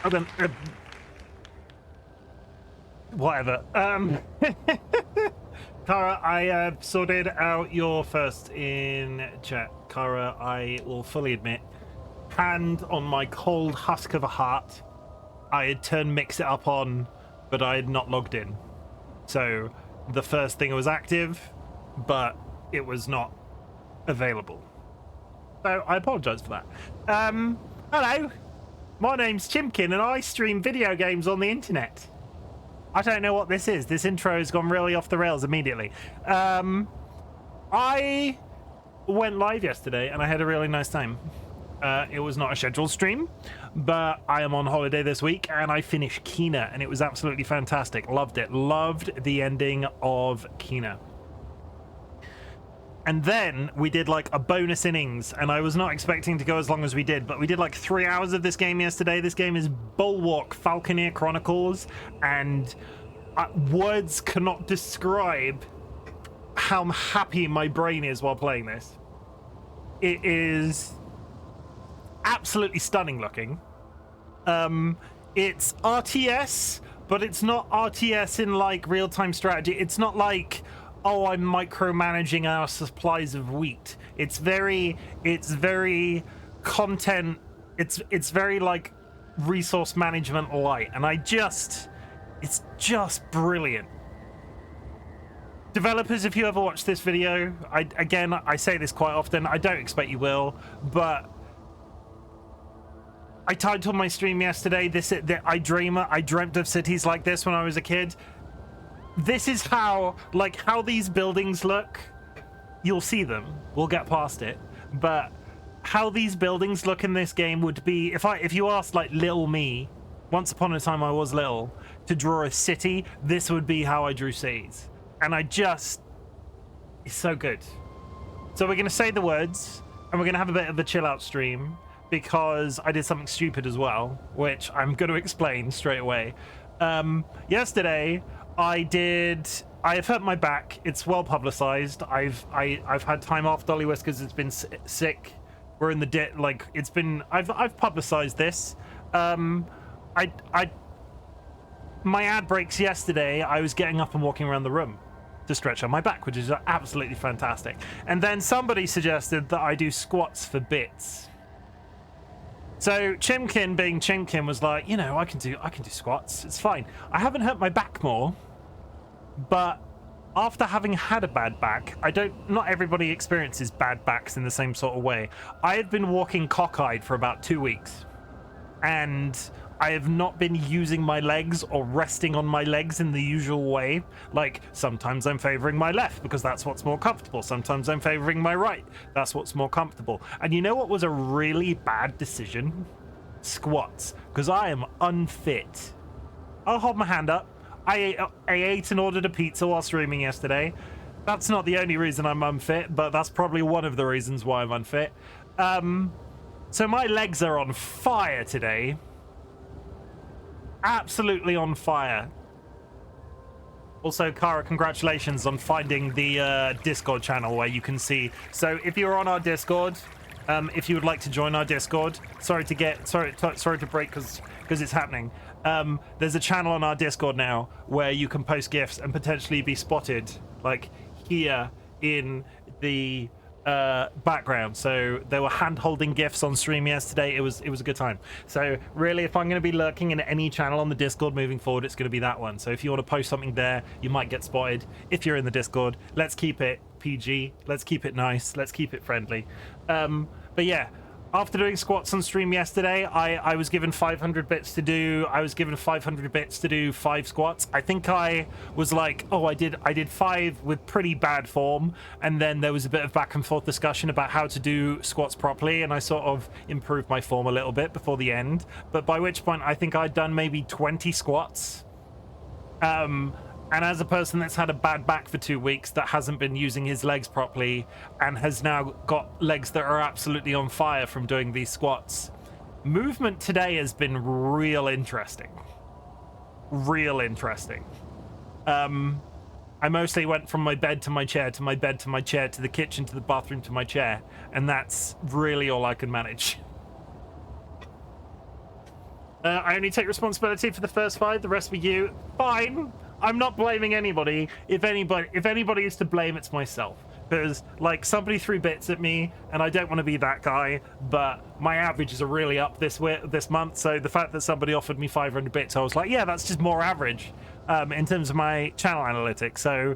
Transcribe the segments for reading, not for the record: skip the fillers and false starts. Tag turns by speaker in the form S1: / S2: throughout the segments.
S1: then, whatever. Kara, I sorted out your first in chat. Kara, I will fully admit, hand on my cold husk of a heart, I had turned Mix It Up on, but I had not logged in. So the first thing was active, but it was not available. So I apologize for that. Hello, my name's Chimken and I stream video games on the internet. I don't know what this is. This intro has gone really off the rails immediately. I went live yesterday and I had a really nice time. It was not a scheduled stream, but I am on holiday this week and I finished Kena and it was absolutely fantastic. Loved it. Loved the ending of Kena. And then we did like a bonus innings and I was not expecting to go as long as we did, but we did like 3 hours of this game yesterday. This game is Bulwark, Falconeer Chronicles, and words cannot describe how happy my brain is while playing this. It is absolutely stunning looking. It's RTS, but it's not RTS in like real-time strategy. It's not like, oh, I'm micromanaging our supplies of wheat. It's very content. It's very like resource management light, and it's just brilliant. Developers, if you ever watch this video, I say this quite often, I don't expect you will, but I titled my stream yesterday, I dreamt of cities like this when I was a kid. This is how these buildings look. You'll see them. We'll get past it. But how these buildings look in this game would be, if you asked like little me, once upon a time I was little, to draw a city, this would be how I drew cities. And it's so good. So we're going to say the words, and we're going to have a bit of a chill out stream, because I did something stupid as well, which I'm going to explain straight away. Yesterday, I have hurt my back. It's well publicized. I've had time off. DollyWhiskers has been sick. We're in the I've publicized this. My ad breaks yesterday. I was getting up and walking around the room to stretch out my back, which is absolutely fantastic. And then somebody suggested that I do squats for bits. So Chimken, being Chimken, was like, you know, I can do squats. It's fine. I haven't hurt my back more, but after having had a bad back, not everybody experiences bad backs in the same sort of way. I have been walking cockeyed for about 2 weeks, and I have not been using my legs or resting on my legs in the usual way. Like, sometimes I'm favoring my left because that's what's more comfortable. Sometimes I'm favoring my right. That's what's more comfortable. And you know what was a really bad decision? Squats. Because I am unfit. I'll hold my hand up. I ate and ordered a pizza while streaming yesterday. That's not the only reason I'm unfit, but that's probably one of the reasons why I'm unfit. So my legs are on fire today. Absolutely on fire. Also, Kara, congratulations on finding the Discord channel where you can see. So if you're on our Discord, if you would like to join our Discord, sorry to break because it's happening. There's a channel on our Discord now where you can post gifs and potentially be spotted, like here in the background. So there were hand-holding gifs on stream yesterday. It was a good time. So really, if I'm going to be lurking in any channel on the Discord moving forward, it's going to be that one. So if you want to post something there, you might get spotted. If you're in the Discord, let's keep it PG, let's keep it nice, let's keep it friendly. But yeah, after doing squats on stream yesterday, I was given 500 bits to do. I was given 500 bits to do 5 squats. I think I was like, oh, I did 5 with pretty bad form, and then there was a bit of back and forth discussion about how to do squats properly, and I sort of improved my form a little bit before the end. But by which point, I think I'd done maybe 20 squats. And as a person that's had a bad back for 2 weeks, that hasn't been using his legs properly, and has now got legs that are absolutely on fire from doing these squats, movement today has been real interesting. Real interesting. I mostly went from my bed to my chair, to my bed to my chair, to the kitchen, to the bathroom, to my chair, and that's really all I can manage. I only take responsibility for the first 5. The rest were you. Fine. I'm not blaming anybody. If anybody is to blame, it's myself. Because, like, somebody threw bits at me, and I don't want to be that guy, but my averages are really up this month, so the fact that somebody offered me 500 bits, I was like, yeah, that's just more average in terms of my channel analytics. So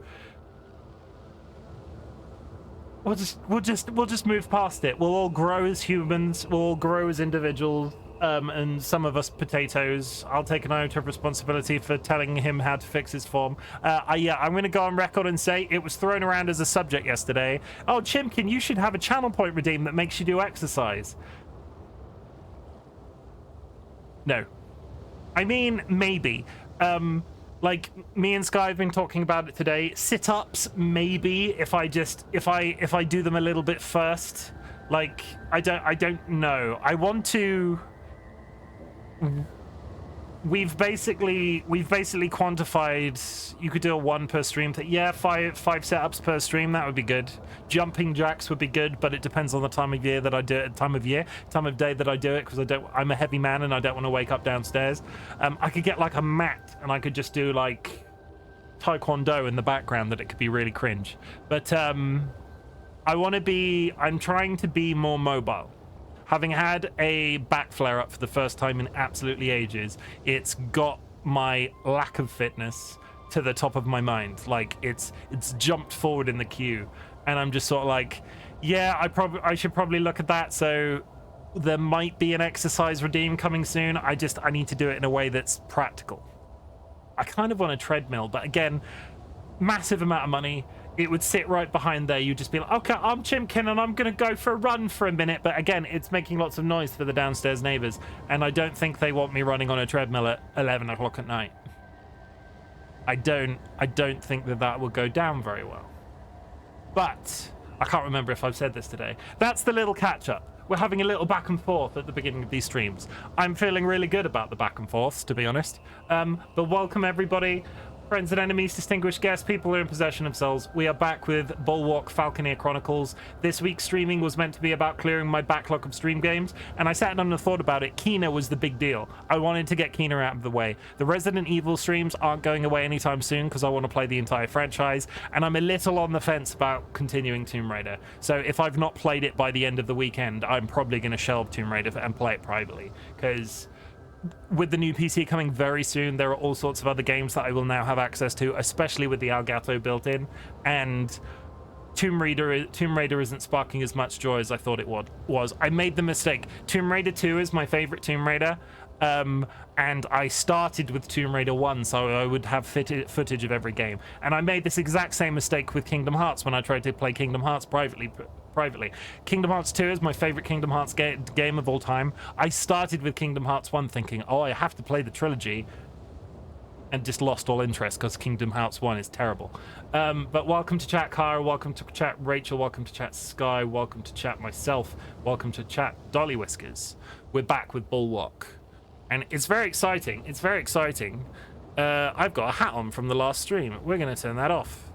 S1: we'll just move past it. We'll all grow as humans. We'll all grow as individuals. And some of us potatoes. I'll take an iota of responsibility for telling him how to fix his form. Yeah, I'm going to go on record and say it was thrown around as a subject yesterday. Oh, Chimken, you should have a channel point redeemed that makes you do exercise. No. I mean, maybe. Like, me and Sky have been talking about it today. Sit-ups, maybe, if I do them a little bit first. Like, I don't know. I want to... We've basically quantified you could do a 1 per stream thing. Yeah, five setups per stream, that would be good. Jumping jacks would be good, but it depends on the time of year that I do it, time of day that I do it, because I'm a heavy man and I don't want to wake up downstairs. I could get like a mat and I could just do like taekwondo in the background, that it could be really cringe. But I'm trying to be more mobile. Having had a back flare up for the first time in absolutely ages, it's got my lack of fitness to the top of my mind. Like, it's jumped forward in the queue, and I'm just sort of like, yeah, I should probably look at that. So there might be an exercise redeem coming soon. I need to do it in a way that's practical. I kind of want a treadmill, but again, massive amount of money. It would sit right behind there. You'd just be like, okay, I'm Chimken and I'm going to go for a run for a minute. But again, it's making lots of noise for the downstairs neighbors. And I don't think they want me running on a treadmill at 11 o'clock at night. I don't think that will go down very well. But I can't remember if I've said this today. That's the little catch up. We're having a little back and forth at the beginning of these streams. I'm feeling really good about the back and forths, to be honest. But welcome everybody. Friends and enemies, distinguished guests, people who are in possession of souls. We are back with Bulwark Falconeer Chronicles. This week's streaming was meant to be about clearing my backlog of stream games, and I sat down and thought about it. Kena was the big deal. I wanted to get Kena out of the way. The Resident Evil streams aren't going away anytime soon because I want to play the entire franchise, and I'm a little on the fence about continuing Tomb Raider. So if I've not played it by the end of the weekend, I'm probably going to shelve Tomb Raider and play it privately, because with the new PC coming very soon, there are all sorts of other games that I will now have access to, especially with the Elgato built in, and Tomb Raider isn't sparking as much joy as I thought it was. I made the mistake. Tomb Raider 2 is my favorite Tomb Raider, and I started with Tomb Raider 1, so I would have footage of every game. And I made this exact same mistake with Kingdom Hearts when I tried to play Kingdom Hearts privately. Kingdom Hearts 2 is my favorite Kingdom Hearts game of all time. I started with Kingdom Hearts 1 thinking, oh, I have to play the trilogy, and just lost all interest because Kingdom Hearts 1 is terrible. But welcome to chat, Kara. Welcome to chat, Rachel. Welcome to chat, Sky. Welcome to chat, myself. Welcome to chat, DollyWhiskers. We're back with Bulwark. And it's very exciting. It's very exciting. I've got a hat on from the last stream. We're going to turn that off.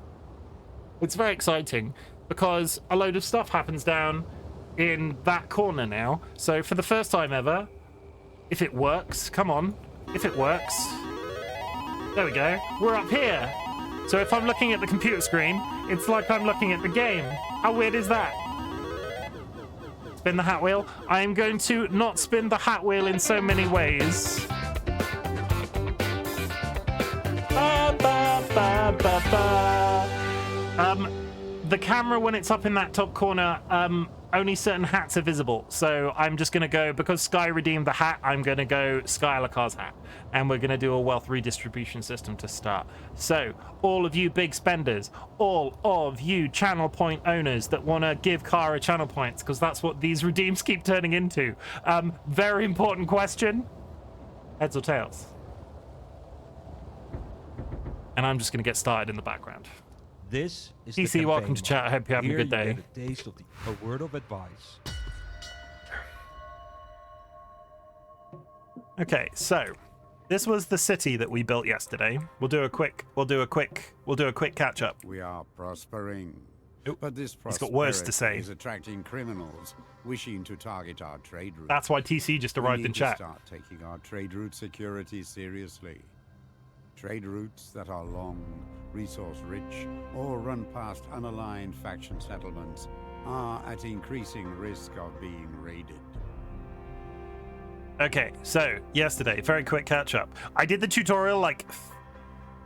S1: It's very exciting because a load of stuff happens down in that corner now. So for the first time ever, if it works, come on, if it works. There we go. We're up here. So if I'm looking at the computer screen, it's like I'm looking at the game. How weird is that? Spin the hat wheel. I am going to not spin the hat wheel in so many ways. Ba, ba, ba, ba, ba. The camera, when it's up in that top corner, only certain hats are visible. So I'm just going to go, because Sky redeemed the hat, I'm going to go Sky Lacar's hat. And we're going to do a wealth redistribution system to start. So all of you big spenders, all of you channel point owners that want to give Kara channel points, because that's what these redeems keep turning into. Very important question. Heads or tails? And I'm just going to get started in the background.
S2: This is
S1: TC, welcome to chat. I hope you're having a good day.
S2: Get a taste of a word of advice.
S1: Okay, so this was the city that we built yesterday. We'll do a quick catch up.
S3: We are prospering. But this
S1: He's got words to
S3: prosperity
S1: say.
S3: is attracting criminals wishing to target our trade routes.
S1: That's why TC just
S3: We
S1: arrived
S3: need
S1: in
S3: to
S1: chat.
S3: start taking our trade route security seriously. Trade routes that are long, resource-rich, or run past unaligned faction settlements are at increasing risk of being raided.
S1: Okay, so yesterday, very quick catch up. I did the tutorial like,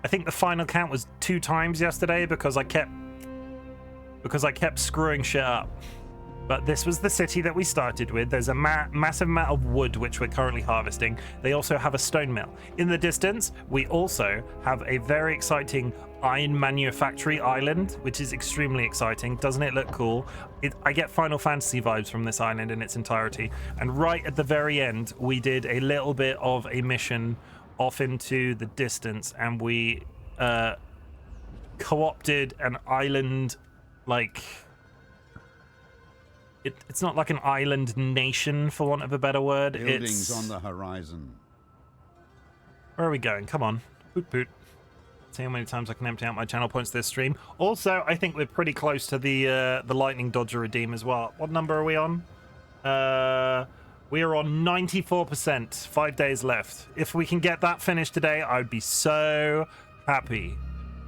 S1: I think the final count was 2 times yesterday because I kept screwing shit up. But this was the city that we started with. There's a massive amount of wood which we're currently harvesting. They also have a stone mill. In the distance, we also have a very exciting iron manufactory island, which is extremely exciting. Doesn't it look cool? I get Final Fantasy vibes from this island in its entirety. And right at the very end, we did a little bit of a mission off into the distance, and we co-opted an island, like... It's not like an island nation, for want of a better word.
S3: Buildings
S1: It's...
S3: on the horizon.
S1: Where are we going? Come on. Poot poot. See how many times I can empty out my channel points this stream. Also, I think we're pretty close to the lightning dodger redeem as well. What number are we on? We are on 94%. 5 days left. If we can get that finished today, I would be so happy.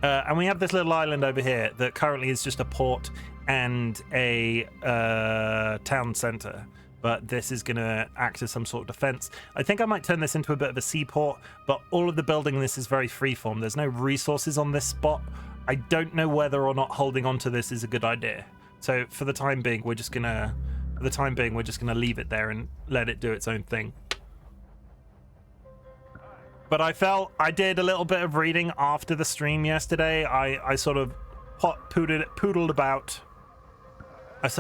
S1: And we have this little island over here that currently is just a port and a town center, but this is going to act as some sort of defense. I think I might turn this into a bit of a seaport, but all of the building in this is very freeform. There's no resources on this spot. I don't know whether or not holding on to this is a good idea. So for the time being, we're just gonna leave it there and let it do its own thing. But I did a little bit of reading after the stream yesterday. I sort of poodled about.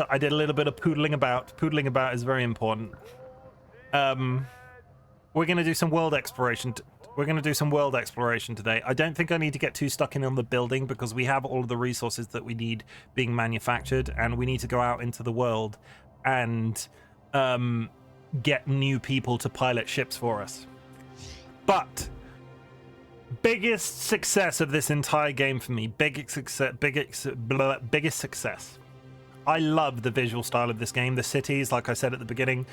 S1: I did a little bit of poodling about. Poodling about is very important. We're going to do some world exploration. We're going to do some world exploration today. I don't think I need to get too stuck in on the building because we have all of the resources that we need being manufactured, and we need to go out into the world and get new people to pilot ships for us. But biggest success of this entire game for me, biggest success. I love the visual style of this game. The cities, like I said at the beginning,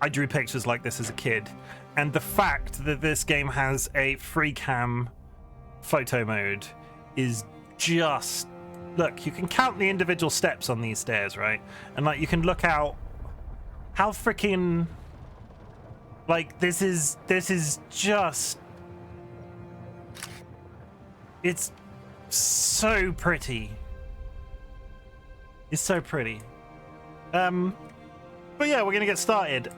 S1: I drew pictures like this as a kid. And the fact that this game has a free cam photo mode is just... Look, you can count the individual steps on these stairs, right? And like you can look out how freaking... Like this is just... It's so pretty. It's so pretty. But yeah, we're gonna get started.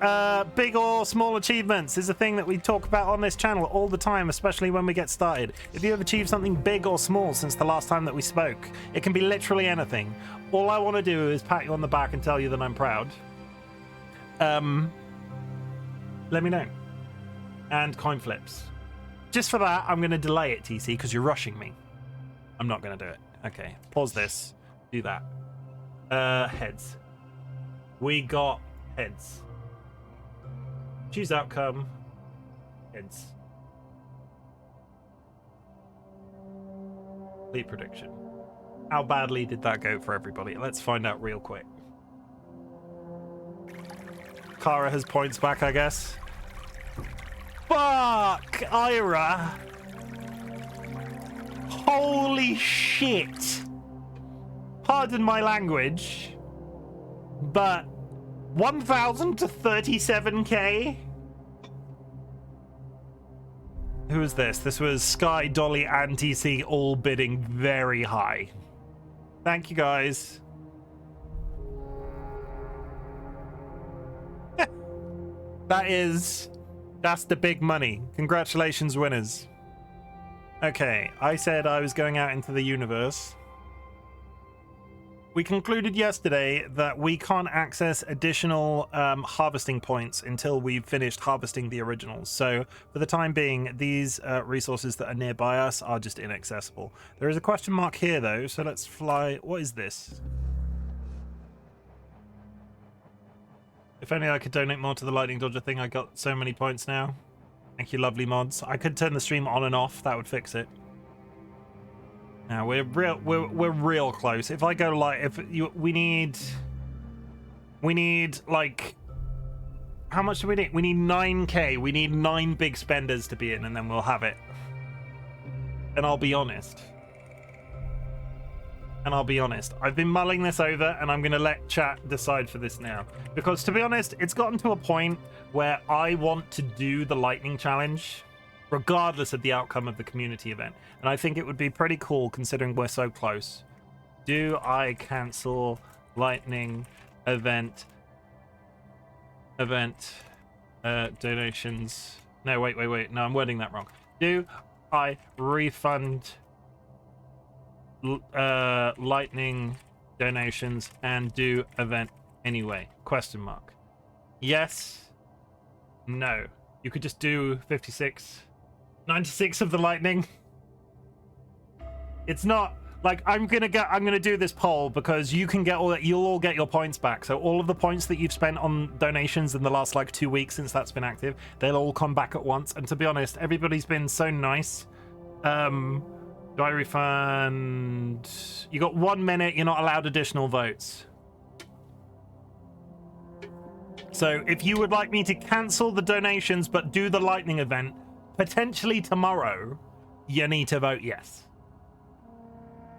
S1: Big or small achievements is a thing that we talk about on this channel all the time, especially when we get started. If you have achieved something big or small since the last time that we spoke, it can be literally anything. All I want to do is pat you on the back and tell you that I'm proud. Let me know. And coin flips. Just for that, I'm gonna delay it, TC, because you're rushing me. I'm not gonna do it. Okay, pause this. Do that. Heads. We got heads. Choose outcome. Heads. Complete prediction. How badly did that go for everybody? Let's find out real quick. Kara has points back, I guess. Fuck, Ira. Holy shit. Pardon my language, but 1,000 to 37k? Who is this? This was Sky, Dolly, and TC all bidding very high. Thank you, guys. That's the big money. Congratulations, winners. Okay, I said I was going out into the universe. We concluded yesterday that we can't access additional harvesting points until we've finished harvesting the originals. So for the time being, these resources that are nearby us are just inaccessible. There is a question mark here, though, so let's fly. What is this? If only I could donate more to the Lightning Dodger thing. I got so many points now. Thank you, lovely mods. I could turn the stream on and off. That would fix it. Now we're real close. If I go like, we need like, how much do we need? We need 9k. We need 9 big spenders to be in, and then we'll have it. And I'll be honest. I've been mulling this over, and I'm going to let chat decide for this now. Because, to be honest, it's gotten to a point where I want to do the lightning challenge, regardless of the outcome of the community event. And I think it would be pretty cool, considering we're so close. Do I cancel lightning event donations? No, wait. No, I'm wording that wrong. Do I refund lightning donations and do event anyway? Question mark. Yes. No. You could just do 96 of the lightning. It's not like I'm gonna do this poll because you can get you'll all get your points back. So all of the points that you've spent on donations in the last like 2 weeks since that's been active, they'll all come back at once. And to be honest, everybody's been so nice. Do I refund? You got 1 minute. You're not allowed additional votes. So if you would like me to cancel the donations but do the lightning event potentially tomorrow, you need to vote yes.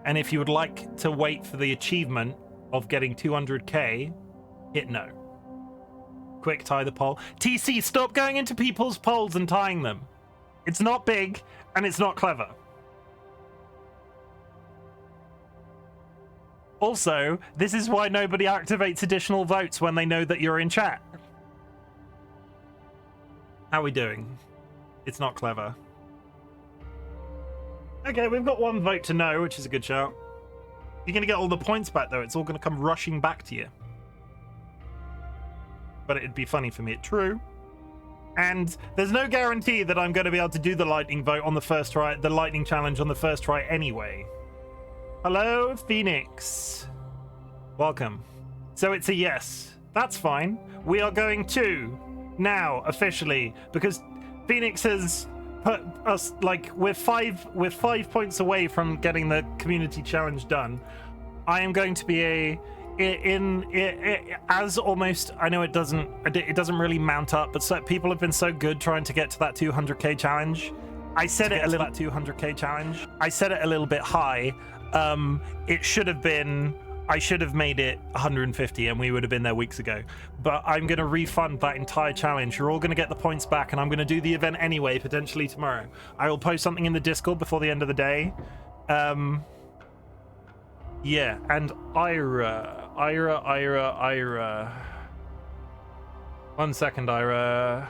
S1: And if you would like to wait for the achievement of getting 200k, hit no. Quick, tie the poll. TC, stop going into people's polls and tying them. It's not big and it's not clever. Also, this is why nobody activates additional votes when they know that you're in chat. How are we doing? It's not clever. Okay, we've got 1 vote to no, which is a good shout. You're going to get all the points back, though. It's all going to come rushing back to you. But it'd be funny for me. True. And there's no guarantee that I'm going to be able to do the lightning vote on the first try, the lightning challenge on the first try anyway. Hello, Phoenix. Welcome. So it's a yes. That's fine. We are going to now officially, because Phoenix has put us like we're 5 points away from getting the community challenge done. I am going to be as almost, I know it doesn't really mount up, but so, people have been so good trying to get to that 200k challenge. I set it a little 200k challenge. I set it a little bit high. It should have been, I should have made it 150 and we would have been there weeks ago. But I'm going to refund that entire challenge. You're all going to get the points back, and I'm going to do the event anyway, potentially tomorrow. I will post something in the Discord before the end of the day. Yeah, and Ira. 1 second, Ira.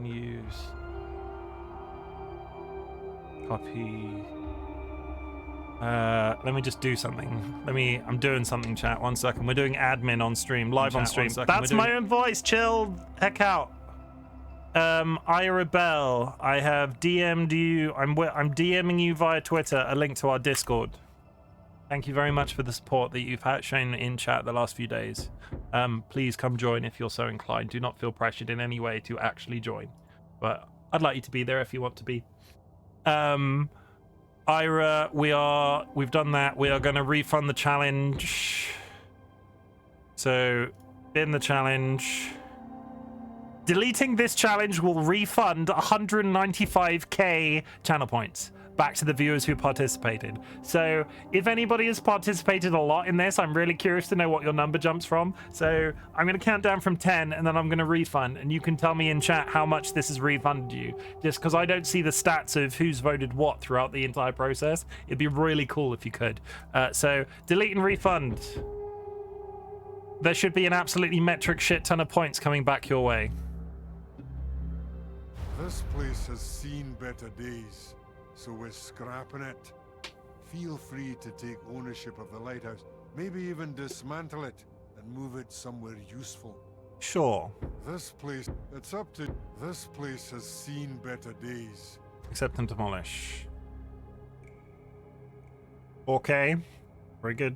S1: News. Copy. Let me just do something. I'm doing something, chat. 1 second. We're doing admin on stream, live on stream. That's my own voice. Chill heck out. Ira Bell, I have DM'd you. I'm DMing you via Twitter a link to our Discord. Thank you very much for the support that you've shown in chat the last few days. Please come join if you're so inclined. Do not feel pressured in any way to actually join, but I'd like you to be there if you want to be. Ira, we've done that. We are going to refund the challenge. So, in the challenge, deleting this challenge will refund 195k channel points back to the viewers who participated. So if anybody has participated a lot in this, I'm really curious to know what your number jumps from. So I'm going to count down from 10 and then I'm going to refund, and you can tell me in chat how much this has refunded you, just because I don't see the stats of who's voted what throughout the entire process. It'd be really cool if you could. So delete and refund. There should be an absolutely metric shit ton of points coming back your way.
S4: This place has seen better days, so we're scrapping it. Feel free to take ownership of the lighthouse, maybe even dismantle it and move it somewhere useful.
S1: Sure.
S4: This place has seen better days.
S1: Accept and demolish. Okay. Very good.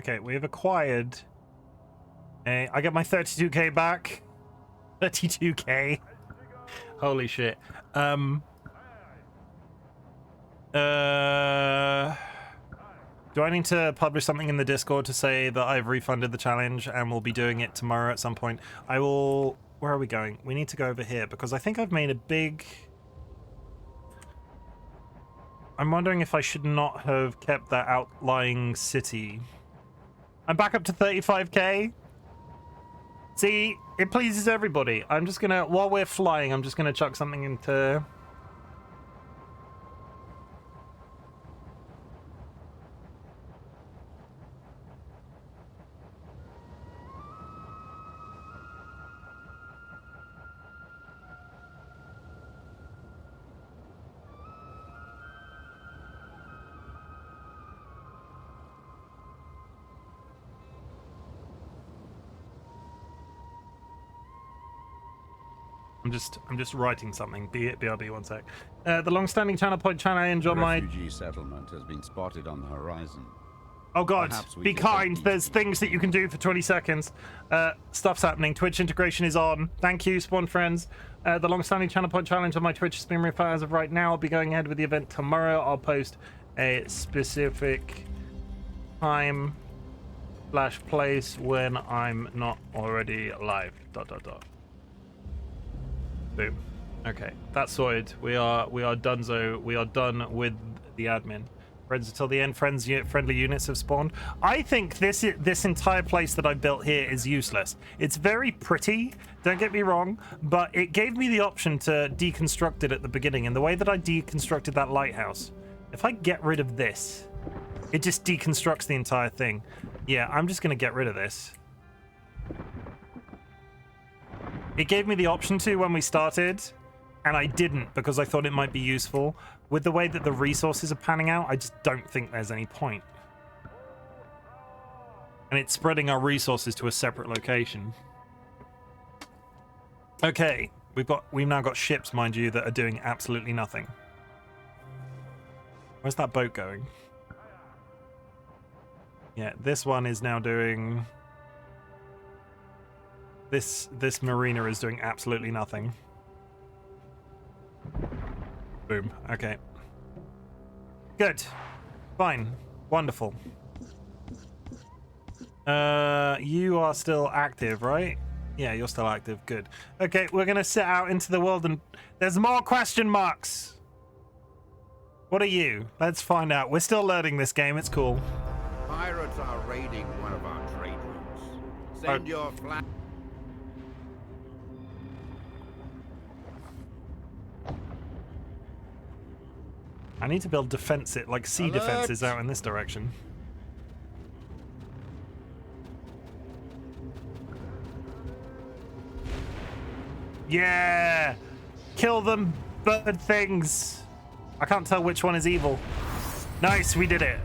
S1: Okay, we have acquired. I get my 32k back. 32k. Holy shit. Do I need to publish something in the Discord to say that I've refunded the challenge and we'll be doing it tomorrow at some point? I will... Where are we going? We need to go over here because I think I've made a big... I'm wondering if I should not have kept that outlying city. I'm back up to 35k. See, it pleases everybody. I'm just gonna... While we're flying, I'm just gonna chuck something into... I'm just writing something. BRB, one sec. The long-standing channel point challenge on my...
S3: refugee settlement has been spotted on the horizon.
S1: Oh god,
S3: Perhaps we
S1: be
S3: can
S1: kind.
S3: take
S1: There's
S3: these
S1: things that you can do for 20 seconds. Stuff's happening. Twitch integration is on. Thank you, Spawn friends. The long-standing channel point challenge on my Twitch has been referred as of right now. I'll be going ahead with the event tomorrow. I'll post a specific time / place when I'm not already live. ... Boom. Okay, that's sorted. We are donezo. We are done with the admin. Friends until the end. Friendly units have spawned. I think this entire place that I built here is useless. It's very pretty, don't get me wrong, but it gave me the option to deconstruct it at the beginning. And the way that I deconstructed that lighthouse, if I get rid of this, it just deconstructs the entire thing. Yeah, I'm just gonna get rid of this. It gave me the option to when we started, and I didn't because I thought it might be useful. With the way that the resources are panning out, I just don't think there's any point. And it's spreading our resources to a separate location. Okay, we've now got ships, mind you, that are doing absolutely nothing. Where's that boat going? Yeah, this one is now doing... This marina is doing absolutely nothing. Boom. Okay. Good. Fine. Wonderful. You are still active, right? Yeah, you're still active. Good. Okay, we're gonna sit out into the world and... There's more question marks! What are you? Let's find out. We're still learning this game. It's cool.
S3: Pirates are raiding one of our trade routes. Send your flag.
S1: I need to build defenses, like sea defenses out in this direction. Yeah! Kill them bird things! I can't tell which one is evil. Nice, we did it.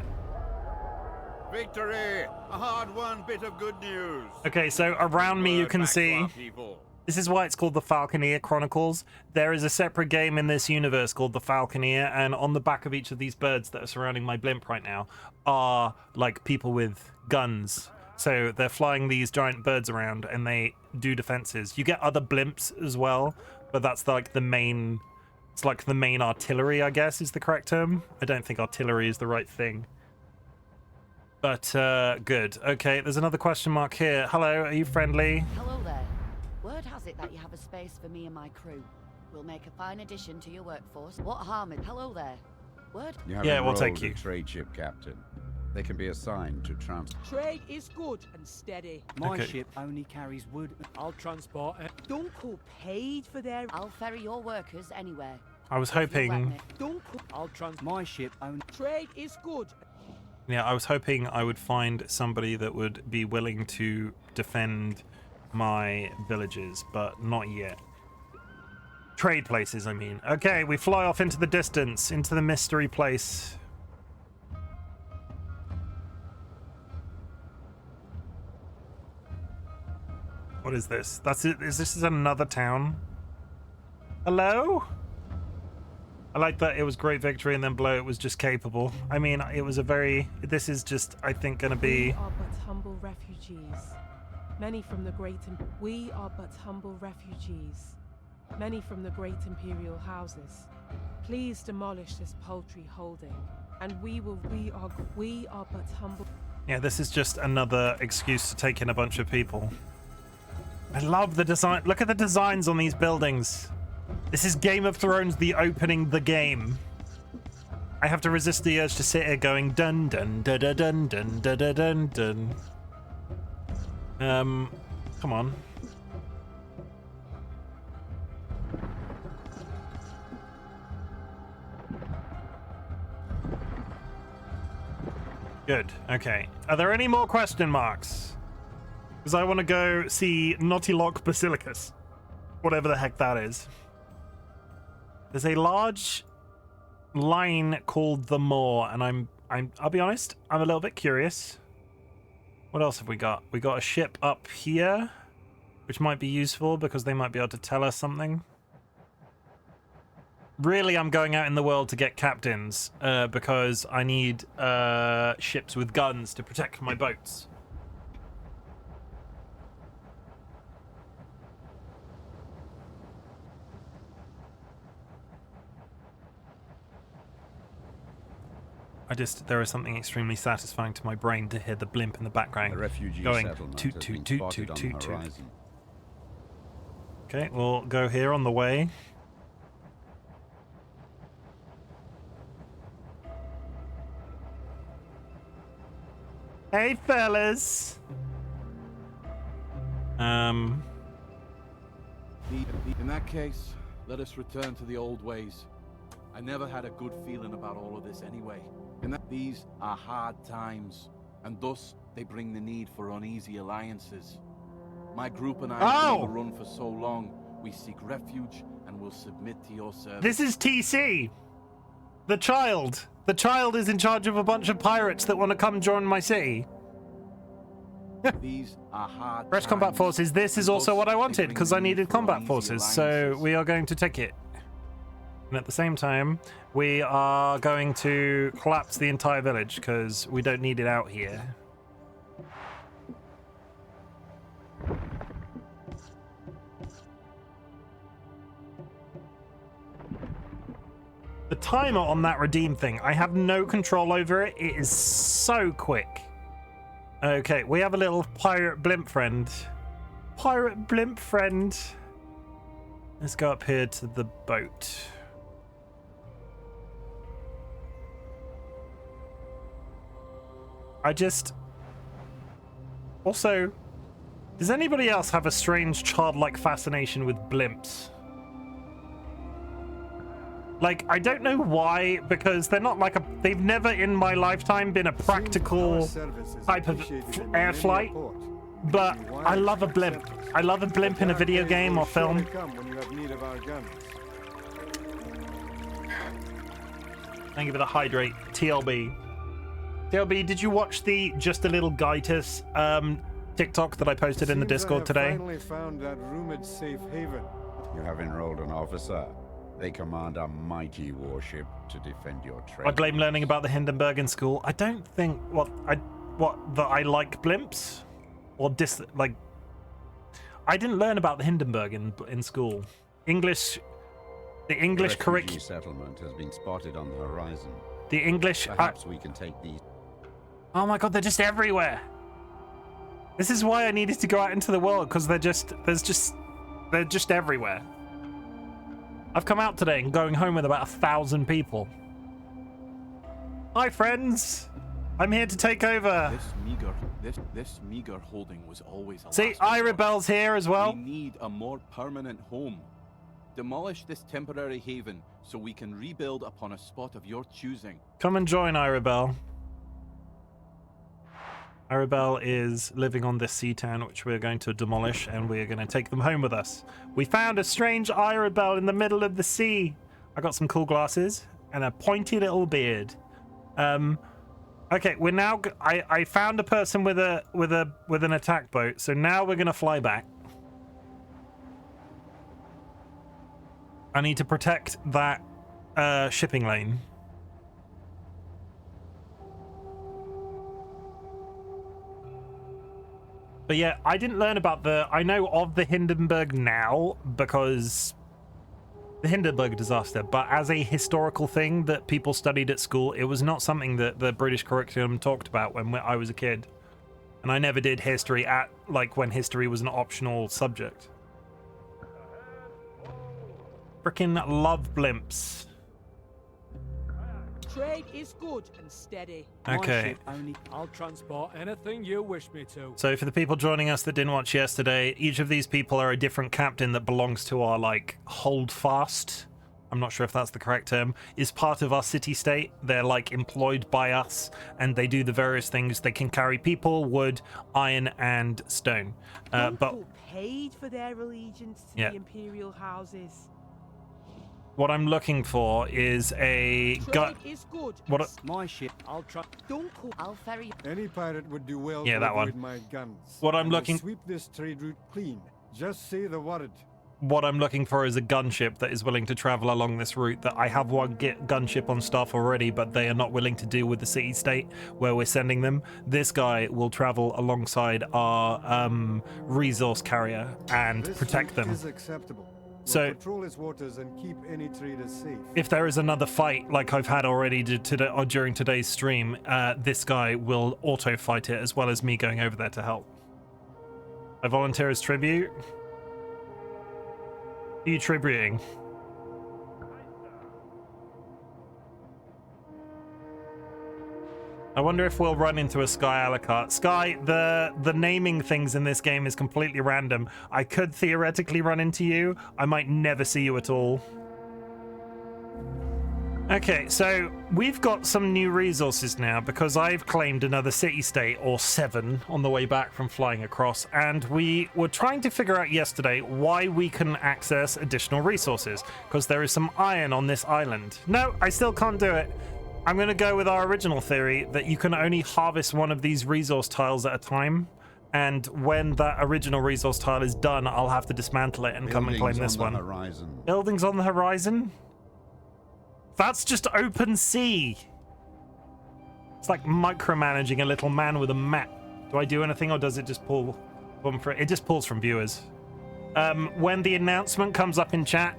S3: Victory! A hard-won bit of good news.
S1: Okay, so around me you can see... This is why it's called the Falconeer Chronicles. There is a separate game in this universe called the Falconeer, and on the back of each of these birds that are surrounding my blimp right now are, like, people with guns. So they're flying these giant birds around, and they do defenses. You get other blimps as well, but that's, like, the main... It's like the main artillery, I guess, is the correct term. I don't think artillery is the right thing. But, good. Okay, there's another question mark here. Hello, are you friendly?
S5: Hello there. Word has it that you have a space for me and my crew. We'll make a fine addition to your workforce. What harm is... Hello there. Word?
S1: Yeah, we'll take you.
S3: Trade ship captain. They can be assigned to transport.
S6: Trade is good and steady.
S7: My ship only carries wood.
S6: I'll transport it. Don't call paid for their...
S5: I'll ferry your workers anywhere.
S1: I was hoping...
S6: Don't call... I'll transport...
S7: My ship only...
S6: Trade is good.
S1: Yeah, I was hoping I would find somebody that would be willing to defend my villages, but not yet. Trade places, I mean. Okay, we fly off into the distance, into the mystery place. What is this? That's it. Is this another town? Hello? I like that it was great victory and then below it was just capable. I mean, it was a very... This is just, I think, going to be...
S8: We are but humble refugees. Many from the great... We are but humble refugees. Many from the great imperial houses. Please demolish this paltry holding, and we are but humble...
S1: Yeah, this is just another excuse to take in a bunch of people. I love the design. Look at the designs on these buildings. This is Game of Thrones, the opening the game. I have to resist the urge to sit here going dun dun dun dun dun dun dun dun dun dun. Come on. Good. Okay. Are there any more question marks? Because I want to go see Naughty Lock Basilicus. Whatever the heck that is. There's a large line called the Moor, and I'll be honest, I'm a little bit curious. What else have we got? We got a ship up here, which might be useful because they might be able to tell us something. Really, I'm going out in the world to get captains because I need ships with guns to protect my boats. There is something extremely satisfying to my brain to hear the blimp in the background
S3: The refugee
S1: going
S3: settlement
S1: toot
S3: has
S1: toot
S3: been
S1: toot
S3: spotted
S1: toot
S3: on
S1: toot
S3: the
S1: toot.
S3: horizon.
S1: Okay, we'll go here on the way. Hey, fellas.
S9: In that case, let us return to the old ways. I never had a good feeling about all of this anyway. And that these are hard times, and thus they bring the need for uneasy alliances. My group and I have been on the run for so long, we seek refuge and will submit to your service.
S1: This is TC. The child. The child is in charge of a bunch of pirates that want to come join my city.
S9: These are hard
S1: Fresh combat forces. This is also what I wanted because I needed combat forces. So we are going to take it. And at the same time, we are going to collapse the entire village because we don't need it out here. The timer on that redeem thing, I have no control over it. It is so quick. Okay, we have a little pirate blimp friend. Pirate blimp friend. Let's go up here to the boat. Also, does anybody else have a strange childlike fascination with blimps? Like, I don't know why, because they're not like they've never in my lifetime been a practical type of air flight, but I love a blimp. I love a blimp in a video game or film. Thank you for the hydrate, TLB. TLB, did you watch the Just a Little Gaitus TikTok that I posted in the Discord today?
S4: Finally found that rumored safe haven.
S3: You have enrolled an officer. They command a mighty warship to defend your trade.
S1: I blame learning about the Hindenburg in school. I don't think that I like blimps or like. I didn't learn about the Hindenburg in school. The English
S3: curriculum settlement has been spotted on the horizon.
S1: The English.
S3: Perhaps we can take these.
S1: Oh my God, they're just everywhere. This is why I needed to go out into the world because they're just everywhere. I've come out today and going home with about 1,000 people. Hi, friends. I'm here to take over.
S9: This meager holding was always a
S1: See, Irabel's here as well.
S9: We need a more permanent home. Demolish this temporary haven so we can rebuild upon a spot of your choosing.
S1: Come and join Irabel. Irabel is living on this sea town, which we're going to demolish, and we're going to take them home with us. We found a strange Irabel in the middle of the sea. I got some cool glasses and a pointy little beard. Okay, we're now. I found a person with an attack boat, so now we're going to fly back. I need to protect that shipping lane. But yeah, I didn't learn about I know of the Hindenburg now because the Hindenburg disaster, but as a historical thing that people studied at school, it was not something that the British curriculum talked about when I was a kid. And I never did history when history was an optional subject. Frickin' love blimps.
S6: Trade is good and steady.
S1: Okay.
S6: I'll transport anything you wish me to.
S1: So for the people joining us that didn't watch yesterday, each of these people are a different captain that belongs to our, like, holdfast. I'm not sure if that's the correct term. Is part of our city-state. They're, like, employed by us, and they do the various things. They can carry people, wood, iron, and stone. But
S6: paid for their allegiance to the imperial houses.
S1: What I'm looking for is a gun.
S7: My ship.
S5: I'll ferry.
S4: Any pirate would do well
S1: Yeah,
S4: to
S1: that
S4: avoid
S1: one.
S4: my guns.
S1: What I'm
S4: And I'll
S1: looking-
S4: sweep this trade route clean. Just say the word.
S1: What I'm looking for is a gunship that is willing to travel along this route. That I have one gunship on staff already, but they are not willing to deal with the city-state where we're sending them. This guy will travel alongside our resource carrier and
S4: This
S1: protect
S4: route
S1: them.
S4: is acceptable. We'll
S1: So
S4: patrol its waters and keep any traders safe.
S1: if there is another fight like I've had already during today's stream, this guy will auto-fight it as well as me going over there to help. I volunteer as tribute. Are you tributing? I wonder if we'll run into a Sky Alucard. Sky, the naming things in this game is completely random. I could theoretically run into you. I might never see you at all. Okay, so we've got some new resources now because I've claimed another city-state, or 7, on the way back from flying across, and we were trying to figure out yesterday why we can access additional resources, because there is some iron on this island. No, I still can't do it. I'm going to go with our original theory that you can only harvest one of these resource tiles at a time, and when that original resource tile is done, I'll have to dismantle it and come and claim this one. Buildings on the horizon? That's just open sea. It's like micromanaging a little man with a map. Do I do anything, or does it just pull from? It just pulls from viewers. When the announcement comes up in chat,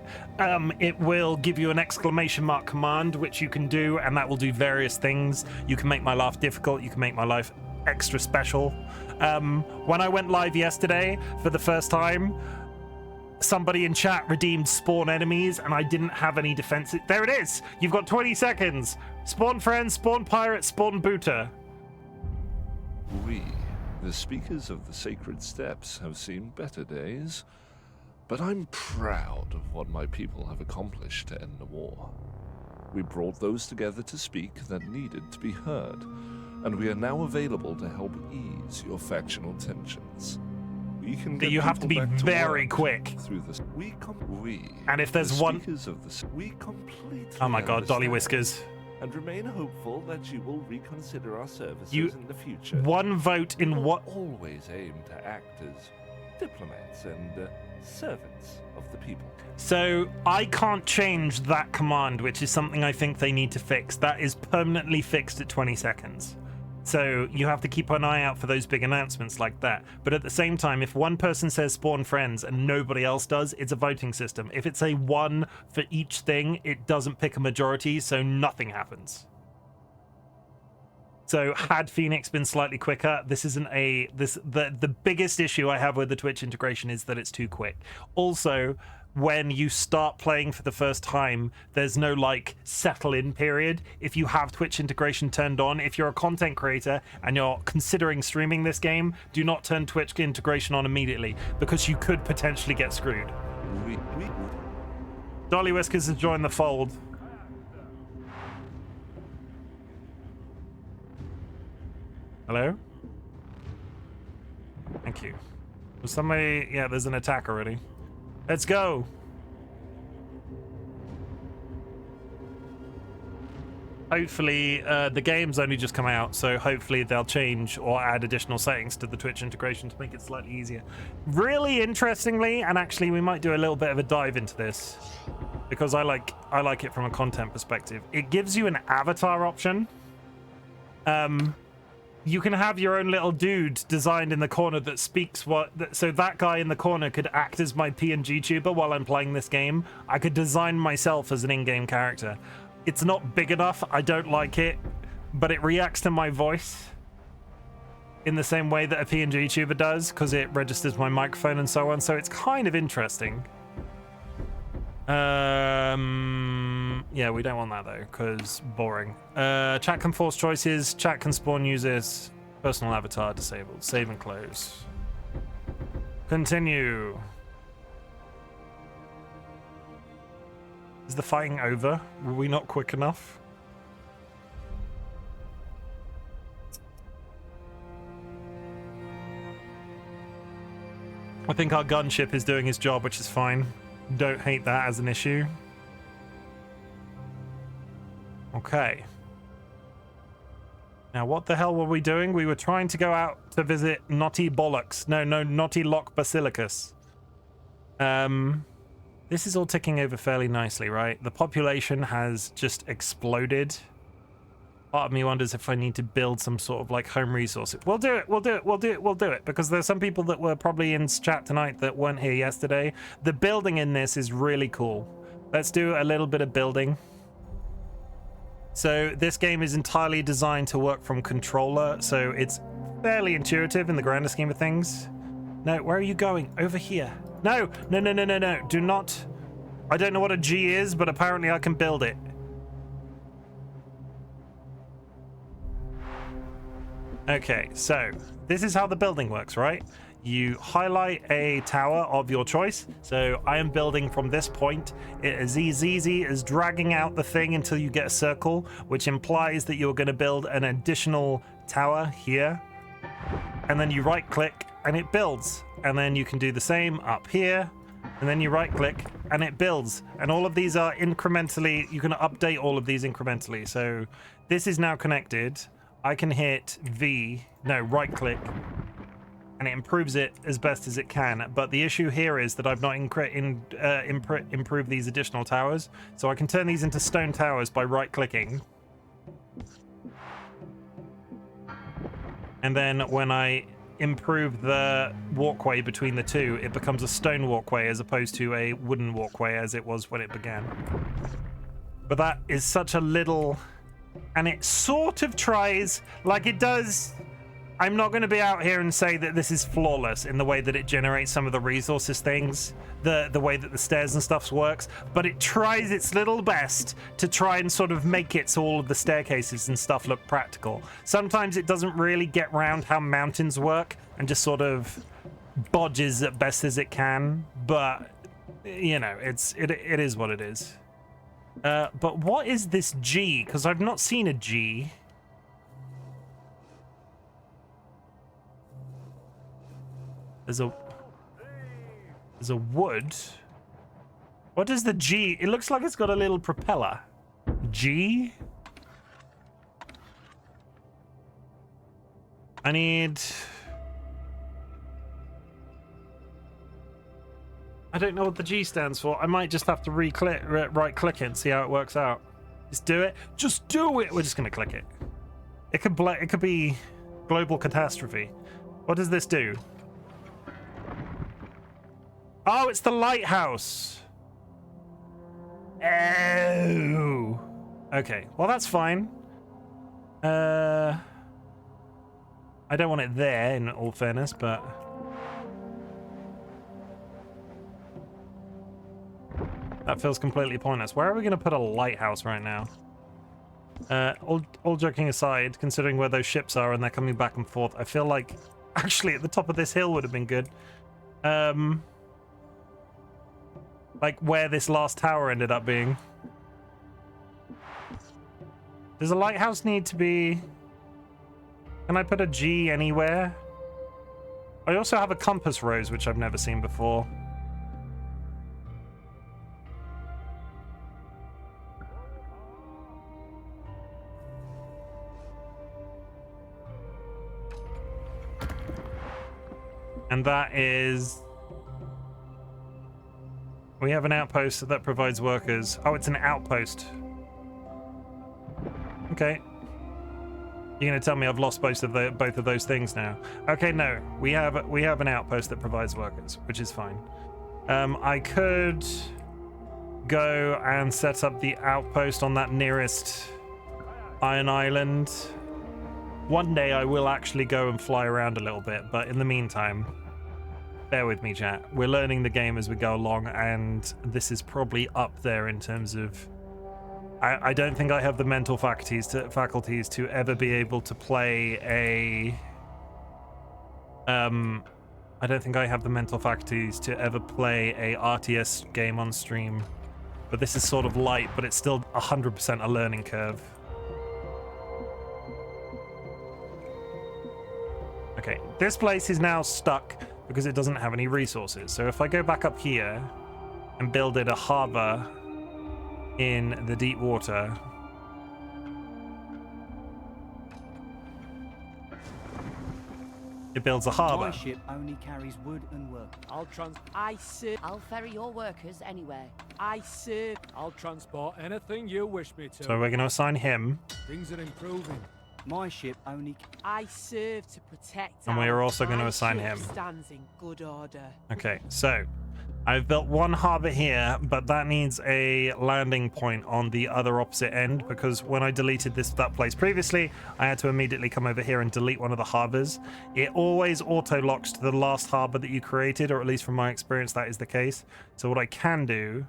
S1: it will give you an exclamation mark command, which you can do, and that will do various things. You can make my life difficult. You can make my life extra special. When I went live yesterday for the first time, somebody in chat redeemed spawn enemies, and I didn't have any defenses. There it is. You've got 20 seconds. Spawn friends, spawn pirate, spawn booter.
S10: We, the speakers of the sacred steps, have seen better days, but I'm proud of what my people have accomplished to end the war. We brought those together to speak that needed to be heard, and we are now available to help ease your factional tensions. We can get
S1: You have to be
S10: people back to
S1: very
S10: work
S1: quick.
S10: Through this. And
S1: if there's one,
S10: we completely
S1: oh my God,
S10: understand
S1: DollyWhiskers.
S10: and remain hopeful that you will reconsider our services in the future.
S1: One vote in
S10: We will
S1: what?
S10: always aim to act as diplomats and servants of the people.
S1: So I can't change that command, which is something I think they need to fix. That is permanently fixed at 20 seconds. So you have to keep an eye out for those big announcements like that. But at the same time, if one person says spawn friends and nobody else does, it's a voting system. If it's a 1 for each thing, it doesn't pick a majority, so nothing happens. So had Phoenix been slightly quicker, this isn't the biggest issue I have with the Twitch integration is that it's too quick. Also, when you start playing for the first time, there's no like settle in period. If you have Twitch integration turned on, if you're a content creator and you're considering streaming this game, do not turn Twitch integration on immediately because you could potentially get screwed. DollyWhiskers has joined the fold. Hello? Thank you. Was somebody... Yeah, there's an attack already. Let's go! Hopefully, the game's only just come out, so hopefully they'll change or add additional settings to the Twitch integration to make it slightly easier. Really interestingly, and actually we might do a little bit of a dive into this, because I like it from a content perspective. It gives you an avatar option. You can have your own little dude designed in the corner that speaks so that guy in the corner could act as my PNG tuber while I'm playing this game. I could design myself as an in-game character. It's not big enough. I don't like it, but it reacts to my voice in the same way that a PNG tuber does, because it registers my microphone and so on. So it's kind of interesting. Yeah, we don't want that though, because boring. Chat can force choices. Chat can spawn users. Personal avatar disabled. Save and close. Continue. Is the fighting over? Were we not quick enough? I think our gunship is doing his job, which is fine. Don't hate that as an issue. Okay. Now, what the hell were we doing? We were trying to go out to visit Naughty Bollocks. No, Naughty Lock Basilicus. This is all ticking over fairly nicely, right? The population has just exploded. Part of me wonders if I need to build some sort of like home resource. We'll do it, because there's some people that were probably in chat tonight that weren't here yesterday. The building in this is really cool. Let's do a little bit of building. So this game is entirely designed to work from controller, so it's fairly intuitive in the grander scheme of things. No, where are you going? Over here. No. Do not. I don't know what a G is, but apparently I can build it. Okay, so this is how the building works, right? You highlight a tower of your choice. So I am building from this point. It is as easy as dragging out the thing until you get a circle, which implies that you're going to build an additional tower here. And then you right click and it builds. And then you can do the same up here. And then you right click and it builds. And all of these are incrementally, you can update all of these incrementally. So this is now connected. I can hit right click, and it improves it as best as it can. But the issue here is that I've not improved these additional towers. So I can turn these into stone towers by right clicking. And then when I improve the walkway between the two, it becomes a stone walkway as opposed to a wooden walkway as it was when it began. But that is such a little... And it sort of tries, like it does. I'm not going to be out here and say that this is flawless in the way that it generates some of the resources things, the way that the stairs and stuff works, but it tries its little best to try and sort of make it so all of the staircases and stuff look practical. Sometimes it doesn't really get round how mountains work and just sort of bodges at best as it can, but you know, it is what it is. But what is this G? Because I've not seen a G. There's a wood. What is the G? It looks like it's got a little propeller. G? I need... I don't know what the G stands for. I might just have to right click it and see how it works out. Just do it. Just do it. We're just going to click it. It could be global catastrophe. What does this do? Oh, it's the lighthouse. Oh. Okay. Well, that's fine. I don't want it there, in all fairness, but... That feels completely pointless. Where are we going to put a lighthouse right now? All joking aside, considering where those ships are and they're coming back and forth, I feel like actually at the top of this hill would have been good. Like where this last tower ended up being. Does a lighthouse need to be... Can I put a G anywhere? I also have a compass rose, which I've never seen before. And that is... We have an outpost that provides workers. Oh, it's an outpost. Okay. You're gonna tell me I've lost both of those things now? Okay, no. We have an outpost that provides workers, which is fine. I could go and set up the outpost on that nearest Iron Island. One day I will actually go and fly around a little bit, but in the meantime, bear with me, chat. We're learning the game as we go along, and this is probably up there in terms of... I don't think I have the mental faculties to ever be able to play a... I don't think I have the mental faculties to ever play a RTS game on stream. But this is sort of light, but it's still 100% a learning curve. Okay, this place is now stuck because it doesn't have any resources. So if I go back up here and build it a harbor in the deep water, it builds a harbor.
S7: My ship only carries wood and work.
S6: I'll
S5: ferry your workers anywhere.
S6: I'll transport anything you wish me to.
S1: So we're going to assign him.
S6: Things are improving.
S7: My ship only...
S6: I serve to protect.
S1: And we're also going to assign him.
S6: Stands in good order.
S1: Okay, so I've built one harbor here, but that needs a landing point on the other opposite end, because when I deleted that place previously, I had to immediately come over here and delete one of the harbors. It always auto-locks to the last harbor that you created, or at least from my experience, that is the case. So what I can do...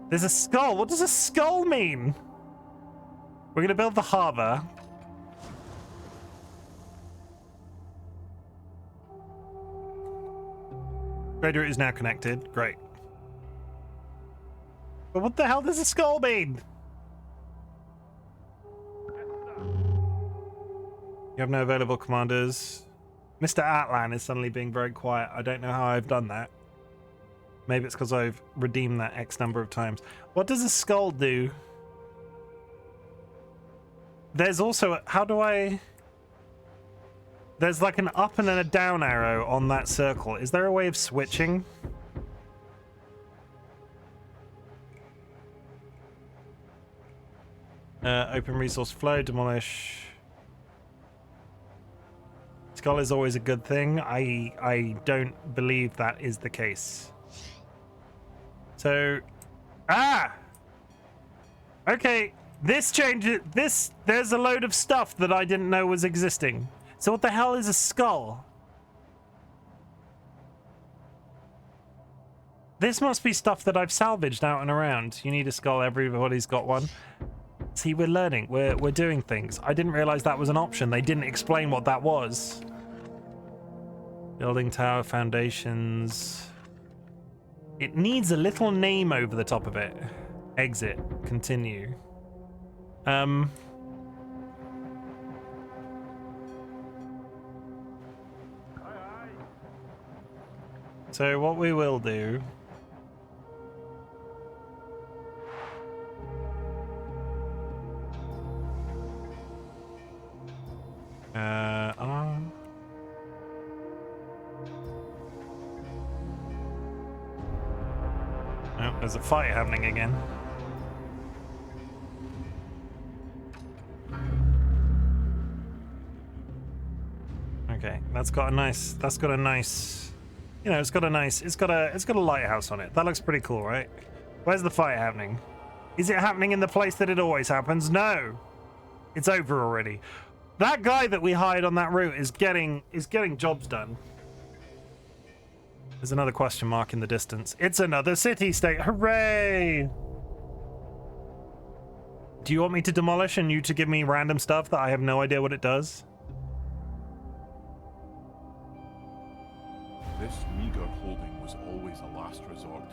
S1: There's a skull! What does a skull mean? We're going to build the harbor. Trade route is now connected. Great. But what the hell does a skull mean? You have no available commanders. Mr. Atlan is suddenly being very quiet. I don't know how I've done that. Maybe it's because I've redeemed that X number of times. What does a skull do? There's also... How do I... There's like an up and then a down arrow on that circle. Is there a way of switching? Open resource flow, demolish. Skull is always a good thing. I don't believe that is the case. So... Ah! Okay, this changes... There's a load of stuff that I didn't know was existing. So what the hell is a skull? This must be stuff that I've salvaged out and around. You need a skull, everybody's got one. See, we're learning, we're doing things. I didn't realize that was an option. They didn't explain what that was. Building tower foundations. It needs a little name over the top of it. Exit, continue. So what we will do... Oh, there's a fight happening again. Okay, that's got a nice... You know, it's got a lighthouse on it. That looks pretty cool, right? Where's the fight happening? Is it happening in the place that it always happens? No. It's over already. That guy that we hired on that route is getting jobs done. There's another question mark in the distance. It's another city-state. Hooray! Do you want me to demolish and you to give me random stuff that I have no idea what it does?
S9: This meager holding was always a last resort.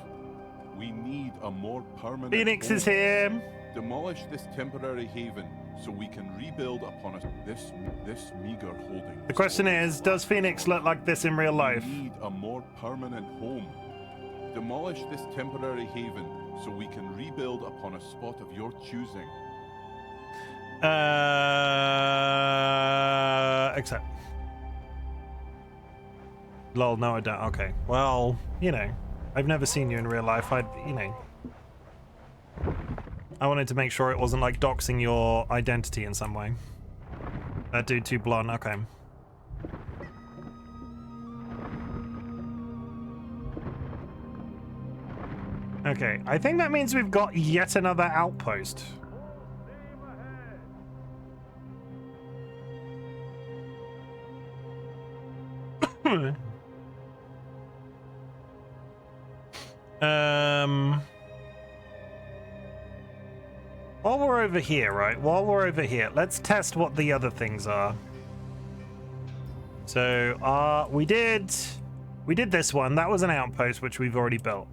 S9: We need a more permanent...
S1: Phoenix is here!
S9: Demolish this temporary haven so we can rebuild upon this meager holding.
S1: The question is, does Phoenix look like this in real life?
S9: We need a more permanent home. Demolish this temporary haven so we can rebuild upon a spot of your choosing.
S1: Accept. Lol, no I don't. Okay. Well, you know. I've never seen you in real life. You know, I wanted to make sure it wasn't like doxing your identity in some way. That dude too blonde. Okay. Okay, I think that means we've got yet another outpost. While we're over here, right? While we're over here, let's test what the other things are. So, we did this one. That was an outpost, which we've already built.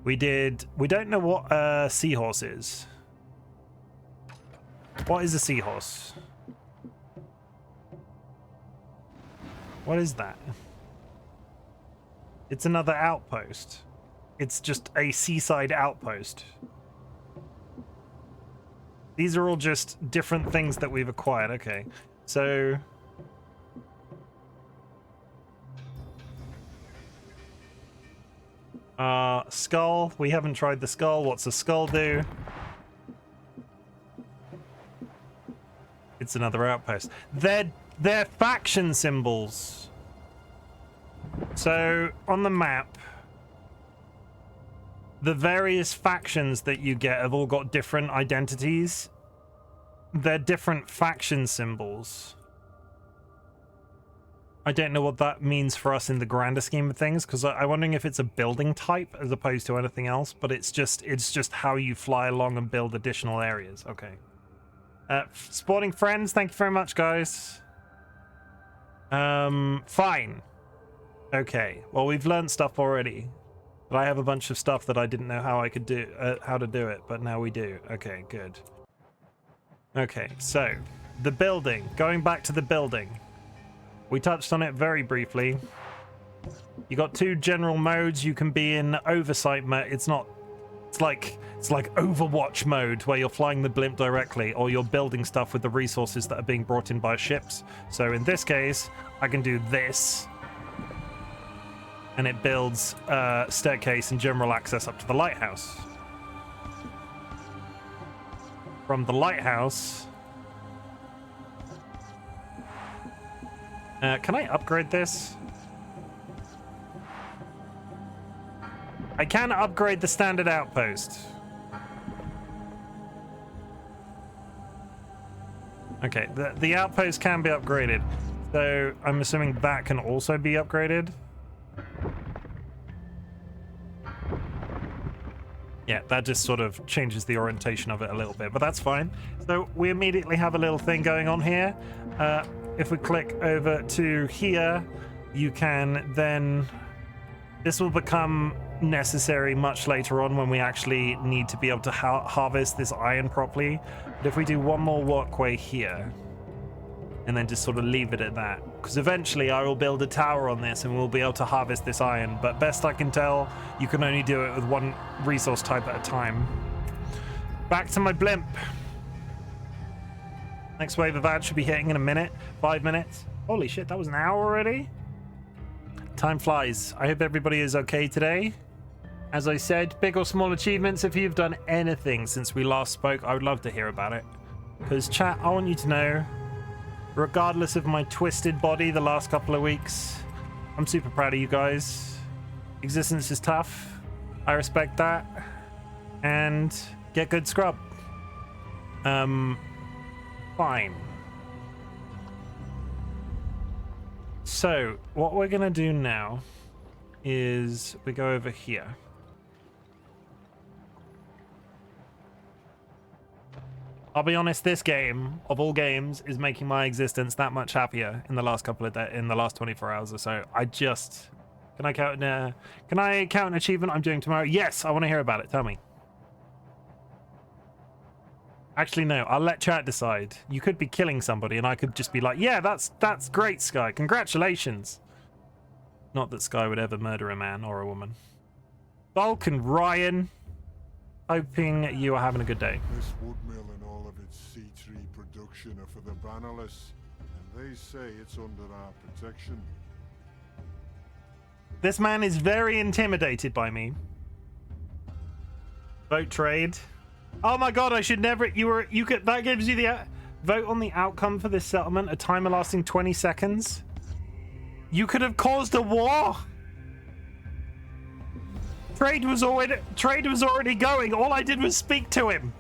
S1: We don't know what a seahorse is. What is a seahorse? What is that? It's another outpost. It's just a seaside outpost. These are all just different things that we've acquired. Okay, so... skull. We haven't tried the skull. What's a skull do? It's another outpost. They're faction symbols. So, on the map, the various factions that you get have all got different identities. They're different faction symbols. I don't know what that means for us in the grander scheme of things, because I'm wondering if it's a building type as opposed to anything else, but it's just how you fly along and build additional areas. Okay. Sporting friends, thank you very much, guys. Fine. Okay, well, we've learned stuff already. But I have a bunch of stuff that I didn't know how I could do, how to do it, but now we do. Okay, good. Okay, so, the building. Going back to the building. We touched on it very briefly. You got two general modes. You can be in oversight mode. It's like Overwatch mode, where you're flying the blimp directly, or you're building stuff with the resources that are being brought in by ships. So in this case, I can do this, and it builds staircase and general access up to the lighthouse. From the lighthouse, can I upgrade this? I can upgrade the standard outpost. Okay, the outpost can be upgraded. So I'm assuming that can also be upgraded. Yeah, that just sort of changes the orientation of it a little bit, but that's fine. So we immediately have a little thing going on here. If we click over to here, you can then... This will become necessary much later on when we actually need to be able to harvest this iron properly. But if we do one more walkway here, and then just sort of leave it at that, because eventually I will build a tower on this and we'll be able to harvest this iron, but best I can tell, you can only do it with one resource type at a time. Back to my blimp. Next wave of ads should be hitting in a minute, 5 minutes. Holy shit, that was an hour already? Time flies. I hope everybody is okay today. As I said, big or small achievements, if you've done anything since we last spoke, I would love to hear about it. Because chat, I want you to know, regardless of my twisted body the last couple of weeks, I'm super proud of you guys. Existence is tough. I respect that. And get good scrub. Fine. So, what we're gonna do now is we go over here. I'll be honest, this game, of all games, is making my existence that much happier in the last couple of in the last 24 hours or so. Can I count an achievement I'm doing tomorrow? Yes, I want to hear about it. Tell me. Actually, no, I'll let chat decide. You could be killing somebody and I could just be like, yeah, that's great, Sky. Congratulations. Not that Sky would ever murder a man or a woman. Bulk and Ryan, hoping you are having a good day.
S4: This woodmill and all of its C3 production are for the bannerless, and they say it's under our protection.
S1: This man is very intimidated by me. Vote trade. Oh my god, I should never. You could. That gives you the vote on the outcome for this settlement. A timer lasting 20 seconds. You could have caused a war. Trade was already going. All I did was speak to him.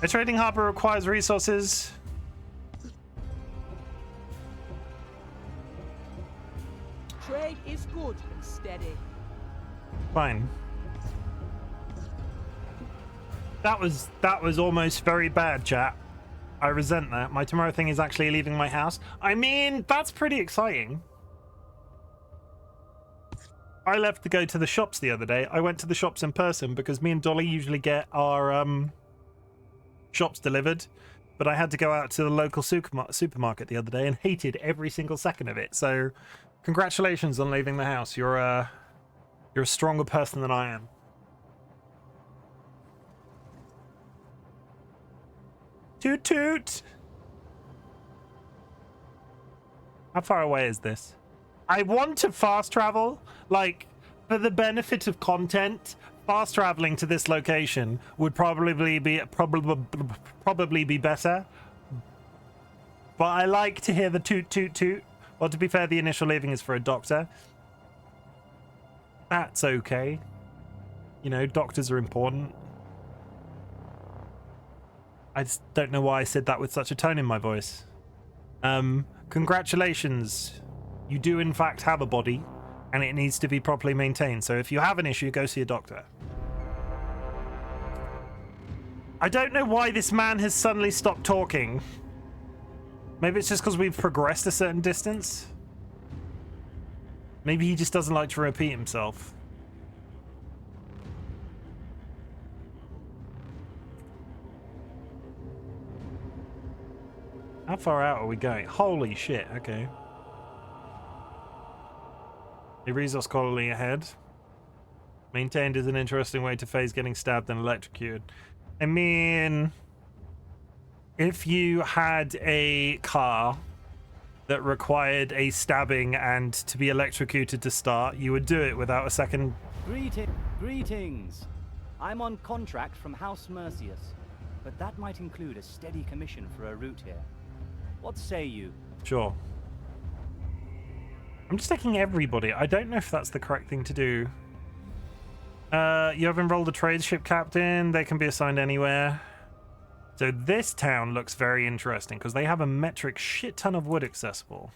S1: A trading harbor requires resources.
S6: Trade is good and steady.
S1: Fine. That was almost very bad, chat. I resent that. My tomorrow thing is actually leaving my house. I mean, that's pretty exciting. I left to go to the shops the other day. I went to the shops in person because me and Dolly usually get our shops delivered. But I had to go out to the local supermarket the other day and hated every single second of it. So congratulations on leaving the house. You're a stronger person than I am. Toot toot! How far away is this? I want to fast travel. Like, for the benefit of content, fast traveling to this location would probably be better. But I like to hear the toot toot toot. Well, to be fair, the initial leaving is for a doctor. That's okay. You know, doctors are important. I just don't know why I said that with such a tone in my voice. Congratulations. You do in fact have a body, and it needs to be properly maintained. So if you have an issue, go see a doctor. I don't know why this man has suddenly stopped talking. Maybe it's just because we've progressed a certain distance. Maybe he just doesn't like to repeat himself. How far out are we going? Holy shit, okay. A resource colony ahead. Maintained is an interesting way to phase getting stabbed and electrocuted. I mean, if you had a car that required a stabbing and to be electrocuted to start, you would do it without a second.
S7: Greetings. I'm on contract from House Mercius, but that might include a steady commission for a route here. What say you?
S1: Sure. I'm just taking everybody. I don't know if that's the correct thing to do. You have enrolled a trade ship captain. They can be assigned anywhere. So this town looks very interesting because they have a metric shit ton of wood accessible.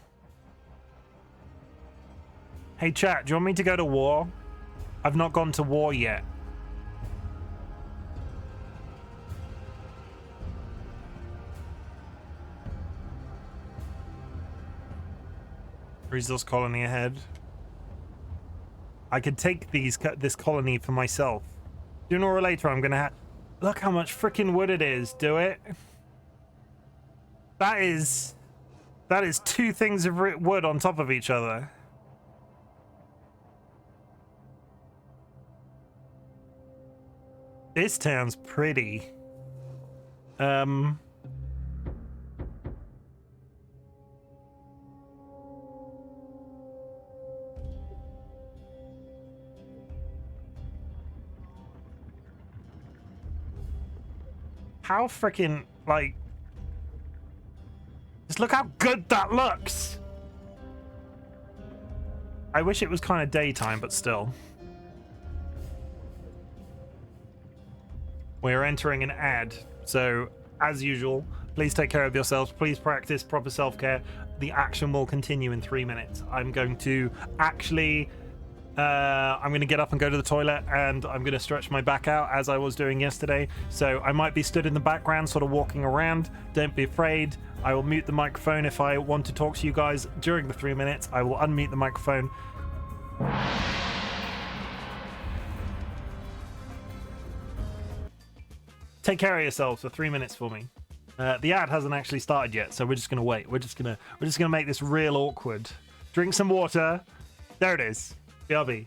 S1: Hey chat, do you want me to go to war? I've not gone to war yet. Resource colony ahead. I could take this colony for myself. Sooner or later, I'm gonna have. Look how much freaking wood it is. Do it. That is two things of wood on top of each other. This town's pretty. How freaking, like, just look how good that looks. I wish it was kind of daytime, but still. We're entering an ad, so as usual, please take care of yourselves. Please practice proper self-care. The action will continue in 3 minutes. I'm going to actually I'm going to get up and go to the toilet, and I'm going to stretch my back out as I was doing yesterday. So I might be stood in the background sort of walking around. Don't be afraid. I will mute the microphone if I want to talk to you guys during the 3 minutes. I will unmute the microphone. Take care of yourselves for 3 minutes for me. The ad hasn't actually started yet, so we're just going to wait. We're just going to make this real awkward. Drink some water. There it is. BRB.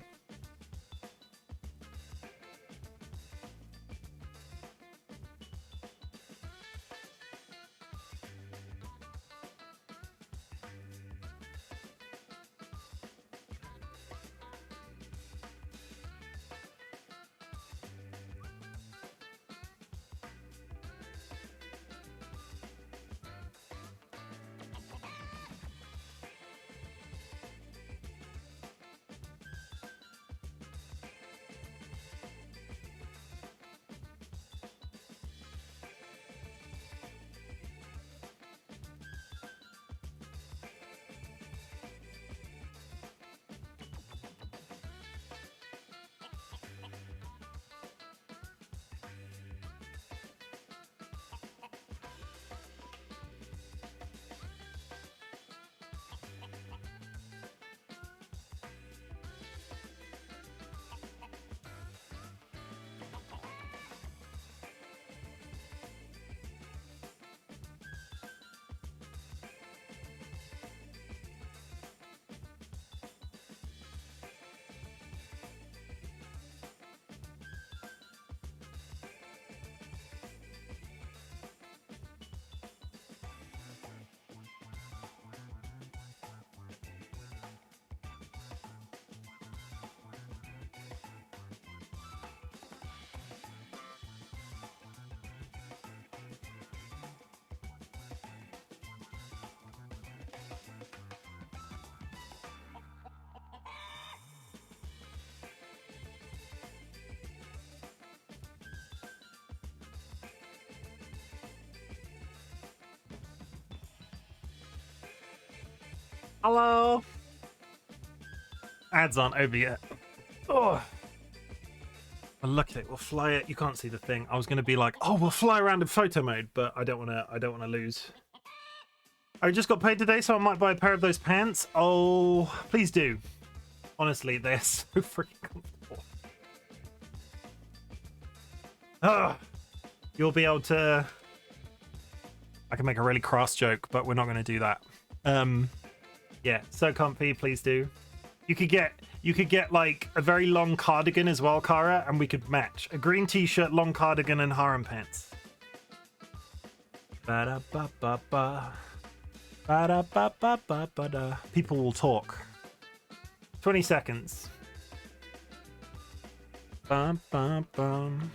S1: Hello. Ads aren't over yet. Oh. Well, look at it. We'll fly it. You can't see the thing. I was going to be like, oh, we'll fly around in photo mode, but I don't want to. I don't want to lose. I just got paid today, so I might buy a pair of those pants. Oh, please do. Honestly, they're so freaking comfortable. Ah, you'll be able to. I can make a really crass joke, but we're not going to do that. Yeah, so comfy. Please do. You could get like a very long cardigan as well, Kara, and we could match a green t-shirt, long cardigan, and harem pants. Ba-da-ba-ba-ba. Ba-da-ba-ba-ba-ba-da. People will talk. 20 seconds. Bum, bum, bum.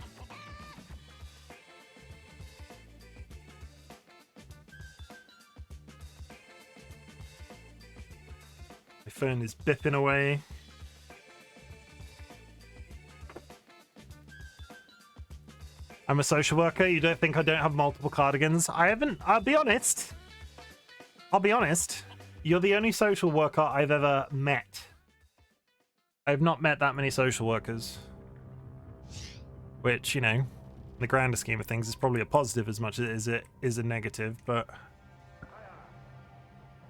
S1: My phone is bipping away. I'm a social worker. You don't think I don't have multiple cardigans? I haven't. I'll be honest. You're the only social worker I've ever met. I've not met that many social workers. Which, you know, in the grander scheme of things, is probably a positive as much as it is a negative, but...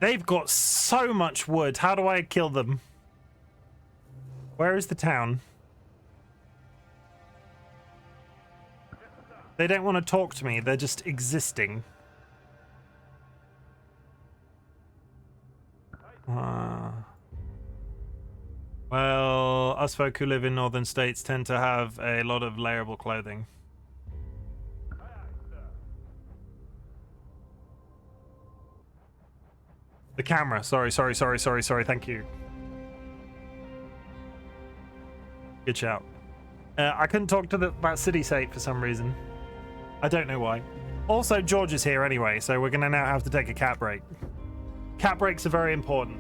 S1: They've got so much wood. How do I kill them? Where is the town? They don't want to talk to me. They're just existing. Well, us folk who live in northern states tend to have a lot of layerable clothing. The camera. Sorry. Thank you. Good shout. I couldn't talk to that city state for some reason. I don't know why. Also, George is here anyway, so we're going to now have to take a cat break. Cat breaks are very important.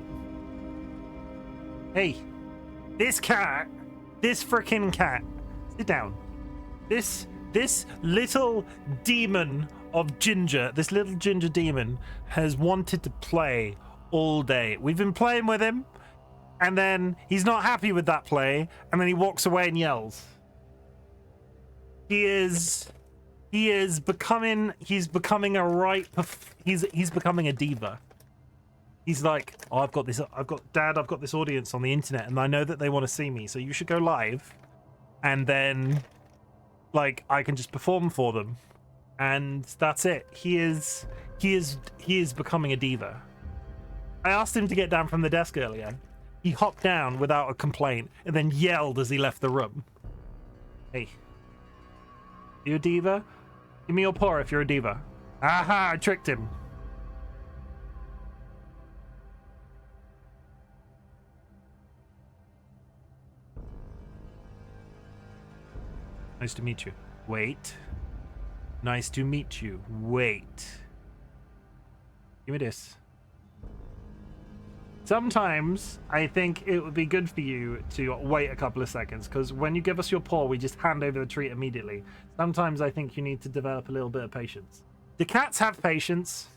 S1: Hey, this cat, this freaking cat, sit down. This little demon of ginger, this little ginger demon has wanted to play all day. We've been playing with him, and then he's not happy with that play, and then he walks away and yells. He's becoming a he's becoming a diva. He's like, oh, I've got this audience on the internet, and I know that they want to see me, so you should go live, and then, like, I can just perform for them, and that's it. He is becoming a diva. I asked him to get down from the desk earlier. He hopped down without a complaint, and then yelled as he left the room. Hey, you a diva? Give me your paw if you're a diva. Aha, I tricked him. Nice to meet you. Wait. Nice to meet you. Wait. Give me this. Sometimes I think it would be good for you to wait a couple of seconds, because when you give us your paw, we just hand over the treat immediately. Sometimes I think you need to develop a little bit of patience. Do cats have patience?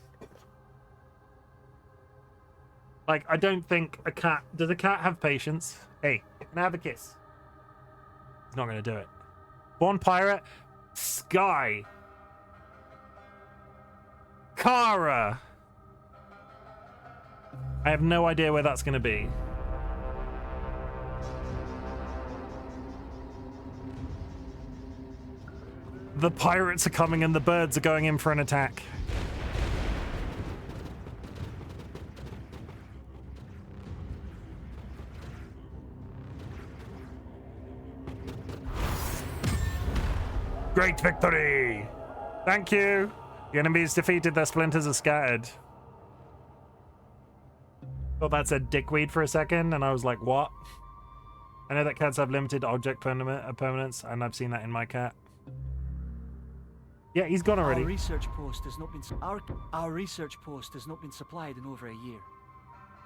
S1: Like, I don't think a cat... Does a cat have patience? Hey, can I have a kiss? He's not going to do it. Born pirate. Sky. Kara. I have no idea where that's going to be. The pirates are coming and the birds are going in for an attack. Great victory! Thank you! The enemy is defeated, their splinters are scattered. Thought that said dickweed for a second, and I was like, what? I know that cats have limited object permanence, and I've seen that in my cat. Yeah, he's gone already.
S11: Our research post has not been supplied in over a year.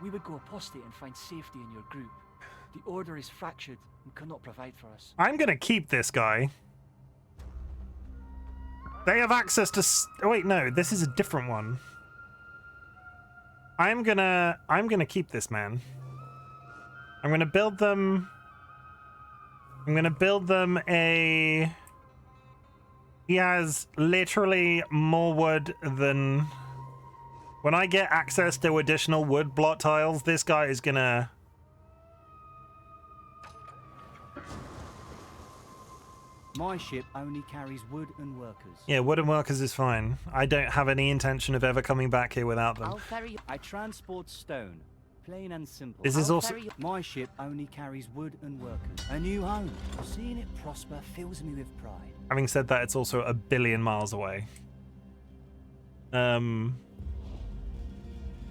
S11: We would go apostate and find safety in your group. The order is fractured and cannot provide for us.
S1: I'm gonna keep this guy. They have access to... Oh, wait, no, this is a different one. I'm gonna keep this man. I'm gonna build them a... He has literally more wood than... When I get access to additional wood block tiles, this guy is gonna...
S7: My ship only carries wood and workers.
S1: Yeah, wood and workers is fine. I don't have any intention of ever coming back here without them.
S5: I'll ferry you.
S7: I transport stone, plain and simple.
S1: Is this
S5: I'll
S1: also...
S5: ferry you.
S7: My ship only carries wood and workers. A new home. Seeing it prosper fills me with pride.
S1: Having said that, it's also 1 billion miles away.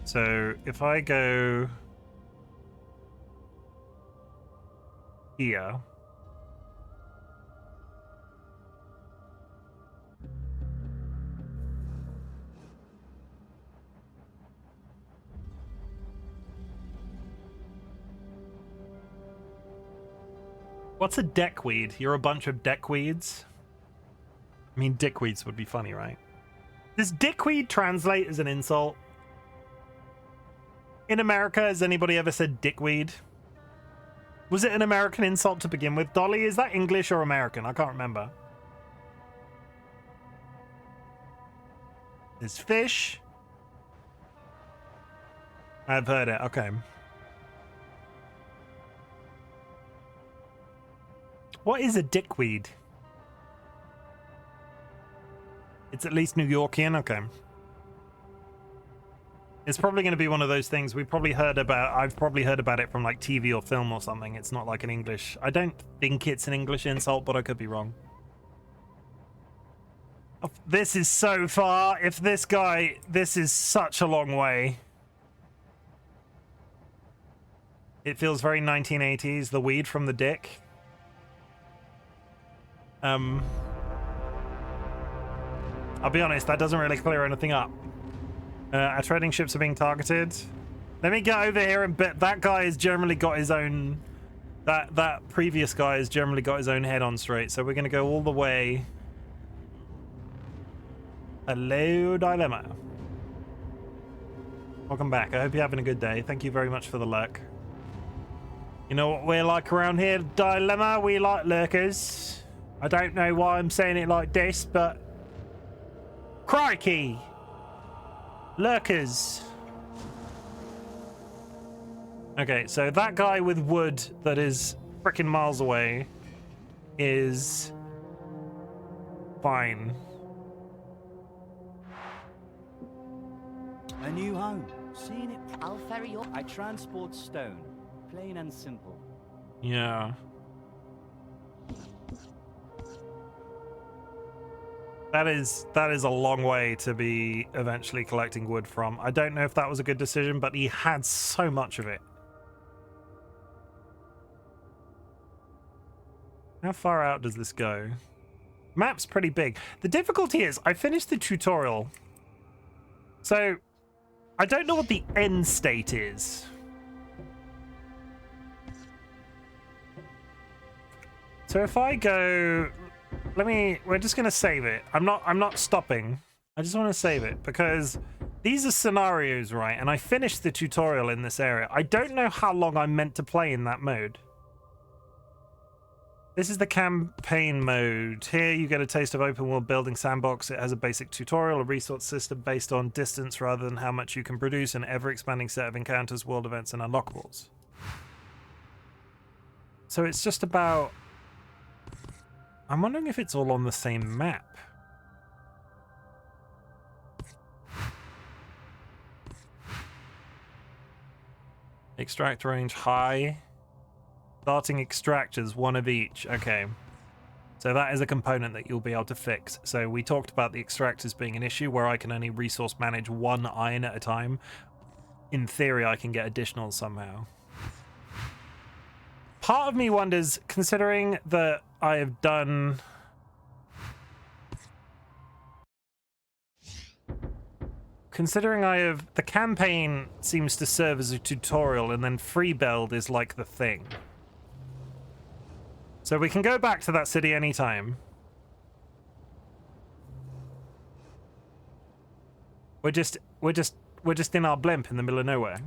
S1: So if I go here, what's a deckweed? You're a bunch of deckweeds? I mean, dickweeds would be funny, right? Does dickweed translate as an insult? In America, has anybody ever said dickweed? Was it an American insult to begin with? Dolly, is that English or American? I can't remember. There's fish. I've heard it. Okay. What is a dickweed? It's at least New Yorkian. Okay. It's probably going to be one of those things we probably heard about. I've probably heard about it from like TV or film or something. It's not like an English. I don't think it's an English insult, but I could be wrong. Oh, this is so far. If this guy, this is such a long way. It feels very 1980s. The weed from the dick. I'll be honest, that doesn't really clear anything up. Our trading ships are being targeted. Let me get over here and bet that guy has generally got his own... That previous guy has generally got his own head on straight. So we're going to go all the way. Hello, Dilemma. Welcome back. I hope you're having a good day. Thank you very much for the lurk. You know what we're like around here, Dilemma? We like lurkers. I don't know why I'm saying it like this, but... Crikey! Lurkers. Okay, so that guy with wood that is freaking miles away is fine.
S7: A new home. Seeing it.
S5: I'll ferry you.
S7: I transport stone, plain and simple.
S1: Yeah. That is a long way to be eventually collecting wood from. I don't know if that was a good decision, but he had so much of it. How far out does this go? Map's pretty big. The difficulty is, I finished the tutorial, so I don't know what the end state is. So if I go... we're just going to save it. I'm not stopping. I just want to save it because these are scenarios, right? And I finished the tutorial in this area. I don't know how long I'm meant to play in that mode. This is the campaign mode. Here you get a taste of open world building sandbox. It has a basic tutorial, a resource system based on distance rather than how much you can produce, an ever-expanding set of encounters, world events, and unlockables. So it's just about... I'm wondering if it's all on the same map. Extract range high. Starting extractors, one of each. Okay. So that is a component that you'll be able to fix. So we talked about the extractors being an issue where I can only resource manage 1 iron at a time. In theory, I can get additional somehow. Part of me wonders, considering that I have done... The campaign seems to serve as a tutorial, and then free build is like the thing. So we can go back to that city anytime. We're just just in our blimp in the middle of nowhere.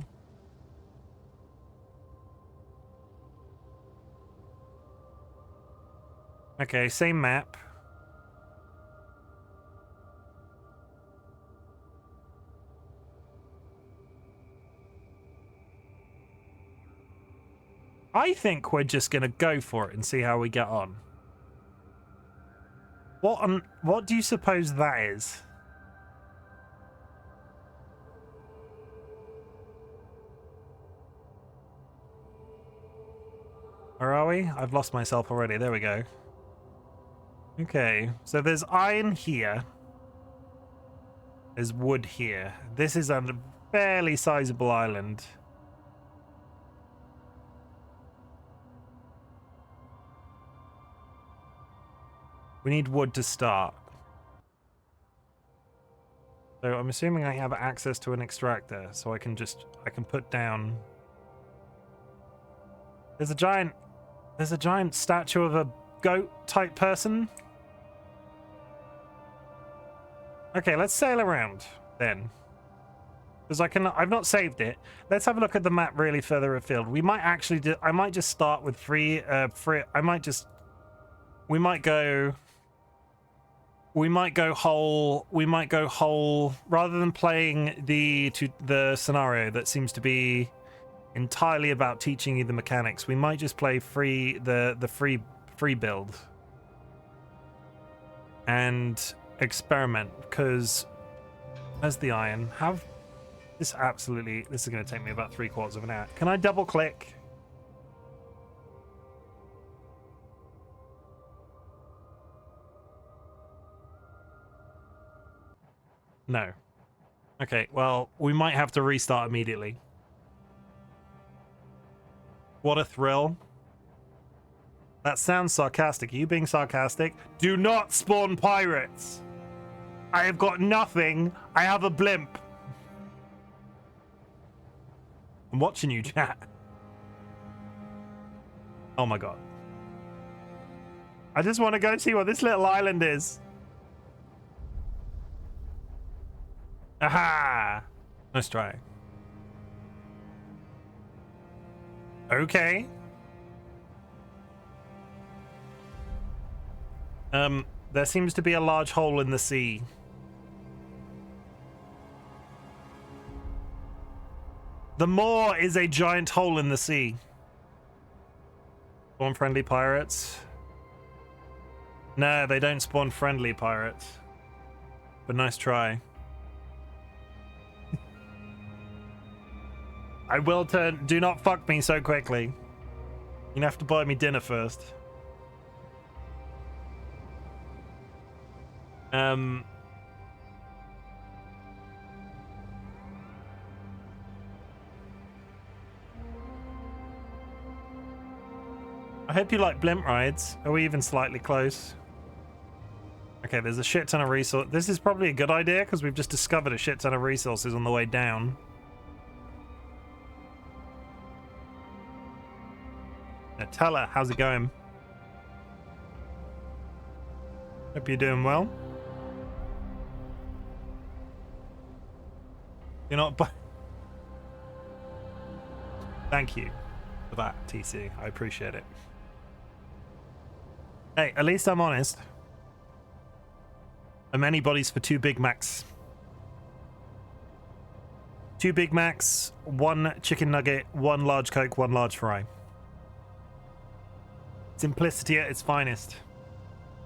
S1: Okay, same map. I think we're just gonna go for it and see how we get on. What do you suppose that is? Where are we? I've lost myself already. There we go. Okay, so there's iron here. There's wood here. This is a fairly sizable island. We need wood to start. So I'm assuming I have access to an extractor, so I can put down. There's a giant statue of a goat type person. Okay, let's sail around then. Because I've not saved it. Let's have a look at the map really further afield. We might actually I might just start with we might go whole rather than playing the scenario that seems to be entirely about teaching you the mechanics. We might just play the free build and experiment, because as the iron this is going to take me about 3/4 of an hour. Can I double click? No. Okay, well, we might have to restart immediately. What a thrill. That sounds sarcastic. Are you being sarcastic? Do not spawn pirates. I have got nothing. I have a blimp. I'm watching you, chat. Oh my god. I just want to go see what this little island is. Aha! Nice try. Okay. There seems to be a large hole in the sea. The moor is a giant hole in the sea. Spawn friendly pirates? No, they don't spawn friendly pirates. But nice try. I will turn. Do not fuck me so quickly. You have to buy me dinner first. I hope you like blimp rides. Are we even slightly close? Okay, there's a shit ton of resources. This is probably a good idea because we've just discovered a shit ton of resources on the way down. Now tell her, how's it going? Hope you're doing well. You're not. Thank you for that, TC. I appreciate it. Hey, at least I'm honest. I'm anybody's for 2 Big Macs. 2 Big Macs, 1 chicken nugget, 1 large Coke, 1 large fry. Simplicity at its finest.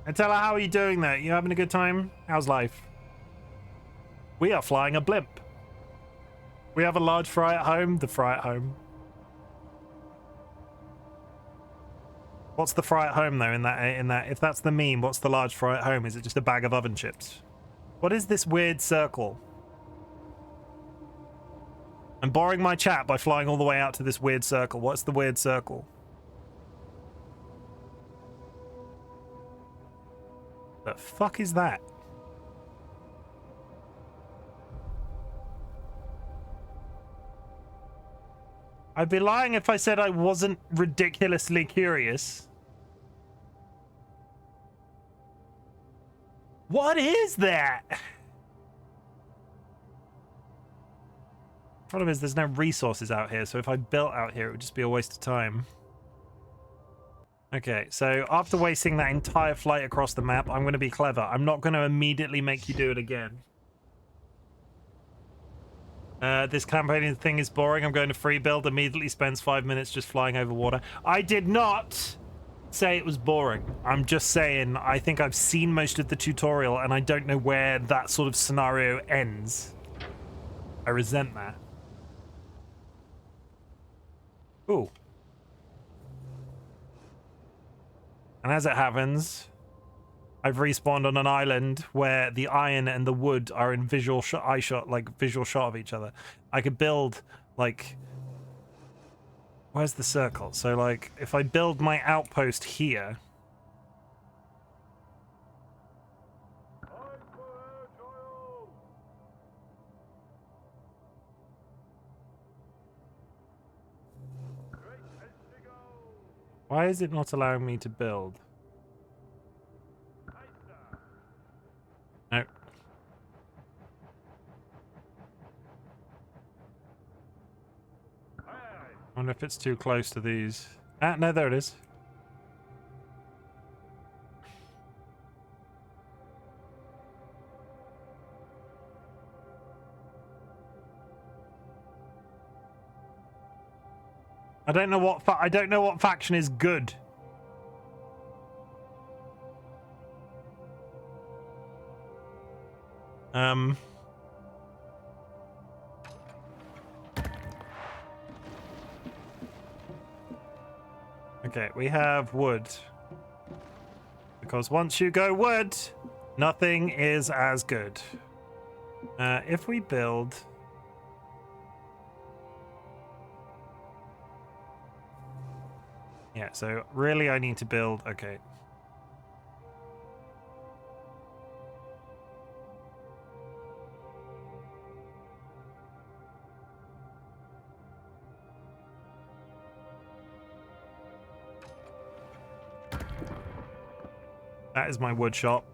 S1: And tell her, how are you doing there? You having a good time? How's life? We are flying a blimp. We have a large fry at home. The fry at home. What's the fry at home though? In that, if that's the meme, what's the large fry at home? Is it just a bag of oven chips? What is this weird circle? I'm boring my chat by flying all the way out to this weird circle. What's the weird circle? The fuck is that? I'd be lying if I said I wasn't ridiculously curious. What is that? Problem is, there's no resources out here, so if I built out here, it would just be a waste of time. Okay, so after wasting that entire flight across the map, I'm going to be clever. I'm not going to immediately make you do it again. This campaigning thing is boring. I'm going to free build. Immediately spends 5 minutes just flying over water. I did not say it was boring. I'm just saying I think I've seen most of the tutorial and I don't know where that sort of scenario ends. I resent that. Ooh. And as it happens, I've respawned on an island where the iron and the wood are in visual shot of each other. I could build, like, where's the circle? So, like, if I build my outpost here, why is it not allowing me to build? No. I wonder if it's too close to these. Ah, no, there it is. I don't know what faction is good. Okay, we have wood. Because once you go wood, nothing is as good. If we build... Yeah, so really I need to build... Okay. That is my wood shop.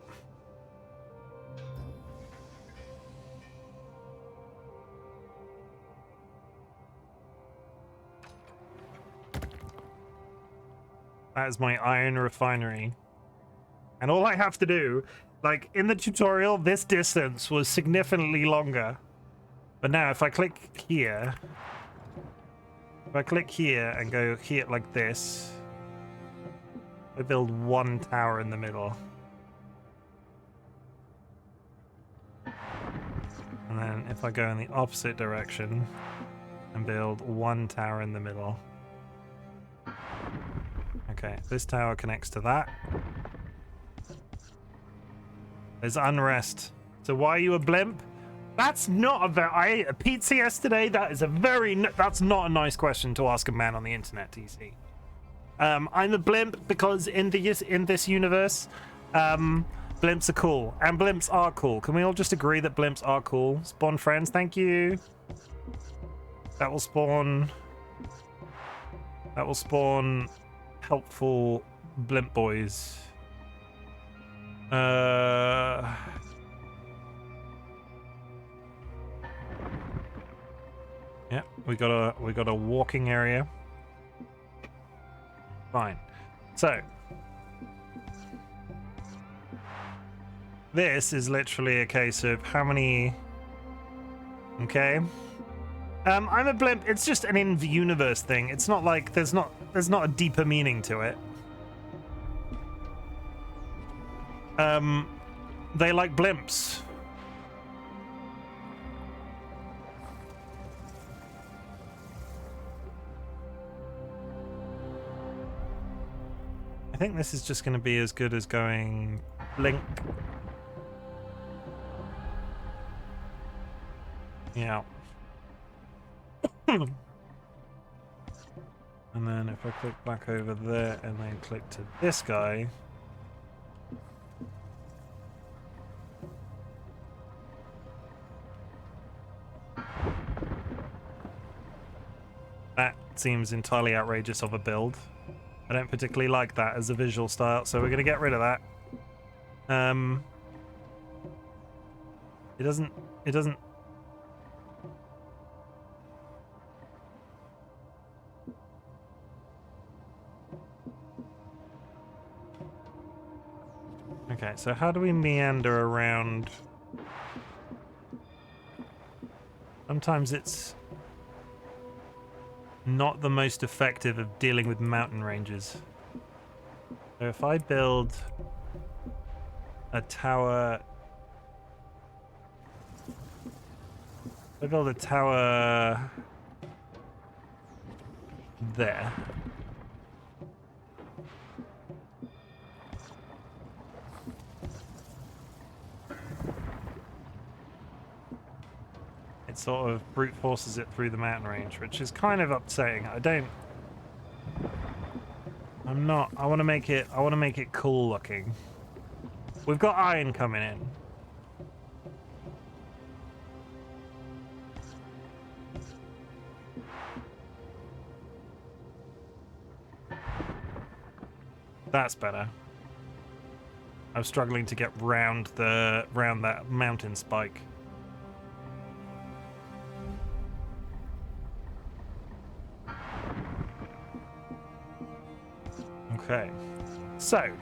S1: That is my iron refinery. And all I have to do, like in the tutorial, this distance was significantly longer. But now if I click here, and go here like this, I build one tower in the middle. And then if I go in the opposite direction and build one tower in the middle. Okay, this tower connects to that. There's unrest. So why are you a blimp? That's not a very... I ate a pizza yesterday. That is a very... That's not a nice question to ask a man on the internet, TC. I'm a blimp because in this universe, blimps are cool. And blimps are cool. Can we all just agree that blimps are cool? Spawn friends, thank you. That will spawn helpful blimp boys. Yeah, we got a walking area. Fine. So this is literally a case of how many. Okay. I'm a blimp. It's just an in-universe thing. It's not like there's not a deeper meaning to it. They like blimps. I think this is just going to be as good as going blink. Yeah. And then if I click back over there and then click to this guy. That seems entirely outrageous of a build. I don't particularly like that as a visual style, so we're going to get rid of that. It doesn't... Okay, so how do we meander around? Sometimes it's not the most effective of dealing with mountain ranges. So if I build a tower... there. It sort of brute forces it through the mountain range, which is kind of upsetting. I want to make it cool looking. We've got iron coming in. That's better. I'm struggling to get round that mountain spike. Okay, so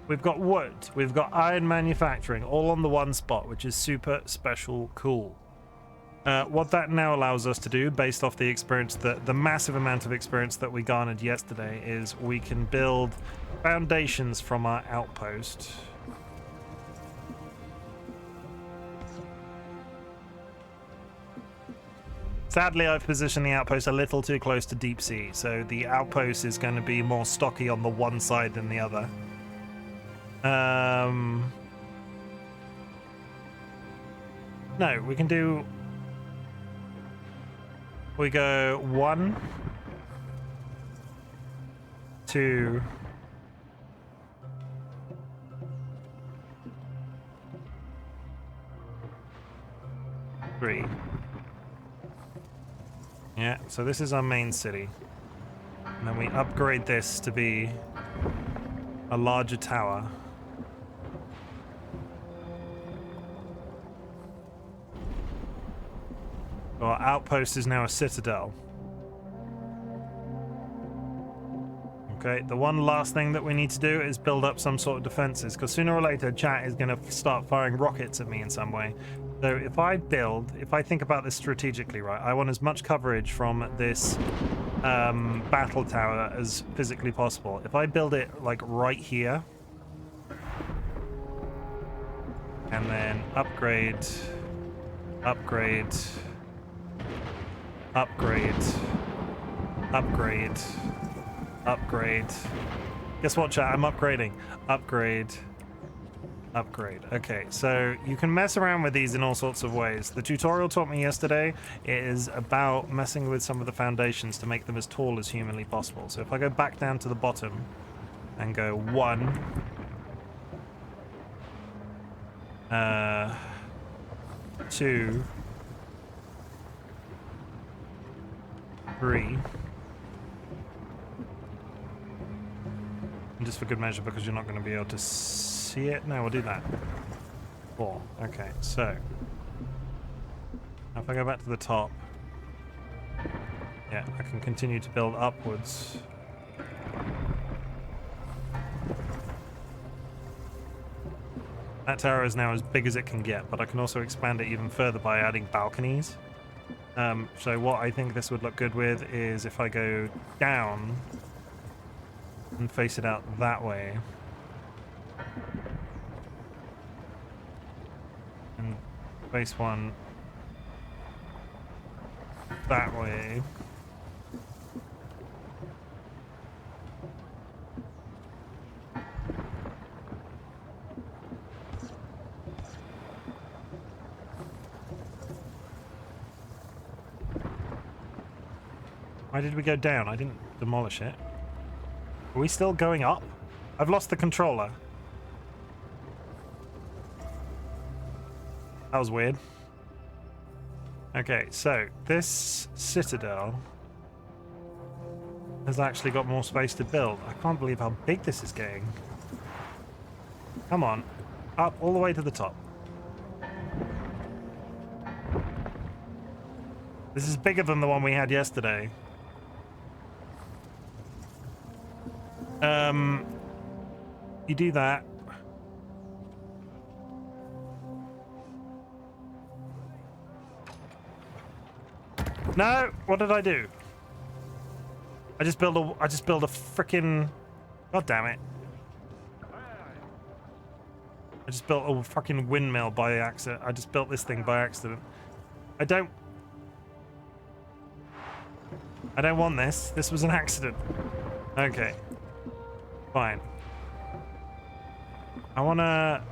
S1: we've got wood, we've got iron manufacturing, all on the one spot, which is super special cool. What that now allows us to do, based off the experience, the massive amount of experience that we garnered yesterday, is we can build foundations from our outpost. Sadly, I've positioned the outpost a little too close to deep sea, so the outpost is going to be more stocky on the one side than the other. No, we can do... We go 1, 2, 3. Yeah, so this is our main city. And then we upgrade this to be a larger tower. Our outpost is now a citadel. Okay, the one last thing that we need to do is build up some sort of defenses, because sooner or later chat is going to start firing rockets at me in some way. So if I think about this strategically, right, I want as much coverage from this battle tower as physically possible. If I build it like right here, and then upgrade, upgrade, upgrade, upgrade, upgrade. Guess what, chat? I'm upgrading. Upgrade. Upgrade. Okay, so you can mess around with these in all sorts of ways. The tutorial taught me yesterday is about messing with some of the foundations to make them as tall as humanly possible. So if I go back down to the bottom and go 1, 2, 3. And just for good measure, because you're not going to be able to see it. No, we'll do that. 4. Okay, so if I go back to the top, yeah, I can continue to build upwards. That tower is now as big as it can get, but I can also expand it even further by adding balconies. So what I think this would look good with is if I go down and face it out that way. And face one that way. Why did we go down? I didn't demolish it. Are we still going up? I've lost the controller. That was weird. Okay, so this citadel has actually got more space to build. I can't believe how big this is getting. Come on. Up all the way to the top. This is bigger than the one we had yesterday. You do that. No! What did I do? I just built a freaking... God damn it. I just built a fucking windmill by accident. I just built this thing by accident. I don't want this. This was an accident. Okay. Fine. I wanna...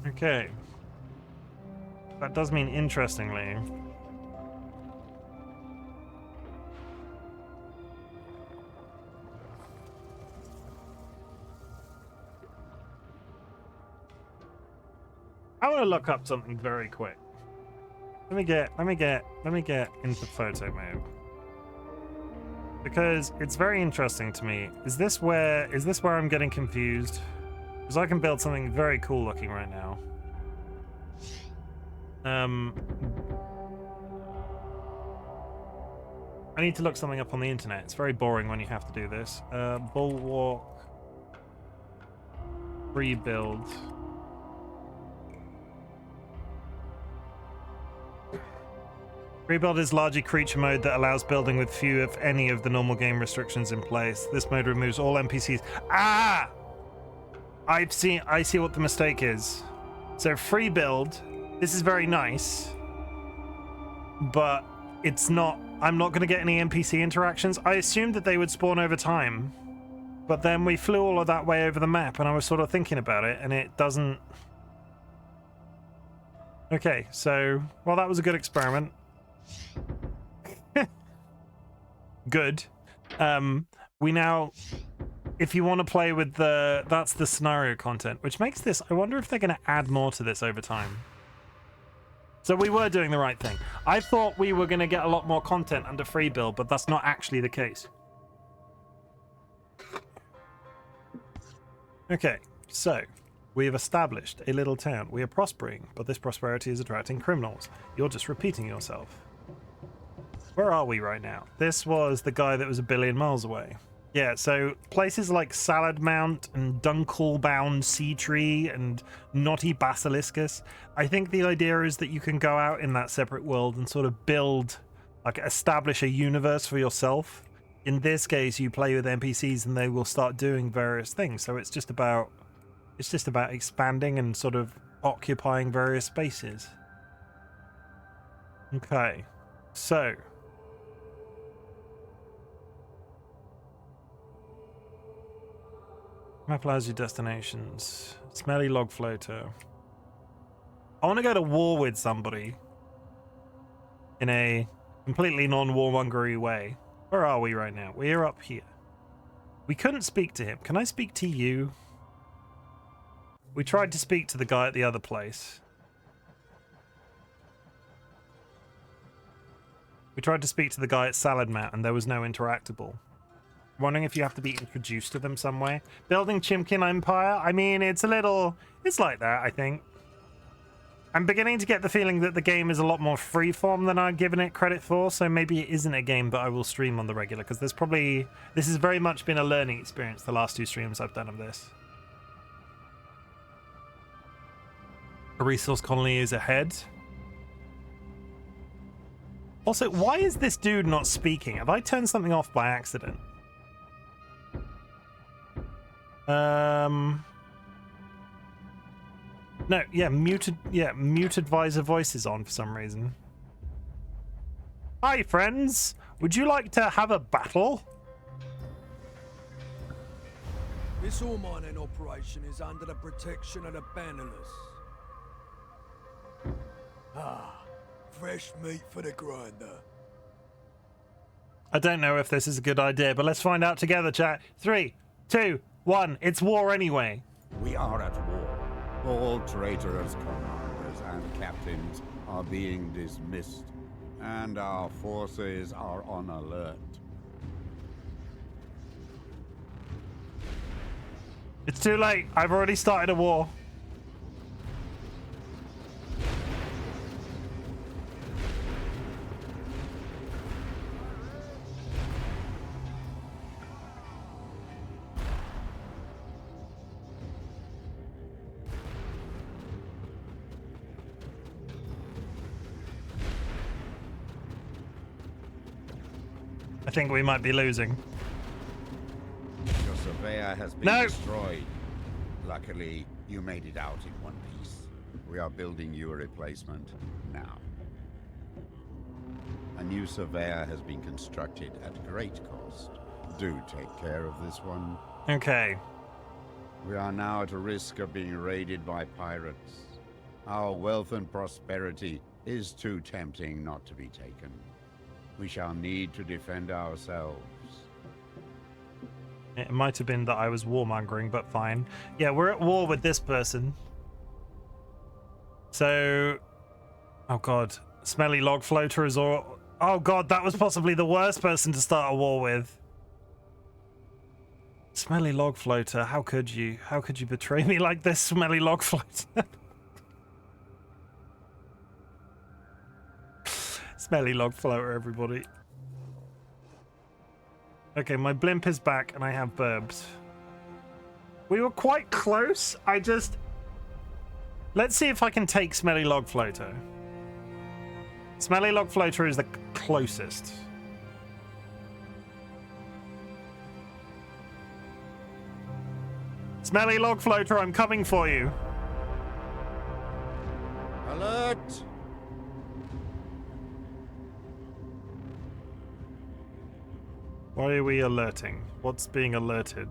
S1: Okay. That does mean interestingly. I want to look up something very quick. Let me get into photo mode. Because it's very interesting to me. Is this where I'm getting confused? Because I can build something very cool looking right now. I need to look something up on the internet. It's very boring when you have to do this. Bulwark rebuild. Rebuild is largely creature mode that allows building with few, if any, of the normal game restrictions in place. This mode removes all NPCs. Ah! I see what the mistake is. So free build, this is very nice, but it's not, I'm not going to get any NPC interactions. I assumed that they would spawn over time, but then we flew all of that way over the map and I was sort of thinking about it and it doesn't. Okay, so, well, that was a good experiment. Good. We now, if you want to play with that's the scenario content, which makes this, I wonder if they're going to add more to this over time. So we were doing the right thing. I thought we were going to get a lot more content under free build, but that's not actually the case. Okay, so we have established a little town. We are prospering, but this prosperity is attracting criminals. You're just repeating yourself. Where are we right now? This was the guy that was 1 billion miles away. Yeah, so places like Salad Mount and Dunkelbound Sea Tree and Knotty Basiliscus. I think the idea is that you can go out in that separate world and sort of build, like establish a universe for yourself. In this case, you play with NPCs and they will start doing various things. So it's just about expanding and sort of occupying various spaces. Okay, so map allows you destinations. Smelly log floater. I want to go to war with somebody in a completely non-warmongery way. Where are we right now? We're up here. We couldn't speak to him. Can I speak to you? We tried to speak to the guy at the other place. We tried to speak to the guy at Salad Mat and there was no interactable. Wondering if you have to be introduced to them some way. Building Chimken Empire? I mean, it's like that, I think. I'm beginning to get the feeling that the game is a lot more freeform than I've given it credit for, so maybe it isn't a game that I will stream on the regular, because this has very much been a learning experience the last 2 streams I've done of this. A resource colony is ahead. Also, why is this dude not speaking? Have I turned something off by accident? No, yeah, mute advisor voice is on for some reason. Hi, friends. Would you like to have a battle?
S12: This ore mining operation is under the protection of the Bannerless. Ah, fresh meat for the grinder.
S1: I don't know if this is a good idea, but let's find out together, chat. 3, 2, 1. It's war anyway.
S3: We are at war. All traitorous commanders and captains are being dismissed, and our forces are on alert.
S1: It's too late. I've already started a war. I think we might be losing.
S3: Your surveyor has been destroyed. Luckily, you made it out in one piece. We are building you a replacement now. A new surveyor has been constructed at great cost. Do take care of this one.
S1: Okay.
S3: We are now at a risk of being raided by pirates. Our wealth and prosperity is too tempting not to be taken. We shall need to defend ourselves.
S1: It might have been that I was warmongering, but fine. Yeah, we're at war with this person. So... Oh god. Smelly log floater is all... Oh god, that was possibly the worst person to start a war with. Smelly log floater, how could you? How could you betray me like this, smelly log floater? Smelly log floater, everybody. Okay, my blimp is back and I have burbs. We were quite close. Let's see if I can take Smelly Log Floater. Smelly Log Floater is the closest. Smelly Log Floater, I'm coming for you.
S3: Alert!
S1: Why are we alerting? What's being alerted?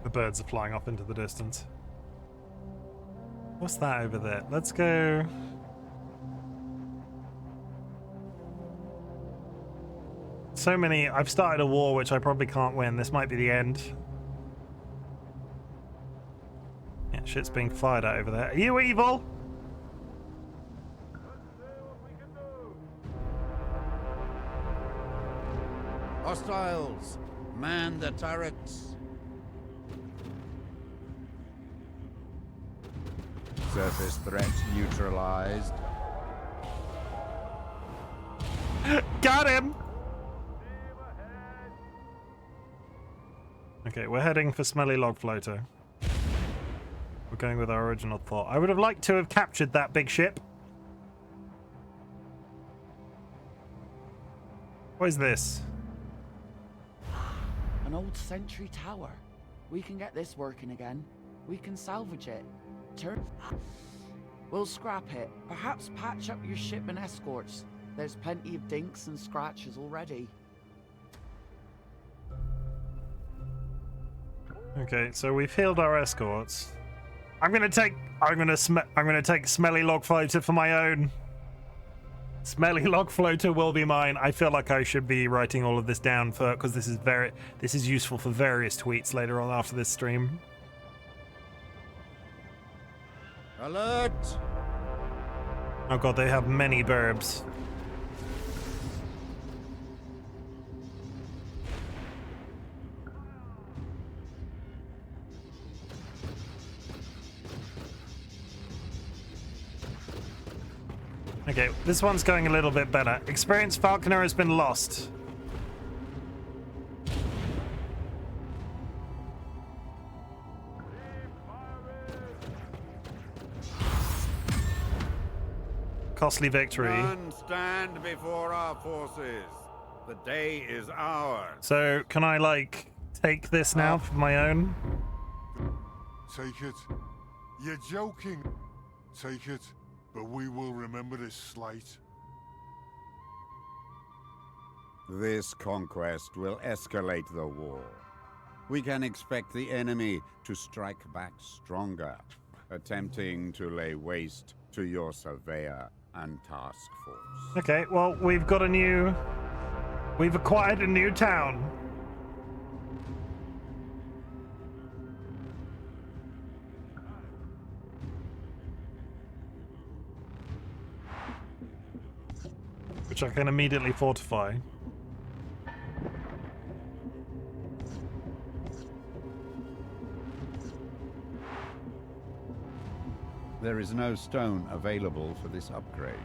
S1: The birds are flying off into the distance. What's that over there? Let's go... So many... I've started a war which I probably can't win. This might be the end. Yeah, shit's being fired at over there. Are you evil?
S3: Hostiles! Man the turrets! Surface threat neutralized.
S1: Got him! Okay, we're heading for Smelly Log Floater. We're going with our original thought. I would have liked to have captured that big ship. What is this?
S5: An old sentry tower. We can get this working again. We can salvage it. We'll scrap it. Perhaps patch up your shipment escorts. There's plenty of dinks and scratches already.
S1: Okay, so we've healed our escorts. I'm gonna take Smelly Log Floater for my own. Smelly Log Floater will be mine. I feel like I should be writing all of this down because this is useful for various tweets later on after this stream.
S3: Alert!
S1: Oh god, they have many burbs. Okay, this one's going a little bit better. Experienced Falconer has been lost. Costly victory.
S3: None stand before our forces. The day is ours.
S1: So, can I, like, take this now for my own?
S4: Take it. You're joking. Take it. But we will remember this slight.
S3: This conquest will escalate the war. We can expect the enemy to strike back stronger, attempting to lay waste to your surveyor and task force.
S1: Okay, well, we've acquired a new town. Which I can immediately fortify.
S3: There is no stone available for this upgrade.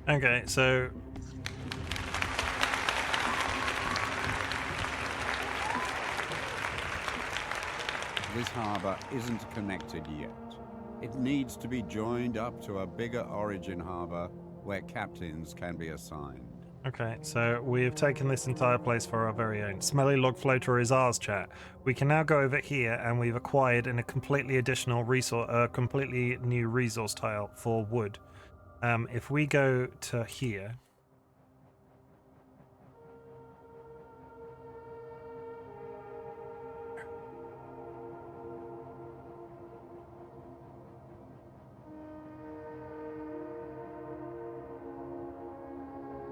S1: Okay, so
S3: This harbour isn't connected yet. It needs to be joined up to a bigger origin harbour where captains can be assigned.
S1: okay, so we've taken this entire place for our very own. Smelly log floater is ours, chat. We can now go over here and we've acquired in a completely additional resource, a completely new resource tile for wood. If we go to here,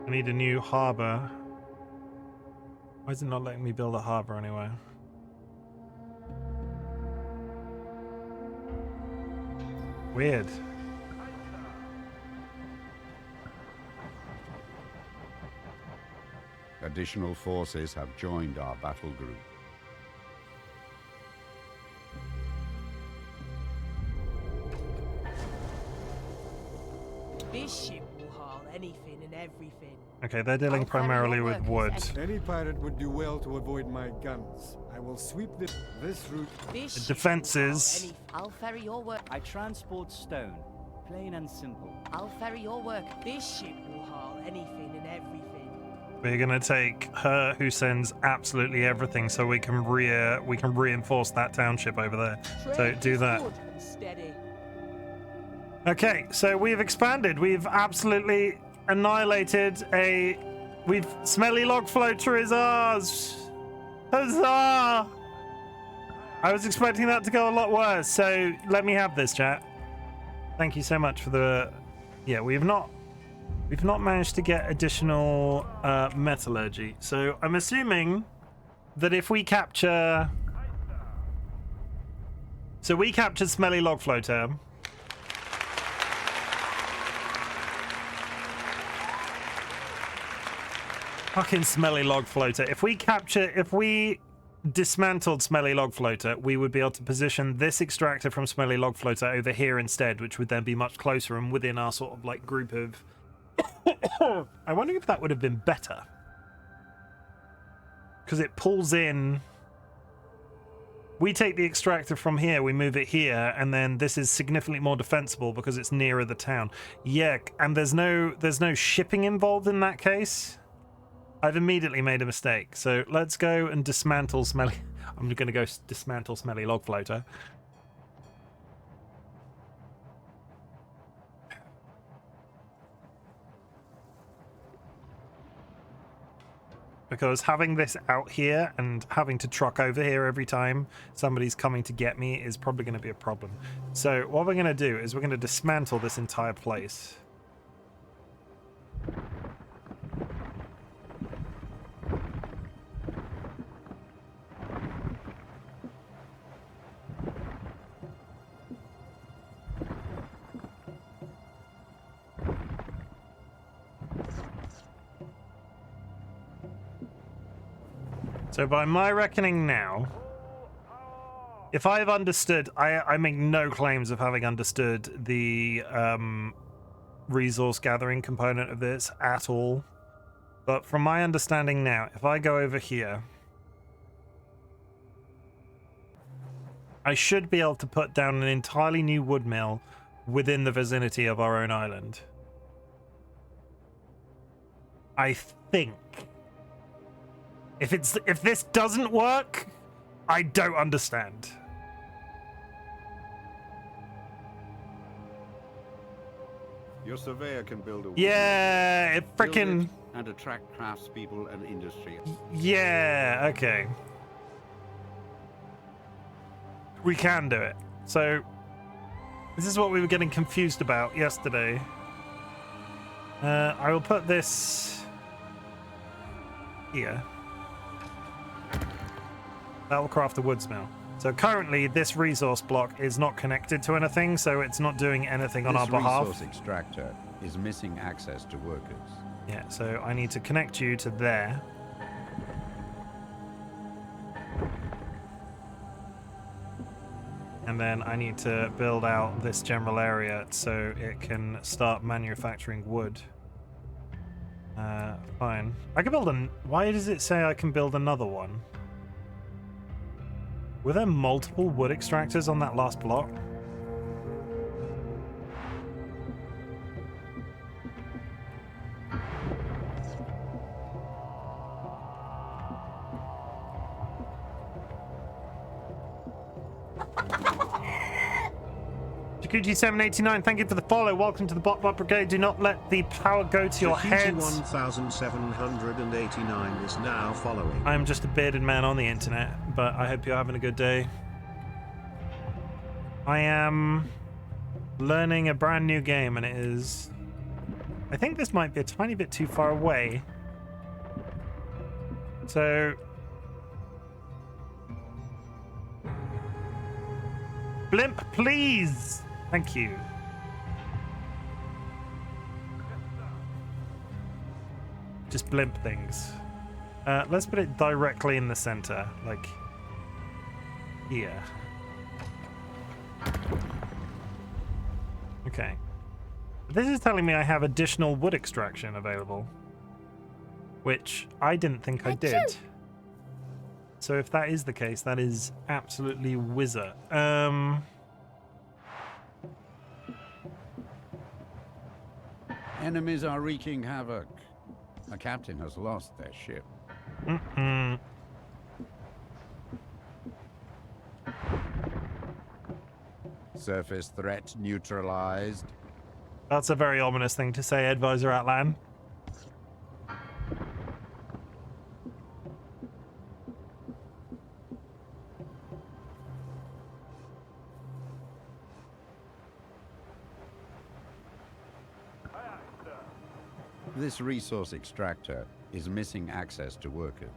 S1: I need a new harbour. Why is it not letting me build a harbour anywhere? Weird.
S3: Additional forces have joined our battle group.
S6: This ship will haul anything and everything.
S1: Okay, they're dealing primarily with wood.
S4: Any pirate would do well to avoid my guns. I will sweep this route.
S1: The defenses.
S5: I'll ferry your work.
S7: I transport stone, plain and simple.
S5: I'll ferry your work.
S6: This ship will haul anything and everything.
S1: We're gonna take her, who sends absolutely everything, so we can reinforce that township over there. So do that.
S6: Steady.
S1: Okay, so we've expanded. We've absolutely annihilated a. Smelly log floater is ours. Huzzah! I was expecting that to go a lot worse. So let me have this, chat. Thank you so much for the. Yeah, we've not managed to get additional metallurgy. So I'm assuming that if we capture. So we captured Smelly Log Floater. Fucking Smelly Log Floater. If we dismantled Smelly Log Floater, we would be able to position this extractor from Smelly Log Floater over here instead, which would then be much closer and within our sort of like group of. I wonder if that would have been better. Because it pulls in. We take the extractor from here, we move it here, and then this is significantly more defensible because it's nearer the town. Yeah, and there's no shipping involved in that case. I've immediately made a mistake. So let's go and dismantle Smelly. I'm going to go dismantle Smelly Log Floater. Because having this out here and having to truck over here every time somebody's coming to get me is probably going to be a problem. So what we're going to do is we're going to dismantle this entire place. So by my reckoning now, if I've understood, I make no claims of having understood the resource gathering component of this at all. But from my understanding now, if I go over here, I should be able to put down an entirely new wood mill within the vicinity of our own island. I think. If this doesn't work, I don't understand.
S3: Your surveyor can build a
S1: Yeah, it freaking
S3: and attract craftspeople and industry.
S1: Yeah, okay. We can do it. So this is what we were getting confused about yesterday. I will put this here. That will craft the woods mill. So currently this resource block is not connected to anything, so it's not doing anything on our behalf.
S3: This resource extractor is missing access to workers.
S1: Yeah, so I need to connect you to there. And then I need to build out this general area so it can start manufacturing wood. Fine. I can build an... Why does it say I can build another one? Were there multiple wood extractors on that last block? Jakuji789, thank you for the follow. Welcome to the Bot Brigade. Do not let the power go to your heads.
S13: 1789 is now following.
S1: I am just a bearded man on the internet, but I hope you're having a good day. I am learning a brand new game, and it is... I think this might be a tiny bit too far away. So... Blimp, please! Thank you. Just blimp things. Let's put it directly in the center, like here. Okay. This is telling me I have additional wood extraction available, which I didn't think I did. So if that is the case, that is absolutely whizzer.
S3: Enemies are wreaking havoc. The captain has lost their ship. Surface threat neutralized.
S1: That's a very ominous thing to say, Advisor Atlan.
S3: This resource extractor is missing access to workers.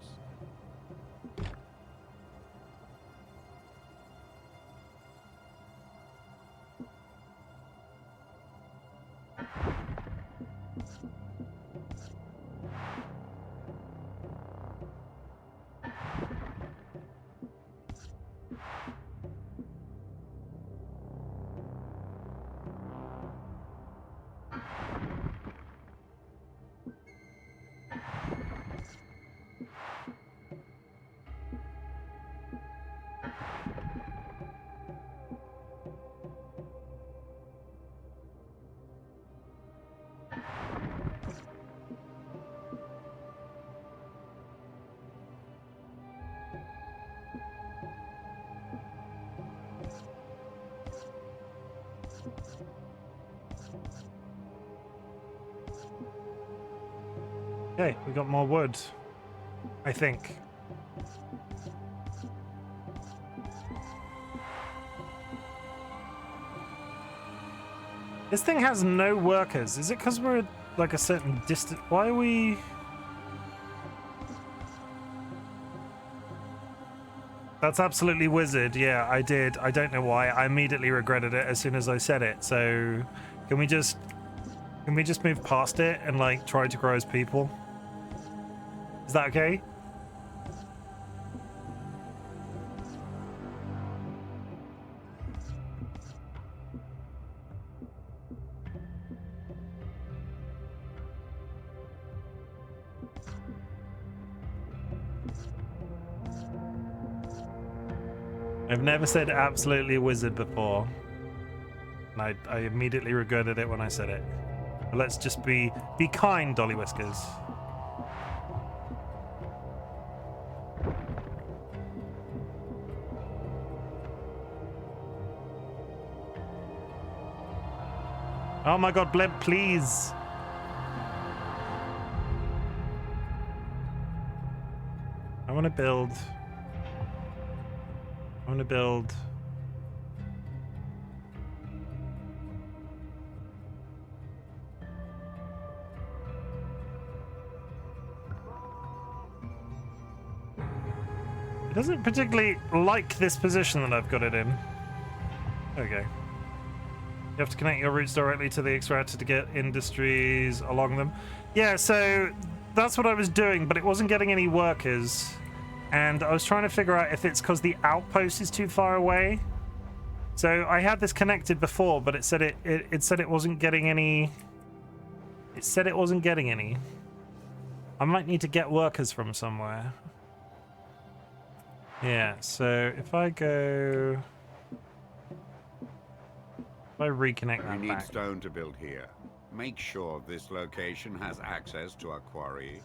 S3: Okay, we got more wood, I think. This thing has no workers. Is it because we're at like a certain distance? Why are we... That's absolutely wizard. Yeah, I did. I don't know why. I immediately regretted it as soon as I said it. So can we just move past it and like try to grow as people? Is that okay? I've never said absolutely wizard before. And I immediately regretted it when I said it. But let's just be kind, DollyWhiskers. Oh my god, Blimp, please. I want to build. It doesn't particularly like this position that I've got it in. Okay. You have to connect your routes directly to the extractor to get industries along them. Yeah, so that's what I was doing, but it wasn't getting any workers. And I was trying to figure out if it's because the outpost is too far away. So I had this connected before, but it said it said it wasn't getting any. It said it wasn't getting any.
S1: I might need to get workers from somewhere. Yeah, so if I go... If I reconnect that
S3: We need
S1: back.
S3: stone to build here. Make sure this location has access to a quarry.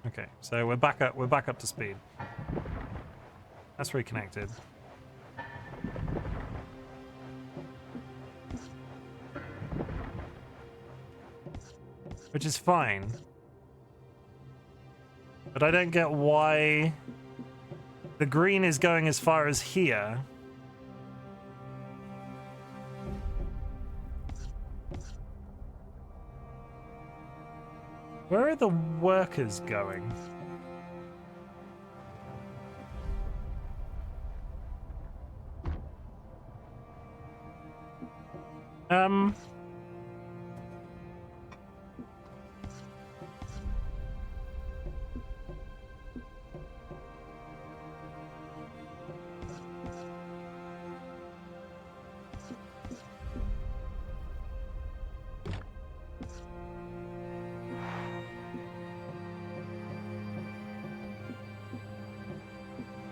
S1: Okay, so we're back up to speed. That's reconnected. Which is fine. But I don't get why the green is going as far as here. Where are the workers going?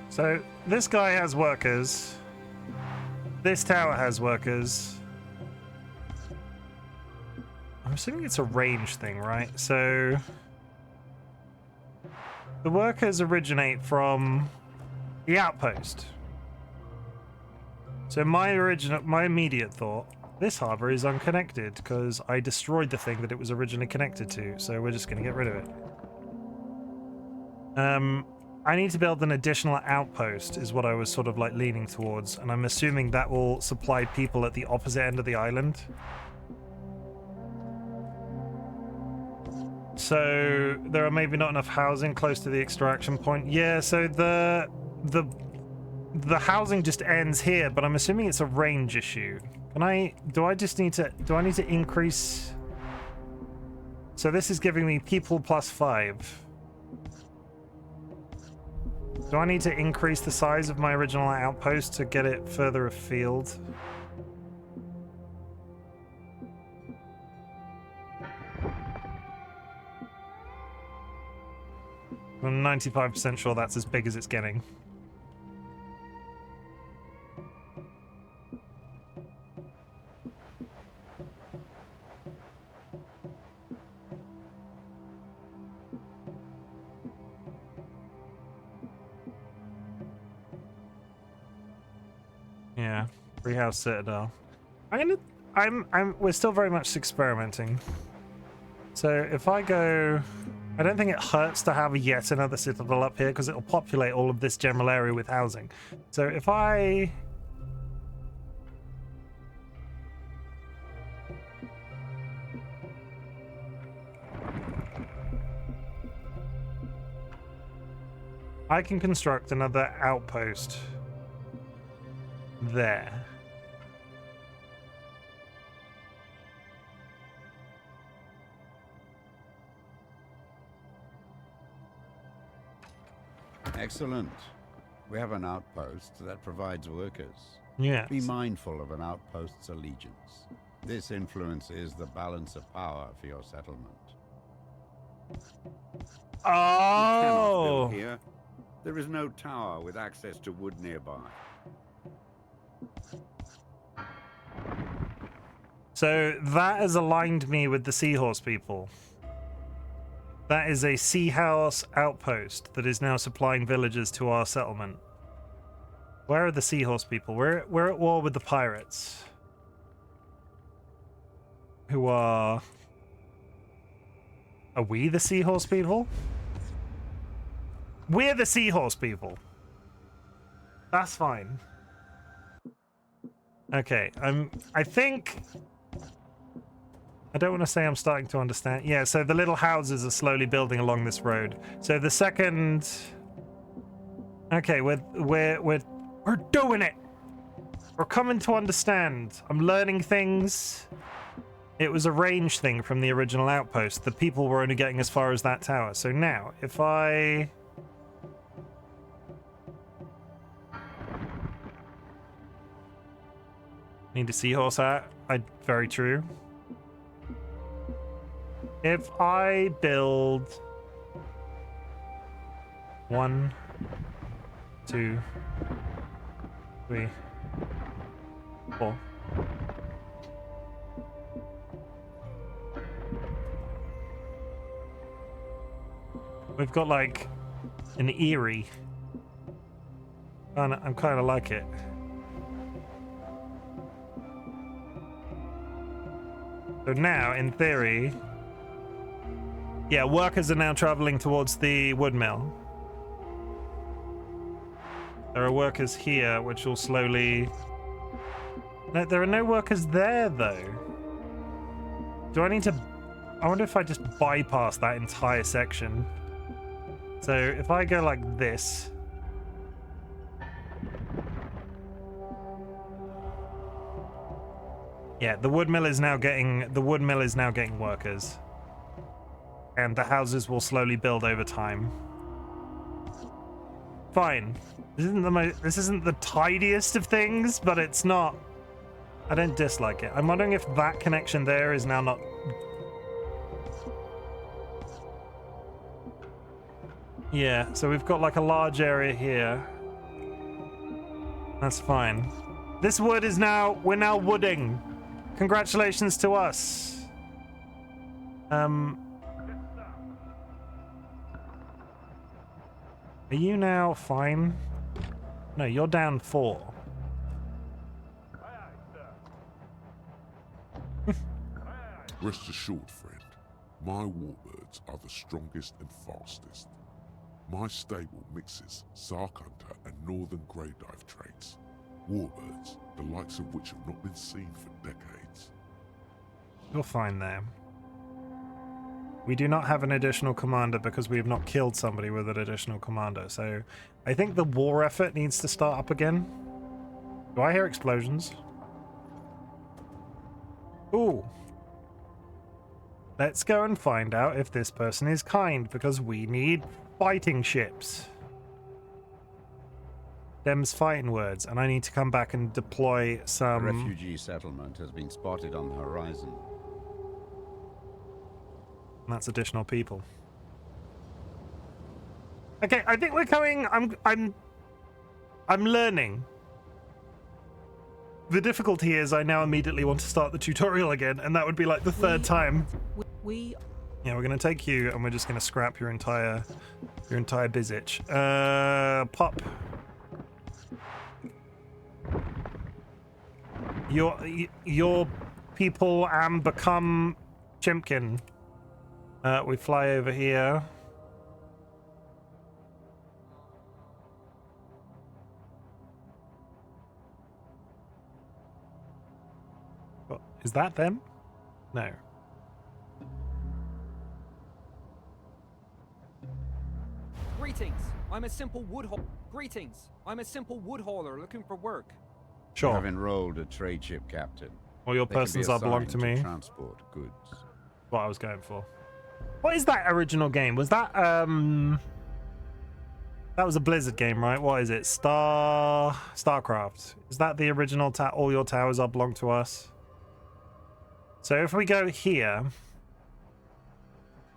S1: So, this guy has workers. This tower has workers. I'm assuming it's a range thing, right? So, the workers originate from the outpost. So my immediate thought, this harbor is unconnected because I destroyed the thing that it was originally connected to, so we're just going to get rid of it. I need to build an additional outpost is what I was sort of like leaning towards, and I'm assuming that will supply people at the opposite end of the island. So there are maybe not enough housing close to the extraction point. Yeah, so the housing just ends here, but I'm assuming it's a range issue. Do I need to increase? So this is giving me people +5. Do I need to increase the size of my original outpost to get it further afield? I'm 95% sure that's as big as it's getting. Yeah, Treehouse Citadel. We're still very much experimenting. So if I go, I don't think it hurts to have yet another citadel up here because it'll populate all of this general area with housing. So if I can construct another outpost there.
S3: Excellent. We have an outpost that provides workers.
S1: Yes.
S3: Be mindful of an outpost's allegiance. This influences the balance of power for your settlement.
S1: Oh!
S3: You cannot build here. There is no tower with access to wood nearby.
S1: So that has aligned me with the Seahorse people. That is a Seahorse outpost that is now supplying villagers to our settlement. Where are the Seahorse people? We're at war with the pirates. Who are... Are we the Seahorse people? We're the Seahorse people. That's fine. Okay, I think... I don't want to say I'm starting to understand. Yeah, so the little houses are slowly building along this road. So the second... Okay, we're doing it! We're coming to understand. I'm learning things. It was a range thing from the original outpost. The people were only getting as far as that tower. So now, if I... Need a seahorse hat. Very true. If I build 1, 2, 3, 4. We've got like an eerie. And I'm kind of like it. So now, in theory, yeah, workers are now traveling towards the wood mill. There are workers here, which will slowly... No, there are no workers there, though. Do I need to... I wonder if I just bypass that entire section. So if I go like this... Yeah, the wood mill is now getting workers. And the houses will slowly build over time. Fine. This isn't the tidiest of things, but it's not... I don't dislike it. I'm wondering if that connection there is now not... Yeah, so we've got like a large area here. That's fine. This wood is now... We're now wooding. Congratulations to us. Are you now fine? No, you're down 4.
S13: Rest assured, friend, my warbirds are the strongest and fastest. My stable mixes Sark Hunter and Northern Greydive traits. Warbirds, the likes of which have not been seen for decades.
S1: You're fine there. We do not have an additional commander because we have not killed somebody with an additional commander, so I think the war effort needs to start up again. Do I hear explosions? Ooh. Let's go and find out if this person is kind, because we need fighting ships. Them's fighting words, and I need to come back and deploy some...
S3: A refugee settlement has been spotted on the horizon.
S1: And that's additional people. Okay, I think we're coming... I'm learning. The difficulty is I now immediately want to start the tutorial again, and that would be like the third time. Yeah, we're gonna take you, and we're just gonna scrap your entire bizitch. Pop. Your people become Chimken. We fly over here. What, is that them? No.
S14: Greetings. I'm a simple wood hauler. Greetings. I'm a simple wood hauler looking for work.
S1: Sure.
S3: You have enrolled a trade ship captain.
S1: All your persons are belong to me.
S3: Transport goods.
S1: What I was going for. What is that original game? Was that that was a Blizzard game, right? What is it? Starcraft. Is that the original all your towers are belong to us? So if we go here,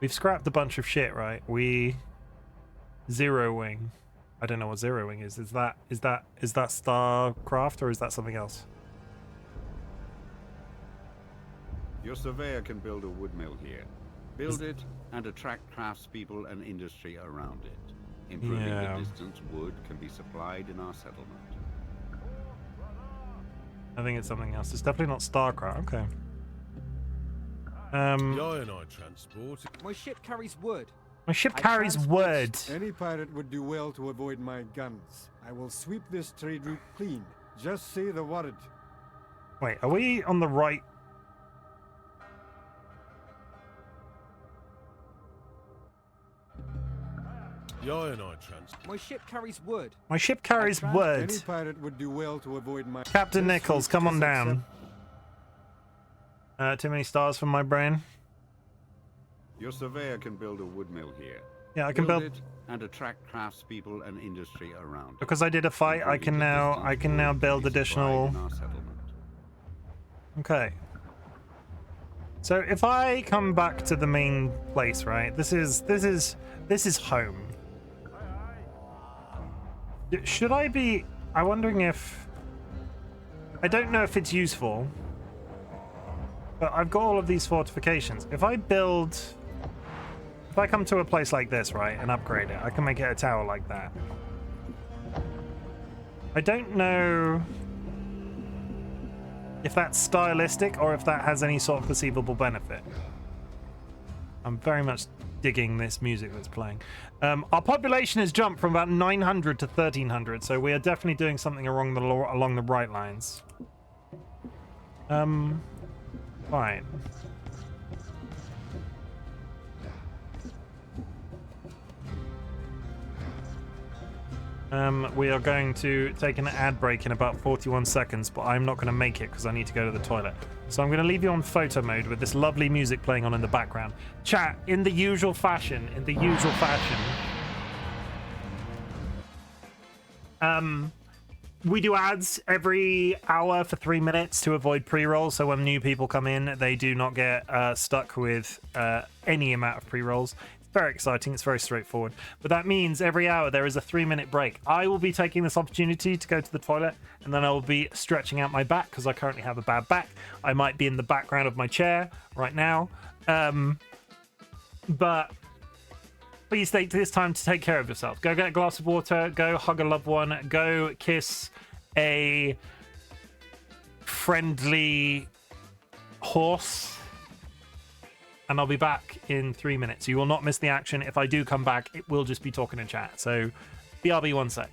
S1: we've scrapped a bunch of shit, right? We zero wing. I don't know what zero wing is. Is that Starcraft or is that something else?
S3: Your surveyor can build a wood mill here. Build it and attract craftspeople and industry around it. Improving the distance wood can be supplied in our settlement.
S1: I think it's something else. It's definitely not StarCraft. Okay.
S12: The Ironite transport.
S14: My ship carries wood.
S1: My ship carries wood.
S15: Any pirate would do well to avoid my guns. I will sweep this trade route clean. Just say the word.
S1: Wait, are we on the right?
S12: The Ironite transport.
S14: My ship carries wood.
S1: My ship carries wood.
S15: Any pirate would do well to avoid my...
S1: Captain Nichols, come on down. Too many stars for my brain.
S3: Your surveyor can build a wood mill here.
S1: Yeah, I can build
S3: it and attract craftspeople and industry around.
S1: Because I did a fight, I can now build additional. Okay. So if I come back to the main place, right? This is home. Should I be? I'm wondering if. I don't know if it's useful, but I've got all of these fortifications. If I come to a place like this, right, and upgrade it, I can make it a tower like that. I don't know if that's stylistic or if that has any sort of perceivable benefit. I'm very much digging this music that's playing. Our population has jumped from about 900 to 1300, so we are definitely doing something along the right lines. Fine. We are going to take an ad break in about 41 seconds, but I'm not going to make it because I need to go to the toilet. So I'm going to leave you on photo mode with this lovely music playing on in the background. Chat, in the usual fashion, we do ads every hour for 3 minutes to avoid pre-rolls, so when new people come in, they do not get stuck with any amount of pre-rolls. Very exciting, it's very straightforward, but that means every hour there is a 3-minute break. I will be taking this opportunity to go to the toilet, and then I will be stretching out my back because I currently have a bad back. I might be in the background of my chair right now, but please take this time to take care of yourself. Go get a glass of water, go hug a loved one, go kiss a friendly horse, and I'll be back in 3 minutes. You will not miss the action. If I do come back, it will just be talking in chat. So, BRB 1 sec.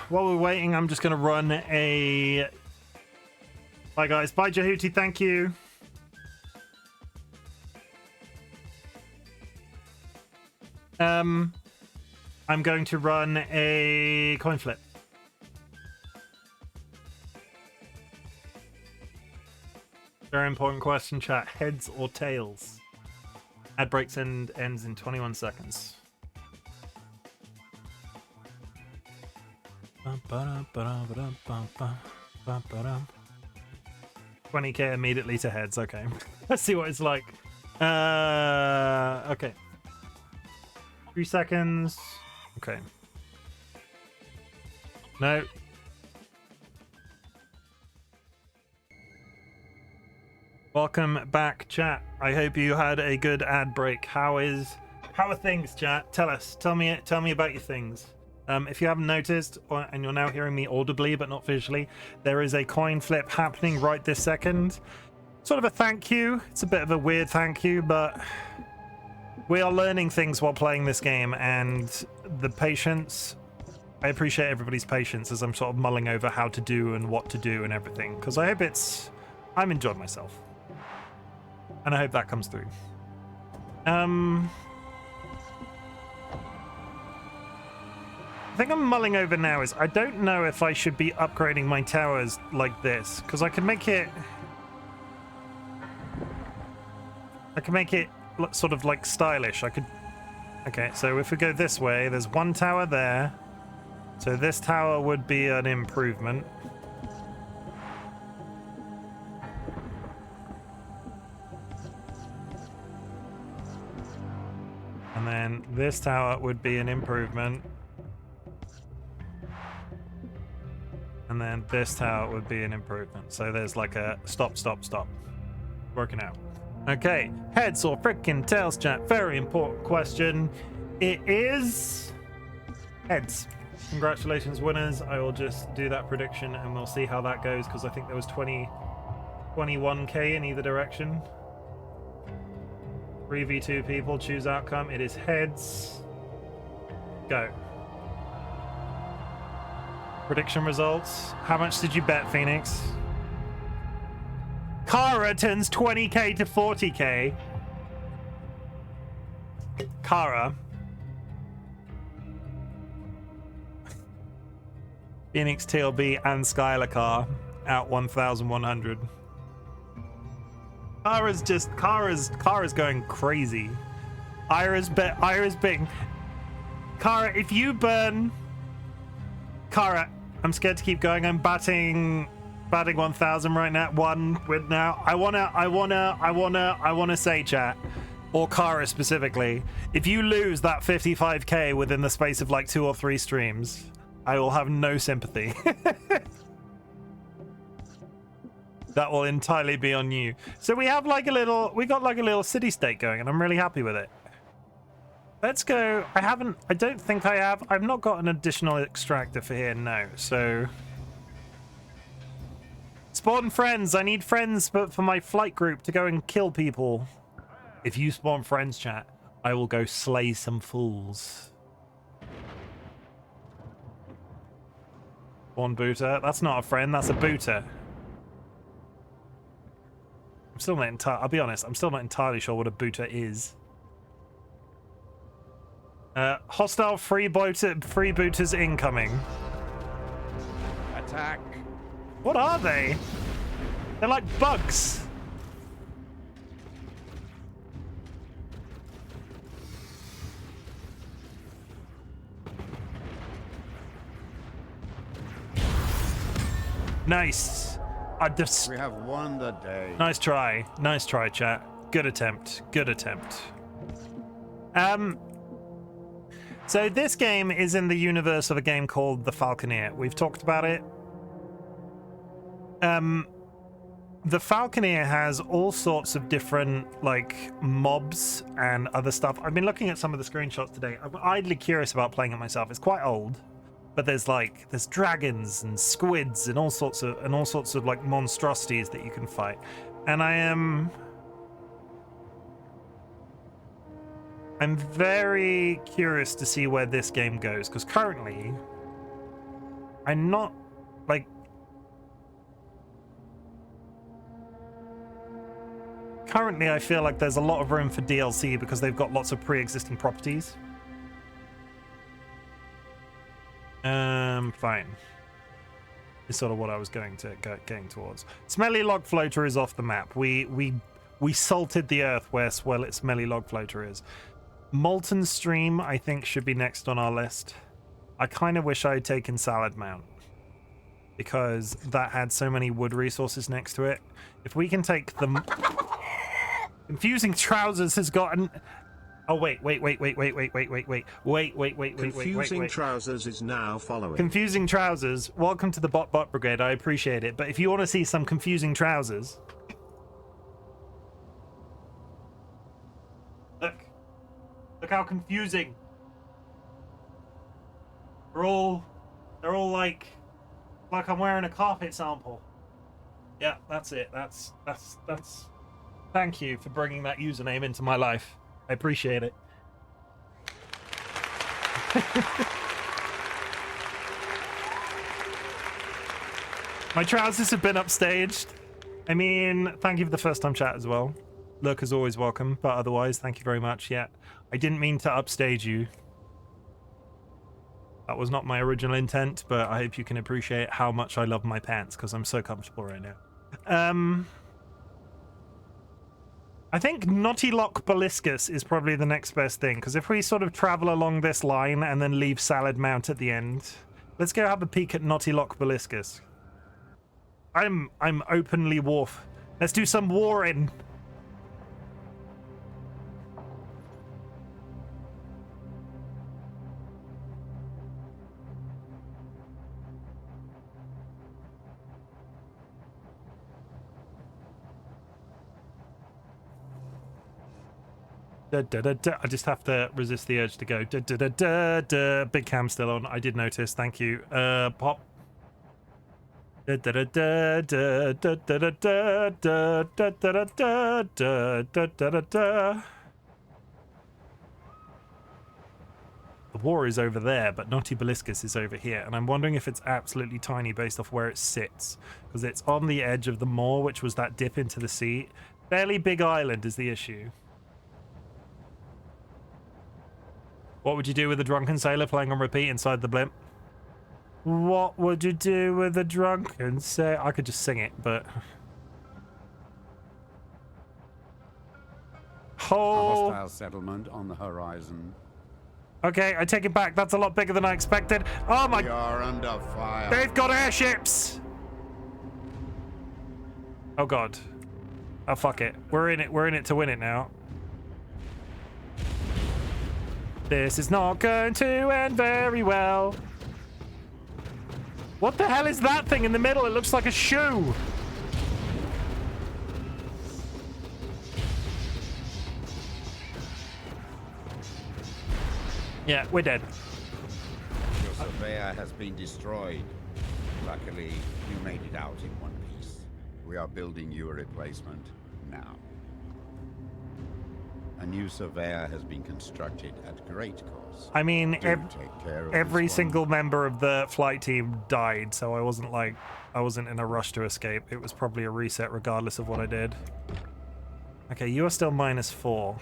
S1: While we're waiting, I'm just going to run a... Bye, guys. Bye, Jehuti. Thank you. I'm going to run a coin flip. Very important question, chat. Heads or tails? Ad breaks ends in 21 seconds. 20k immediately to heads. Okay. Let's see what it's like. Okay. 3 seconds. Okay. No. Welcome back, chat. I hope you had a good ad break. How are things, chat? Tell me about your things. If you haven't noticed, and you're now hearing me audibly but not visually, there is a coin flip happening right this second. Sort of a thank you. It's a bit of a weird thank you, but we are learning things while playing this game, and the patience. I appreciate everybody's patience as I'm sort of mulling over how to do and what to do and everything, because I hope I'm enjoying myself. And I hope that comes through. I think I'm mulling over now is I don't know if I should be upgrading my towers like this, because I can make it sort of like stylish. Okay, so if we go this way, there's one tower there, so this tower would be an improvement. And then this tower would be an improvement. And then this tower would be an improvement. So there's like a stop. Working out. Okay, heads or frickin' tails, chat. Very important question. It is heads. Congratulations, winners. I will just do that prediction and we'll see how that goes, because I think there was 21k in either direction. 3v2 people, choose outcome. It is heads. Go. Prediction results. How much did you bet, Phoenix? Kara turns 20k to 40k. Kara. Phoenix, TLB, and Skylar Car out 1,100. Kara's going crazy. Ira's betting. Kara, if you burn. Kara, I'm scared to keep going. I'm batting 1,000 right now. One win now. I wanna say, chat, or Kara specifically, if you lose that 55k within the space of like 2 or 3 streams, I will have no sympathy. That will entirely be on you. So we got like a little city state going, and I'm really happy with it. Let's go. I don't think I have. I've not got an additional extractor for here, no. So spawn friends. I need friends for my flight group to go and kill people. If you spawn friends, chat, I will go slay some fools. Spawn booter. That's not a friend, that's a booter. I'm still not I'll be honest, I'm still not entirely sure what a booter is. Hostile free booters incoming.
S3: Attack.
S1: What are they? They're like bugs. Nice.
S3: We have won the day.
S1: Nice try, chat. Good attempt. So this game is in the universe of a game called The Falconeer. We've talked about it. The Falconeer has all sorts of different like mobs and other stuff. I've been looking at some of the screenshots today. I'm idly curious about playing it myself. It's quite old, but there's dragons and squids and all sorts of like monstrosities that you can fight. And I'm very curious to see where this game goes, because currently I'm not like I feel like there's a lot of room for DLC because they've got lots of pre-existing properties. Fine. is sort of what I was getting towards. Smelly log floater is off the map. We salted the earth where smelly log floater is. Molten stream, I think, should be next on our list. I kind of wish I had taken Salad Mount, because that had so many wood resources next to it. If we can take them... Confusing Trousers has gotten... Oh, wait.
S16: Confusing Trousers is now following.
S1: Confusing Trousers, welcome to the Bot Brigade. I appreciate it. But if you want to see some confusing trousers... Look how confusing. They're all like I'm wearing a carpet sample. Yeah, that's it. That's thank you for bringing that username into my life. I appreciate it. My trousers have been upstaged. I mean, thank you for the first time chat as well. Look, as always, welcome, but otherwise, thank you very much. Yeah, I didn't mean to upstage you. That was not my original intent, but I hope you can appreciate how much I love my pants, because I'm so comfortable right now. I think Knotty Lock Bulliscus is probably the next best thing, because if we sort of travel along this line and then leave Salad Mount at the end, let's go have a peek at Knotty Lock Bulliscus. I'm openly wharf. Let's do some warring. I just have to resist the urge to go. Big cam still on. I did notice. Thank you. Pop. The war is over there, but Knotty Bulliscus is over here, and I'm wondering if it's absolutely tiny based off where it sits, because it's on the edge of the moor, which was that dip into the sea. Fairly big island is the issue. What would you do with a drunken sailor playing on repeat inside the blimp? What would you do with a drunken sailor? I could just sing it, but...
S3: A hostile settlement on the horizon.
S1: Okay, I take it back. That's a lot bigger than I expected. Oh my...
S3: We are under fire.
S1: They've got airships! Oh god. Oh fuck it. We're in it. We're in it to win it now. This is not going to end very well. What the hell is that thing in the middle? It looks like a shoe. Yeah, we're dead.
S3: Your surveyor has been destroyed. Luckily, you made it out in one piece. We are building you a replacement now. A new surveyor has been constructed at great cost.
S1: I mean,
S3: Take care of
S1: every
S3: this one.
S1: single member of the flight team died, so I wasn't in a rush to escape. It was probably a reset regardless of what I did. Okay, you are still -4.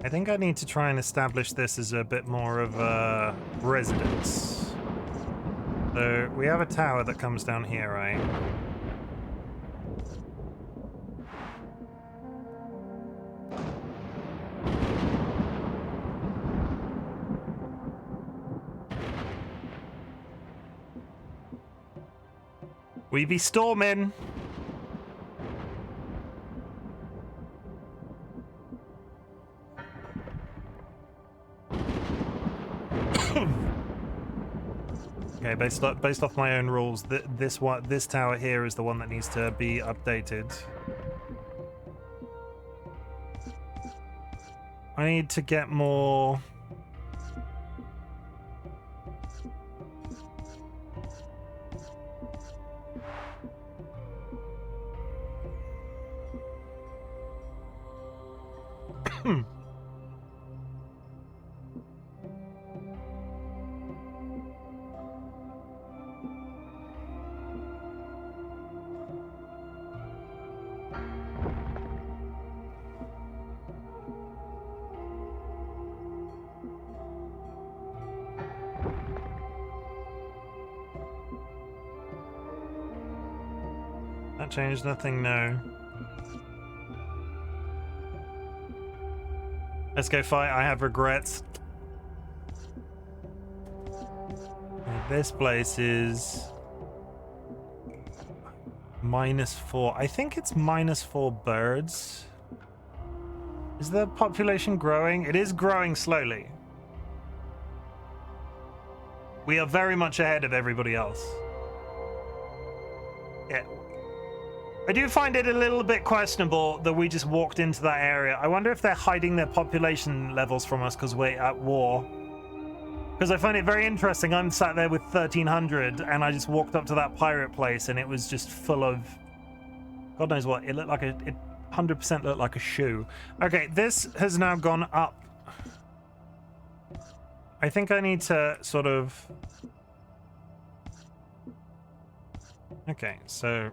S1: I think I need to try and establish this as a bit more of a residence. So we have a tower that comes down here, right? We be storming. Okay, based off my own rules, this tower here is the one that needs to be updated. I need to get more. changed nothing, no. Let's go fight. I have regrets. This place is -4. I think it's -4 birds. Is the population growing? It is growing slowly. We are very much ahead of everybody else. Yeah. I do find it a little bit questionable that we just walked into that area. I wonder if they're hiding their population levels from us because we're at war. Because I find it very interesting. I'm sat there with 1,300 and I just walked up to that pirate place and it was just full of... God knows what. It looked like it 100% looked like a shoe. Okay, this has now gone up. I think I need to sort of... Okay, so...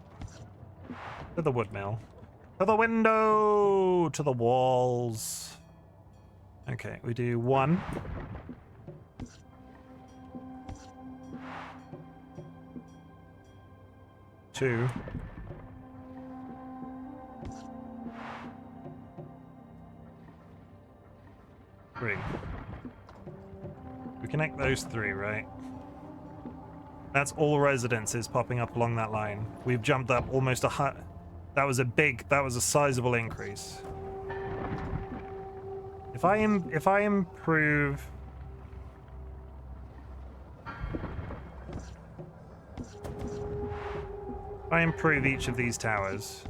S1: To the wood mill. To the window! To the walls. Okay, we do 1. 2. 3. We connect those 3, right? That's all residences popping up along that line. We've jumped up almost that was a sizable increase. If I improve... If I improve each of these towers,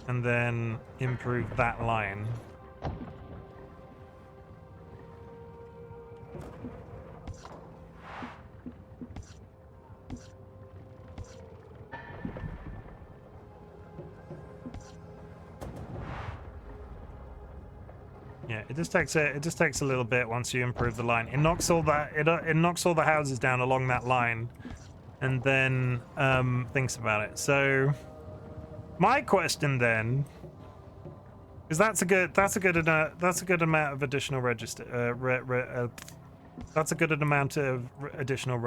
S1: and then improve that line. Yeah, it just takes a little bit once you improve the line. It knocks all the houses down along that line, and then thinks about it. So my question then is that's a good amount of additional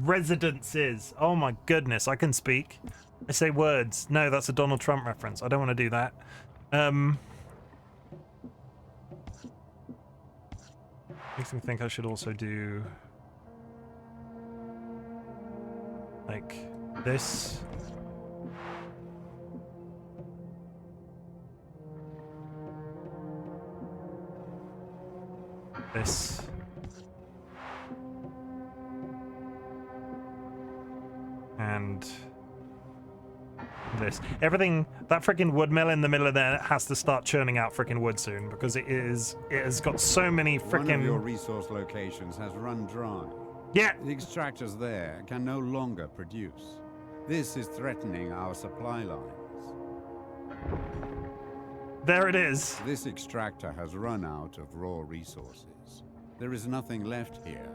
S1: residences. Oh my goodness, I can speak. I say words. No, that's a Donald Trump reference. I don't want to do that. Makes me think I should also do like this. This. And this. Everything, that freaking wood mill in the middle of there has to start churning out freaking wood soon, because it has got so many freaking...
S3: One of your resource locations has run dry.
S1: Yeah.
S3: The extractors there can no longer produce. This is threatening our supply lines.
S1: There it is.
S3: This extractor has run out of raw resources. There is nothing left here.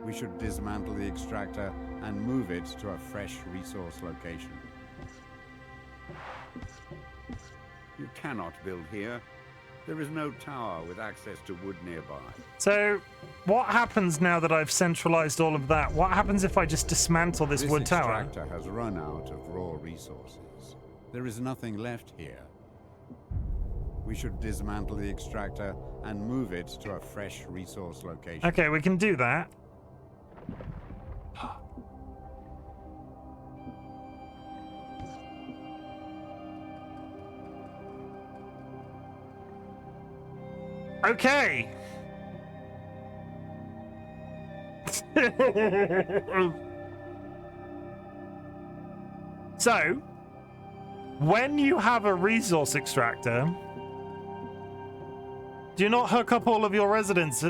S3: We should dismantle the extractor and move it to a fresh resource location. You cannot build here. There is no tower with access to wood nearby.
S1: So, what happens now that I've centralized all of that? What happens if I just dismantle this wood tower?
S3: This extractor has run out of raw resources. There is nothing left here. We should dismantle the extractor and move it to a fresh resource location.
S1: Okay, we can do that. Okay. So, when you have a resource extractor, do you not hook up all of your residents?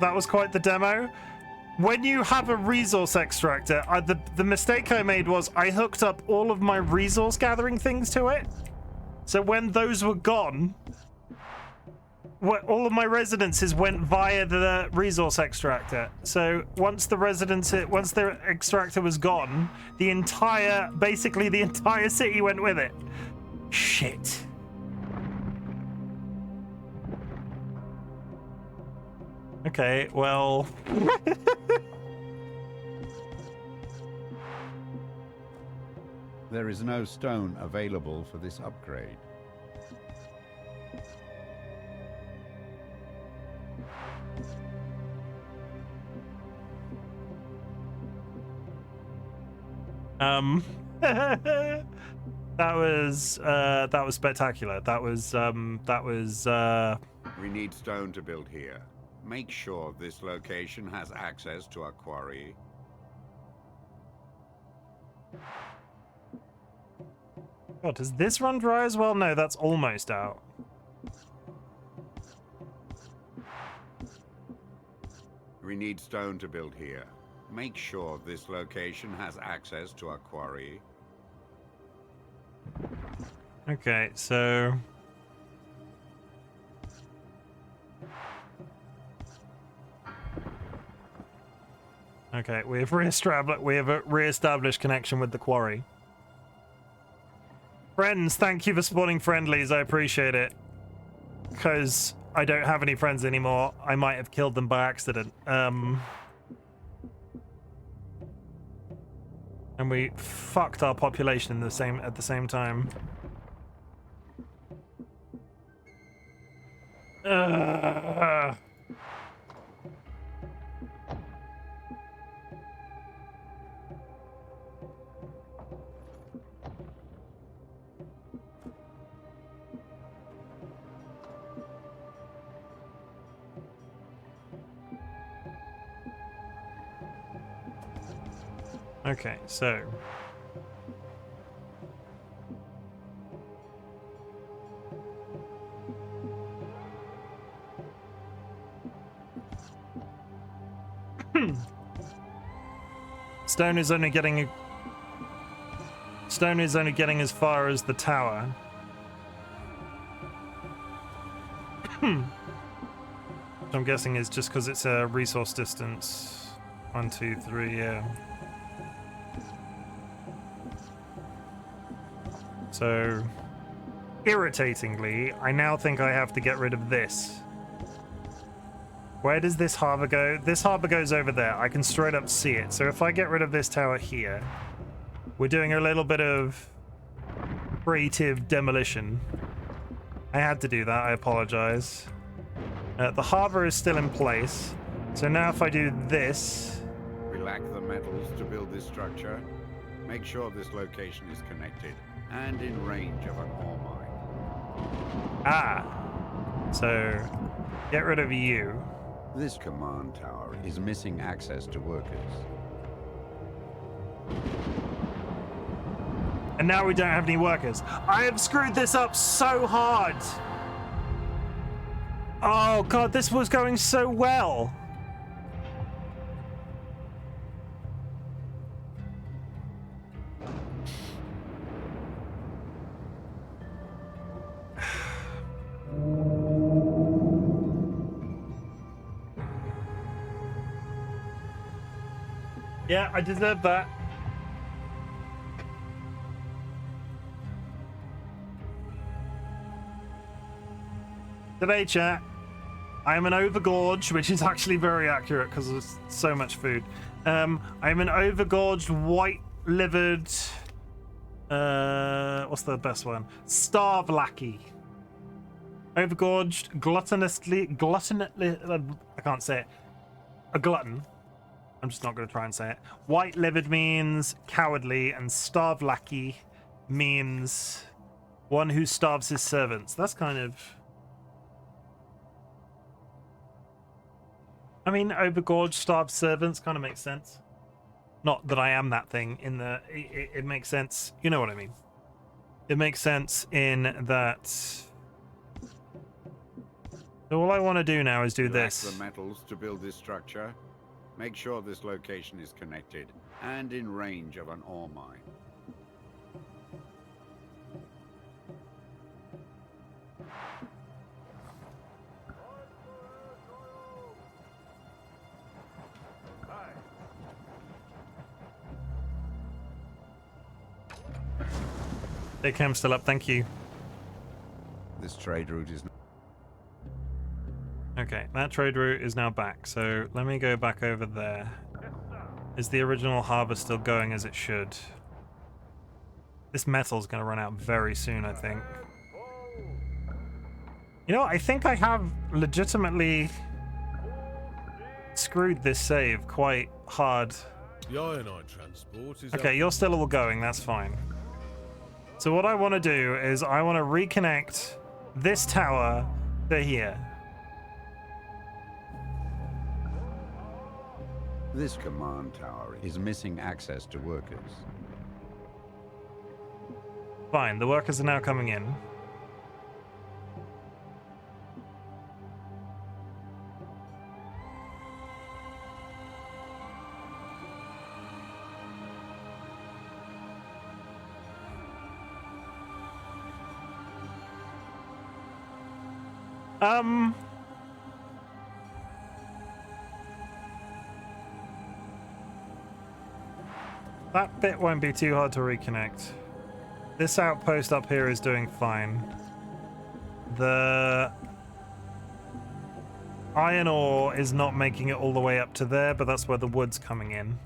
S1: That was quite the demo. When you have a resource extractor, the mistake I made was I hooked up all of my resource gathering things to it. So when those were gone, all of my residences went via the resource extractor. So once the extractor was gone, basically the entire city went with it. Shit. Okay, well...
S3: There is no stone available for this upgrade.
S1: That was spectacular. That was
S3: We need stone to build here. Make sure this location has access to a quarry.
S1: God, does this run dry as well? No, that's almost out.
S3: We need stone to build here. Make sure this location has access to a quarry.
S1: Okay, so okay, we have a re-established connection with the quarry. Friends, thank you for spawning friendlies. I appreciate it. Because I don't have any friends anymore. I might have killed them by accident. And we fucked our population at the same time. Okay, so Stone is only getting as far as the tower. Which I'm guessing is just because it's a resource distance. 1, 2, 3, yeah. So, irritatingly, I now think I have to get rid of this. Where does this harbor go? This harbor goes over there. I can straight up see it. So if I get rid of this tower here, we're doing a little bit of creative demolition. I had to do that. I apologize. The harbor is still in place. So now if I do this...
S3: We lack the metals to build this structure. Make sure this location is connected and in range of an ore mine.
S1: Ah! So, get rid of you.
S3: This command tower is missing access to workers.
S1: And now we don't have any workers. I have screwed this up so hard! Oh god, this was going so well! Yeah, I deserve that. Today, chat, I am an overgorged, which is actually very accurate because there's so much food. I am an overgorged, white-livered... what's the best one? Starved lackey. Overgorged, gluttonously... I can't say it. A glutton. I'm just not going to try and say it. White-livered means cowardly, and starved lackey means one who starves his servants. That's kind of... I mean, overgorged, starved servants kind of makes sense. Not that I am that thing in the... It makes sense. You know what I mean. It makes sense in that... So all I want to do now is do this.
S3: Lack the metals to build this structure. Make sure this location is connected and in range of an ore mine.
S1: Big Cam's still up, thank you.
S3: This trade route is...
S1: Okay, that trade route is now back, so let me go back over there. Is the original harbour still going as it should? This metal's going to run out very soon, I think. You know, I think I have legitimately screwed this save quite hard.
S17: The ironite transport is
S1: Okay, you're still all going, that's fine. So what I want to do is I want to reconnect this tower to here.
S3: This command tower is missing access to workers.
S1: Fine, the workers are now coming in. That bit won't be too hard to reconnect. This outpost up here is doing fine. The iron ore is not making it all the way up to there, but that's where the wood's coming in.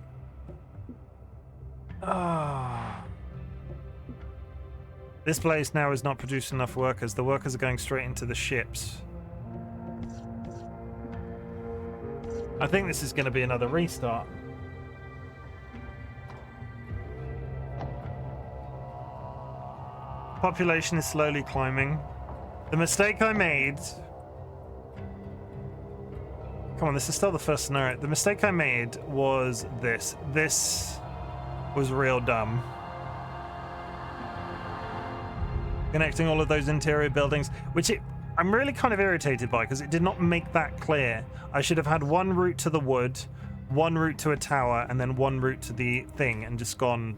S1: This place now is not producing enough workers. The workers are going straight into the ships. I think this is going to be another restart. Population is slowly climbing. The mistake I made... Come on, this is still the first scenario. The mistake I made was this. This was real dumb. Connecting all of those interior buildings, which I'm really kind of irritated by because it did not make that clear. I should have had one route to the wood, one route to a tower, and then one route to the thing, and just gone.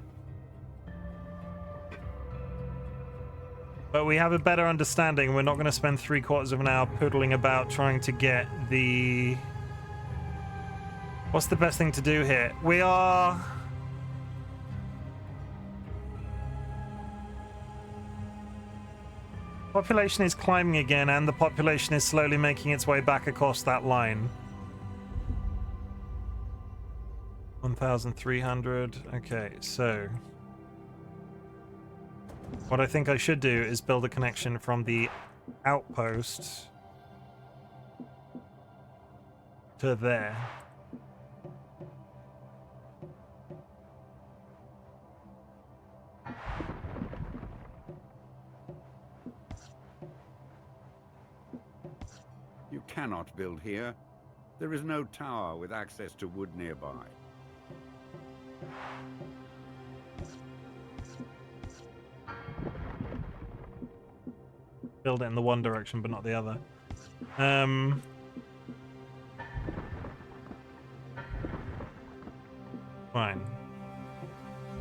S1: But we have a better understanding. We're not going to spend 3/4 of an hour poodling about trying to get the... What's the best thing to do here? We are... Population is climbing again, and the population is slowly making its way back across that line. 1,300. Okay, so... What I think I should do is build a connection from the outpost to there.
S3: You cannot build here. There is no tower with access to wood nearby.
S1: Build it in the one direction, but not the other. Fine.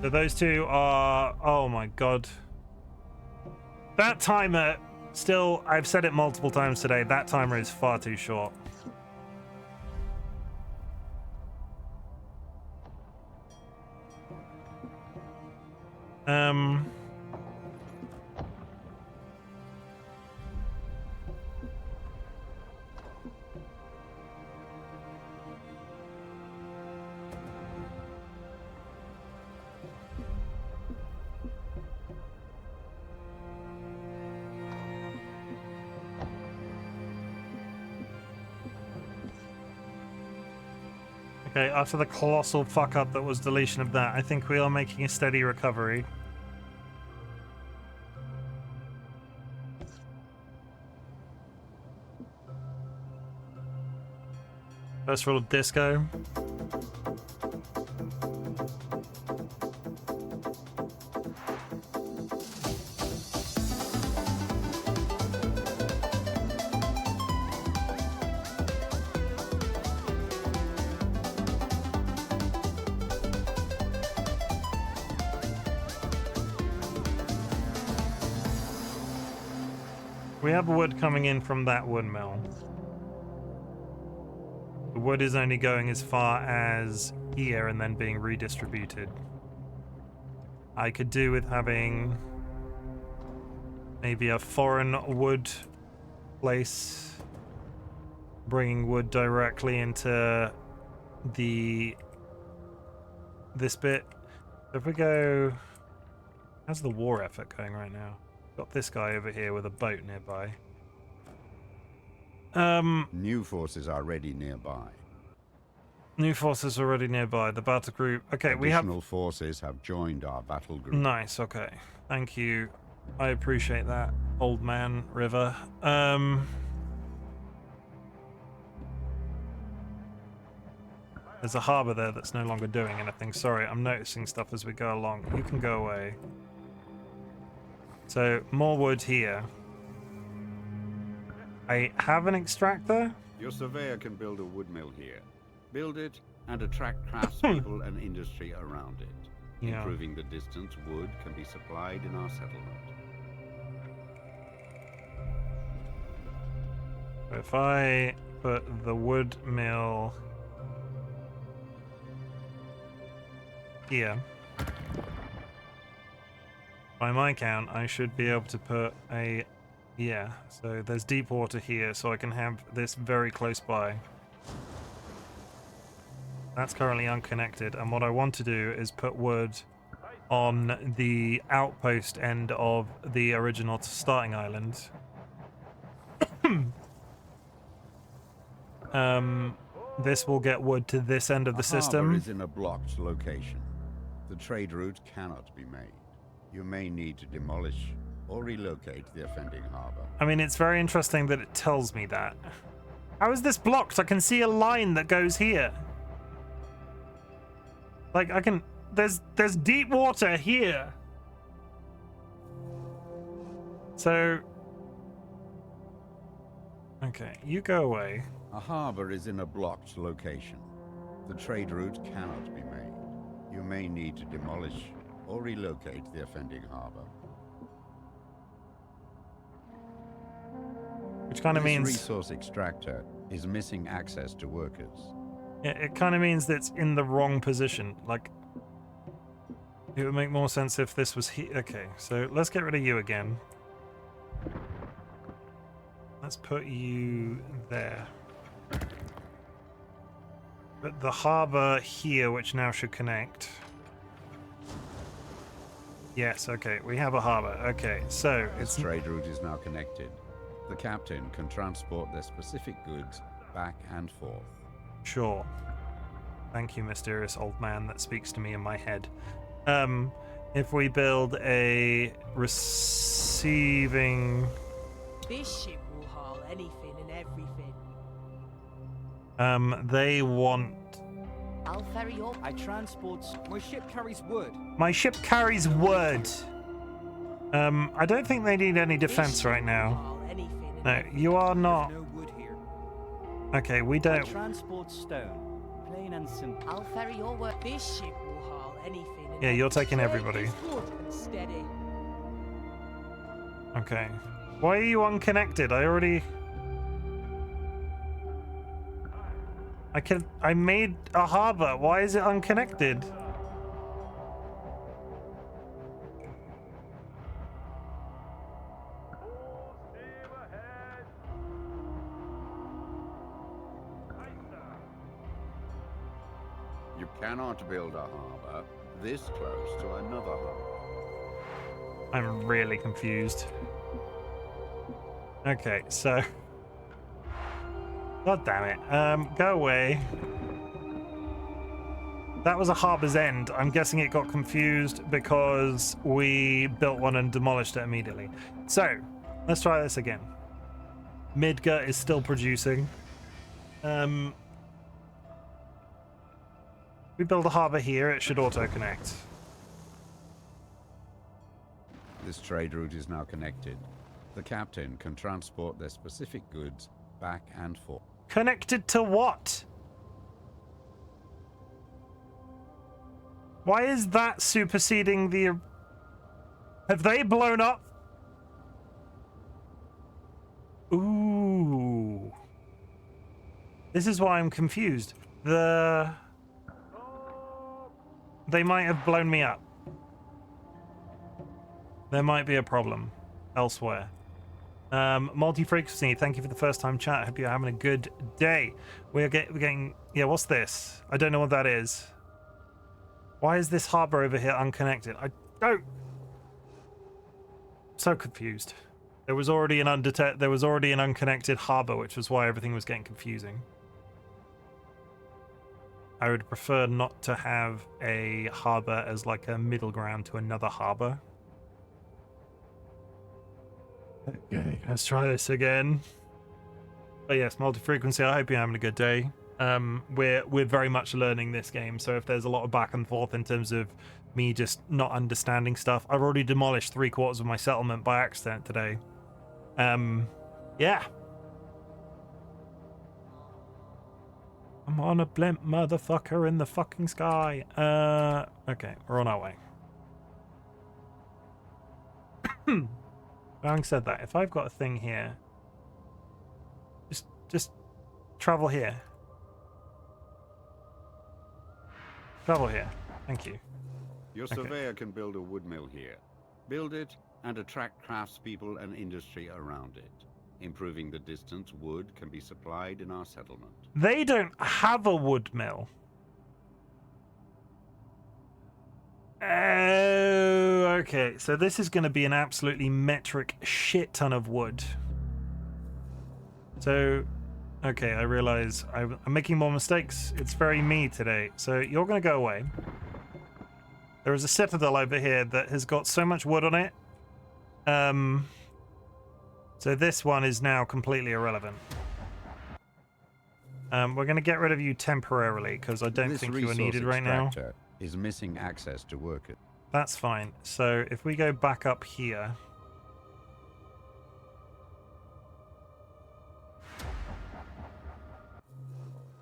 S1: So those two are... Oh my god. That timer... Still, I've said it multiple times today, that timer is far too short. Okay, after the colossal fuck up that was deletion of that, I think we are making a steady recovery. First rule of disco. We have wood coming in from that wood mill. The wood is only going as far as here and then being redistributed. I could do with having maybe a foreign wood place, bringing wood directly into this bit. If we go How's the war effort going right now? Got this guy over here with a boat nearby.
S3: New forces are ready nearby.
S1: New forces already nearby. The battle group. Okay, we have
S3: Additional forces have joined our battle group.
S1: Nice. Okay, thank you. I appreciate that, old man River. There's a harbor there that's no longer doing anything. Sorry, I'm noticing stuff as we go along. You can go away. So more wood here. I have an extractor.
S3: Your surveyor can build a wood mill here. Build it and attract craftspeople and industry around it.
S1: Yeah.
S3: Improving the distance wood can be supplied in our settlement.
S1: If I put the wood mill here, by my count, I should be able to put a... Yeah, so there's deep water here, so I can have this very close by. That's currently unconnected, and what I want to do is put wood on the outpost end of the original starting island. This will get wood to this end of the system.
S3: Harbor is in a blocked location. The trade route cannot be made. You may need to demolish or relocate the offending harbor.
S1: I mean, it's very interesting that it tells me that. How is this blocked? I can see a line that goes here. Like, I can... There's deep water here. So... Okay, you go away.
S3: A harbor is in a blocked location. The trade route cannot be made. You may need to demolish or relocate the offending harbor.
S1: Which kind of means...
S3: This resource extractor is missing access to workers.
S1: Yeah, it kind of means that it's in the wrong position. Like, it would make more sense if this was here. Okay, so let's get rid of you again. Let's put you there. But the harbor here, which now should connect. Yes, okay, we have a harbor. Okay, so
S3: This trade route is now connected. The captain can transport their specific goods back and forth.
S1: Sure. Thank you, mysterious old man that speaks to me in my head. If we build a receiving...
S6: This ship will haul anything and everything.
S1: They want...
S5: I'll ferry your...
S14: I transport... My ship carries wood.
S1: My ship carries wood. I don't think they need any defense right now. No, you are not.
S14: No wood here.
S1: Okay, we
S7: I
S1: don't...
S7: transport stone. Plain and simple.
S5: I'll ferry your work.
S6: This ship will haul anything and
S1: Yeah, you're taking everybody.
S6: It's good and steady.
S1: Okay. Why are you unconnected? I already... I made a harbor. Why is it unconnected?
S3: You cannot build a harbor this close to another harbor.
S1: I'm really confused. Okay, so... God damn it. Go away. That was a harbor's end. I'm guessing it got confused because we built one and demolished it immediately. So, let's try this again. Midgar is still producing. We build a harbor here, it should auto-connect.
S3: This trade route is now connected. The captain can transport their specific goods back and forth.
S1: Connected to what? Why is that superseding the... Have they blown up? Ooh. This is why I'm confused. They might have blown me up. There might be a problem elsewhere. Multi-frequency, thank you for the first time chat. Hope you're having a good day. We're getting... Yeah, what's this? I don't know what that is. Why is this harbor over here unconnected? I don't... So confused. There was already an unconnected harbor, which was why everything was getting confusing. I would prefer not to have a harbor as like a middle ground to another harbor. Okay, let's try this again. But yes, multi-frequency, I hope you're having a good day. We're very much learning this game, so if there's a lot of back and forth in terms of me just not understanding stuff, I've already demolished 3/4 of my settlement by accident today. Yeah. I'm on a blimp, motherfucker, in the fucking sky. Okay, we're on our way. Having said that, if I've got a thing here, just travel here. Travel here. Thank you.
S3: Your surveyor can build a wood mill here. Build it and attract craftspeople and industry around it. Improving the distance wood can be supplied in our settlement.
S1: They don't have a wood mill. Oh, okay. So this is going to be an absolutely metric shit ton of wood. So, okay, I realize I'm making more mistakes. It's very me today. So you're going to go away. There is a citadel over here that has got so much wood on it. So this one is now completely irrelevant. We're going to get rid of you temporarily because I don't think you are needed right now.
S3: Is missing access to workers.
S1: That's fine. So if we go back up here.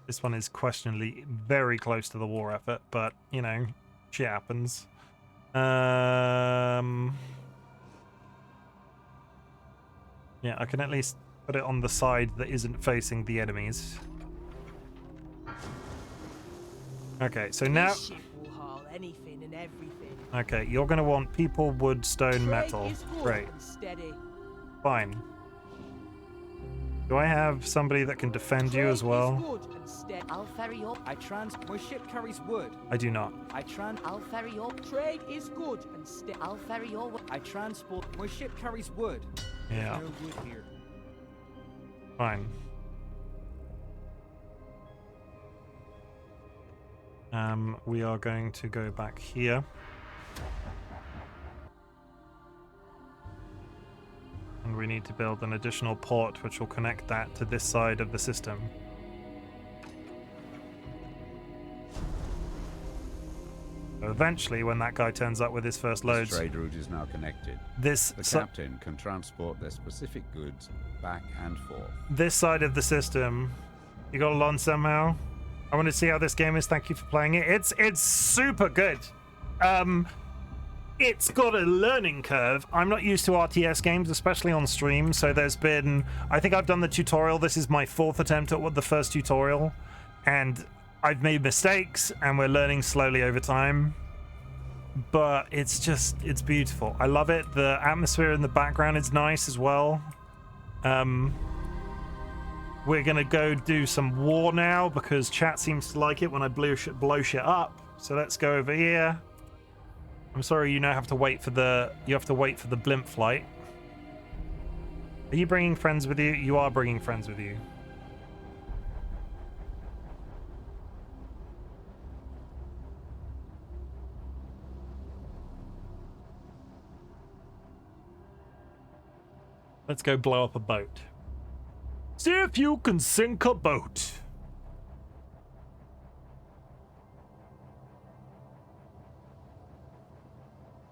S1: This one is questionably very close to the war effort, but, you know, shit happens. Yeah, I can at least put it on the side that isn't facing the enemies. Okay, so now...
S6: This ship will haul anything and everything.
S1: Okay, you're going to want people, wood, stone,
S6: Trade
S1: metal.
S6: is good
S1: Great.
S6: and steady.
S1: Fine. Do I have somebody that can defend you as well?
S5: I'll ferry your...
S14: My ship carries wood.
S1: I do not.
S5: I'll ferry your...
S6: Trade is good and steady.
S5: I'll ferry your...
S14: I transport... My ship carries wood.
S1: Yeah.
S14: There's no wood here.
S1: Fine. We are going to go back here. And we need to build an additional port which will connect that to this side of the system. So eventually, when that guy turns up with his first loads...
S3: This trade route is now connected. The captain can transport their specific goods back and forth.
S1: This side of the system, you got along somehow? I want to see how this game is. Thank you for playing it. It's super good. It's got a learning curve. I'm not used to RTS games, especially on stream, so there's been... I think I've done the tutorial. This is my 4th attempt at the first tutorial, and I've made mistakes, and we're learning slowly over time. But it's beautiful. I love it. The atmosphere in the background is nice as well. We're gonna go do some war now because chat seems to like it when I blow shit up. So let's go over here. I'm sorry, you now have to wait for the blimp flight. Are you bringing friends with you? You are bringing friends with you. Let's go blow up a boat. See if you can sink a boat.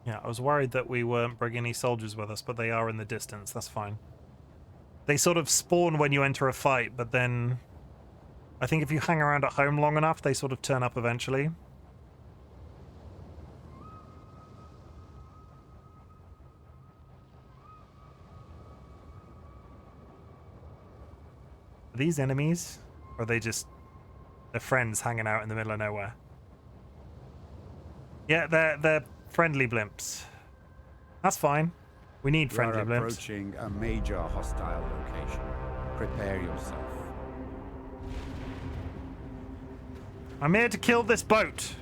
S1: Yeah, I was worried that we weren't bringing any soldiers with us, but they are in the distance. That's fine. They sort of spawn when you enter a fight, but then I think if you hang around at home long enough, they sort of turn up eventually. Are these enemies? Or are they just... they're friends hanging out in the middle of nowhere? Yeah, they're friendly blimps. That's fine. We need friendly blimps.
S3: You are approaching a major hostile location. Prepare yourself.
S1: I'm here to kill this boat.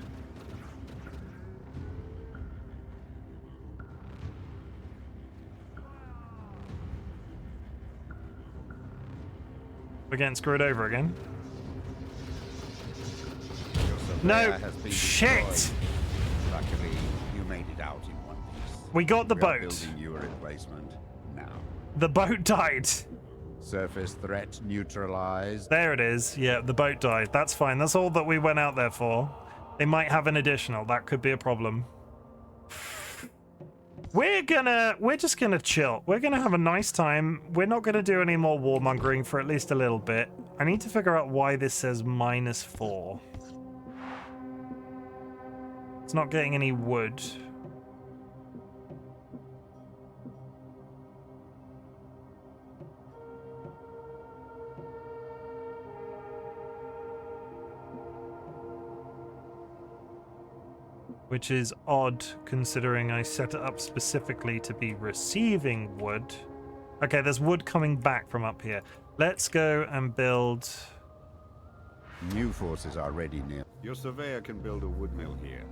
S1: We're getting screwed over again.
S3: Surveyor
S1: No!
S3: has been
S1: Shit!
S3: destroyed. Luckily, you made it out in one piece.
S1: We got the
S3: We are
S1: boat.
S3: building you a replacement now.
S1: The boat died.
S3: Surface threat neutralized.
S1: There it is. Yeah, the boat died. That's fine. That's all that we went out there for. They might have an additional. That could be a problem. We're just gonna chill. We're gonna have a nice time. We're not gonna do any more warmongering for at least a little bit. I need to figure out why this says -4. It's not getting any wood. Which is odd, considering I set it up specifically to be receiving wood. Okay, there's wood coming back from up here. Let's go and build...
S3: New forces are ready near. Your surveyor can build a wood mill here.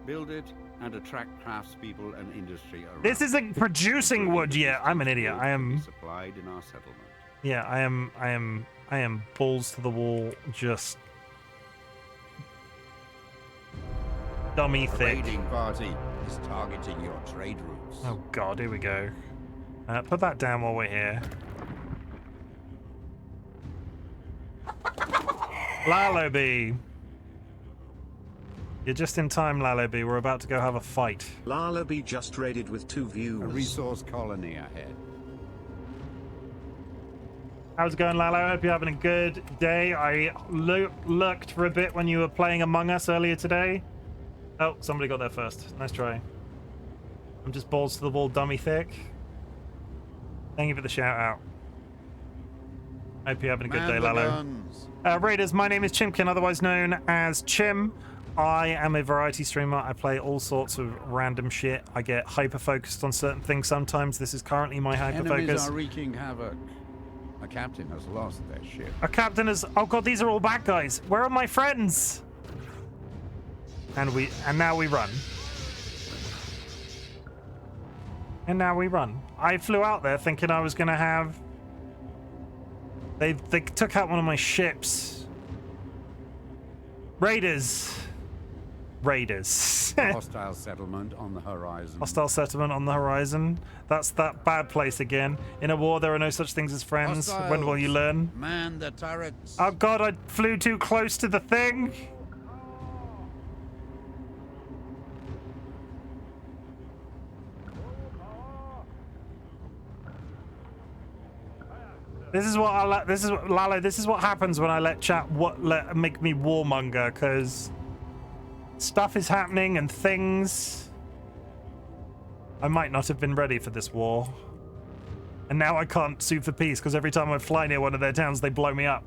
S3: Build it and attract craftspeople and industry around.
S1: This isn't producing wood yet. I'm an idiot. I am...
S3: Supplied in our settlement.
S1: Yeah, I am balls to the wall, just... dummy
S3: The
S1: thick.
S3: raiding party is targeting your trade routes.
S1: Oh god, here we go. Put that down while we're here. Laloby! You're just in time, Laloby. We're about to go have a fight.
S16: Laloby just raided with 2 views.
S3: A resource colony ahead.
S1: How's it going, Lalo? Hope you're having a good day. I lurked for a bit when you were playing Among Us earlier today. Oh, somebody got there first. Nice try. I'm just balls to the wall, dummy thick. Thank you for the shout out. Hope you're having a good day, Lalo. Raiders, my name is Chimken, otherwise known as Chim. I am a variety streamer. I play all sorts of random shit. I get hyper-focused on certain things sometimes. This is currently my hyper-focus.
S3: Enemies are wreaking havoc. A captain has lost their ship.
S1: A captain is... Oh god, these are all bad guys. Where are my friends? And now we run. And now we run. I flew out there thinking I was gonna have... They took out one of my ships. Raiders. Raiders.
S3: Hostile settlement on the horizon.
S1: Hostile settlement on the horizon. That's that bad place again. In a war, there are no such things as friends.
S3: Hostiles.
S1: When will you learn?
S3: Man the turrets.
S1: Oh god, I flew too close to the thing. This is what Lalo. This is what happens when I let chat make me warmonger, because stuff is happening and things. I might not have been ready for this war, and now I can't sue for peace because every time I fly near one of their towns, they blow me up.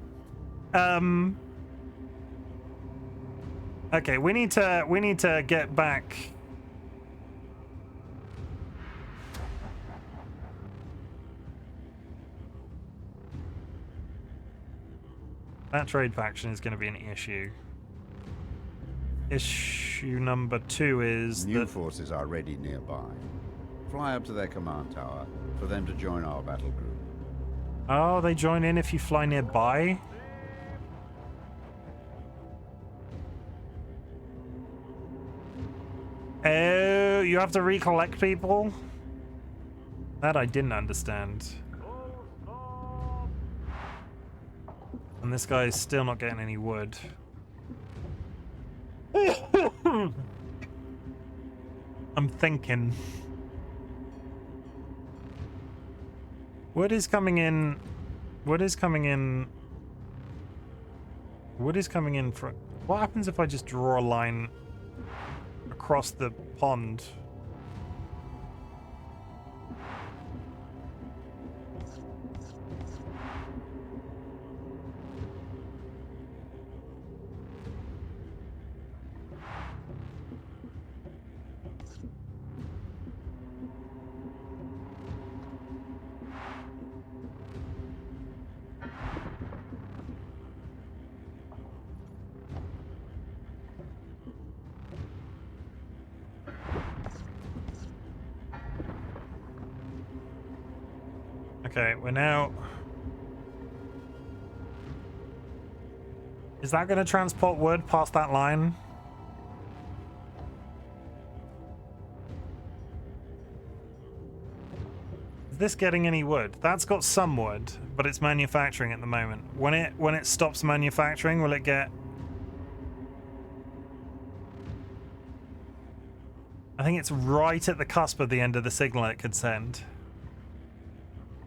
S1: Okay, we need to get back. That trade faction is going to be an issue. Issue number 2 is
S3: New forces are ready nearby. Fly up to their command tower for them to join our battle group.
S1: Oh, they join in if you fly nearby? Oh, you have to recollect people? That I didn't understand. And this guy is still not getting any wood. I'm thinking. Wood is coming in. Wood is coming in. Wood is coming in for... What happens if I just draw a line across the pond? Okay, we're now... Is that going to transport wood past that line? Is this getting any wood? That's got some wood, but it's manufacturing at the moment. When it stops manufacturing, will it get... I think it's right at the cusp of the end of the signal it could send.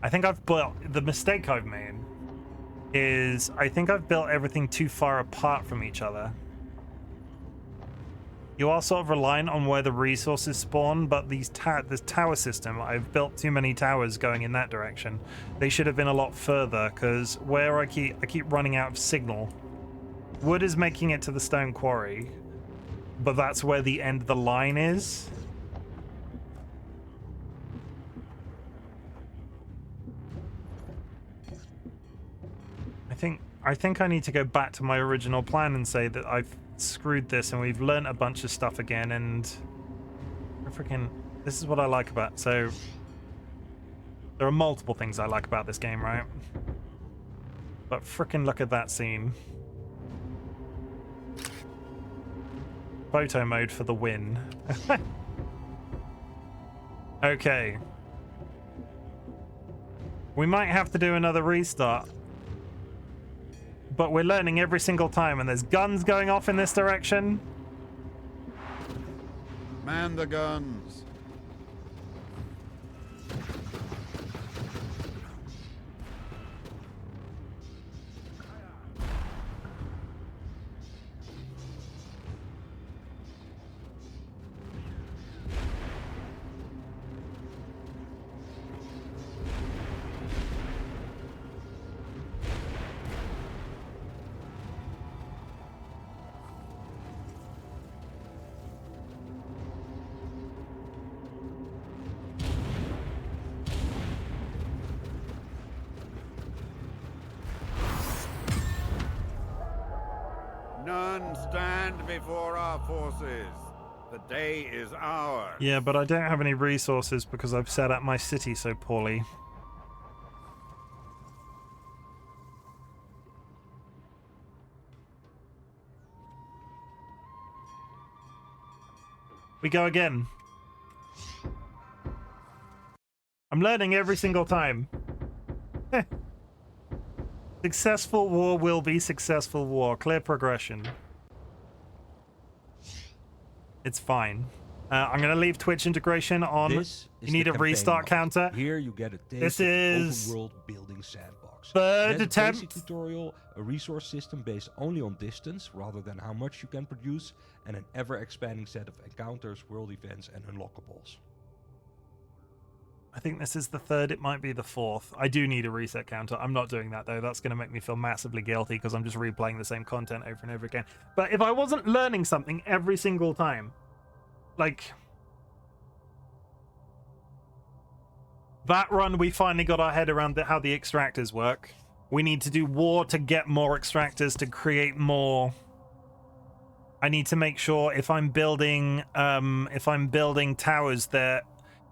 S1: I think I've built... The mistake I've made is I think I've built everything too far apart from each other. You are sort of reliant on where the resources spawn, but this tower system, I've built too many towers going in that direction. They should have been a lot further, because where I keep running out of signal. Wood is making it to the stone quarry, but that's where the end of the line is. I think I need to go back to my original plan and say that I've screwed this and we've learnt a bunch of stuff again, and this is what I like about. So there are multiple things I like about this game, right? But frickin' look at that scene. Photo mode for the win. Okay. We might have to do another restart. But we're learning every single time, and there's guns going off in this direction.
S3: Man the guns. None stand before our forces. The day is ours.
S1: Yeah, but I don't have any resources because I've set up my city so poorly. We go again. I'm learning every single time. Successful war will be successful war. Clear progression. It's fine. I'm going to leave Twitch integration on. You need a restart counter.
S2: Here you get a taste
S1: this is
S2: open world building sandbox.
S1: Third
S2: There's
S1: attempt.
S2: A basic tutorial, a resource system based only on distance rather than how much you can produce, and an ever-expanding set of encounters, world events, and unlockables.
S1: I think this is the third. It might be the fourth. I do need a reset counter. I'm not doing that, though. That's going to make me feel massively guilty because I'm just replaying the same content over and over again. But if I wasn't learning something every single time, like that run, we finally got our head around how the extractors work. We need to do war to get more extractors to create more. I need to make sure if I'm building towers there,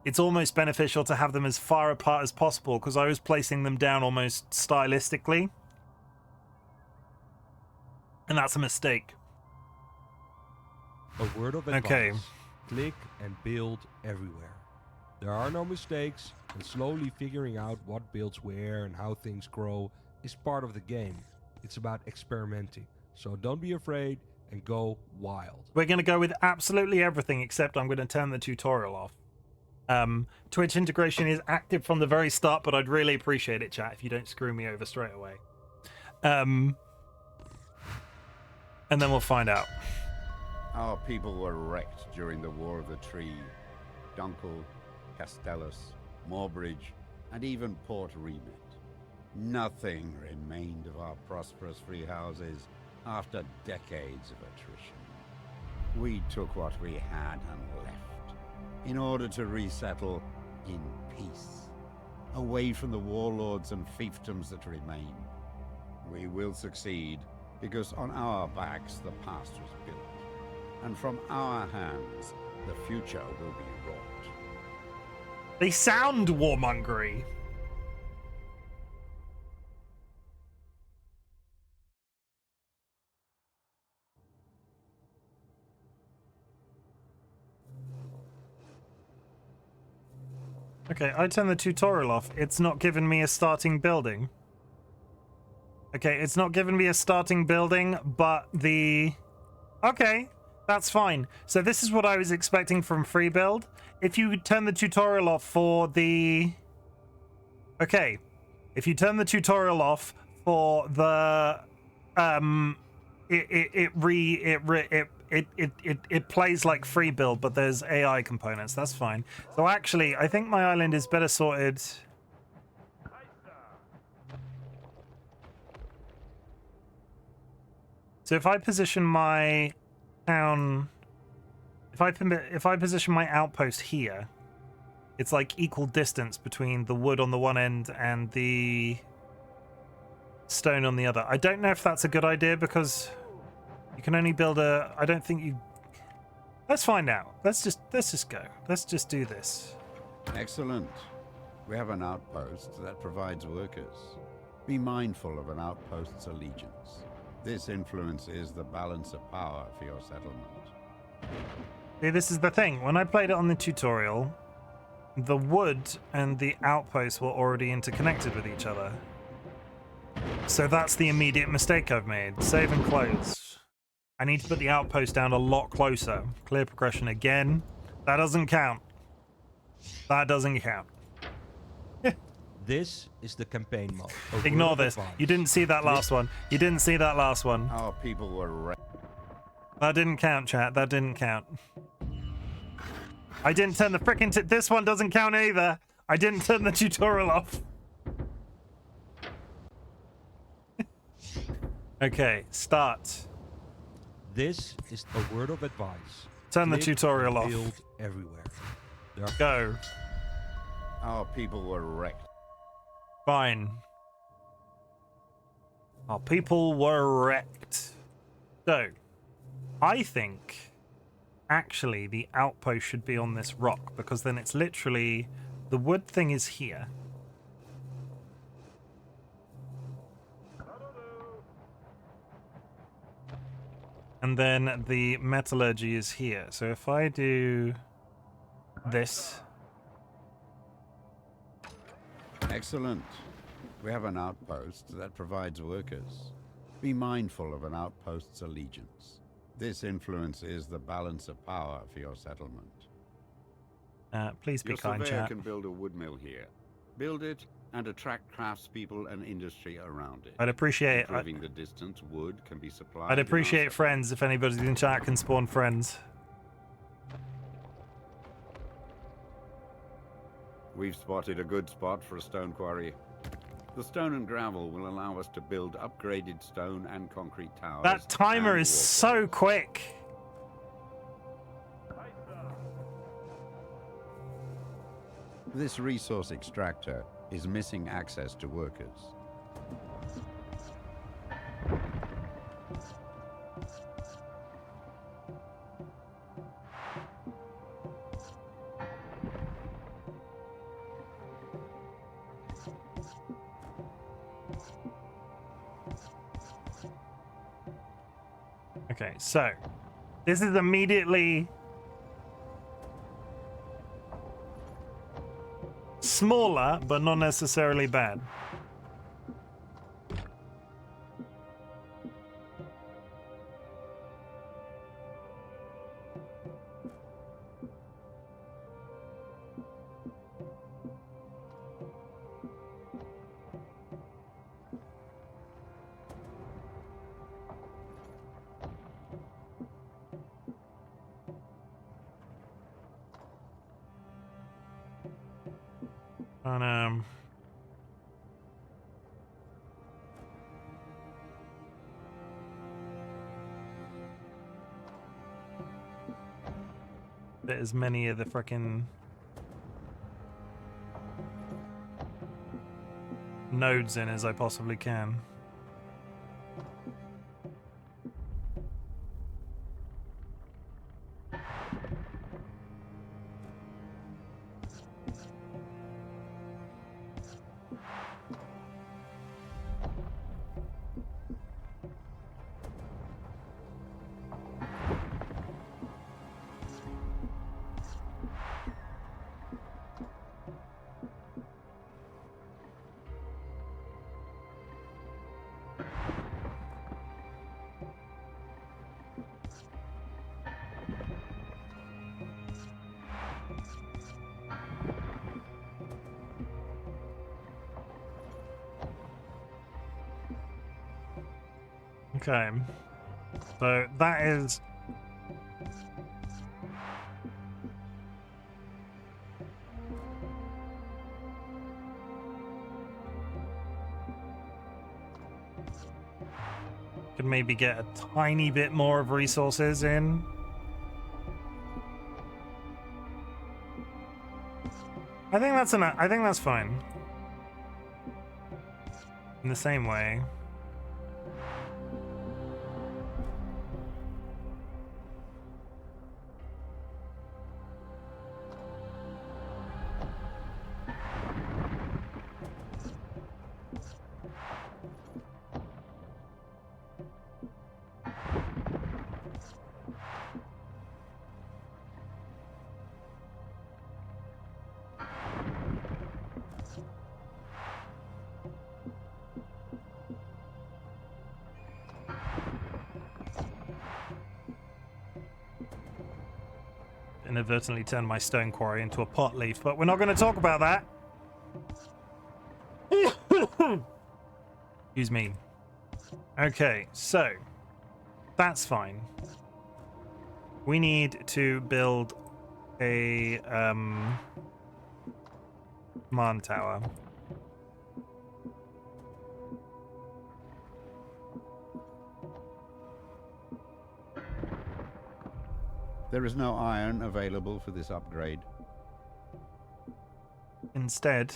S1: it's almost beneficial to have them as far apart as possible because I was placing them down almost stylistically. And that's a mistake.
S2: A word of advice.
S1: Okay.
S2: Click and build everywhere. There are no mistakes, and slowly figuring out what builds where and how things grow is part of the game. It's about experimenting. So don't be afraid and go wild.
S1: We're going to go with absolutely everything except I'm going to turn the tutorial off. Twitch integration is active from the very start, but I'd really appreciate it, chat, if you don't screw me over straight away. And then we'll find out.
S3: Our people were wrecked during the War of the Tree. Dunkel, Castellus, Moorbridge, and even Port Remit. Nothing remained of our prosperous free houses after decades of attrition. We took what we had and left, in order to resettle in peace, away from the warlords and fiefdoms that remain. We will succeed, because on our backs the past was built, and from our hands the future will be wrought.
S1: They sound warmongery. Okay, I turned the tutorial off. It's not giving me a starting building. Okay, it's not giving me a starting building, but the... Okay, that's fine. So this is what I was expecting from free build. If you turn the tutorial off for the... Okay, if you turn the tutorial off for the... It plays like free build, but there's AI components. That's fine. So actually, I think my island is better sorted. So if I position my town, if I position my outpost here, it's like equal distance between the wood on the one end and the stone on the other. I don't know if that's a good idea because you can only build a... I don't think you... Let's find out. Let's just go. Let's just do this.
S3: Excellent. We have an outpost that provides workers. Be mindful of an outpost's allegiance. This influences the balance of power for your settlement.
S1: See, this is the thing. When I played it on the tutorial, the wood and the outpost were already interconnected with each other. So that's the immediate mistake I've made. Save and close. I need to put the outpost down a lot closer. Clear progression again. That doesn't count. That doesn't count.
S2: This is the campaign mode.
S1: Ignore this. You didn't see that last one. You didn't see that last one.
S3: Our people were...
S1: That didn't count, chat. That didn't count. I didn't turn the frickin' this one doesn't count either. I didn't turn the tutorial off. Okay, start.
S2: This is a word of advice.
S1: Turn the tutorial off.
S2: Build everywhere.
S1: Go.
S3: Our people were wrecked.
S1: Fine. Our people were wrecked. So, I think actually the outpost should be on this rock because then it's literally the wood thing is here. And then the metallurgy is here. So if I do this.
S3: Excellent. We have an outpost that provides workers. Be mindful of an outpost's allegiance. This influences the balance of power for your settlement.
S1: Please be kind,
S3: Your surveyor
S1: chat.
S3: can build a wood mill here. Build it and attract craftspeople and industry around it.
S1: I'd appreciate it.
S3: Improving the distance, wood can be supplied.
S1: I'd appreciate friends if anybody in chat can spawn friends.
S3: We've spotted a good spot for a stone quarry. The stone and gravel will allow us to build upgraded stone and concrete towers.
S1: That timer is so quick.
S3: This resource extractor is missing access to workers.
S1: Okay, so this is immediately smaller, but not necessarily bad. And fit as many of the frickin' nodes in as I possibly can. Okay. So that is... Could maybe get a tiny bit more of resources in. I think that's enough. I think that's fine. In the same way. Inadvertently turned my stone quarry into a pot leaf, but we're not going to talk about that. Excuse me. Okay, so that's fine. We need to build a command tower.
S3: There is no iron available for this upgrade.
S1: Instead,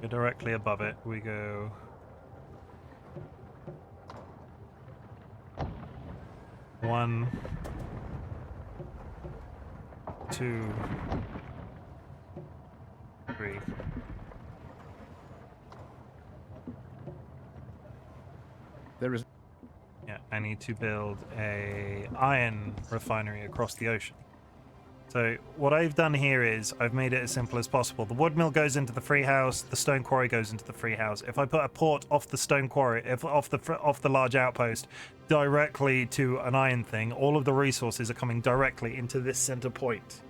S1: go directly above it. We go 1, 2, 3.
S3: There is...
S1: Yeah, I need to build a iron refinery across the ocean. So what I've done here is I've made it as simple as possible. The wood mill goes into the free house, the stone quarry goes into the free house. If I put a port off the stone quarry, off the large outpost directly to an iron thing, all of the resources are coming directly into this center point.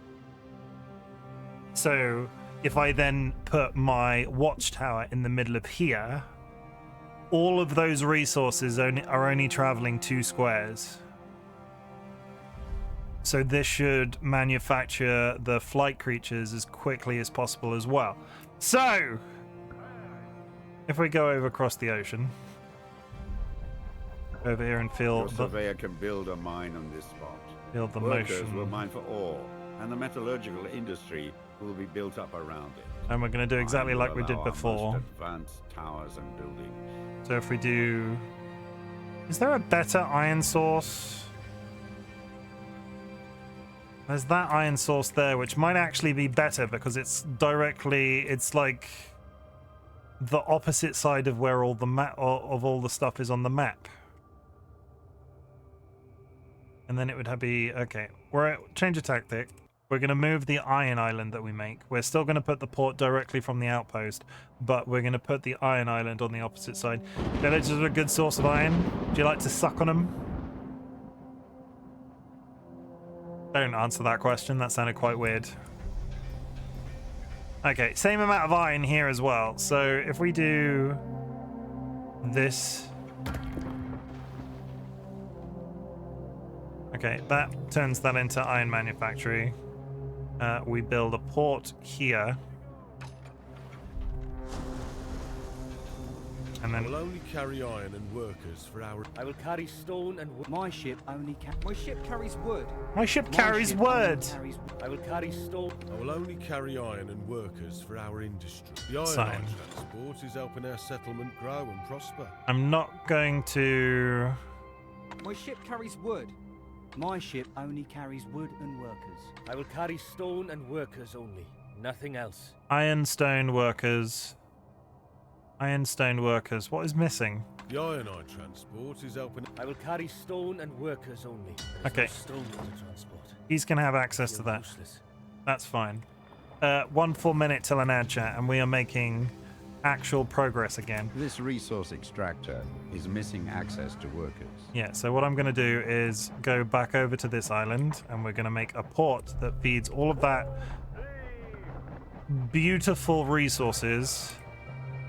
S1: So if I then put my watchtower in the middle of here, all of those resources are only traveling 2 squares. So this should manufacture the flight creatures as quickly as possible as well. So, if we go over across the ocean, over here and feel
S3: Your surveyor can build a mine on this spot.
S1: Feel the
S3: Workers
S1: motion.
S3: will mine for ore, and the metallurgical industry will be built up around it.
S1: And we're going to do exactly
S3: Mine
S1: like
S3: will
S1: we did
S3: allow our
S1: before.
S3: most advanced towers and buildings.
S1: So if we do... Is there a better iron source? There's that iron source there, which might actually be better because it's directly... It's like the opposite side of where all the of all the stuff is on the map. And then it would be... Okay, change of tactic. We're going to move the iron island that we make. We're still going to put the port directly from the outpost, but we're going to put the iron island on the opposite side. Villagers are a good source of iron. Do you like to suck on them? Don't answer that question. That sounded quite weird. Okay, same amount of iron here as well. So if we do this... Okay, that turns that into iron manufactory. We build a port here. And then...
S17: I will only carry iron and workers for our...
S7: I will carry stone and wood. My ship only
S14: My ship carries wood.
S1: My ship carries wood!
S7: I will carry stone.
S17: I will only carry iron and workers for our industry. The iron
S1: Sign.
S17: transport is helping our settlement grow and prosper.
S1: I'm not going to...
S14: My ship carries wood.
S7: My ship only carries wood and workers. I will carry stone and workers only. Nothing else.
S1: Ironstone workers. Ironstone workers. What is missing?
S17: The ironite transport is helping...
S7: I will carry stone and workers only.
S1: Okay.
S7: Stone to transport.
S1: He's going to have access to that. That's fine. 1 full minute till an ad chat, and we are making actual progress again.
S3: This resource extractor is missing access to workers.
S1: Yeah, so what I'm going to do is go back over to this island, and we're going to make a port that feeds all of that beautiful resources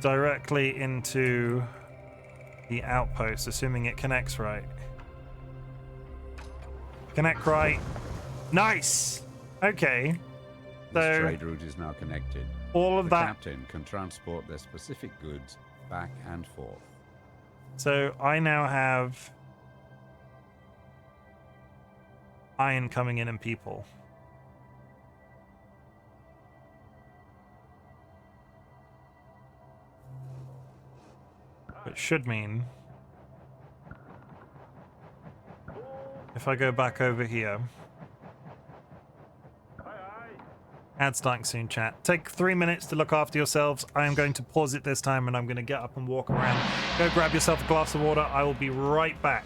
S1: directly into the outpost, assuming it connects right. Connect right. Nice! Okay.
S3: This
S1: So
S3: trade route is now connected.
S1: all of
S3: the
S1: that.
S3: captain can transport their specific goods back and forth.
S1: So I now have iron coming in and people. It should mean if I go back over here. Ad starting soon, chat. Take 3 minutes to look after yourselves. I am going to pause it this time and I'm going to get up and walk around. Go grab yourself a glass of water. I will be right back.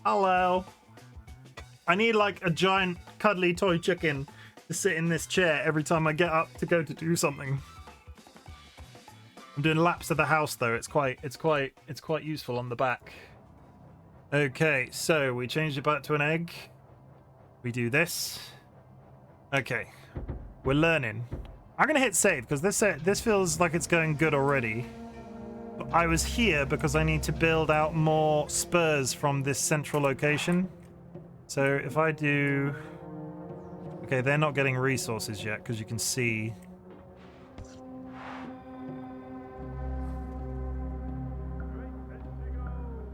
S1: Hello. I need like a giant cuddly toy chicken to sit in this chair every time I get up to go to do something. I'm doing laps of the house though. It's quite useful on the back. Okay, so we changed it back to an egg. We do this. Okay, we're learning. I'm gonna hit save because this feels like it's going good already. But I was here because I need to build out more spurs from this central location. So if I do... Okay, they're not getting resources yet because you can see...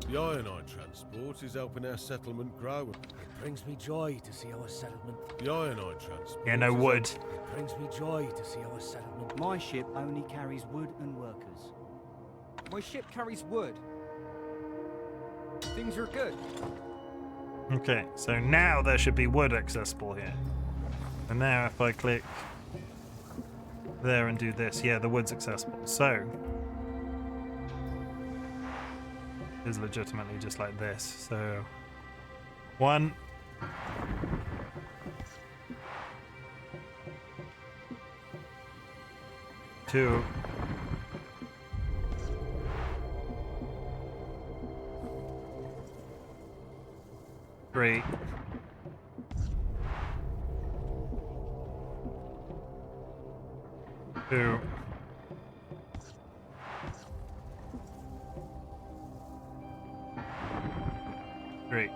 S17: The ironite transport is helping our settlement grow.
S12: It brings me joy to see our settlement.
S17: The ironite transport.
S1: Yeah, no wood.
S12: It brings me joy to see our settlement.
S7: My ship only carries wood and workers.
S14: My ship carries wood. Things are good.
S1: Okay, so now there should be wood accessible here. And now if I click there and do this, yeah, the wood's accessible. So it's legitimately just like this. So 1, 2, 3, 2, 3.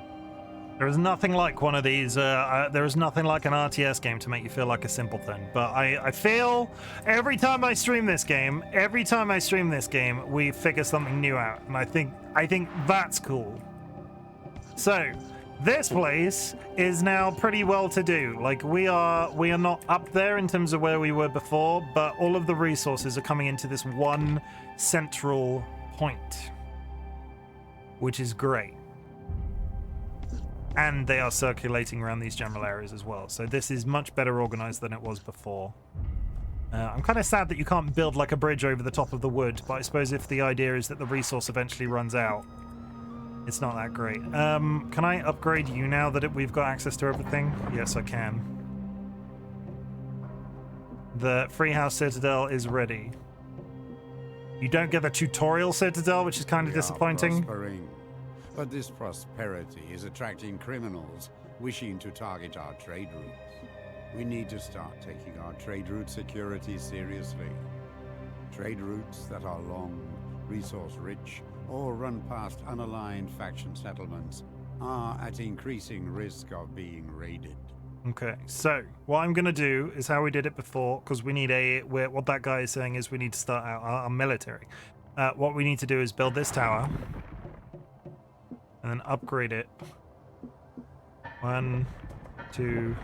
S1: There is nothing like one of these. There is nothing like an RTS game to make you feel like a simpleton. But I feel every time I stream this game, we figure something new out, and I think that's cool. So this place is now pretty well to do. Like we are not up there in terms of where we were before, but all of the resources are coming into this one central point, which is great. And they are circulating around these general areas as well. So this is much better organized than it was before. I'm kind of sad that you can't build like a bridge over the top of the wood, but I suppose if the idea is that the resource eventually runs out, it's not that great. Can I upgrade you now that we've got access to everything? Yes, I can. The Freehouse Citadel is ready. You don't get the tutorial Citadel, which is kind of disappointing.
S3: But this prosperity is attracting criminals wishing to target our trade routes. We need to start taking our trade route security seriously. Trade routes that are long, resource-rich, or run past unaligned faction settlements are at increasing risk of being raided.
S1: Okay, so what I'm going to do is how we did it before, because we need what that guy is saying is we need to start out our military. What we need to do is build this tower and then upgrade it. 1, 2,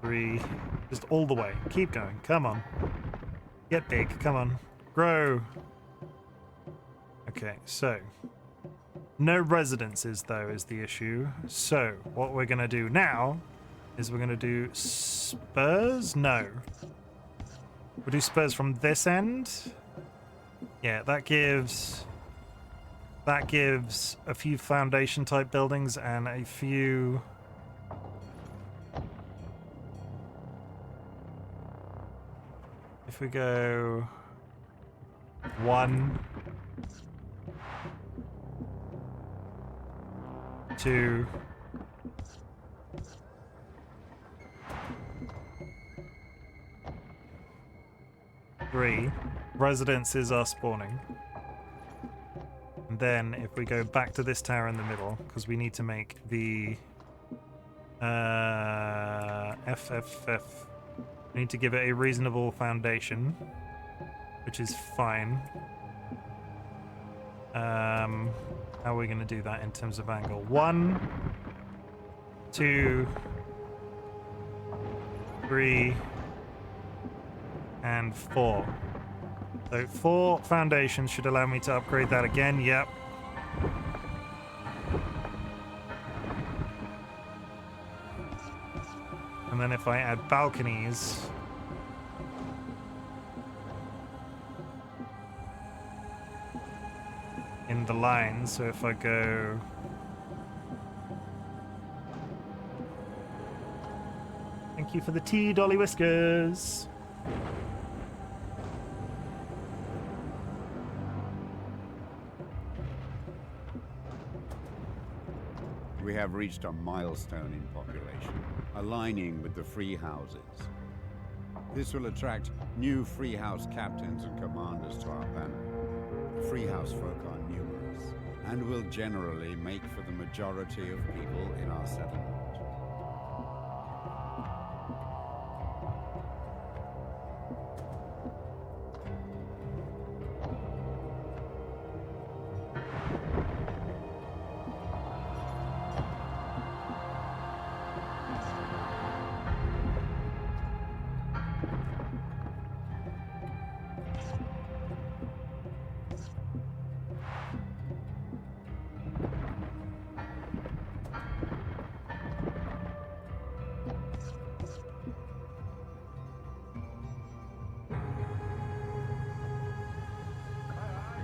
S1: 3, just all the way. Keep going, come on. Get big, come on. Grow. Okay, so no residences though is the issue. So what we're gonna do now is we're gonna do spurs? No. We'll do spurs from this end. Yeah, that gives a few foundation type buildings and a few if we go 1, 2, 3 residences are spawning. And then if we go back to this tower in the middle, because we need to make the FFF, we need to give it a reasonable foundation, which is fine. How are we going to do that in terms of angle? 1, 2, 3, and 4. So 4 foundations should allow me to upgrade that again. Yep. And then if I add balconies, in the lines, so if I go thank you for the tea, DollyWhiskers.
S3: we have reached a milestone in population, aligning with the free houses. This will attract new free house captains and commanders to our banner. The free house folk are numerous, and will generally make for the majority of people in our settlement.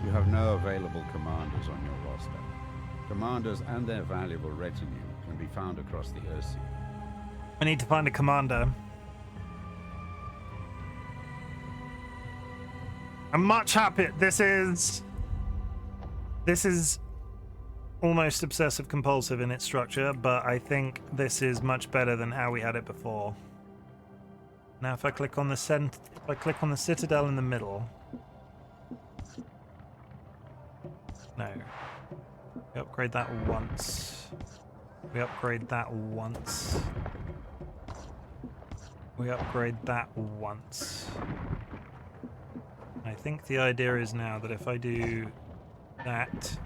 S3: You have no available commanders on your roster. Commanders and their valuable retinue can be found across the Earthsea.
S1: I need to find a commander. I'm much happy. This is almost obsessive compulsive in its structure, but I think this is much better than how we had it before. Now if I click on the citadel in the middle. No. We upgrade that once. We upgrade that once. We upgrade that once. I think the idea is now that if I do that,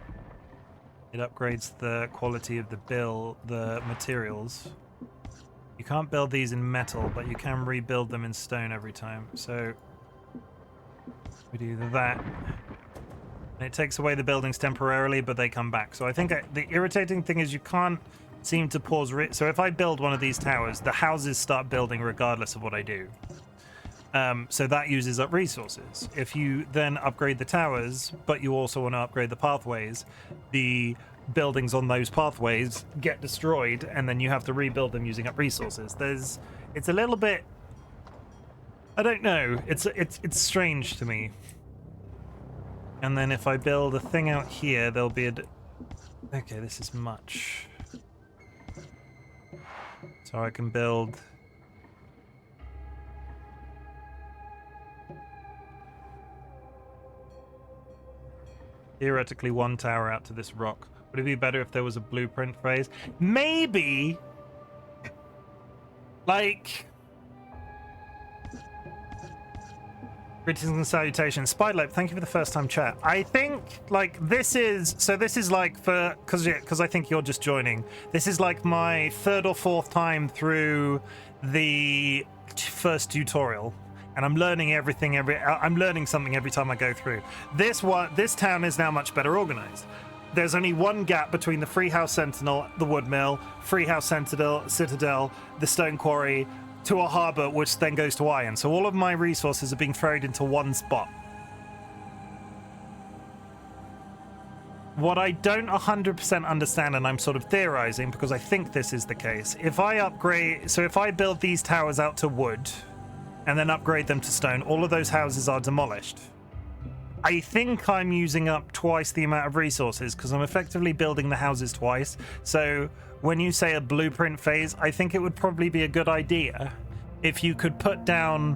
S1: it upgrades the quality of the materials. You can't build these in metal, but you can rebuild them in stone every time. So we do that. And it takes away the buildings temporarily, but they come back. So I think the irritating thing is you can't seem to pause. So if I build one of these towers, the houses start building regardless of what I do. So that uses up resources. If you then upgrade the towers, but you also want to upgrade the pathways, the buildings on those pathways get destroyed, and then you have to rebuild them using up resources. It's a little bit, I don't know. It's strange to me. And then if I build a thing out here, there'll be okay, this is much. So I can build. Theoretically, one tower out to this rock. Would it be better if there was a blueprint phase? Maybe. Like. Greetings and salutations. Spylope, thank you for the first time chat. I think, like, this is like for, because I think you're just joining. This is like my third or fourth time through the first tutorial. And I'm learning everything I'm learning something every time I go through. This town is now much better organized. There's only one gap between the Freehouse Sentinel, the Woodmill, Freehouse Citadel, the Stone Quarry, to a harbor, which then goes to iron. So all of my resources are being ferried into one spot. What I don't 100% understand, and I'm sort of theorizing because I think this is the case, if I build these towers out to wood and then upgrade them to stone, all of those houses are demolished. I think I'm using up twice the amount of resources because I'm effectively building the houses twice. So when you say a blueprint phase, I think it would probably be a good idea if you could put down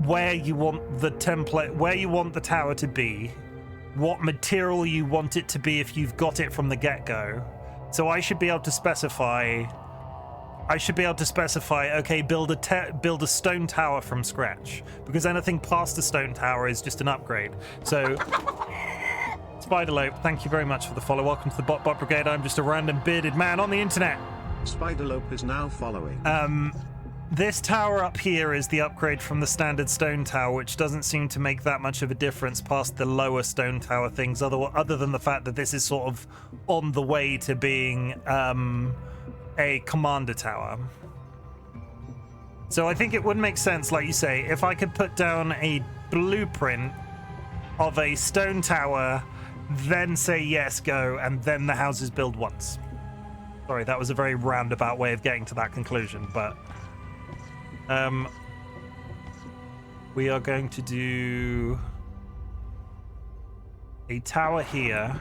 S1: where you want the template, where you want the tower to be, what material you want it to be if you've got it from the get-go. So I should be able to specify, okay, build a stone tower from scratch, because anything past a stone tower is just an upgrade. So Spiderlope, thank you very much for the follow. Welcome to the Bot Brigade. I'm just a random bearded man on the internet.
S16: Spiderlope is now following.
S1: This tower up here is the upgrade from the standard stone tower, which doesn't seem to make that much of a difference past the lower stone tower things, other than the fact that this is sort of on the way to being a commander tower. So I think it would make sense, like you say, if I could put down a blueprint of a stone tower, then say yes, go, and then the houses build once. Sorry, that was a very roundabout way of getting to that conclusion, but we are going to do a tower here.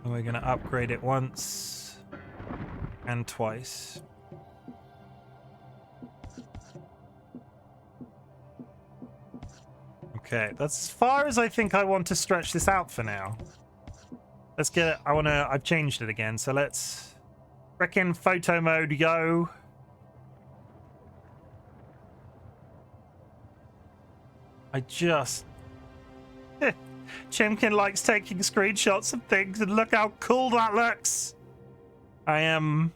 S1: And we're going to upgrade it once and twice. Okay, that's as far as I think I want to stretch this out for now. Let's get it. I've changed it again, so let's frickin' photo mode, yo. Chimken likes taking screenshots of things, and look how cool that looks. I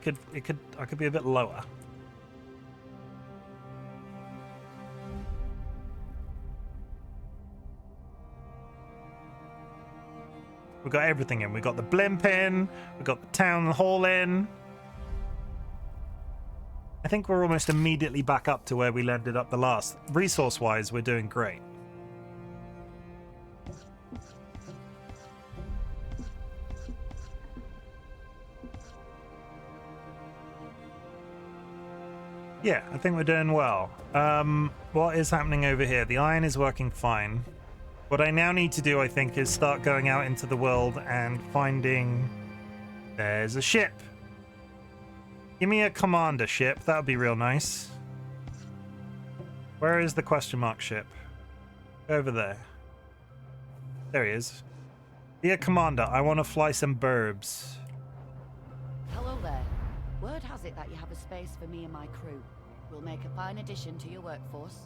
S1: could be a bit lower. We got everything in. We got the blimp in. We got the town hall in. I think we're almost immediately back up to where we landed up the last. Resource-wise, we're doing great. Yeah, I think we're doing well. What is happening over here? The iron is working fine. What I now need to do, I think, is start going out into the world and finding... There's a ship. Give me a commander ship. That would be real nice. Where is the question mark ship? Over there. There he is. Dear commander, I want to fly some burbs.
S5: Hello there. Word has it that you have a space for me and my crew. We'll make a fine addition to your workforce.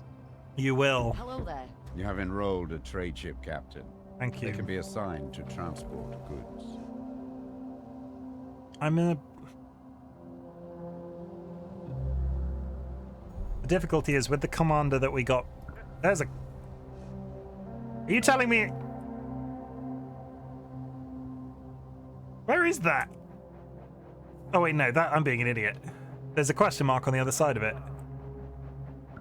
S1: You will.
S5: Hello there.
S3: You have enrolled a trade ship captain.
S1: Thank you.
S3: They can be assigned to transport goods.
S1: The difficulty is with the commander that we got. There's a... Are you telling me... Where is that? Oh wait, no, I'm being an idiot. There's a question mark on the other side of it.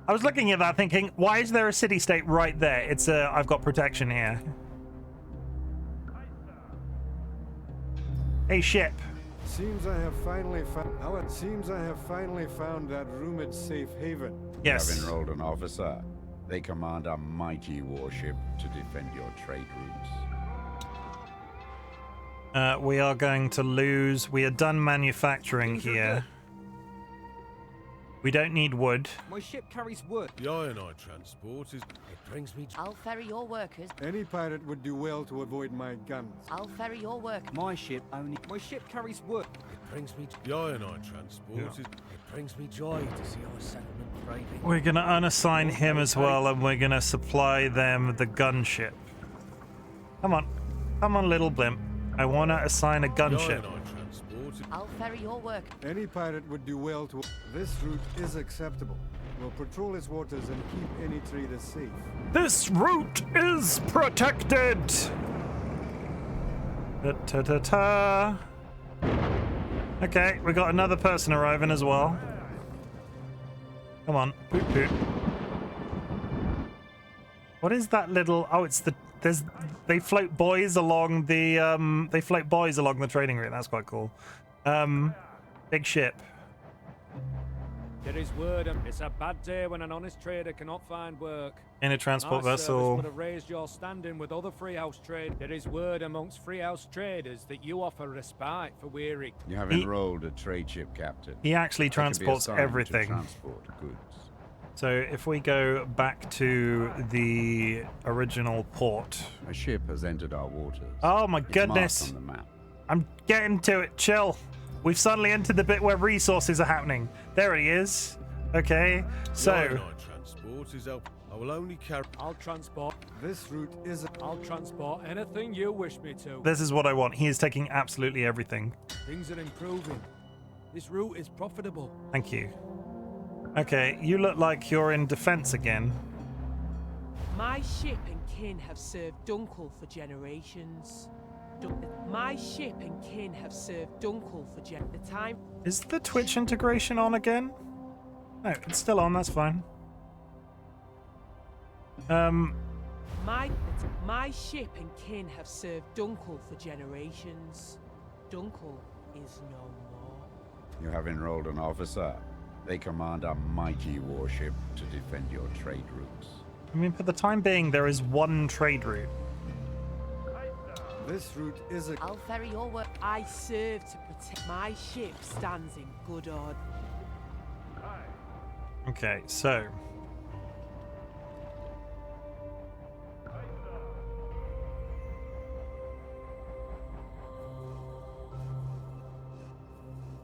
S1: I was looking at that thinking, why is there a city-state right there? It's I've got protection here. Hey, ship.
S15: Seems I have finally found that rumored safe haven.
S1: Yes.
S3: You have enrolled an officer. They command a mighty warship to defend your trade routes.
S1: We are going to lose. We are done manufacturing here. We don't need wood.
S14: My ship carries wood.
S17: The iron I transport it brings me...
S5: I'll ferry your workers.
S15: Any pirate would do well to avoid my guns.
S5: I'll ferry your work.
S14: My ship carries wood.
S17: It brings me... The iron I transport it brings me joy to see our settlement thriving.
S1: We're going to unassign him as well, and we're going to supply them the gunship. Come on. Come on, little blimp. I want to assign a gunship.
S5: I'll ferry your work.
S15: Any pirate would do well to... This route is acceptable. We'll patrol its waters and keep any traders safe.
S1: This route is protected! Ta-ta-ta. Okay, we got another person arriving as well. Come on. Poot poot. What is that little... Oh, it's the... They float boys along the... They float boys along the trading route. That's quite cool. Big ship.
S14: There is word, it's a bad day when an honest trader cannot find work.
S1: In a transport
S14: Our
S1: vessel.
S14: service would have raised your standing with other freehouse trade. There is word amongst freehouse traders that you offer respite for weary.
S3: You have enrolled a trade ship captain.
S1: He actually transports everything.
S3: Transport goods.
S1: So if we go back to the original port.
S3: A ship has entered our waters.
S1: Oh my
S3: It's
S1: goodness.
S3: marked on the map.
S1: I'm getting to it. Chill. We've suddenly entered the bit where resources are happening. There he is. Okay. So.
S17: The iron I transport is up. I will only carry...
S14: I'll transport.
S15: This route is...
S14: I'll transport anything you wish me to.
S1: This is what I want. He is taking absolutely everything.
S14: Things are improving. This route is profitable.
S1: Thank you. Okay, you look like you're in defense again.
S8: My ship and kin have served Dunkel for generations. My ship and kin have served Dunkel for the time.
S1: Is the Twitch integration on again? No, it's still on. That's fine.
S8: My ship and kin have served Dunkel for generations. Dunkel is no more.
S3: You have enrolled an officer. They command a mighty warship to defend your trade routes.
S1: I mean, for the time being, there is one trade route.
S15: This route is a...
S5: I'll ferry your work.
S8: I serve to protect my ship stands in good order.
S1: Okay, so I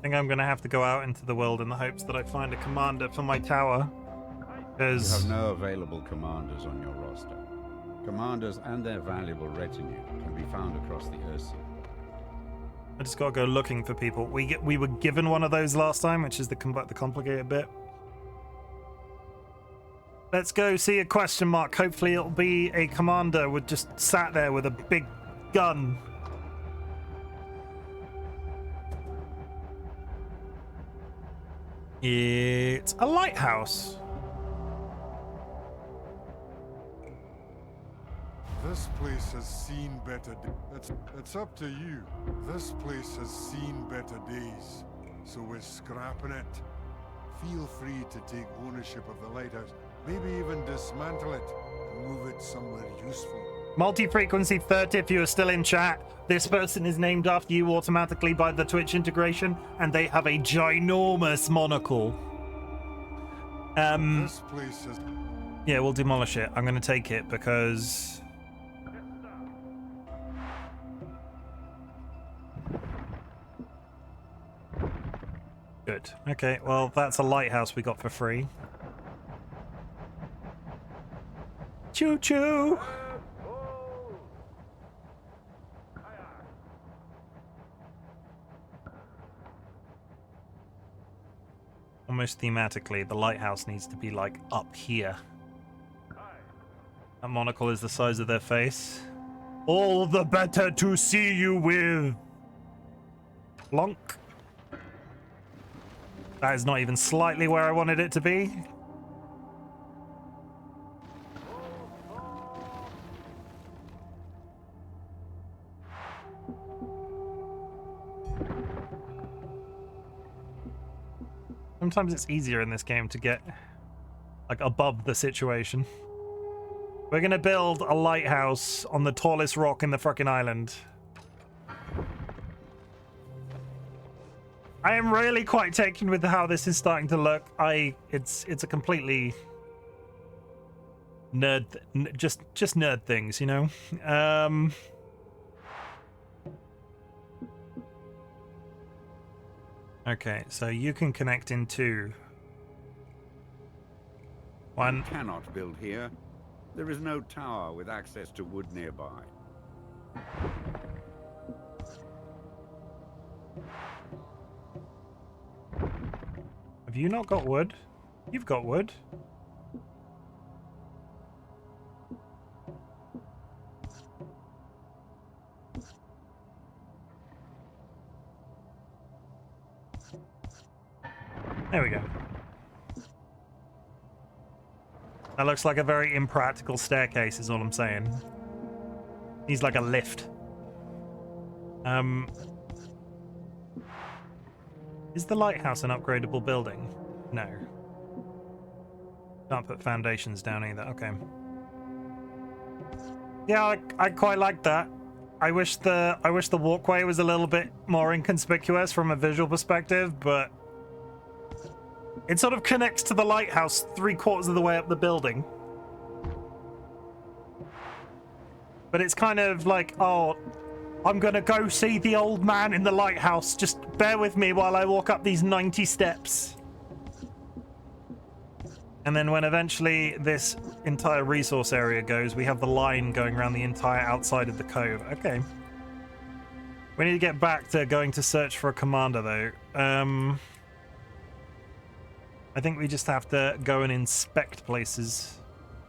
S1: think I'm gonna have to go out into the world in the hopes that I find a commander for my tower.
S3: You
S1: Because
S3: have no available commanders on your roster. Commanders and their valuable retinue can be found across the Earthsea.
S1: I just gotta go looking for people. We were given one of those last time, which is the complicated bit. Let's go see a question mark. Hopefully it'll be a commander with just sat there with a big gun. It's a lighthouse.
S4: This place has seen better days. It's up to you. This place has seen better days, so we're scrapping it. Feel free to take ownership of the lighthouse, maybe even dismantle it and move it somewhere useful.
S1: Multi-frequency 30 if you are still in chat. This person is named after you automatically by the Twitch integration, and they have a ginormous monocle.
S4: This place is...
S1: Yeah, we'll demolish it. I'm going to take it because... Good. Okay, well, that's a lighthouse we got for free. Choo-choo! Almost thematically, the lighthouse needs to be, like, up here. That monocle is the size of their face. All the better to see you with! Plonk. That is not even slightly where I wanted it to be. Sometimes it's easier in this game to get, like, above the situation. We're gonna build a lighthouse on the tallest rock in the frickin' island. I am really quite taken with how this is starting to look. It's a completely nerd, just nerd things, you know. Okay, so you can connect into one.
S3: You cannot build here. There is no tower with access to wood nearby.
S1: Have you not got wood? You've got wood. There we go. That looks like a very impractical staircase is all I'm saying. Needs like a lift. Is the lighthouse an upgradable building? No. Can't put foundations down either. Okay. Yeah, I quite like that. I wish the walkway was a little bit more inconspicuous from a visual perspective, but it sort of connects to the lighthouse 3/4 of the way up the building. But it's kind of like, oh, I'm gonna go see the old man in the lighthouse. Just bear with me while I walk up these 90 steps. And then when eventually this entire resource area goes, we have the line going around the entire outside of the cove. Okay. We need to get back to going to search for a commander, though. I think we just have to go and inspect places.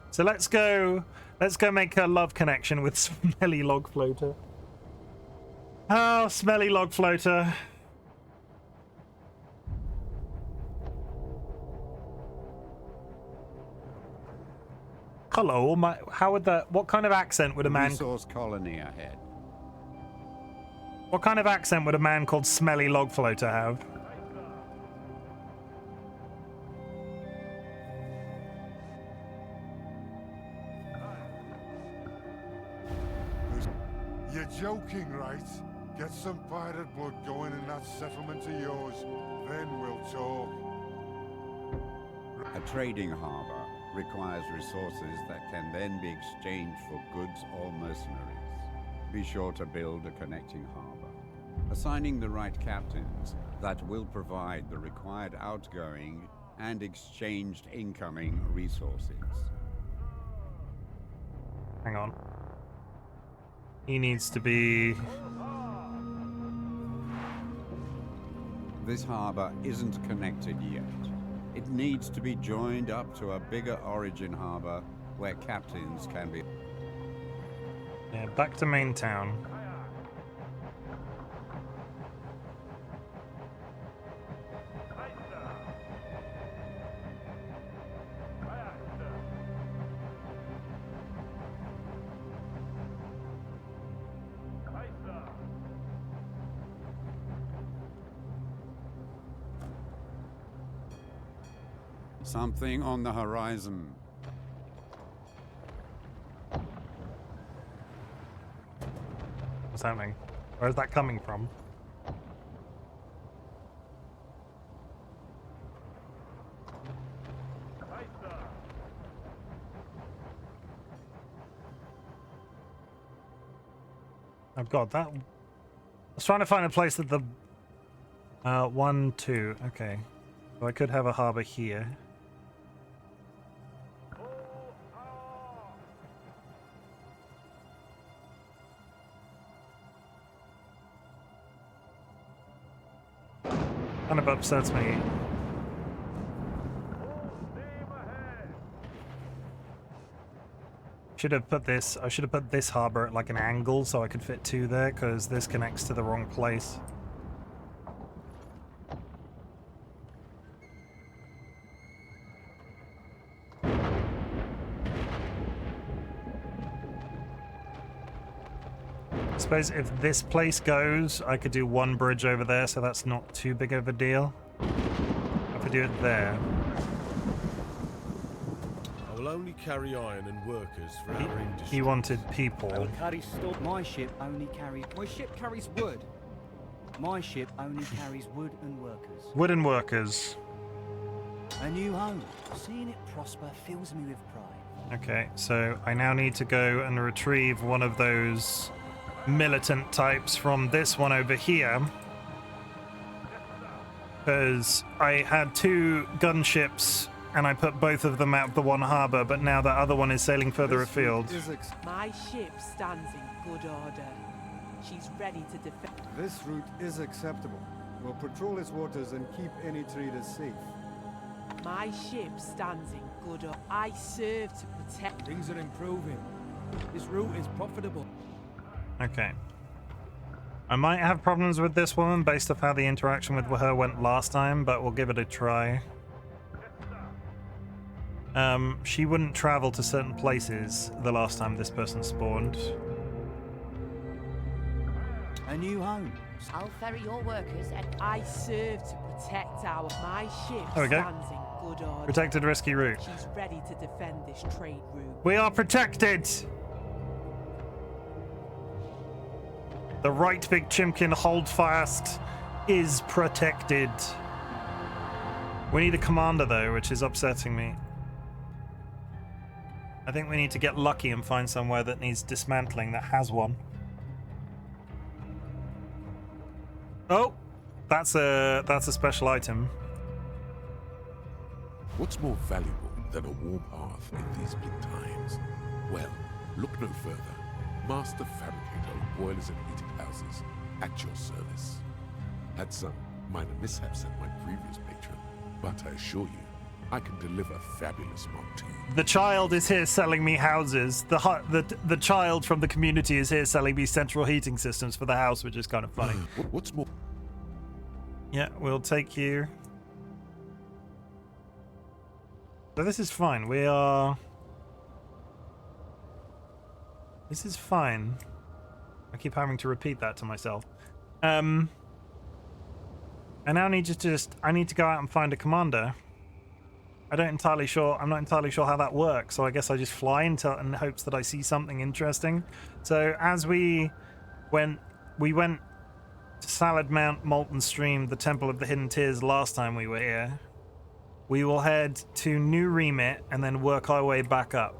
S1: So let's go make a love connection with Smelly Log Floater. Oh, Smelly Log Floater. Hello, what kind of accent would a man...
S3: Resource colony ahead.
S1: What kind of accent would a man called Smelly Log Floater have?
S4: You're joking, right? Get some pirate blood going in that settlement of yours, then we'll talk.
S3: A trading harbour requires resources that can then be exchanged for goods or mercenaries. Be sure to build a connecting harbour, assigning the right captains that will provide the required outgoing and exchanged incoming resources.
S1: Hang on. He needs to be...
S3: This harbour isn't connected yet. It needs to be joined up to a bigger origin harbour where captains can be...
S1: Yeah, back to main town.
S3: Something on the horizon.
S1: What's happening? Where's that coming from? I've got that. I was trying to find a place that the... 1, 2, okay. So I could have a harbour here. Kind of upsets me. Should have put this. I should have put this harbour at like an angle so I could fit 2 there, because this connects to the wrong place. I suppose if this place goes, I could do 1 bridge over there, so that's not too big of a deal. I could do it there.
S17: I will only carry iron and workers for our industry.
S1: He wanted people.
S7: I will carry stock. My ship only carries...
S14: My ship carries wood.
S7: My ship only carries wood and workers.
S1: Wood and workers.
S7: A new home. Seeing it prosper fills me with pride.
S1: Okay, so I now need to go and retrieve one of those militant types from this one over here, because I had 2 gunships and I put both of them out of the one harbour, but now that other one is sailing further afield.
S8: My ship stands in good order. She's ready to defend.
S15: This route is acceptable. We'll patrol its waters and keep any traders safe.
S8: My ship stands in good order. I serve to protect.
S12: Things are improving. This route is profitable.
S1: Okay. I might have problems with this woman based off how the interaction with her went last time, but we'll give it a try. She wouldn't travel to certain places the last time this person spawned.
S7: A new home.
S5: I'll ferry your workers and
S8: I serve to protect our... My ship
S1: There we go.
S8: stands in good order.
S1: Protected risky route.
S8: She's ready to defend this trade route.
S1: We are protected! The RightBigChimken holdfast is protected. We need a commander though, which is upsetting me. I think we need to get lucky and find somewhere that needs dismantling that has one. Oh, that's a special item.
S13: What's more valuable than a warm hearth in these bleak times? Well, look no further. Master fabricator of boilers and heating houses, at your service. Had some minor mishaps at my previous patron, but I assure you, I can deliver fabulous Mark II.
S1: The child is here selling me houses. The child from the community is here selling me central heating systems for the house, which is kind of funny.
S13: What's more?
S1: Yeah, we'll take you. So this is fine. We are... This is fine. I keep having to repeat that to myself. I now need to I need to go out and find a commander. I'm not entirely sure how that works, so I guess I just fly in hopes that I see something interesting. So as we when we went to Salad Mount, Molten Stream, the Temple of the Hidden Tears last time we were here, we will head to New Remit and then work our way back up.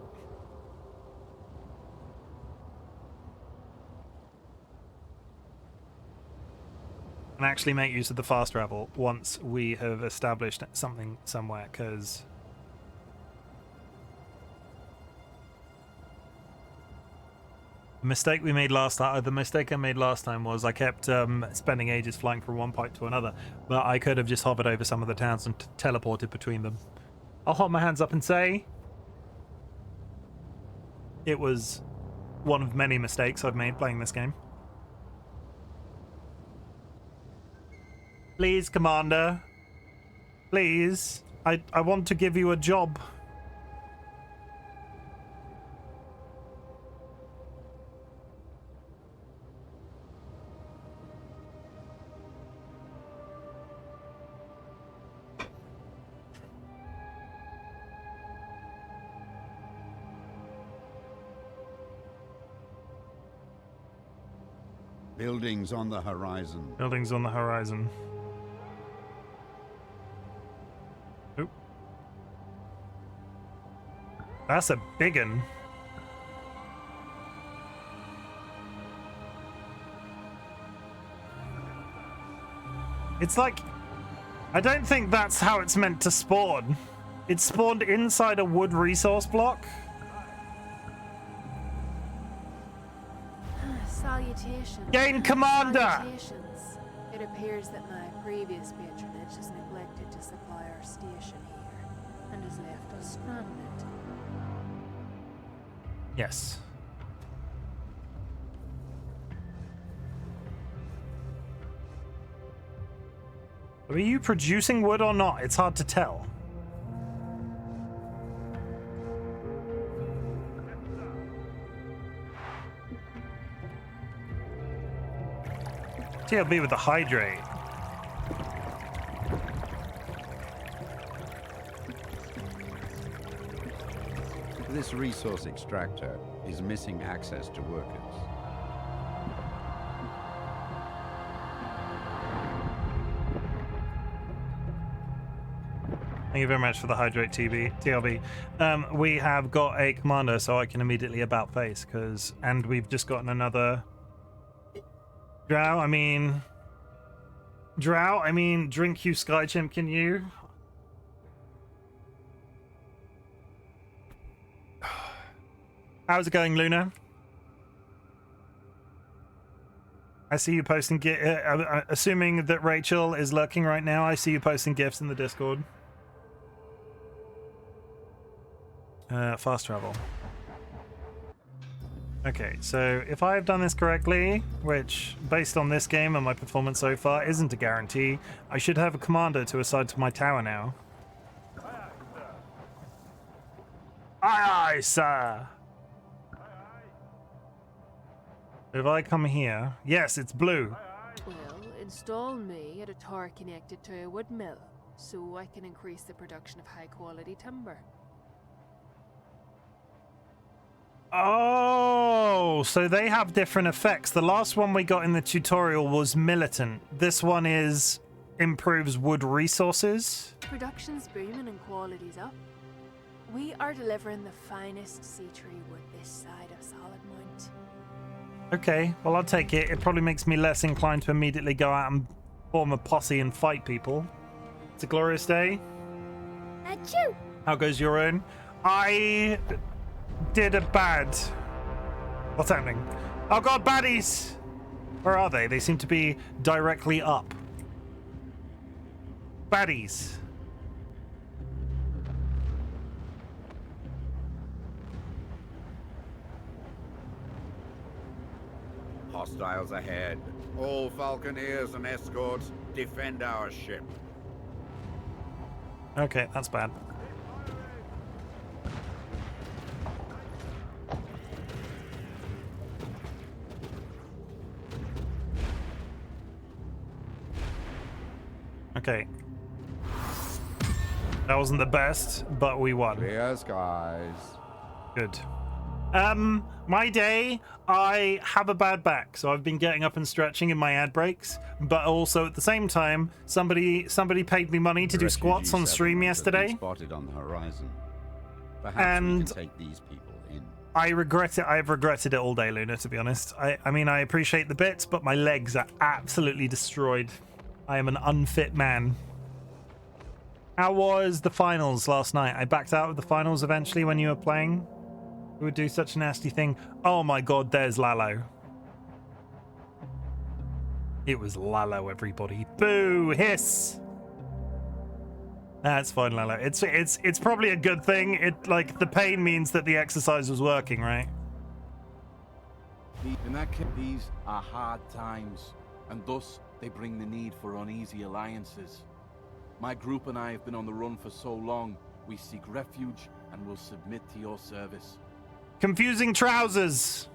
S1: And actually make use of the fast travel once we have established something somewhere, because the mistake I made last time was I kept spending ages flying from one pipe to another, but I could have just hovered over some of the towns and teleported between them. I'll hold my hands up and say it was one of many mistakes I've made playing this game. Please, Commander. Please. I want to give you a job.
S3: Buildings on the horizon.
S1: Buildings on the horizon. Oop. That's a big one. It's like, I don't think that's how it's meant to spawn. It's spawned inside a wood resource block.
S18: Salutations.
S1: Gain Commander!
S18: Salutations. It appears that my previous patronage has neglected to supply our station here, and has left us stranded.
S1: Yes. Are you producing wood or not? It's hard to tell. TLB with the hydrate.
S3: This resource extractor is missing access to workers.
S1: Thank you very much for the hydrate, TLB. We have got a commander, so I can immediately about face, and we've just gotten another drow. I mean, drink you, Chim, can you? How's it going, Luna? I see you posting assuming that Rachel is lurking right now, I see you posting gifs in the Discord. Fast travel. Okay, so if I have done this correctly, which, based on this game and my performance so far, isn't a guarantee, I should have a commander to assign to my tower now. Aye, aye, sir! If I come here... Yes, it's blue.
S18: Well, install me at a tower connected to a wood mill, so I can increase the production of high-quality timber.
S1: Oh, so they have different effects. The last one we got in the tutorial was militant. This one is improves wood resources.
S18: Production's booming and quality's up. We are delivering the finest sea tree wood this side of Solid Mount.
S1: Okay, well, I'll take it. It probably makes me less inclined to immediately go out and form a posse and fight people. It's a glorious day.
S18: Achoo!
S1: How goes your own? I did a bad... What's happening? Oh god, baddies! Where are they? They seem to be directly up. Baddies.
S3: Hostiles ahead. All Falconeers and escorts, defend our ship.
S1: Okay, that's bad. Okay. That wasn't the best, but we won.
S3: Clear skies.
S1: Good. My day, I have a bad back, so I've been getting up and stretching in my ad breaks, but also at the same time, somebody paid me money to do squats on stream yesterday.
S3: Spotted on the horizon. Perhaps
S1: And
S3: we can take these people in.
S1: I regret it. I've regretted it all day, Luna, to be honest. I mean, I appreciate the bits, but my legs are absolutely destroyed. I am an unfit man. How was the finals last night? I backed out of the finals eventually when you were playing. Who would do such a nasty thing? Oh my god, there's Lalo. It was Lalo, everybody. Boo! Hiss! That's fine, Lalo. It's probably a good thing. It, like, the pain means that the exercise was working, right?
S9: In that case, these are hard times, and thus they bring the need for uneasy alliances. My group and I have been on the run for so long, we seek refuge and will submit to your service.
S1: Confusing Trousers!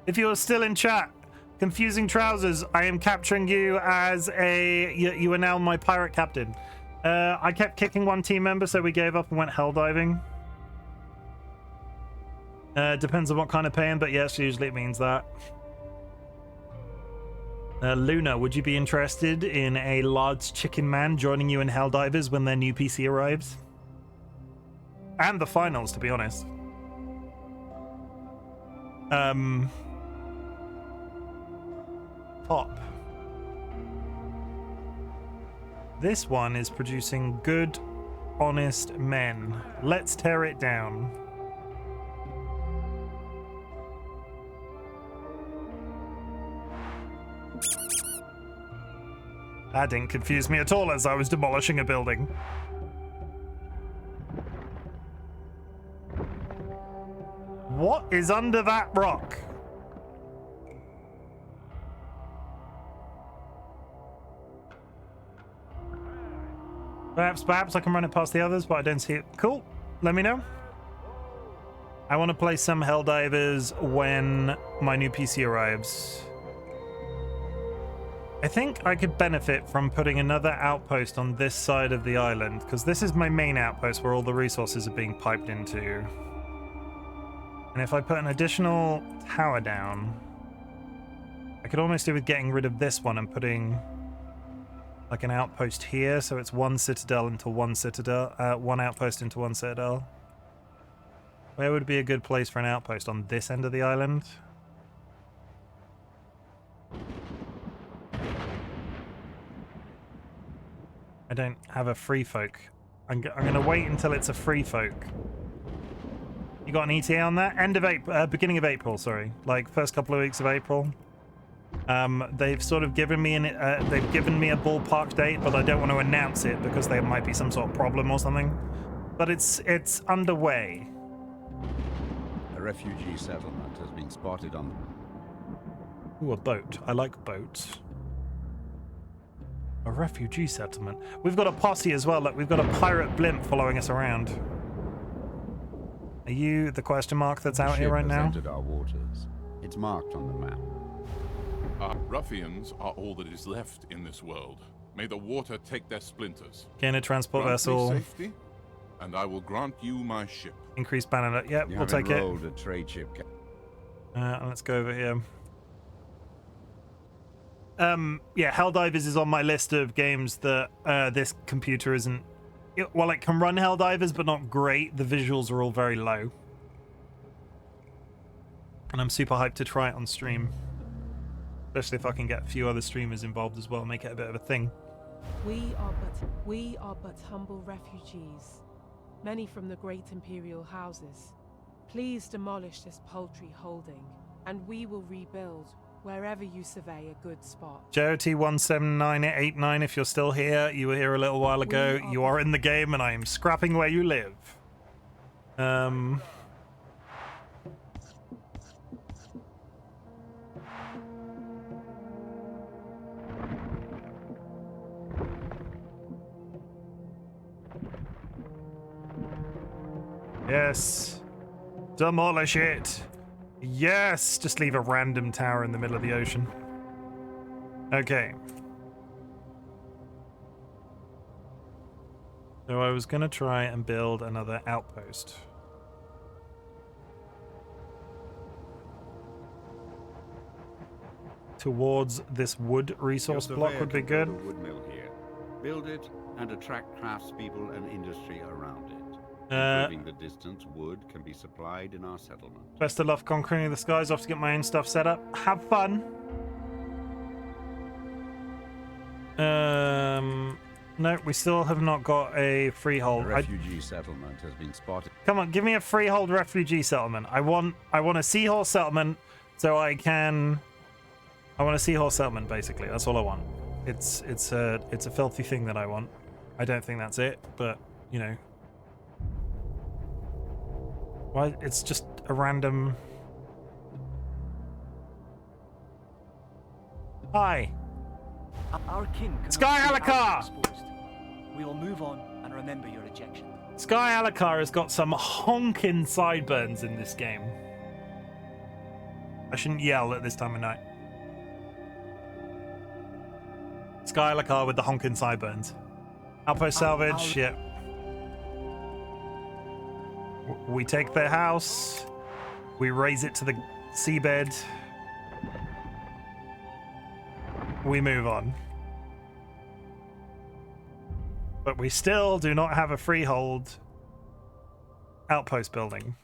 S1: If you are still in chat, Confusing Trousers, I am capturing you as a... You are now my pirate captain. I kept kicking one team member, so we gave up and went hell diving. Depends on what kind of pain, but yes, usually it means that. Luna, would you be interested in a large chicken man joining you in Helldivers when their new PC arrives? And the finals, to be honest. Pop. This one is producing good, honest men. Let's tear it down. That didn't confuse me at all as I was demolishing a building. What is under that rock? Perhaps I can run it past the others, but I don't see it. Cool. Let me know. I want to play some Helldivers when my new PC arrives. I think I could benefit from putting another outpost on this side of the island, because this is my main outpost where all the resources are being piped into. And if I put an additional tower down, I could almost do with getting rid of this one and putting like an outpost here, so it's one citadel into one citadel, one outpost into one citadel. Where would be a good place for an outpost? On this end of the island? I don't have a free folk. I'm gonna wait until it's a free folk. You got an ETA on that? End of April, beginning of April, sorry. Like first couple of weeks of April. They've sort of given me they've given me a ballpark date, but I don't want to announce it because there might be some sort of problem or something. But it's underway.
S3: A refugee settlement has been spotted on...
S1: Ooh, a boat. I like boats. A refugee settlement. We've got a posse as well. Look, we've got a pirate blimp following us around. Are you the question mark that's out here right now?
S3: Entered our waters. It's marked on the map.
S19: Ruffians are all that is left in this world. May the water take their splinters.
S1: Gain a transport
S19: Grant me
S1: vessel.
S19: Safety, and I will grant you my ship.
S1: Increase banner. Yep, we'll take it.
S3: A trade ship.
S1: Let's go over here. Yeah, Helldivers is on my list of games that this computer isn't... Well, it can run Helldivers, but not great. The visuals are all very low. And I'm super hyped to try it on stream. Especially if I can get a few other streamers involved as well, make it a bit of a thing.
S8: We are but humble refugees, many from the great imperial houses. Please demolish this paltry holding, and we will rebuild wherever you survey a good spot.
S1: JOT17989, if you're still here, you were here a little while ago. You are in the game, and I am scrapping where you live. Yes. Demolish it. Yes. Just leave a random tower in the middle of the ocean. Okay. So I was going to try and build another outpost. towards this wood resource
S3: Your
S1: block
S3: surveyor
S1: would be
S3: can
S1: good.
S3: build a wood mill here. Build it and attract craftspeople and industry around it. Improving the distance, wood can be supplied in our settlement.
S1: Best of luck conquering the skies. Off to get my own stuff set up. Have fun. No, we still have not got a freehold.
S3: A refugee settlement has been spotted.
S1: Come on, give me a freehold refugee settlement. I want a seahorse settlement so I want a seahorse settlement basically. That's all I want. It's a filthy thing that I want. I don't think that's it, but you know. Why it's just a random. Hi.
S11: Our kin cannot
S1: Sky
S11: stay
S1: Halakar!
S11: exposed. We will move on and remember your rejection.
S1: Sky Halakar has got some honking sideburns in this game. I shouldn't yell at this time of night. Sky Halakar with the honking sideburns. Outpost salvage, yeah. We take their house. We raise it to the seabed. We move on. But we still do not have a freehold outpost building.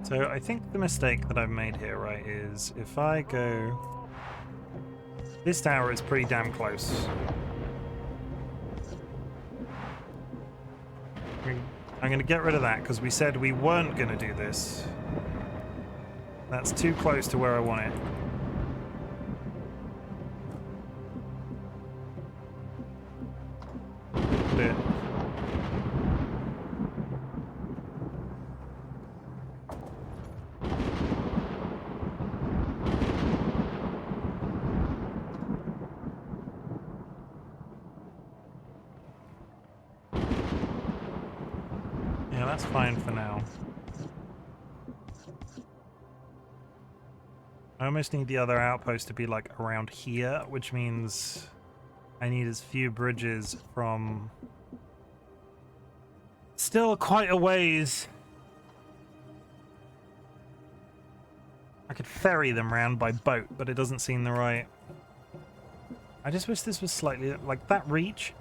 S1: So I think the mistake that I've made here, right, is if I go... This tower is pretty damn close. I'm going to get rid of that because we said we weren't going to do this. That's too close to where I want it. Bit. That's fine for now. I almost need the other outpost to be like around here, which means I need as few bridges from... Still quite a ways. I could ferry them round by boat, but it doesn't seem the right... I just wish this was slightly... Like, that reach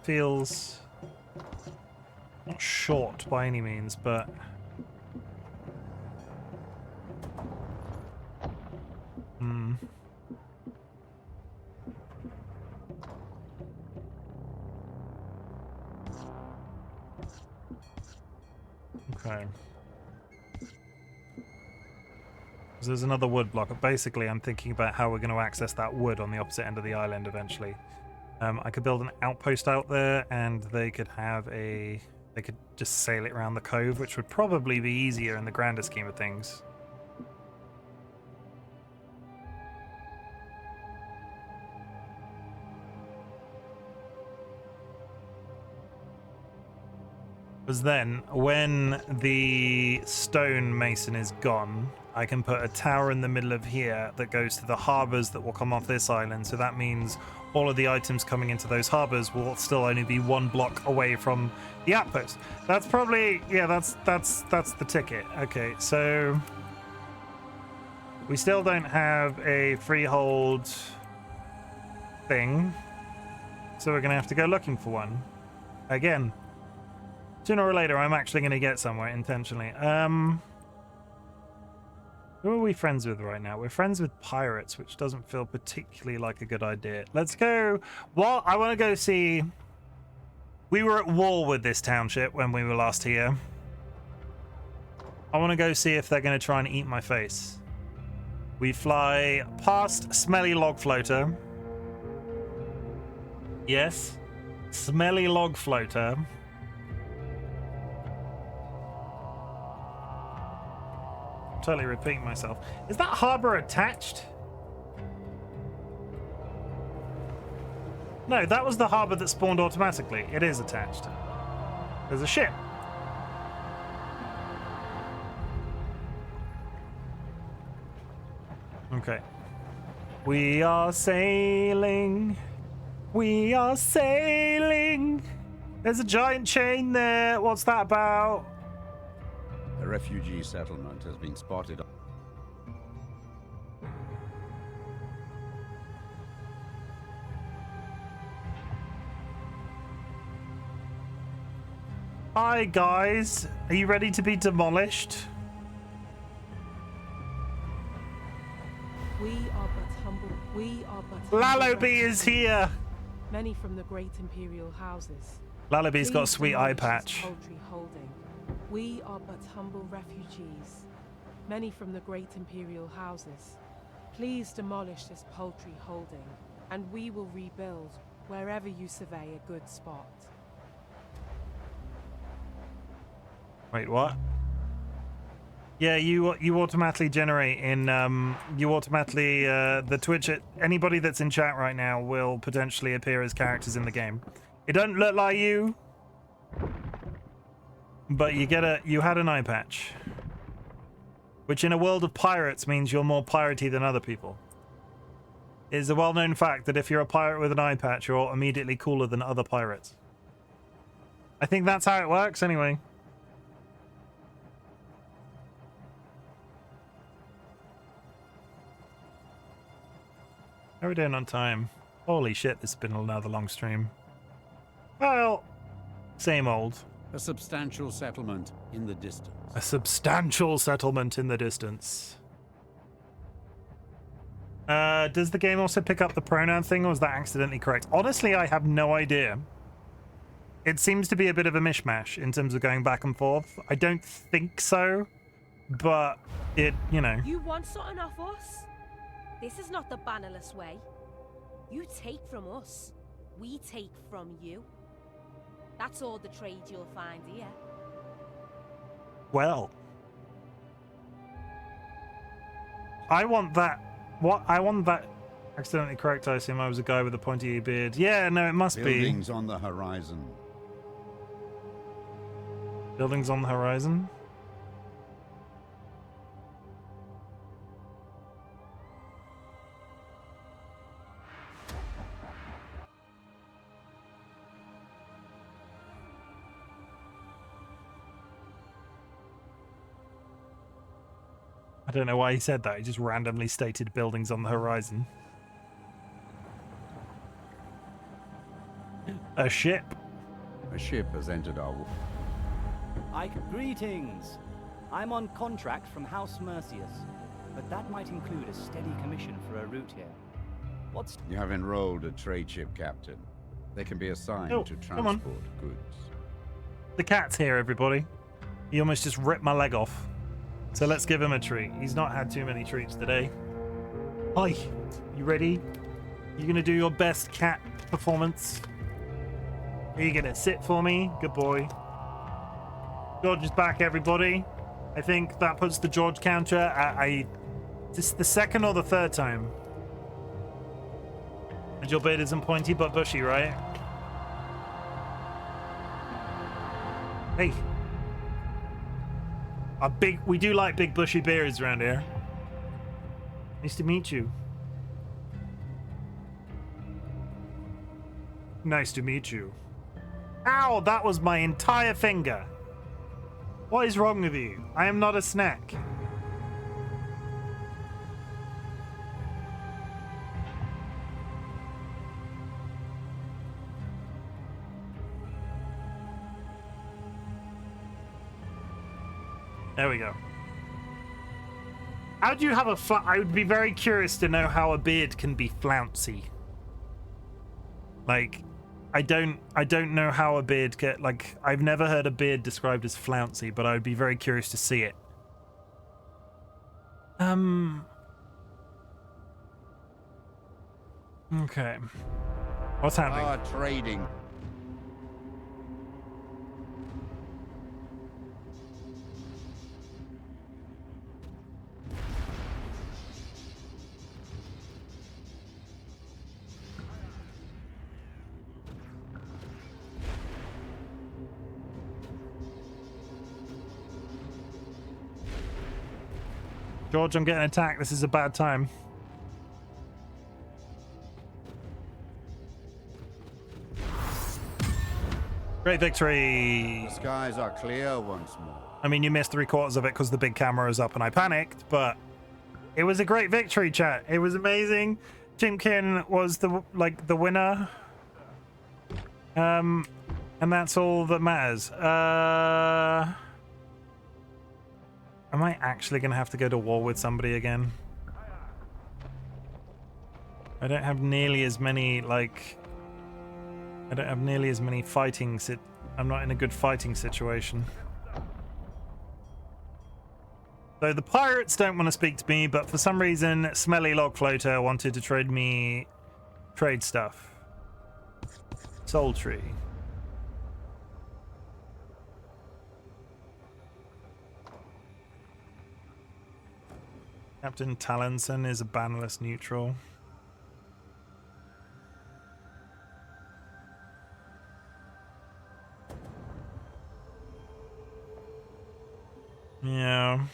S1: feels... Not short by any means, but... Okay. So there's another wood block, but basically I'm thinking about how we're going to access that wood on the opposite end of the island eventually. I could build an outpost out there, and they could have a... They could just sail it around the cove, which would probably be easier in the grander scheme of things. Because then, when the stone mason is gone, I can put a tower in the middle of here that goes to the harbours that will come off this island. So that means all of the items coming into those harbours will still only be 1 block away from the outpost. That's probably, yeah, that's the ticket. Okay, so we still don't have a freehold thing, so we're gonna have to go looking for one again. Sooner or later, I'm actually gonna get somewhere intentionally. Who are we friends with right now? We're friends with pirates, which doesn't feel particularly like a good idea. Let's go. Well, I want to go see... We were at war with this township when we were last here. I want to go see if they're going to try and eat my face. We fly past Smelly Log Floater. Yes. Smelly Log Floater. Totally repeating myself. Is that harbor attached? No, that was the harbor that spawned automatically. It is attached. There's a ship. Okay. We are sailing. We are sailing. There's a giant chain there. What's that about?
S3: A refugee settlement has been spotted.
S1: Hi, guys. Are you ready to be demolished?
S8: We are but humble. We are but
S1: Lalobee is here.
S8: Many from the great imperial houses.
S1: Lalobee's got a
S8: Please
S1: sweet
S8: demolish
S1: eye
S8: this
S1: patch.
S8: Poultry holding. We are but humble refugees. Many from the great imperial houses. Please demolish this poultry holding, and we will rebuild wherever you survey a good spot.
S1: Wait, what? Yeah, you automatically generate in the Twitch. Anybody that's in chat right now will potentially appear as characters in the game. It doesn't look like you, but you had an eye patch, which in a world of pirates means you're more piratey than other people. It is a well-known fact that if you're a pirate with an eye patch, you're immediately cooler than other pirates. I think that's how it works anyway. How are we doing on time? Holy shit, this has been another long stream. Well, same old.
S3: A substantial settlement in the distance.
S1: A substantial settlement in the distance. Does the game also pick up the pronoun thing, or was that accidentally correct? Honestly, I have no idea. It seems to be a bit of a mishmash in terms of going back and forth. I don't think so, but it, you know.
S20: You want something off us? This is not the bannerless way. You take from us, we take from you. That's all the trade you'll find here.
S1: Well, I want that. What? I want that. Accidentally correct, I assume I was a guy with a pointy beard. Yeah, no, it must be.
S3: Buildings on the horizon.
S1: Buildings on the horizon? I don't know why he said that. He just randomly stated buildings on the horizon. A ship.
S3: A ship has entered our...
S7: Greetings. I'm on contract from House Mercius, but that might include a steady commission for a route here. What's...
S3: You have enrolled a trade ship captain. They can be assigned to
S1: come on.
S3: transport goods.
S1: The cat's here, everybody. He almost just ripped my leg off. So let's give him a treat. He's not had too many treats today. Hi, you ready? You gonna do your best cat performance? Are you gonna sit for me? Good boy. George is back, everybody. I think that puts the George counter at this is the second or the third time. And your beard isn't pointy but bushy, right? Hey. We do like big bushy beards around here. Nice to meet you. Nice to meet you. Ow, that was my entire finger. What is wrong with you? I am not a snack. There we go. How do you have a I would be very curious to know how a beard can be flouncy. Like, I don't know how a beard I've never heard a beard described as flouncy, but I would be very curious to see it. Okay. What's happening?
S3: Our trading.
S1: George, I'm getting attacked. This is a bad time. Great victory.
S3: The skies are clear once more.
S1: I mean, you missed 3/4 of it because the big camera was up and I panicked, but it was a great victory, chat. It was amazing. Chimken was the winner. And that's all that matters. Am I actually going to have to go to war with somebody again? I don't have nearly as many, I don't have nearly as many fighting I'm not in a good fighting situation. So the pirates don't want to speak to me, but for some reason, Smelly Log Floater wanted to trade stuff. Soul Tree. Captain Tallinson is a banless neutral. Yeah.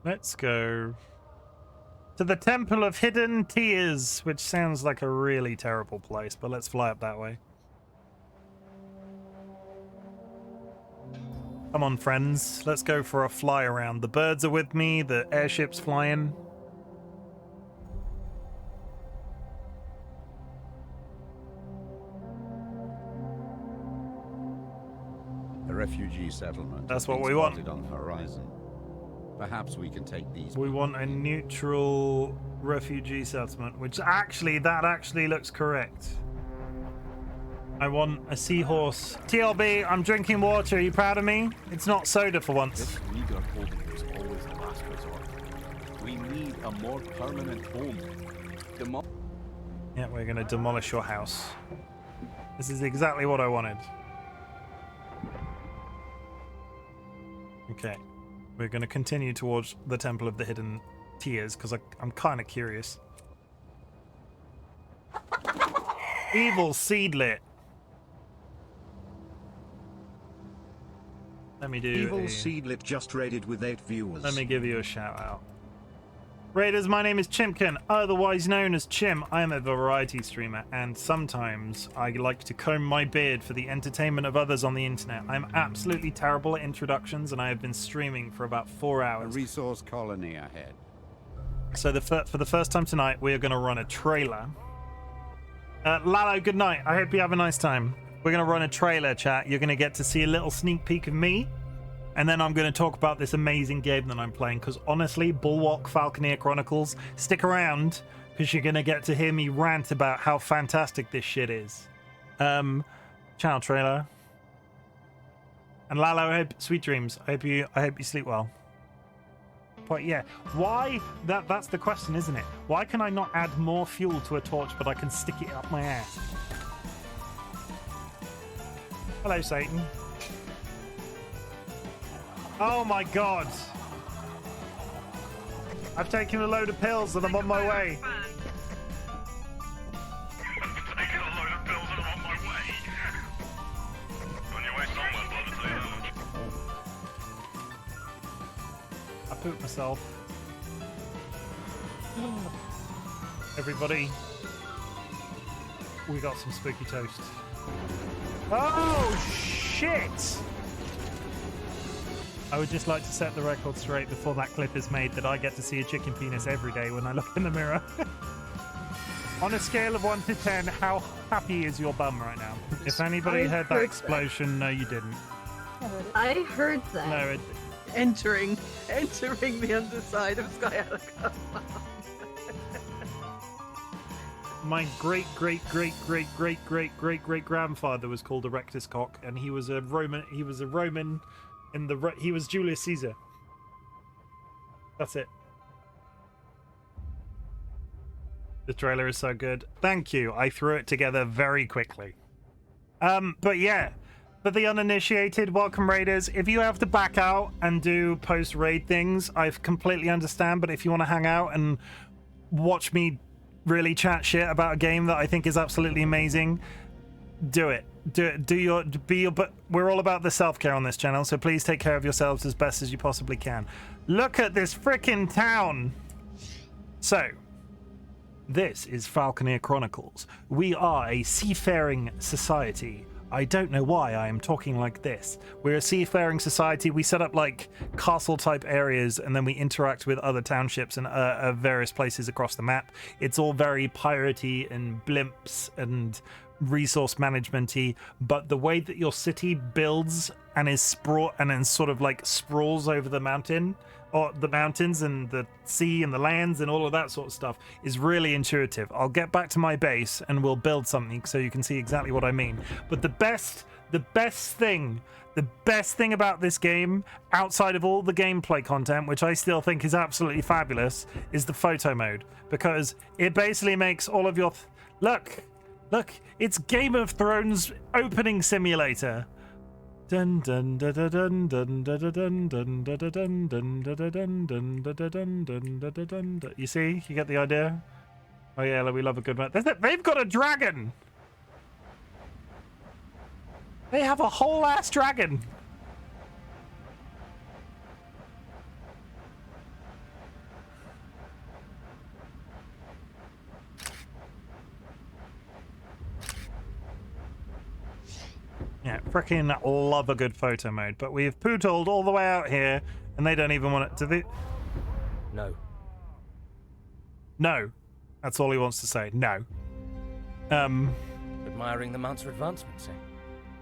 S1: Let's go to the Temple of Hidden Tears, which sounds like a really terrible place, but let's fly up that way. Come on, friends. Let's go for a fly around. The birds are with me, the airship's flying.
S3: The refugee settlement.
S1: That's
S3: has
S1: what
S3: been
S1: we want.
S3: spotted on the horizon. Perhaps we can take these.
S1: We want a neutral refugee settlement, which that actually looks correct. I want a seahorse. TLB, I'm drinking water. Are you proud of me? It's not soda for once.
S9: This meager holding is always the last resort. We need a more permanent home.
S1: Yeah, we're going to demolish your house. This is exactly what I wanted. Okay. We're going to continue towards the Temple of the Hidden Tears because I'm kind of curious. Evil Seedlit. Let me do
S16: Evil Seedlit just raided with 8 viewers.
S1: Let me give you a shout out. Raiders, my name is Chimken, otherwise known as Chim. I am a variety streamer, and sometimes I like to comb my beard for the entertainment of others on the internet. I'm absolutely terrible at introductions, and I have been streaming for about 4 hours.
S3: A resource colony ahead.
S1: So for the first time tonight, we are going to run a trailer. Lalo, good night. I hope you have a nice time. We're going to run a trailer, chat. You're going to get to see a little sneak peek of me. And then I'm going to talk about this amazing game that I'm playing. Because honestly, Bulwark Falconeer Chronicles, stick around. Because you're going to get to hear me rant about how fantastic this shit is. Channel trailer. And Lalo, I hope, sweet dreams. I hope you sleep well. But yeah, why? That's the question, isn't it? Why can I not add more fuel to a torch, but I can stick it up my ass? Hello, Satan. Oh my god. I've taken a load of pills and I'm on my way. I pooped myself. Everybody, we got some spooky toast. Oh shit! I would just like to set the record straight before that clip is made that I get to see a chicken penis every day when I look in the mirror. On a scale of 1 to 10, how happy is your bum right now? If anybody heard that explosion, no you didn't.
S21: I heard that.
S1: No, it...
S6: Entering the underside of Skyalica.
S1: My great grandfather was called Erectus Cock, and he was a Roman. He was Julius Caesar. That's it. The trailer is so good. Thank you. I threw it together very quickly. But yeah, for the uninitiated, welcome raiders. If you have to back out and do post-raid things, I completely understand. But if you want to hang out and watch me really chat shit about a game that I think is absolutely amazing, do it. but we're all about the self-care on this channel, so please take care of yourselves as best as you possibly can. Look at this freaking town. So, this is Falconeer Chronicles. We are a seafaring society. I don't know why I am talking like this. We're a seafaring society. We set up like castle-type areas, and then we interact with other townships and various places across the map. It's all very piratey and blimps and resource management-y, but the way that your city builds and is sort of like sprawls over the mountain, or the mountains and the sea and the lands and all of that sort of stuff is really intuitive. I'll get back to my base and we'll build something so you can see exactly what I mean. But the best thing about this game, outside of all the gameplay content, which I still think is absolutely fabulous, is the photo mode, because it basically makes all of your look, it's Game of Thrones opening simulator. Dun dun dun dun dun dun dun dun dun dun dun dun dun dun dun. You see? You get the idea? Oh yeah, we love a good map. They've got a dragon! They have a whole ass dragon! Yeah, freaking love a good photo mode, but we've poodled all the way out here, and they don't even want it to be.
S17: No.
S1: No. That's all he wants to say. No.
S17: Admiring the Mounts' advancements, eh?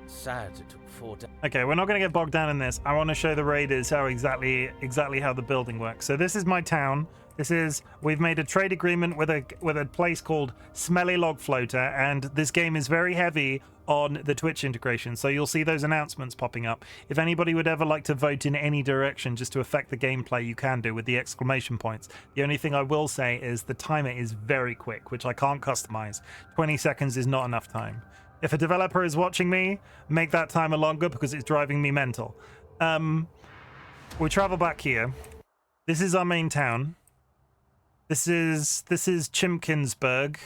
S17: Sad it took 4 days.
S1: Okay, we're not going to get bogged down in this. I want to show the raiders how exactly how the building works. So this is my town. We've made a trade agreement with a place called Smelly Log Floater, and this game is very heavy on the Twitch integration, so you'll see those announcements popping up. If anybody would ever like to vote in any direction just to affect the gameplay, you can do with the exclamation points. The only thing I will say is the timer is very quick, which I can't customize. 20 seconds is not enough time. If a developer is watching me, make that timer longer because it's driving me mental. We travel back here. This is our main town. This is Chimkensburg.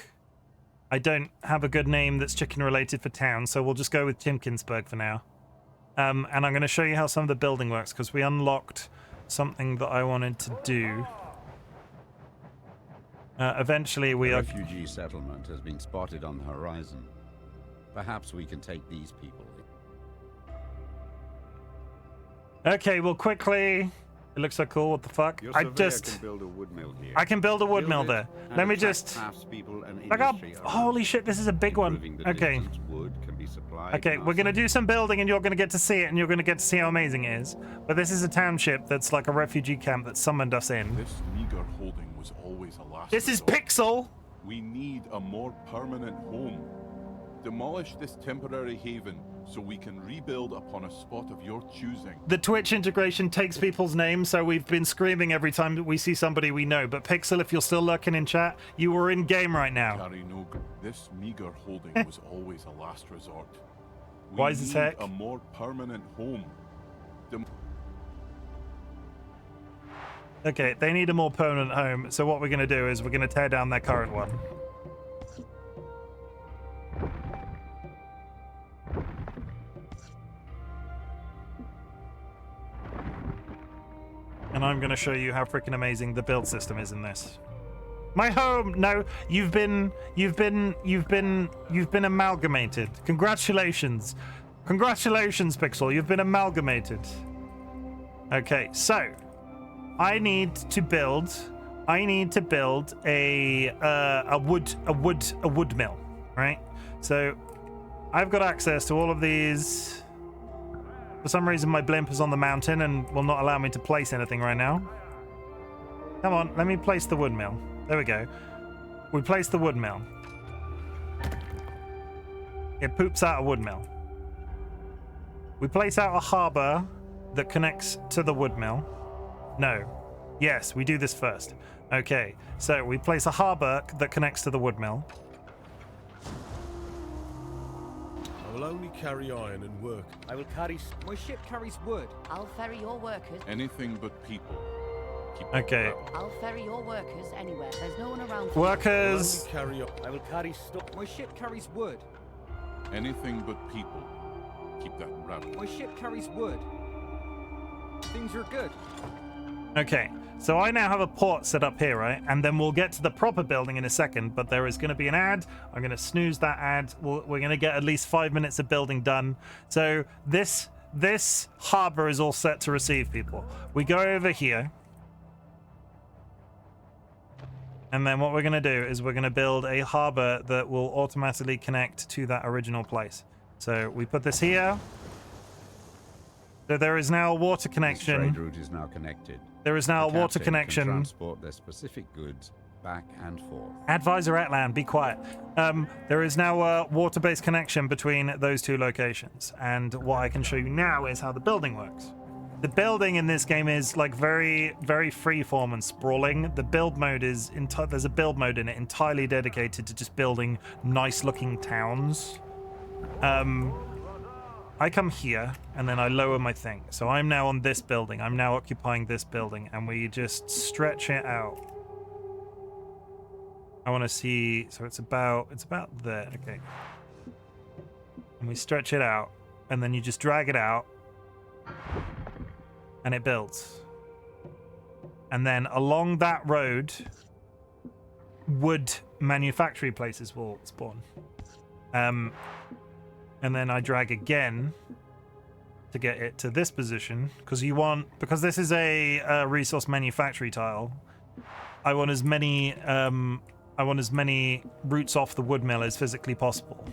S1: I don't have a good name that's chicken related for town, so we'll just go with Chimkensburg for now. And I'm going to show you how some of the building works, because we unlocked something that I wanted to do. Eventually
S3: a refugee settlement has been spotted on the horizon. Perhaps we can take these people.
S1: Okay, well, quickly. It looks so cool. What the fuck?
S3: Your surveyor can build a wood mill here.
S1: I can build a wood mill there. Let me just. Holy shit! This is a big one. Okay.
S3: Wood can be supplied.
S1: Okay, we're gonna do some building, and you're gonna get to see it, and you're gonna get to see how amazing it is. But this is a township that's like a refugee camp that summoned us in.
S19: This meager holding was always a last.
S1: This is Pixel.
S19: We need a more permanent home. Demolish this temporary haven so we can rebuild upon a spot of your choosing.
S1: The Twitch integration takes people's names, so we've been screaming every time that we see somebody we know. But Pixel, if you're still lurking in chat, you are in game right now.
S19: This meager holding was always a last resort.
S1: Wise as heck.
S19: A more permanent home.
S1: Okay, they need a more permanent home. So what we're going to do is we're going to tear down their current one. And I'm going to show you how freaking amazing the build system is in this. My home! No, you've been amalgamated. Congratulations. Congratulations, Pixel. You've been amalgamated. Okay, so I need to build a wood mill, right? So I've got access to all of these. For some reason, my blimp is on the mountain and will not allow me to place anything right now. Come on, let me place the wood mill. There we go. We place the wood mill. It poops out a wood mill. We place out a harbor that connects to the wood mill. No. Yes, we do this first. Okay, so we place a harbor that connects to the wood mill.
S17: I will only carry iron and work.
S14: I will carry... My ship carries wood.
S5: I'll ferry your workers.
S19: Anything but people.
S1: Okay.
S5: I'll ferry your workers anywhere. There's no one around.
S1: Workers.
S14: I will carry stuff. My ship carries wood.
S19: Anything but people. Keep that rabbit.
S14: My ship carries wood. Things are good.
S1: Okay, so I now have a port set up here, right? And then we'll get to the proper building in a second, but there is going to be an ad. I'm going to snooze that ad. We're going to get at least 5 minutes of building done. So this harbor is all set to receive people. We go over here. And then what we're going to do is we're going to build a harbor that will automatically connect to that original place. So we put this here. So there is now a water connection.
S3: This trade route is now connected.
S1: There is now a
S3: The
S1: water
S3: captain
S1: connection.
S3: can transport their specific goods back and forth.
S1: Advisor Atlan, be quiet. There is now a water-based connection between those two locations. And what I can show you now is how the building works. The building in this game is like very, very freeform and sprawling. The build mode is there's a build mode in it entirely dedicated to just building nice-looking towns. I come here and then I lower my thing. So I'm now on this building. I'm now occupying this building, and we just stretch it out. I want to see. So it's about there. Okay. And we stretch it out, and then you just drag it out, and it builds. And then along that road, wood manufactory places will spawn. And then I drag again to get it to this position, because this is a resource manufactory tile. I want as many roots off the wood mill as physically possible.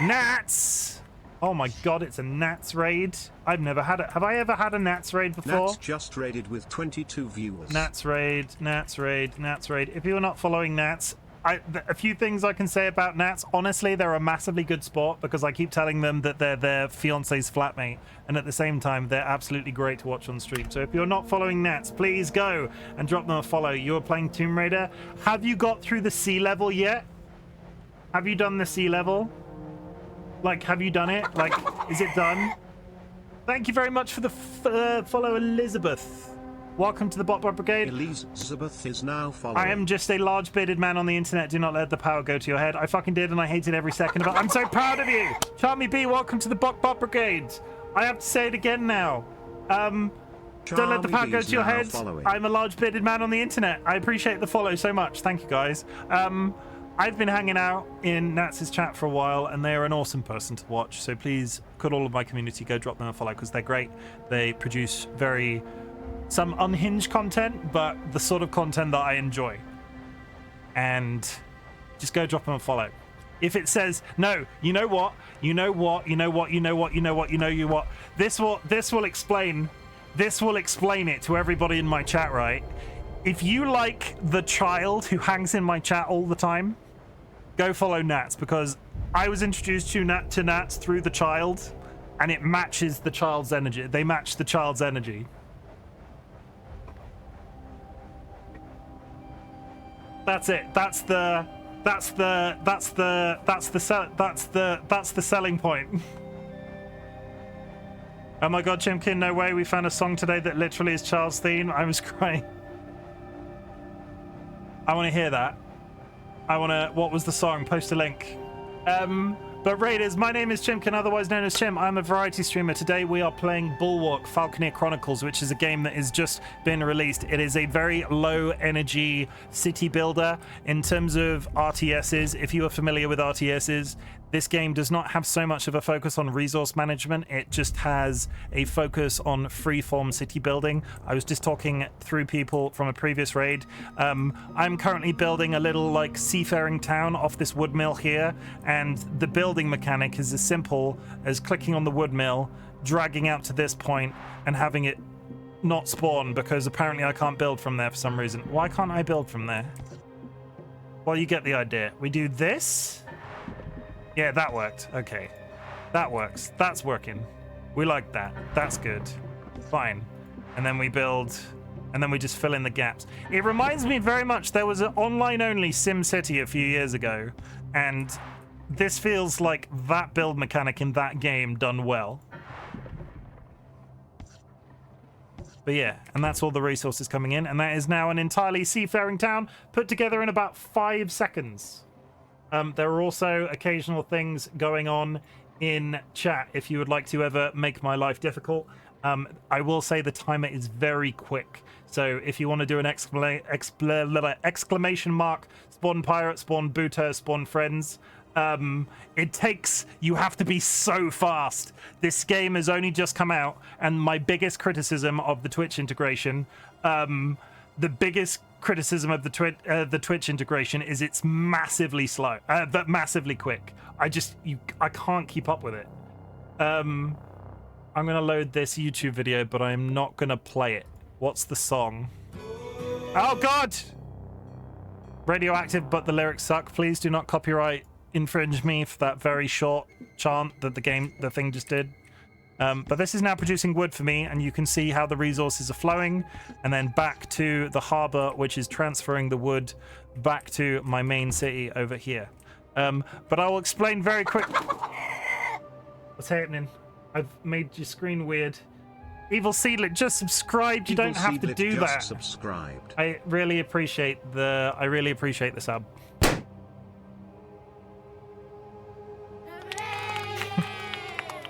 S1: Gnats! Oh my god, it's a gnats raid. I've never had it. Have I ever had a gnats raid before?
S16: Gnats just raided with 22 viewers.
S1: Gnats raid, gnats raid, gnats raid. If you're not following gnats, a few things I can say about gnats. Honestly, they're a massively good sport because I keep telling them that they're their fiance's flatmate, and at the same time, they're absolutely great to watch on stream. So if you're not following gnats, please go and drop them a follow. You are playing Tomb Raider. Have you got through the sea level yet? Have you done the sea level? Like, have you done it? Like, is it done? Thank you very much for the follow, Elizabeth. Welcome to the Bot Brigade.
S16: Elizabeth is now following.
S1: I am just a large bearded man on the internet. Do not let the power go to your head. I fucking did, and I hated every second of it. I'm so proud of you. Charmy B, welcome to the Bot Brigade. I have to say it again now. Don't let the power go to your head.
S16: Following.
S1: I'm a large bearded man on the internet. I appreciate the follow so much. Thank you, guys. I've been hanging out in Nats's chat for a while, and they are an awesome person to watch. So please, could all of my community go drop them a follow, because they're great. They produce some unhinged content, but the sort of content that I enjoy. And just go drop them a follow. If it says, no, you know what? This will explain it to everybody in my chat, right? If you like the child who hangs in my chat all the time, go follow Nats, because I was introduced to Nats through the child, and it matches the child's energy. They match the child's energy. That's it. That's the selling point. Oh my god, Chimken, no way. We found a song today that literally is child's theme. I was crying. I want to hear that. What was the song? Post a link. But Raiders, my name is Chimken, otherwise known as Chim. I'm a variety streamer. Today we are playing Bulwark, Falconeer Chronicles, which is a game that has just been released. It is a very low energy city builder in terms of RTSs. If you are familiar with RTSs, this game does not have so much of a focus on resource management. It just has a focus on freeform city building. I was just talking through people from a previous raid. I'm currently building a little like seafaring town off this wood mill here, and the building mechanic is as simple as clicking on the wood mill, dragging out to this point, and having it not spawn, because apparently I can't build from there for some reason. Why can't I build from there? Well, you get the idea. We do this. Yeah, that worked. Okay. That works. That's working. We like that. That's good. Fine. And then we build, and then we just fill in the gaps. It reminds me very much, there was an online-only SimCity a few years ago, and this feels like that build mechanic in that game done well. But yeah, and that's all the resources coming in, and that is now an entirely seafaring town put together in about 5 seconds. There are also occasional things going on in chat if you would like to ever make my life difficult. I will say the timer is very quick, so if you want to do an exclamation mark, spawn pirate, spawn booter, spawn friends, it takes, you have to be so fast. This game has only just come out, and my biggest criticism of the Twitch integration, the biggest criticism of the Twitch integration is it's massively slow, but massively quick. I can't keep up with it. I'm gonna load this YouTube video, but I'm not gonna play it. What's the song? Oh God! Radioactive, but the lyrics suck. Please do not copyright infringe me for that very short chant that the thing just did. But this is now producing wood for me, and you can see how the resources are flowing, and then back to the harbor, which is transferring the wood back to my main city over here. But I will explain very quick. What's happening? I've made your screen weird. Evil Seedlet just subscribed. You don't have to do that.
S16: Subscribed.
S1: I really appreciate the sub.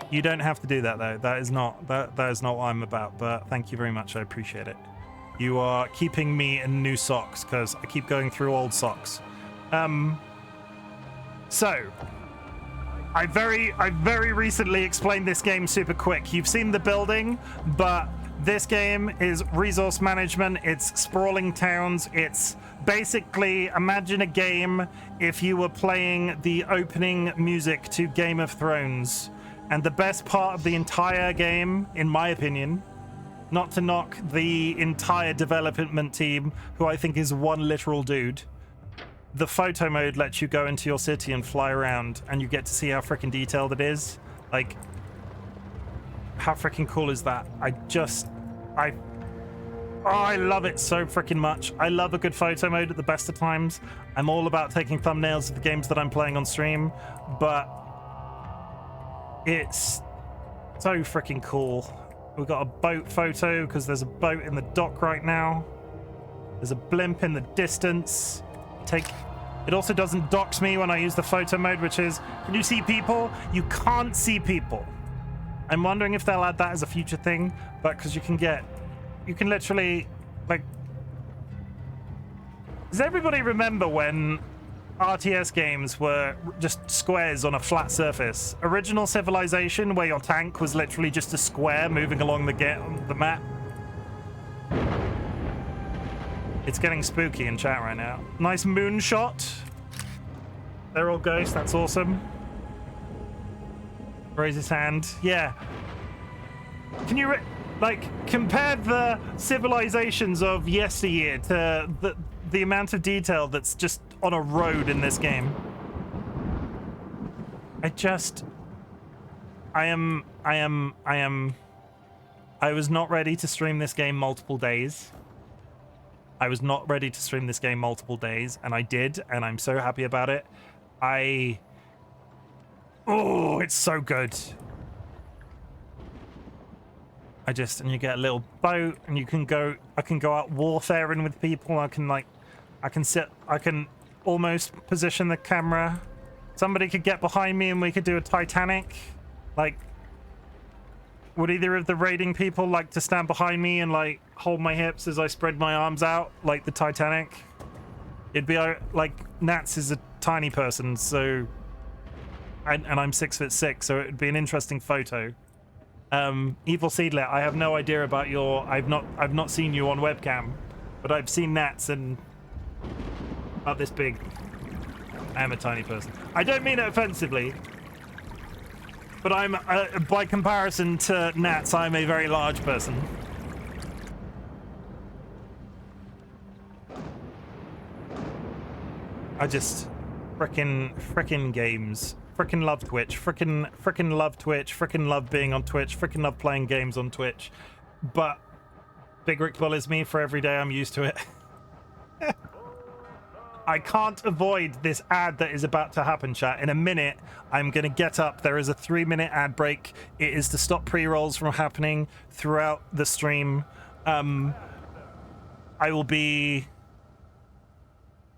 S1: You don't have to do that though. That is not what I'm about, but thank you very much. I appreciate it. You are keeping me in new socks because I keep going through old socks. So I very recently explained this game super quick. You've seen the building, but this game is resource management. It's sprawling towns. It's basically, imagine a game if you were playing the opening music to Game of Thrones. And the best part of the entire game, in my opinion, not to knock the entire development team, who I think is one literal dude, the photo mode lets you go into your city and fly around, and you get to see how freaking detailed it is. Like, how freaking cool is that? I love it so freaking much. I love a good photo mode at the best of times. I'm all about taking thumbnails of the games that I'm playing on stream, but it's so freaking cool. We've got a boat photo because there's a boat in the dock right now. There's a blimp in the distance. It also doesn't dox me when I use the photo mode, which is, can you see people? You can't see people. I'm wondering if they'll add that as a future thing, but because you can literally, like, does everybody remember when RTS games were just squares on a flat surface? Original Civilization, where your tank was literally just a square moving along the map. It's getting spooky in chat right now. Nice moonshot. They're all ghosts. That's awesome. Raise his hand. Yeah. Can you compare the civilizations of yesteryear to the amount of detail that's just on a road in this game? I was not ready to stream this game multiple days. And I did, and I'm so happy about it. Oh, it's so good. And you get a little boat, and I can go out warfaring with people. I can almost position the camera. Somebody could get behind me and we could do a Titanic. Like, would either of the raiding people like to stand behind me and like hold my hips as I spread my arms out like the Titanic? It'd be like, Nats is a tiny person, so and I'm 6'6", so it'd be an interesting photo. Evil Seedlet, I have no idea about your. I've not seen you on webcam, but I've seen Nats and about this big. I am a tiny person. I don't mean it offensively, but I'm by comparison to Nats, I'm a very large person. I just frickin' games. Frickin' love Twitch. Frickin' love Twitch. Frickin' love being on Twitch. Frickin' love playing games on Twitch. But Big Rick Bull is me for every day. I'm used to it. I can't avoid this ad that is about to happen, chat. In a minute, I'm going to get up. There is a 3-minute ad break. It is to stop pre-rolls from happening throughout the stream. I will be...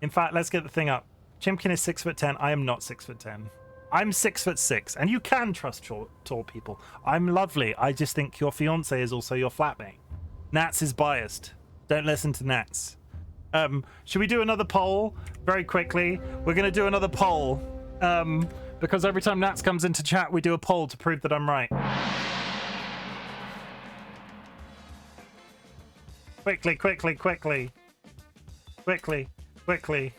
S1: In fact, let's get the thing up. Chimken is 6'10". I am not 6'10". I'm 6'6", and you can trust tall people. I'm lovely. I just think your fiance is also your flatmate. Nats is biased. Don't listen to Nats. Should we do another poll very quickly? We're going to do another poll because every time Nats comes into chat, we do a poll to prove that I'm right. Quickly.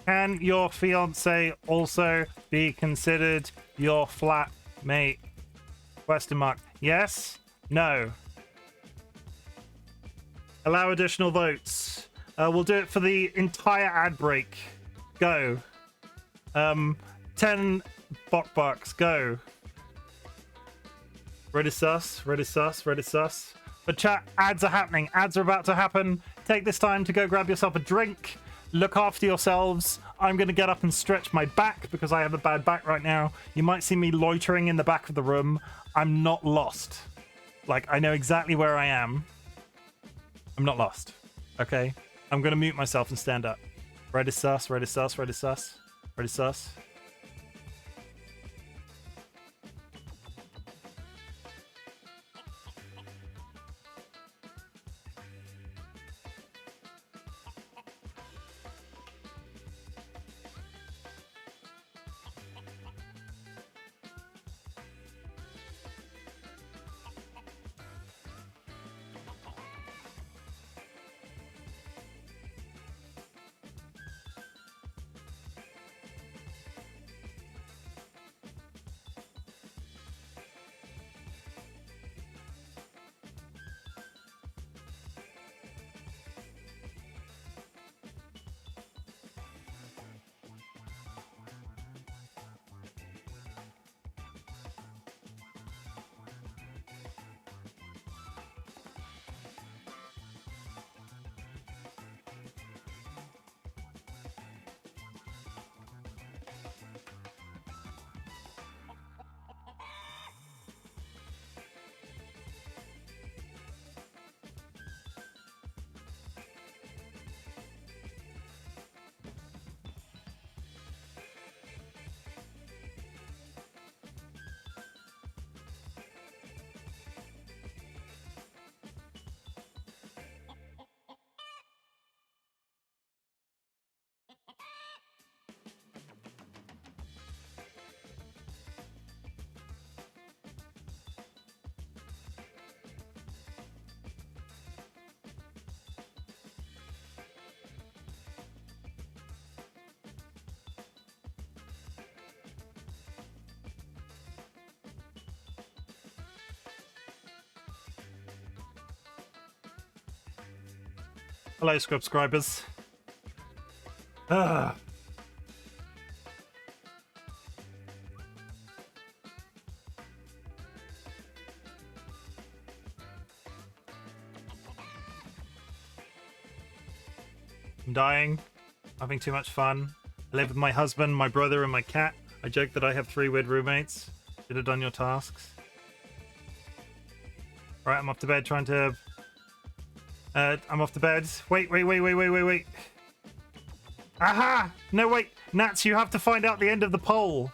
S1: Can your fiance also be considered your flatmate? Question mark. Yes? No? Allow additional votes. We'll do it for the entire ad break. Go. 10 bot bucks. Go. Ready sus. But chat, ads are happening. Ads are about to happen. Take this time to go grab yourself a drink. Look after yourselves. I'm going to get up and stretch my back because I have a bad back right now. You might see me loitering in the back of the room. I'm not lost. Like, I know exactly where I am. I'm not lost. Okay? I'm going to mute myself and stand up. Ready sus. Hello, subscribers. I'm dying. Having too much fun. I live with my husband, my brother, and my cat. I joke that I have 3 weird roommates. Should have done your tasks. Right, I'm off to bed trying to... I'm off to bed. Wait. Aha! No, wait. Nats, you have to find out the end of the poll.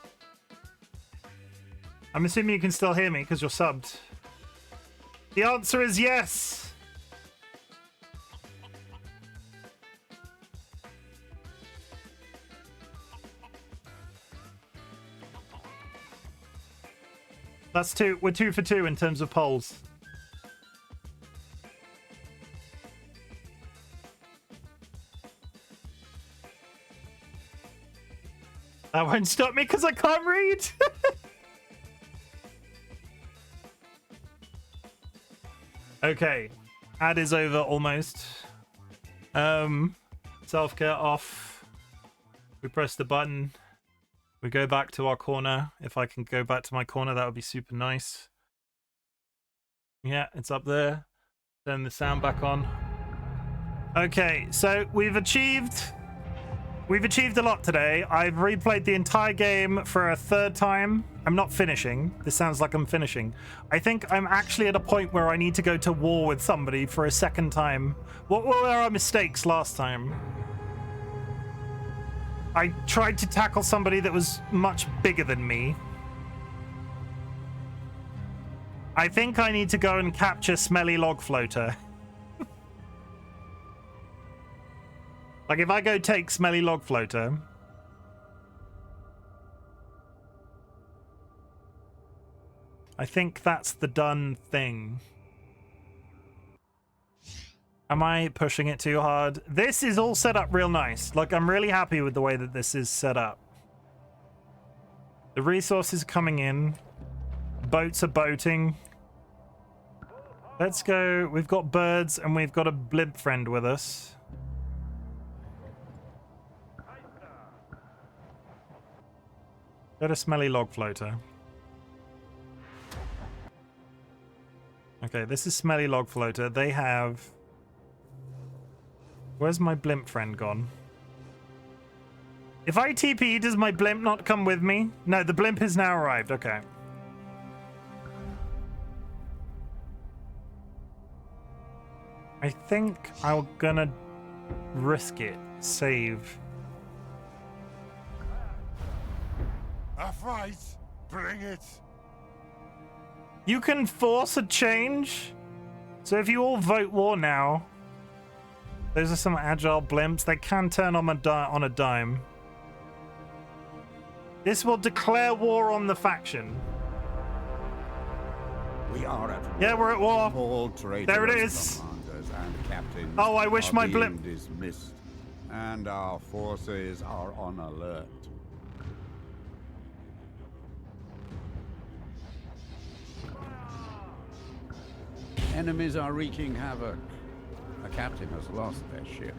S1: I'm assuming you can still hear me because you're subbed. The answer is yes! That's 2. We're 2 for 2 in terms of polls. That won't stop me because I can't read. Okay. Ad is over almost. Self-care off. We press the button. We go back to our corner. If I can go back to my corner, that would be super nice. Yeah, it's up there. Turn the sound back on. Okay, so we've achieved We've achieved a lot today. I've replayed the entire game for a third time. I'm not finishing. This sounds like I'm finishing. I think I'm actually at a point where I need to go to war with somebody for a second time. What were our mistakes last time? I tried to tackle somebody that was much bigger than me. I think I need to go and capture Smelly Log Floater. Like, if I go take Smelly Log Floater... I think that's the done thing. Am I pushing it too hard? This is all set up real nice. Like, I'm really happy with the way that this is set up. The resources are coming in. Boats are boating. Let's go. We've got birds and we've got a blimp friend with us. Go to Smelly Log Floater. Okay, this is Smelly Log Floater. They have... Where's my blimp friend gone? If I TP, does my blimp not come with me? No, the blimp has now arrived. Okay. I think I'm gonna risk it. Save.
S4: A fight! Bring it!
S1: You can force a change? So if you all vote war now... Those are some agile blimps. They can turn on a dime. This will declare war on the faction.
S3: We are at war.
S1: Yeah, we're at war.
S3: All
S1: There it is.
S3: Commanders and captains
S1: Oh, I wish
S3: are
S1: my
S3: being
S1: blimp...
S3: dismissed, and our forces are on alert. Enemies are wreaking havoc. A captain has lost their ship.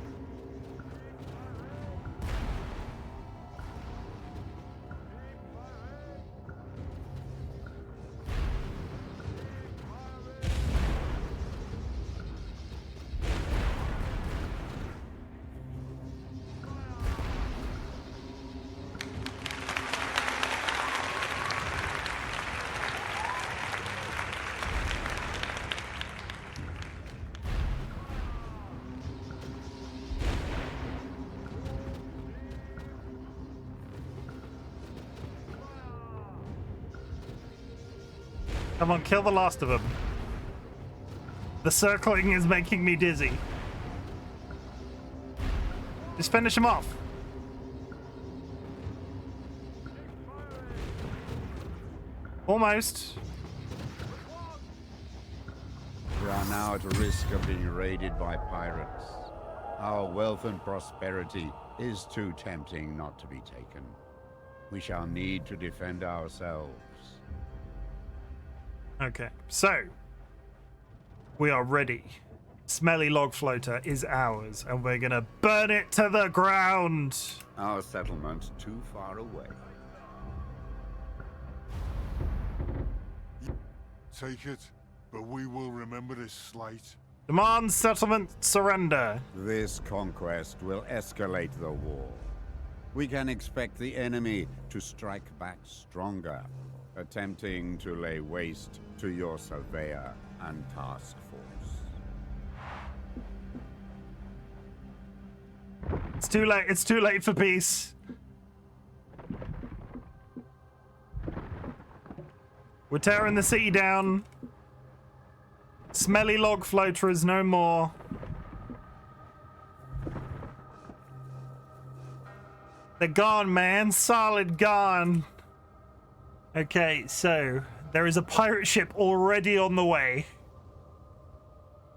S1: Come on, kill the last of them. The circling is making me dizzy. Just finish him off. Almost.
S3: We are now at risk of being raided by pirates. Our wealth and prosperity is too tempting not to be taken. We shall need to defend ourselves.
S1: Okay, so we are ready. Smelly Log Floater is ours, and we're gonna burn it to the ground.
S3: Our settlement's too far away.
S4: Take it, but we will remember this slight.
S1: Demand settlement surrender.
S3: This conquest will escalate the war. We can expect the enemy to strike back stronger, attempting to lay waste to your surveyor and task force.
S1: It's too late. It's too late for peace. We're tearing the city down. Smelly Log Floater is no more. They're gone, man. Solid gone. Okay, so there is a pirate ship already on the way.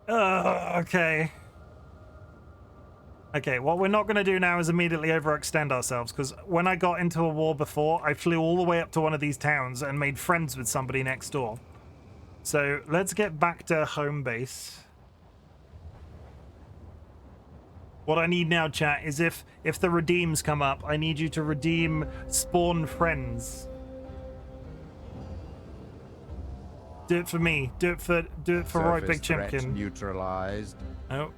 S1: Okay. Okay, what we're not going to do now is immediately overextend ourselves, because when I got into a war before, I flew all the way up to one of these towns and made friends with somebody next door. So let's get back to home base. What I need now, chat, is if the redeems come up, I need you to redeem spawn friends. Do it for me. Do it for RightBigChimken.
S3: Neutralized.
S1: Oh.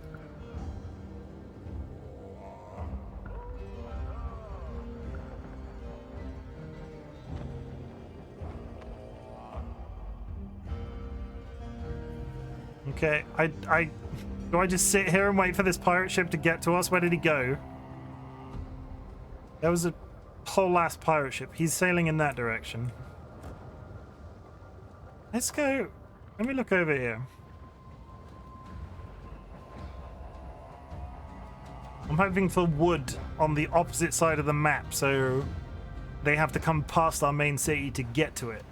S1: Okay, do I just sit here and wait for this pirate ship to get to us? Where did he go? There was a whole ass pirate ship. He's sailing in that direction. Let's go. Let me look over here. I'm hoping for wood on the opposite side of the map, so they have to come past our main city to get to it.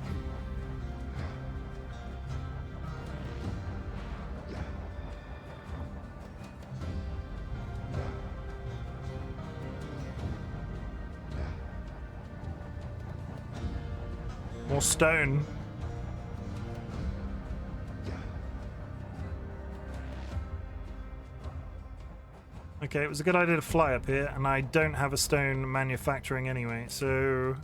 S1: More stone. Okay, it was a good idea to fly up here, and I don't have a stone manufacturing anyway, so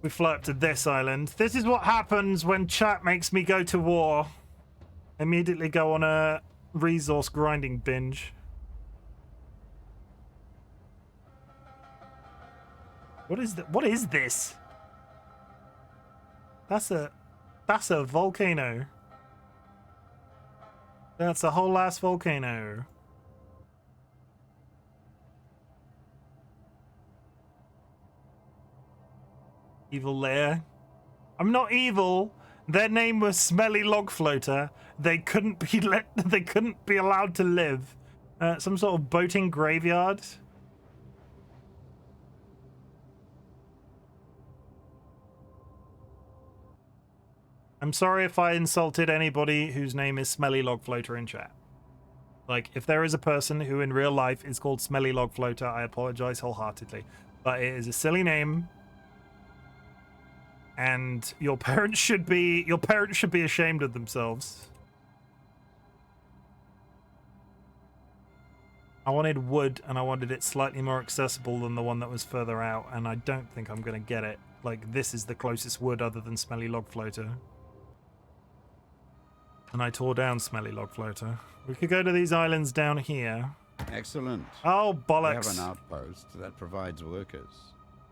S1: we fly up to this island. This is what happens when chat makes me go to war. Immediately go on a resource grinding binge. What is this? That's a volcano. That's a whole ass volcano. Evil lair. I'm not evil. Their name was Smelly Log Floater. They couldn't be allowed to live. Some sort of boating graveyard. I'm sorry if I insulted anybody whose name is Smelly Log Floater in chat. Like, if there is a person who in real life is called Smelly Log Floater, I apologize wholeheartedly. But it is a silly name. And your parents should be ashamed of themselves. I wanted wood, and I wanted it slightly more accessible than the one that was further out, and I don't think I'm gonna get it. Like, this is the closest wood other than Smelly Log Floater. And I tore down Smelly Log Floater. We could go to these islands down here.
S3: Excellent.
S1: Oh, bollocks.
S3: We have an outpost that provides workers.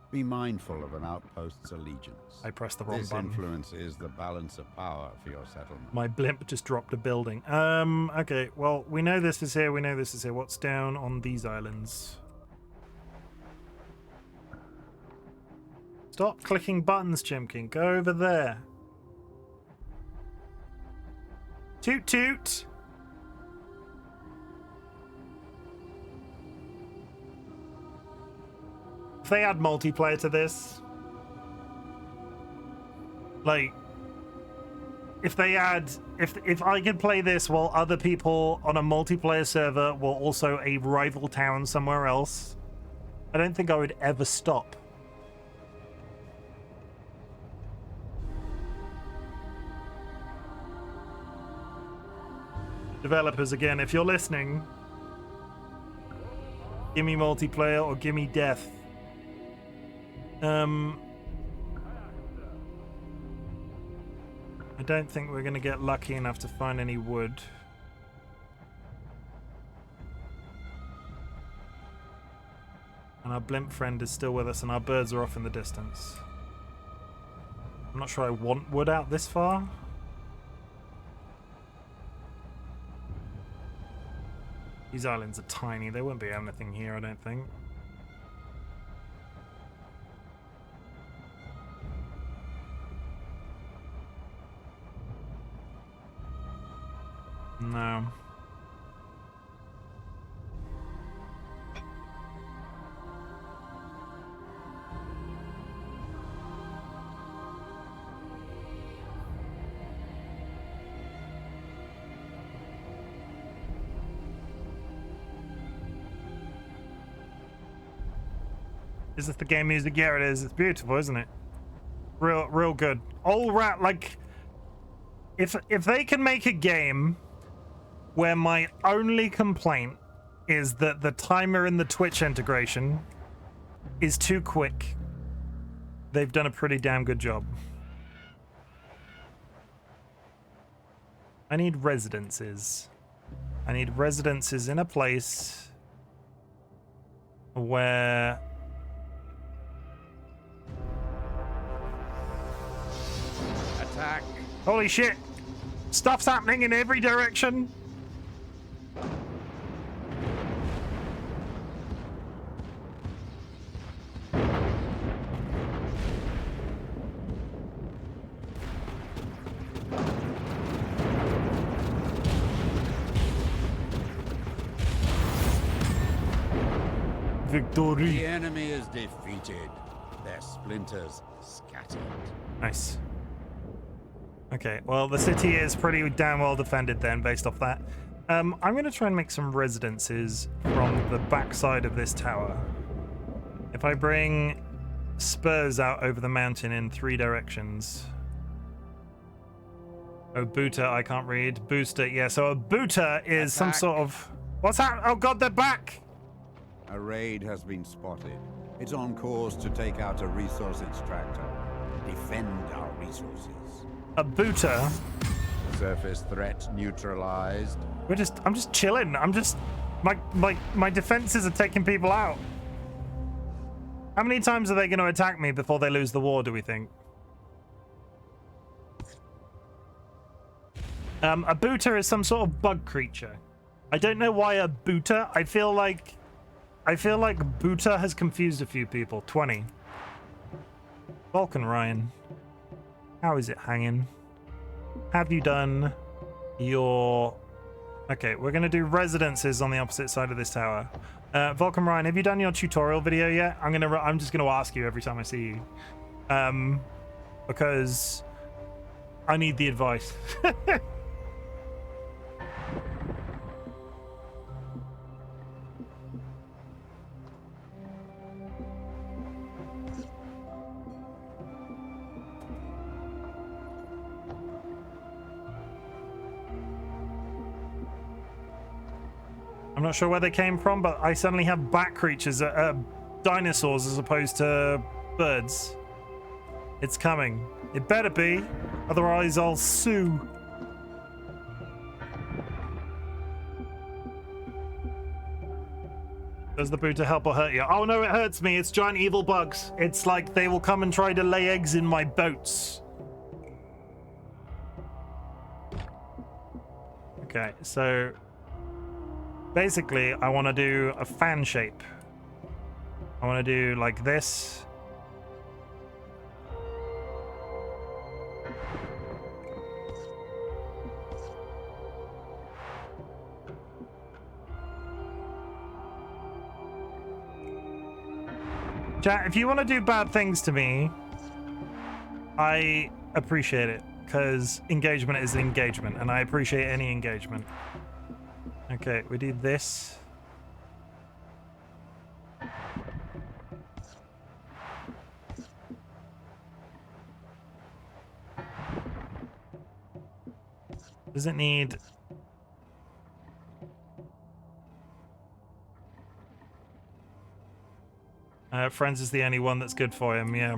S3: Be mindful of an outpost's allegiance.
S1: I pressed the wrong button.
S3: This influences the balance of power for your settlement.
S1: My blimp just dropped a building. Okay, well, we know this is here, we know this is here. What's down on these islands? Stop clicking buttons, Chimken. Go over there. Toot toot! If they add multiplayer to this, like, if I can play this while other people on a multiplayer server were also a rival town somewhere else, I don't think I would ever stop. Developers, again, if you're listening, give me multiplayer or give me death. I don't think we're going to get lucky enough to find any wood. And our blimp friend is still with us, and our birds are off in the distance. I'm not sure I want wood out this far. These islands are tiny. There won't be anything here, I don't think. No. Is this the game music? Yeah, it is. It's beautiful, isn't it? Real good. All right, like, if they can make a game where my only complaint is that the timer in the Twitch integration is too quick, they've done a pretty damn good job. I need residences. I need residences in a place where
S3: attack.
S1: Holy shit! Stuff's happening in every direction. Victory.
S3: The enemy is defeated. Their splinters scattered.
S1: Nice. Okay, well, the city is pretty damn well defended then, based off that. I'm going to try and make some residences from the backside of this tower. If I bring spurs out over the mountain in 3 directions. Oh, Buta, I can't read. Booster, yeah, so a Buta is some sort of... What's that? Oh god, they're back!
S3: A raid has been spotted. It's on course to take out a resource extractor. Defend our resources.
S1: A Buta?
S3: Surface threat neutralized.
S1: I'm just chilling. My defenses are taking people out. How many times are they going to attack me before they lose the war, do we think? A Buta is some sort of bug creature. I don't know why a Buta. I feel like Buta has confused a few people. 20. Vulcan Ryan. How is it hanging? Have you done your... Okay, we're going to do residences on the opposite side of this tower. Vulcan Ryan, have you done your tutorial video yet? I'm just going to ask you every time I see you. Because I need the advice. I'm not sure where they came from, but I suddenly have bat creatures, dinosaurs as opposed to birds. It's coming. It better be, otherwise I'll sue. Does the Buta help or hurt you? Oh no, it hurts me. It's giant evil bugs. It's like they will come and try to lay eggs in my boats. Okay, so... basically, I want to do a fan shape. I want to do like this. Chat, if you want to do bad things to me, I appreciate it, because engagement is engagement, and I appreciate any engagement. Okay, we do this. Does it need... Friends is the only one that's good for him, yeah.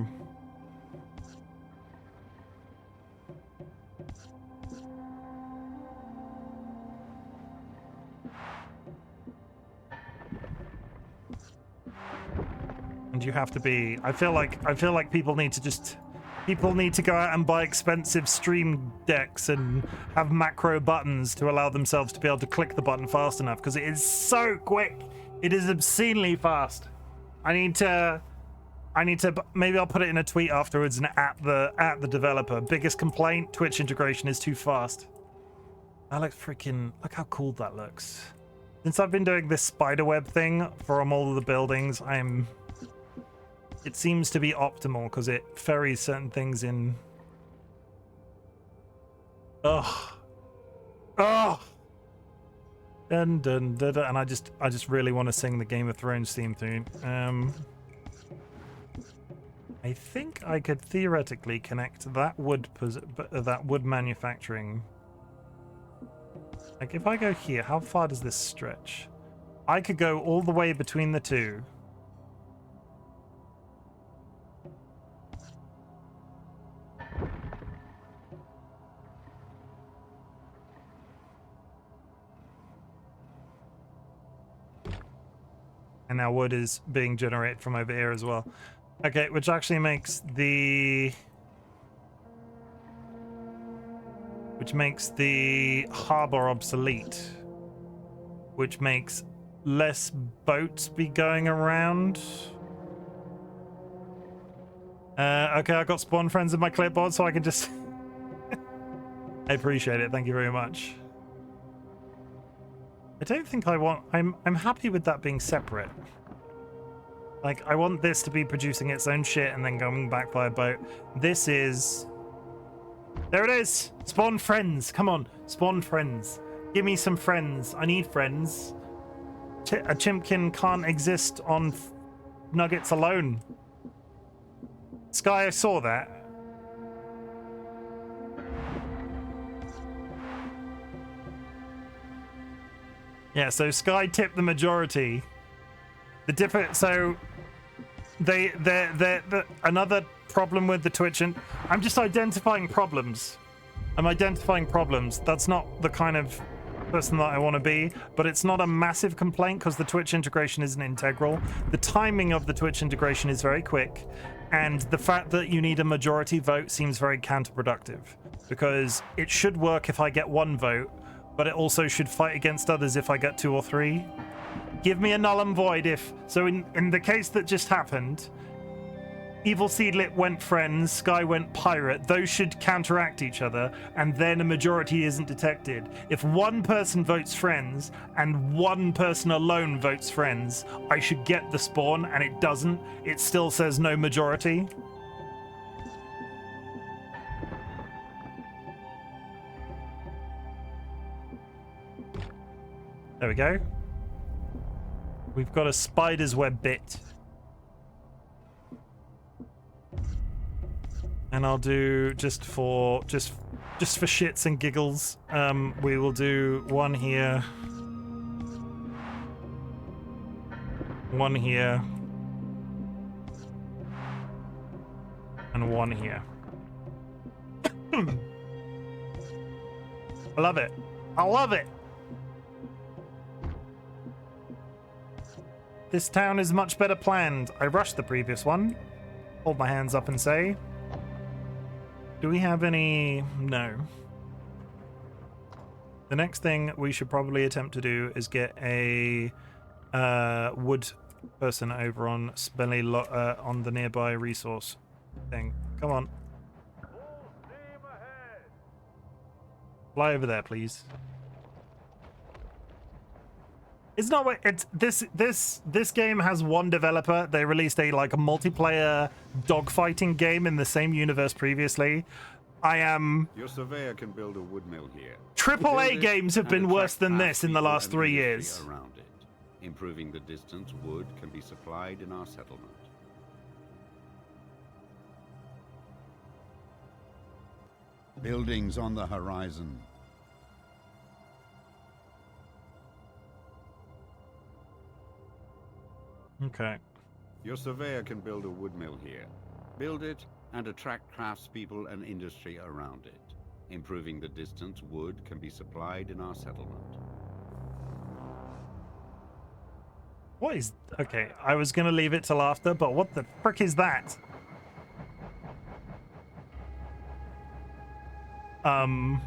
S1: And you have to be... I feel like people need to go out and buy expensive stream decks and have macro buttons to allow themselves to be able to click the button fast enough, because it is so quick. It is obscenely fast. I need to maybe I'll put it in a tweet afterwards and at the developer. Biggest complaint, Twitch integration is too fast. That looks freaking... look how cool that looks. Since I've been doing this spiderweb thing from all of the buildings, it seems to be optimal because it ferries certain things in. Ugh. Ugh. Dun, dun, dun, dun. And I just really want to sing the Game of Thrones theme tune. I think I could theoretically connect that wood manufacturing. Like if I go here, how far does this stretch? I could go all the way between the two. And now wood is being generated from over here as well. Okay, which actually makes the... which makes the harbor obsolete, which makes less boats be going around. Okay, I got spawn friends in my clipboard, so I can just... I appreciate it. Thank you very much. I don't think I want... I'm happy with that being separate. Like, I want this to be producing its own shit and then going back by a boat. This is... There it is! Spawn friends! Come on, spawn friends. Give me some friends. I need friends. A Chimken can't exist on nuggets alone. Sky, I saw that. Yeah, so Sky tipped the majority. The different, so another problem with the Twitch, and I'm just identifying problems. I'm identifying problems. That's not the kind of person that I want to be, but it's not a massive complaint because the Twitch integration isn't integral. The timing of the Twitch integration is very quick, and the fact that you need a majority vote seems very counterproductive because it should work if I get one vote, but it also should fight against others if I get 2 or 3. Give me a null and void if... So in the case that just happened, Evil Seedlit went friends, Sky went pirate. Those should counteract each other, and then a majority isn't detected. If one person votes friends and one person alone votes friends, I should get the spawn, and it doesn't. It still says no majority. There we go. We've got a spider's web bit. And I'll do just for shits and giggles. We will do one here. One here. And one here. I love it. I love it. This town is much better planned. I rushed the previous one. Hold my hands up and say, do we have any? No. The next thing we should probably attempt to do is get a wood person over on on the nearby resource thing. Come on. Fly over there, please. It's not what it's this game has one developer. They released a multiplayer dogfighting game in the same universe previously.
S3: Your surveyor can build a wood mill here.
S1: AAA games have been worse than this in the last 3 years.
S3: Around it. Improving the distance wood can be supplied in our settlement. Buildings on the horizon.
S1: Okay.
S3: Your surveyor can build a wood mill here. Build it and attract craftspeople and industry around it. Improving the distance wood can be supplied in our settlement.
S1: What is... Okay, I was going to leave it till after, but what the frick is that?
S5: An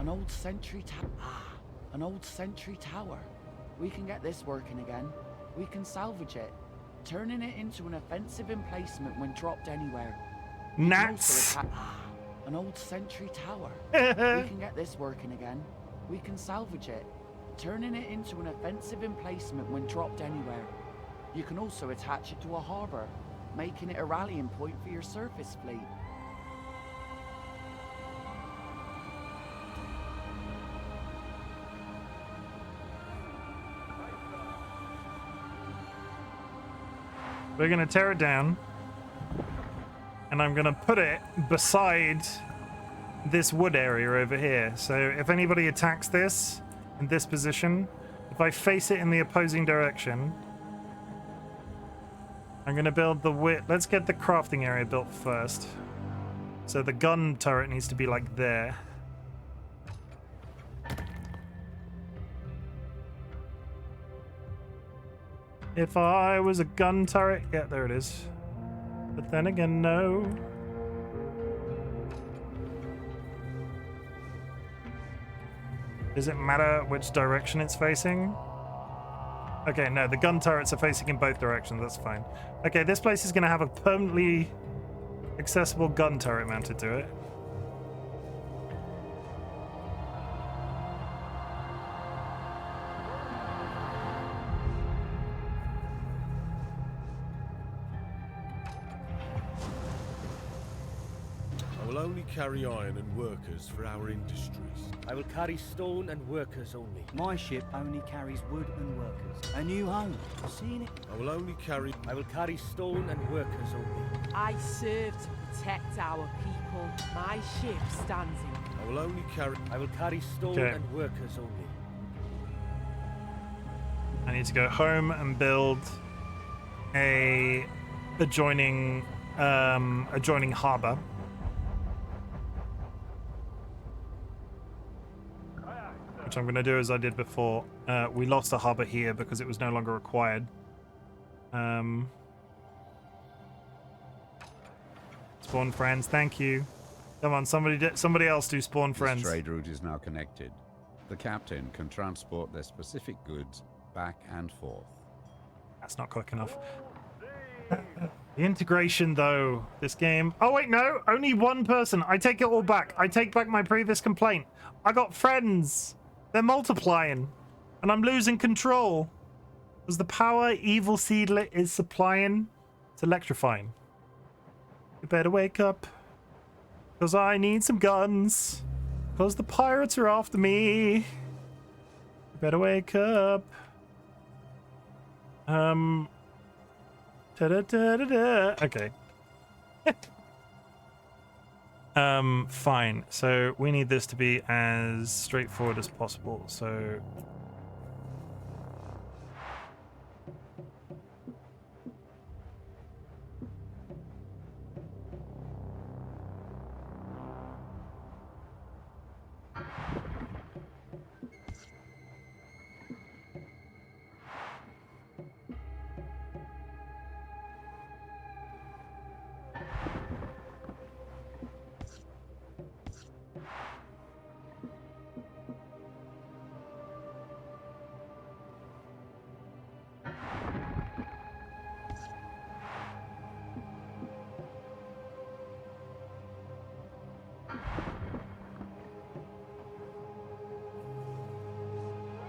S5: old sentry tower. An old sentry tower. We can get this working again. We can salvage it, turning it into an offensive emplacement when dropped anywhere.
S1: Nats.
S5: An old sentry tower. We can get this working again. We can salvage it, turning it into an offensive emplacement when dropped anywhere. You can also attach it to a harbor, making it a rallying point for your surface fleet.
S1: We're going to tear it down, and I'm going to put it beside this wood area over here. So if anybody attacks this in this position, if I face it in the opposing direction, I'm going to build the let's get the crafting area built first. So the gun turret needs to be like there. If I was a gun turret, yeah, there it is. But then again, no. Does it matter which direction it's facing? Okay, no, the gun turrets are facing in both directions. That's fine. Okay, this place is going to have a permanently accessible gun turret mounted to it.
S17: I will only carry iron and workers for our industries.
S7: I will carry stone and workers only. My ship only carries wood and workers. A new home. Seen it?
S17: I will only carry...
S7: I will carry stone and workers only.
S8: I serve to protect our people. My ship stands in.
S17: I will only carry...
S7: I will carry stone and workers only.
S1: I need to go home and build a adjoining harbor. Which I'm going to do as I did before. We lost a harbor here because it was no longer required. Spawn friends, thank you. Come on, somebody else do spawn friends.
S3: This trade route is now connected. The captain can transport their specific goods back and forth.
S1: That's not quick enough. The integration, though, this game. Oh, wait, no, only one person. I take it all back. I take back my previous complaint. I got friends. They're multiplying, and I'm losing control. Because the power Evil Seedlet is supplying, it's electrifying. You better wake up. Because I need some guns. Because the pirates are after me. You better wake up. Okay. Fine. So we need this to be as straightforward as possible. So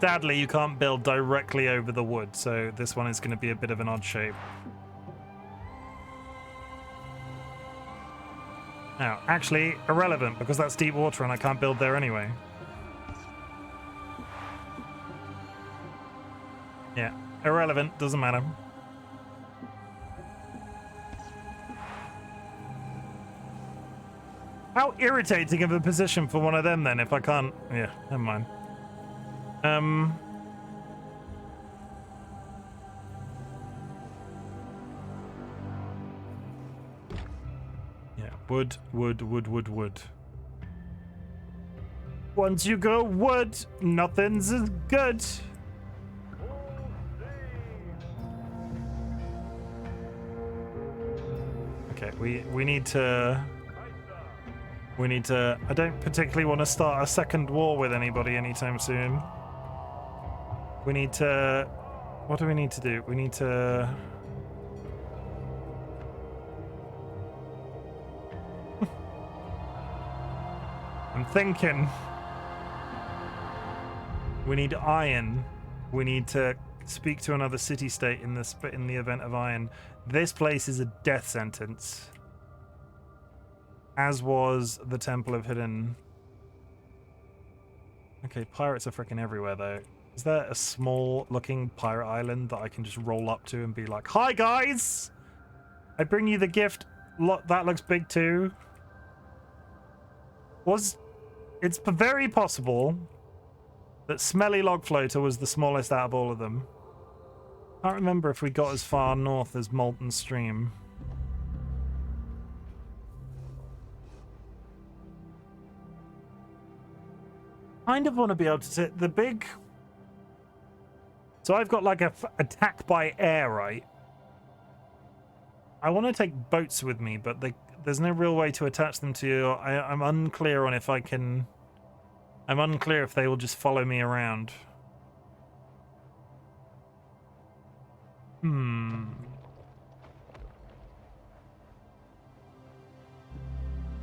S1: sadly, you can't build directly over the wood, so this one is going to be a bit of an odd shape. Now, actually, irrelevant, because that's deep water and I can't build there anyway. Yeah, irrelevant, doesn't matter. How irritating of a position for one of them, then, if I can't... Yeah, never mind. Yeah, wood. Once you go wood, nothing's as good. Okay, we need to... I don't particularly want to start a second war with anybody anytime soon. We need to... What do we need to do? We need to... I'm thinking. We need iron. We need to speak to another city-state in the event of iron. This place is a death sentence. As was the Temple of Hidden... Okay, pirates are freaking everywhere, though. Is there a small-looking pirate island that I can just roll up to and be like, "Hi, guys! I bring you the gift. That looks big, too." It's very possible that Smelly Log Floater was the smallest out of all of them. I can't remember if we got as far north as Molten Stream. Kind of want to be able to sit the big... So I've got like a attack by air, right? I want to take boats with me, but there's no real way to attach them to you. I'm unclear on if I can I'm unclear if they will just follow me around.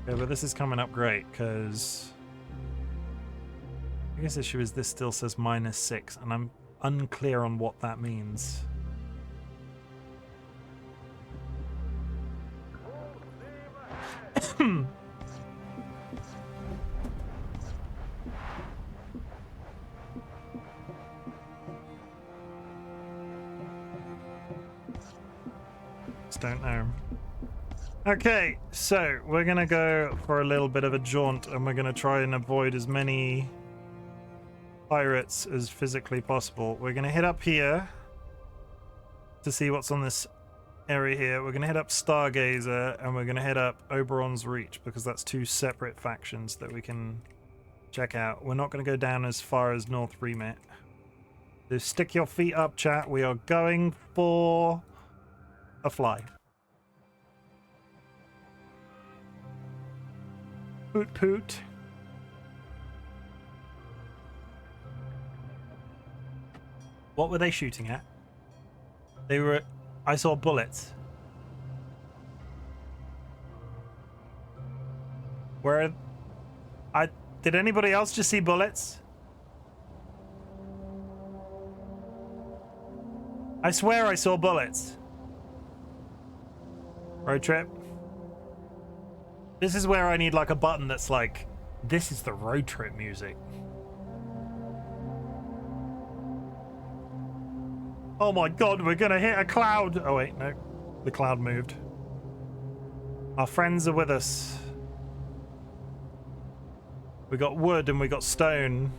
S1: Okay, but this is coming up great, because the biggest issue is this still says -6, and I'm unclear on what that means. Just don't know. Okay, so we're gonna go for a little bit of a jaunt, and we're gonna try and avoid as many pirates as physically possible. We're gonna hit up here to see what's on this area here. We're gonna hit up Stargazer, and we're gonna hit up Oberon's Reach, because that's two separate factions that we can check out. We're not gonna go down as far as North Remit. So stick your feet up, chat. We are going for a fly. Poot poot. What were they shooting at? They were... I saw bullets. Where... Did anybody else just see bullets? I swear I saw bullets. Road trip. This is where I need like a button that's like, this is the road trip music. Oh my god, we're gonna hit a cloud. Oh wait, no. The cloud moved. Our friends are with us. We got wood and we got stone.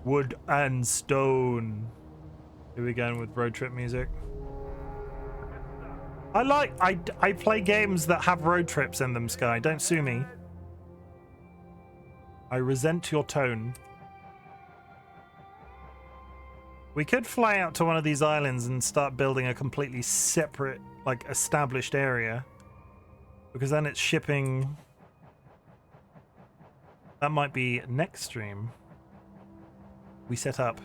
S1: Wood and stone. Here we go with road trip music. I play games that have road trips in them, Sky. Don't sue me. I resent your tone. We could fly out to one of these islands and start building a completely separate, like, established area. Because then it's shipping... That might be next stream. We set up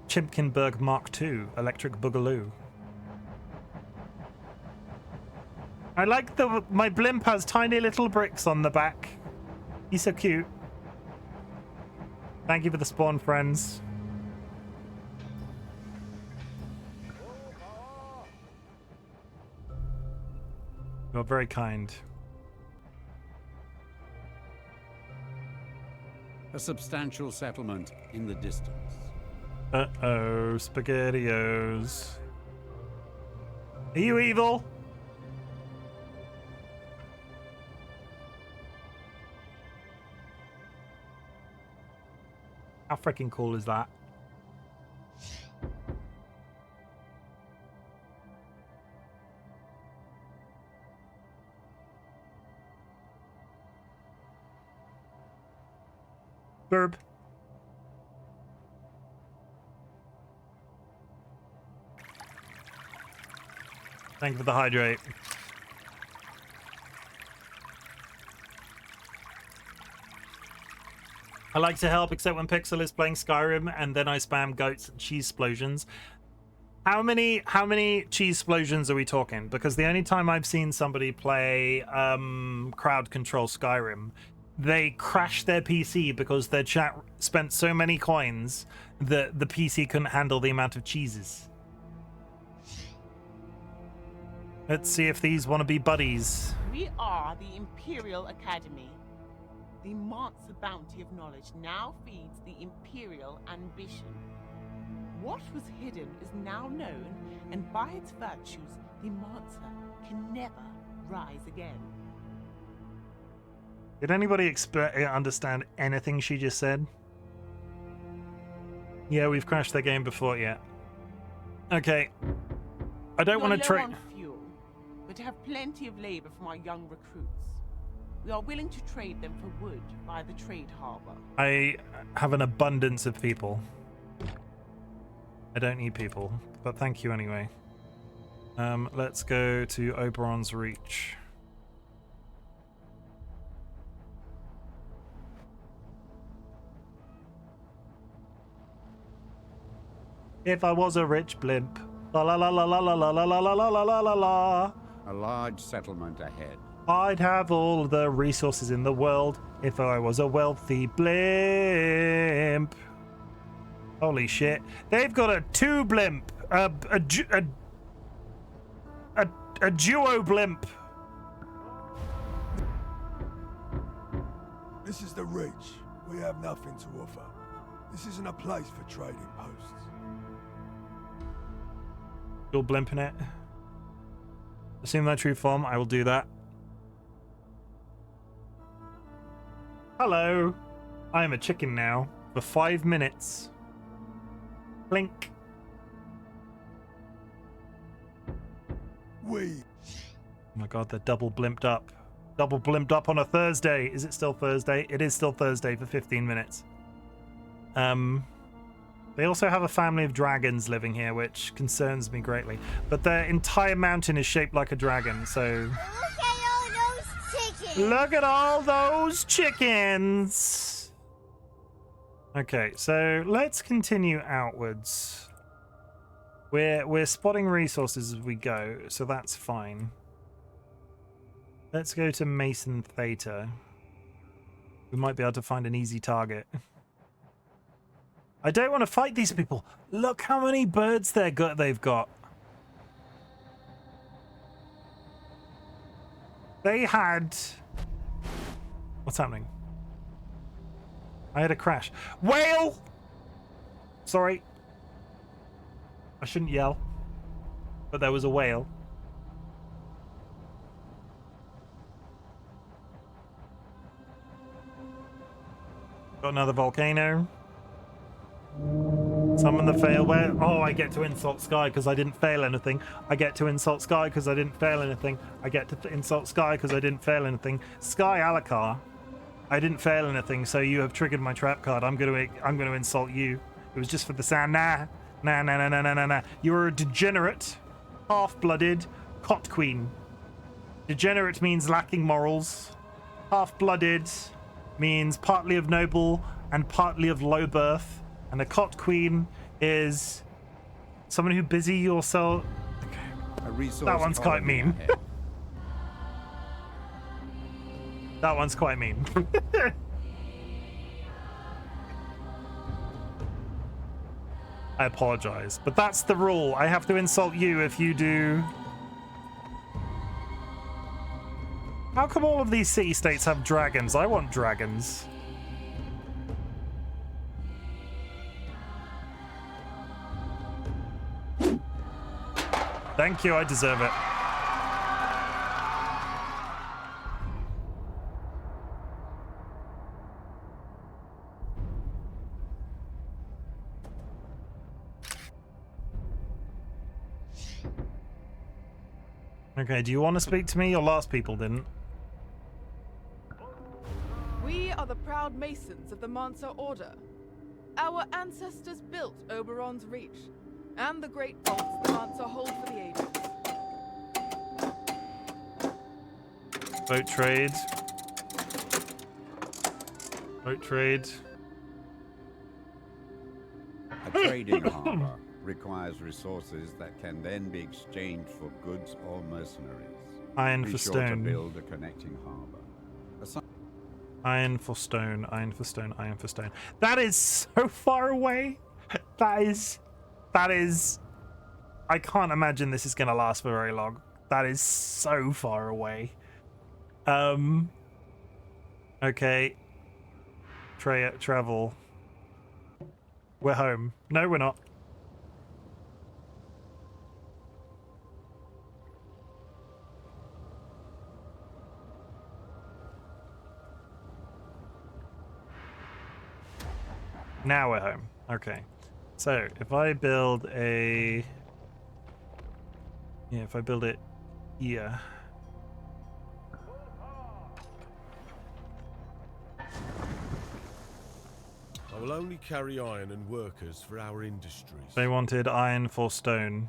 S1: Chimkenberg Mark II, Electric Boogaloo. I like my blimp has tiny little bricks on the back. He's so cute. Thank you for the spawn, friends. You're very kind.
S3: A substantial settlement in the distance.
S1: Uh-oh, SpaghettiOs. Are you evil? How freaking cool is that? Burp. Thank you for the hydrate. I like to help, except when Pixel is playing Skyrim, and then I spam goats and cheese explosions. How many cheese explosions are we talking? Because the only time I've seen somebody play crowd control Skyrim, they crashed their PC because their chat spent so many coins that the PC couldn't handle the amount of cheeses. Let's see if these want to be buddies.
S10: We are the Imperial Academy. The monster bounty of knowledge now feeds the Imperial ambition. What was hidden is now known, and by its virtues, the monster can never rise again.
S1: Did anybody understand anything she just said? Yeah, we've crashed their game before, yeah. Okay. I don't want to trade...
S10: on fuel, but have plenty of labor from our young recruits. We are willing to trade them for wood by the trade harbor.
S1: I have an abundance of people. I don't need people, but thank you anyway. Let's go to Oberon's Reach. If I was a rich blimp. La la la la la la la la la la la la la la.
S3: A large settlement ahead.
S1: I'd have all the resources in the world if I was a wealthy blimp. Holy shit. They've got a two blimp. A duo blimp.
S12: This is the Reach. We have nothing to offer. This isn't a place for trading posts.
S1: You're blimping it. Assume their true form. I will do that. Hello. I am a chicken now for 5 minutes. Blink.
S12: We.
S1: Oh my god, they're double blimped up. Double blimped up on a Thursday. Is it still Thursday? It is still Thursday for 15 minutes. They also have a family of dragons living here, which concerns me greatly. But their entire mountain is shaped like a dragon, so...
S2: Look at all those chickens!
S1: Look at all those chickens! Okay, so let's continue outwards. We're spotting resources as we go, so that's fine. Let's go to Mason Theta. We might be able to find an easy target. I don't want to fight these people. Look how many birds they've got. They had... What's happening? I had a crash. Whale! Sorry. I shouldn't yell. But there was a whale. Got another volcano. Summon the fail where? Oh, I get to insult Sky because I didn't fail anything. I get to insult Sky because I didn't fail anything. I get to insult Sky because I didn't fail anything. Sky Alakar, I didn't fail anything, so you have triggered my trap card. I'm gonna insult you. It was just for the sound. Nah. You are a degenerate, half-blooded cot queen. Degenerate means lacking morals. Half-blooded means partly of noble and partly of low birth. And a cot queen is someone who busy yourself. Okay. That one's quite mean. That one's quite mean. I apologize, but that's the rule. I have to insult you if you do. How come all of these city-states have dragons? I want dragons. Thank you, I deserve it. Okay, do you want to speak to me? Your last people didn't.
S22: We are the proud masons of the Mansa Order. Our ancestors built Oberon's Reach, and the great vaults the Mansa hold for the ages.
S1: Boat trade. Boat trade.
S3: A trading harbor requires resources that can then be exchanged for goods or mercenaries.
S1: Iron
S3: Be
S1: for
S3: sure
S1: stone.
S3: to build a connecting harbor.
S1: Iron for stone, iron for stone, iron for stone. That is so far away. That is... I can't imagine this is going to last for very long. That is so far away. Okay. Travel. We're home. No, we're not. Now we're home. Okay. So, if I build a... Yeah, if I build it here...
S17: I will only carry iron and workers for our industries.
S1: They wanted iron for stone.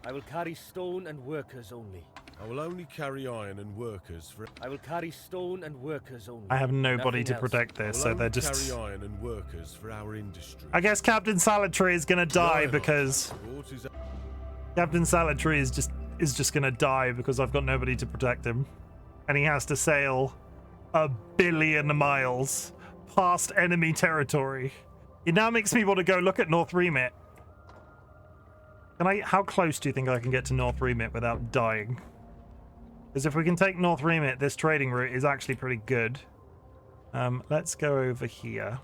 S23: I will carry stone and workers only.
S17: I will only carry iron and workers for...
S13: I will carry stone and workers only.
S1: I have nobody
S13: Nothing
S1: to
S13: else.
S1: protect this, so they're just...
S17: carry iron and workers for our industry.
S1: I guess Captain Salatory is gonna die because... Captain Salatory is just gonna die because I've got nobody to protect him. And he has to sail 1 billion miles past enemy territory. It now makes me want to go look at North Remit. How close do you think I can get to North Remit without dying? Because if we can take North Remit, this trading route is actually pretty good. Let's go over here.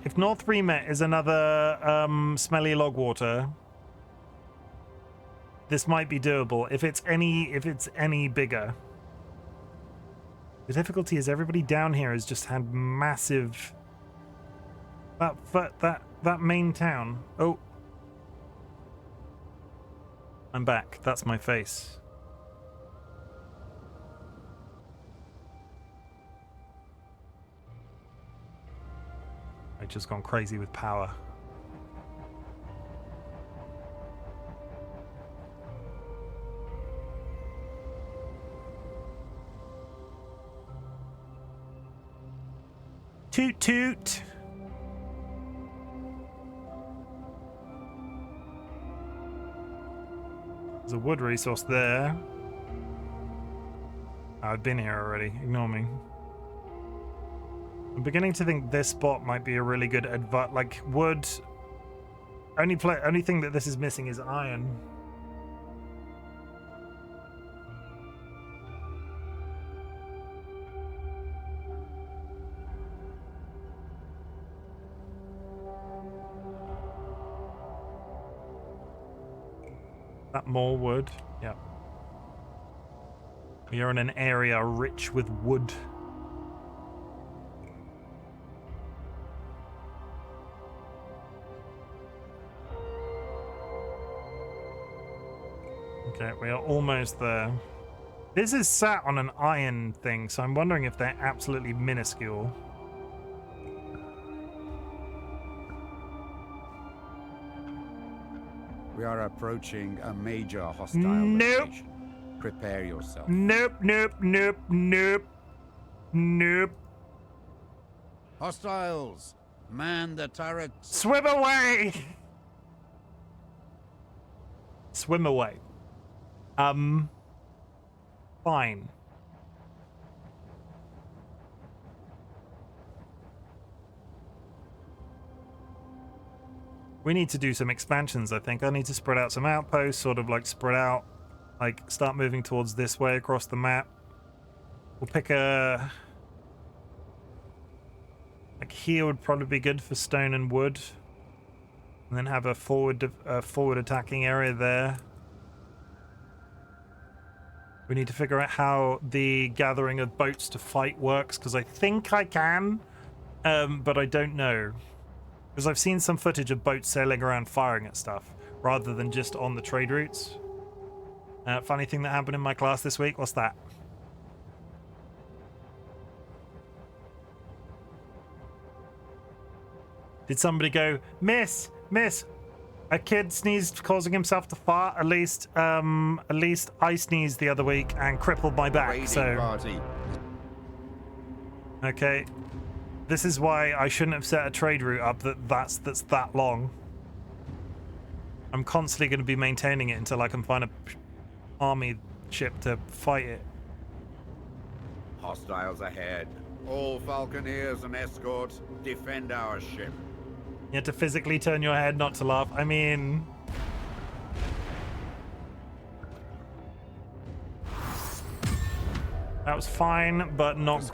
S1: If North Remit is another smelly log water, this might be doable. If it's any bigger. The difficulty is everybody down here has just had massive... That main town. Oh. I'm back. That's my face. I've just gone crazy with power. Toot toot. There's a wood resource there. I've been here already. Ignore me. I'm beginning to think this spot might be a really good like wood. Only thing that this is missing is iron. More wood. Yeah. We are in an area rich with wood. Okay, we are almost there. This is sat on an iron thing, so I'm wondering if they're absolutely minuscule.
S3: We are approaching a major hostile location. Prepare yourself.
S1: Nope, nope, nope, nope. Nope.
S3: Hostiles! Man the turrets!
S1: Swim away! Swim away. Fine. We need to do some expansions, I think. I need to spread out some outposts, sort of like spread out, like start moving towards this way across the map. We'll pick a... Like here would probably be good for stone and wood. And then have a forward attacking area there. We need to figure out how the gathering of boats to fight works, because I think I can, but I don't know. Because I've seen some footage of boats sailing around firing at stuff, rather than just on the trade routes. Funny thing that happened in my class this week, what's that? Did somebody go, Miss, a kid sneezed causing himself to fart? At least I sneezed the other week and crippled my back, so... Okay. This is why I shouldn't have set a trade route up that's that long. I'm constantly going to be maintaining it until I can find a army ship to fight it.
S3: Hostiles ahead. All Falconeers and escorts, defend our ship.
S1: You have to physically turn your head not to laugh. I mean... That was fine, but not...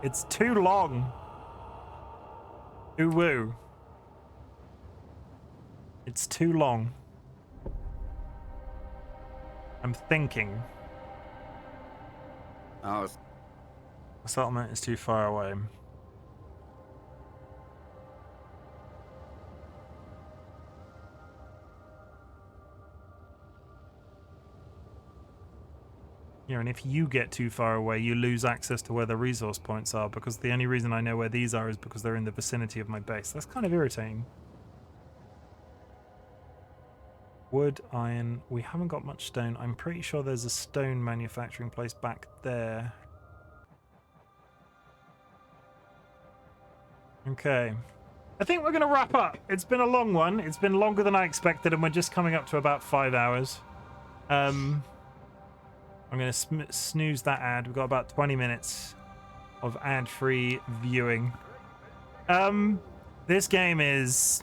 S1: It's too long. Ooh-woo. It's too long. I'm thinking.
S3: Our
S1: settlement is too far away. Yeah, and if you get too far away, you lose access to where the resource points are, because the only reason I know where these are is because they're in the vicinity of my base. That's kind of irritating. Wood, iron. We haven't got much stone. I'm pretty sure there's a stone manufacturing place back there. Okay. I think we're going to wrap up. It's been a long one. It's been longer than I expected, and we're just coming up to about 5 hours. I'm going to snooze that ad. We've got about 20 minutes of ad-free viewing. This game is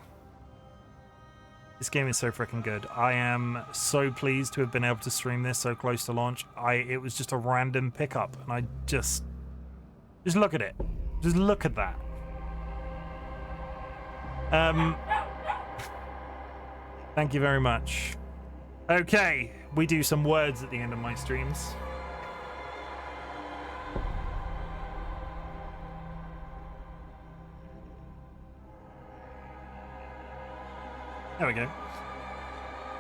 S1: so freaking good. I am so pleased to have been able to stream this so close to launch. It was just a random pickup, and I just look at it. Just look at that. Thank you very much. Okay, we do some words at the end of my streams. There we go.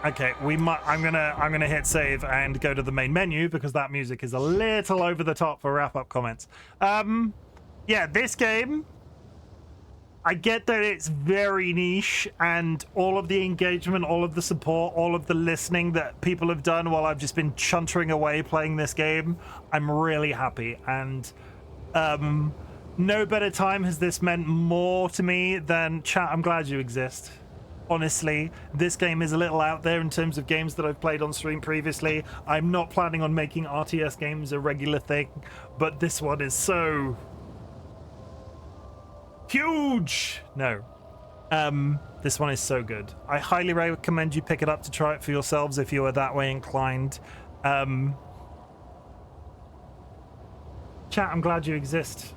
S1: Okay, I'm gonna hit save and go to the main menu because that music is a little over the top for wrap-up comments. Yeah, this game, I get that it's very niche, and all of the engagement, all of the support, all of the listening that people have done while I've just been chuntering away playing this game, I'm really happy. And no better time has this meant more to me than chat. I'm glad you exist. Honestly, this game is a little out there in terms of games that I've played on stream previously. I'm not planning on making RTS games a regular thing, but this one is so huge. No. This one is so good. I highly recommend you pick it up to try it for yourselves if you are that way inclined. Chat, I'm glad you exist.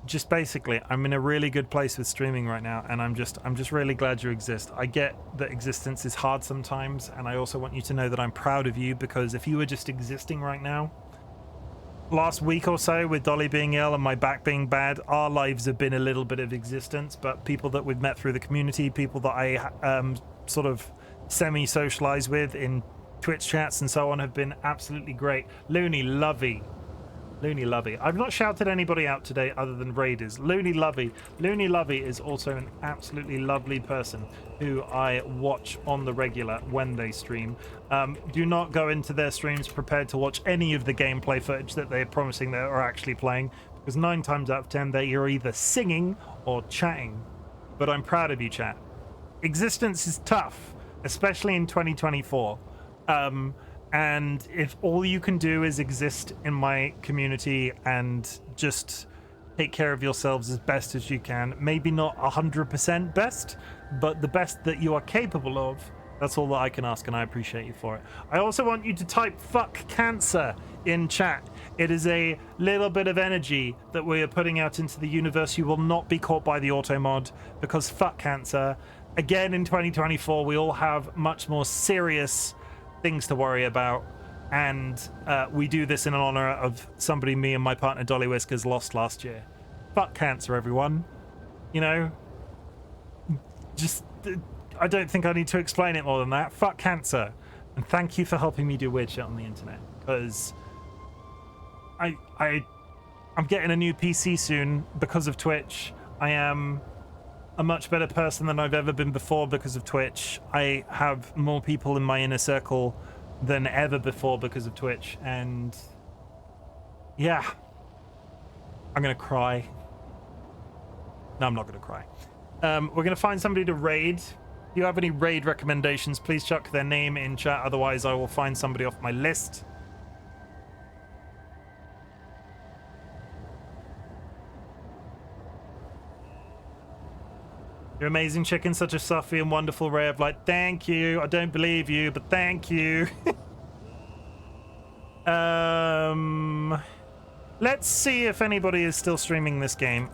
S1: Just basically, I'm in a really good place with streaming right now, and I'm just really glad you exist. I get that existence is hard sometimes, and I also want you to know that I'm proud of you, because if you were just existing right now, last week or so with Dolly being ill and my back being bad, our lives have been a little bit of existence, but people that we've met through the community, people that I sort of semi-socialize with in Twitch chats and so on, have been absolutely great. Looney Lovey. Looney Lovey. I've not shouted anybody out today other than Raiders. Looney Lovey. Looney Lovey is also an absolutely lovely person who I watch on the regular when they stream. Do not go into their streams prepared to watch any of the gameplay footage that they're promising they are actually playing, because 9 times out of 10 they are either singing or chatting. But I'm proud of you, chat. Existence is tough, especially in 2024. And if all you can do is exist in my community and just take care of yourselves as best as you can, maybe not 100% best, but the best that you are capable of, that's all that I can ask, and I appreciate you for it. I also want you to type "fuck cancer" in chat. It is a little bit of energy that we are putting out into the universe. You will not be caught by the auto mod, because fuck cancer. Again, in 2024, we all have much more serious things to worry about, and we do this in honor of somebody me and my partner DollyWhiskers lost last year. Fuck cancer, everyone. You know, just I don't think I need to explain it more than that. Fuck cancer. And thank you for helping me do weird shit on the internet, because I'm getting a new PC soon because of Twitch. I am a much better person than I've ever been before because of Twitch. I have more people in my inner circle than ever before because of Twitch, and yeah, I'm gonna cry. No, I'm not gonna cry. We're gonna find somebody to raid. If you have any raid recommendations, please chuck their name in chat, otherwise I will find somebody off my list. You're amazing, chicken. Such a stuffy and wonderful ray of light. Thank you. I don't believe you, but thank you. Let's see if anybody is still streaming this game.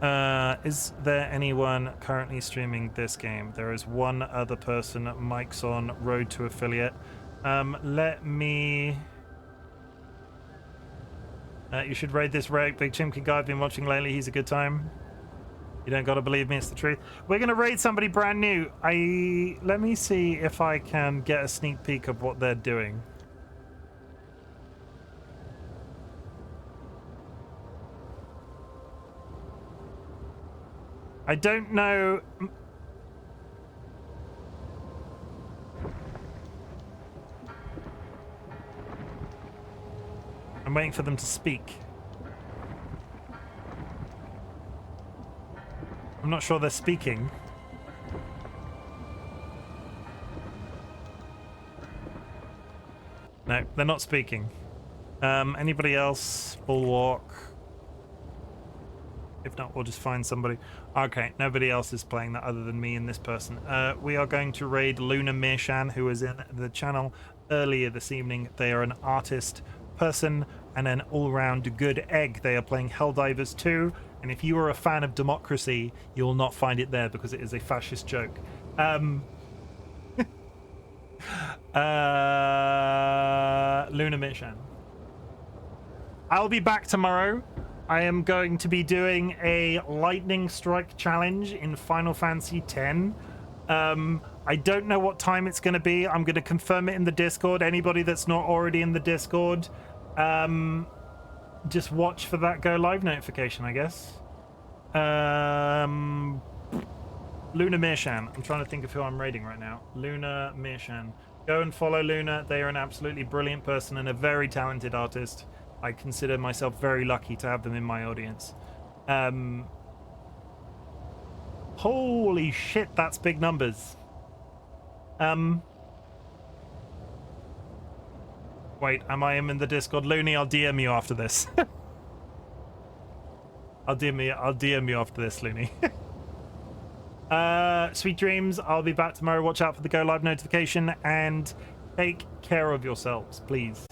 S1: Is there anyone currently streaming this game? There is one other person. Mike's on Road to Affiliate. Let me... you should raid this RightBigChimken guy I've been watching lately. He's a good time. You don't gotta believe me, it's the truth. We're gonna raid somebody brand new. Let me see if I can get a sneak peek of what they're doing. I don't know. I'm waiting for them to speak. I'm not sure they're speaking. No, they're not speaking. Anybody else? Bulwark. If not, we'll just find somebody. Okay, nobody else is playing that other than me and this person. We are going to raid Luna Mirshan, who was in the channel earlier this evening. They are an artist, person, and an all-round good egg. They are playing Helldivers 2, and if you are a fan of democracy, you will not find it there because it is a fascist joke. Luna Mirshan. I'll be back tomorrow. I am going to be doing a lightning strike challenge in Final Fantasy X. I don't know what time it's going to be. I'm going to confirm it in the Discord. Anybody that's not already in the Discord, just watch for that go live notification, I guess. Luna Mirshan. I'm trying to think of who I'm raiding right now. Luna Mirshan. Go and follow Luna. They are an absolutely brilliant person and a very talented artist. I consider myself very lucky to have them in my audience. Holy shit, that's big numbers. Wait, am I in the Discord? Looney, I'll DM you after this. I'll DM you after this, Looney. Sweet dreams. I'll be back tomorrow. Watch out for the go live notification and take care of yourselves, please.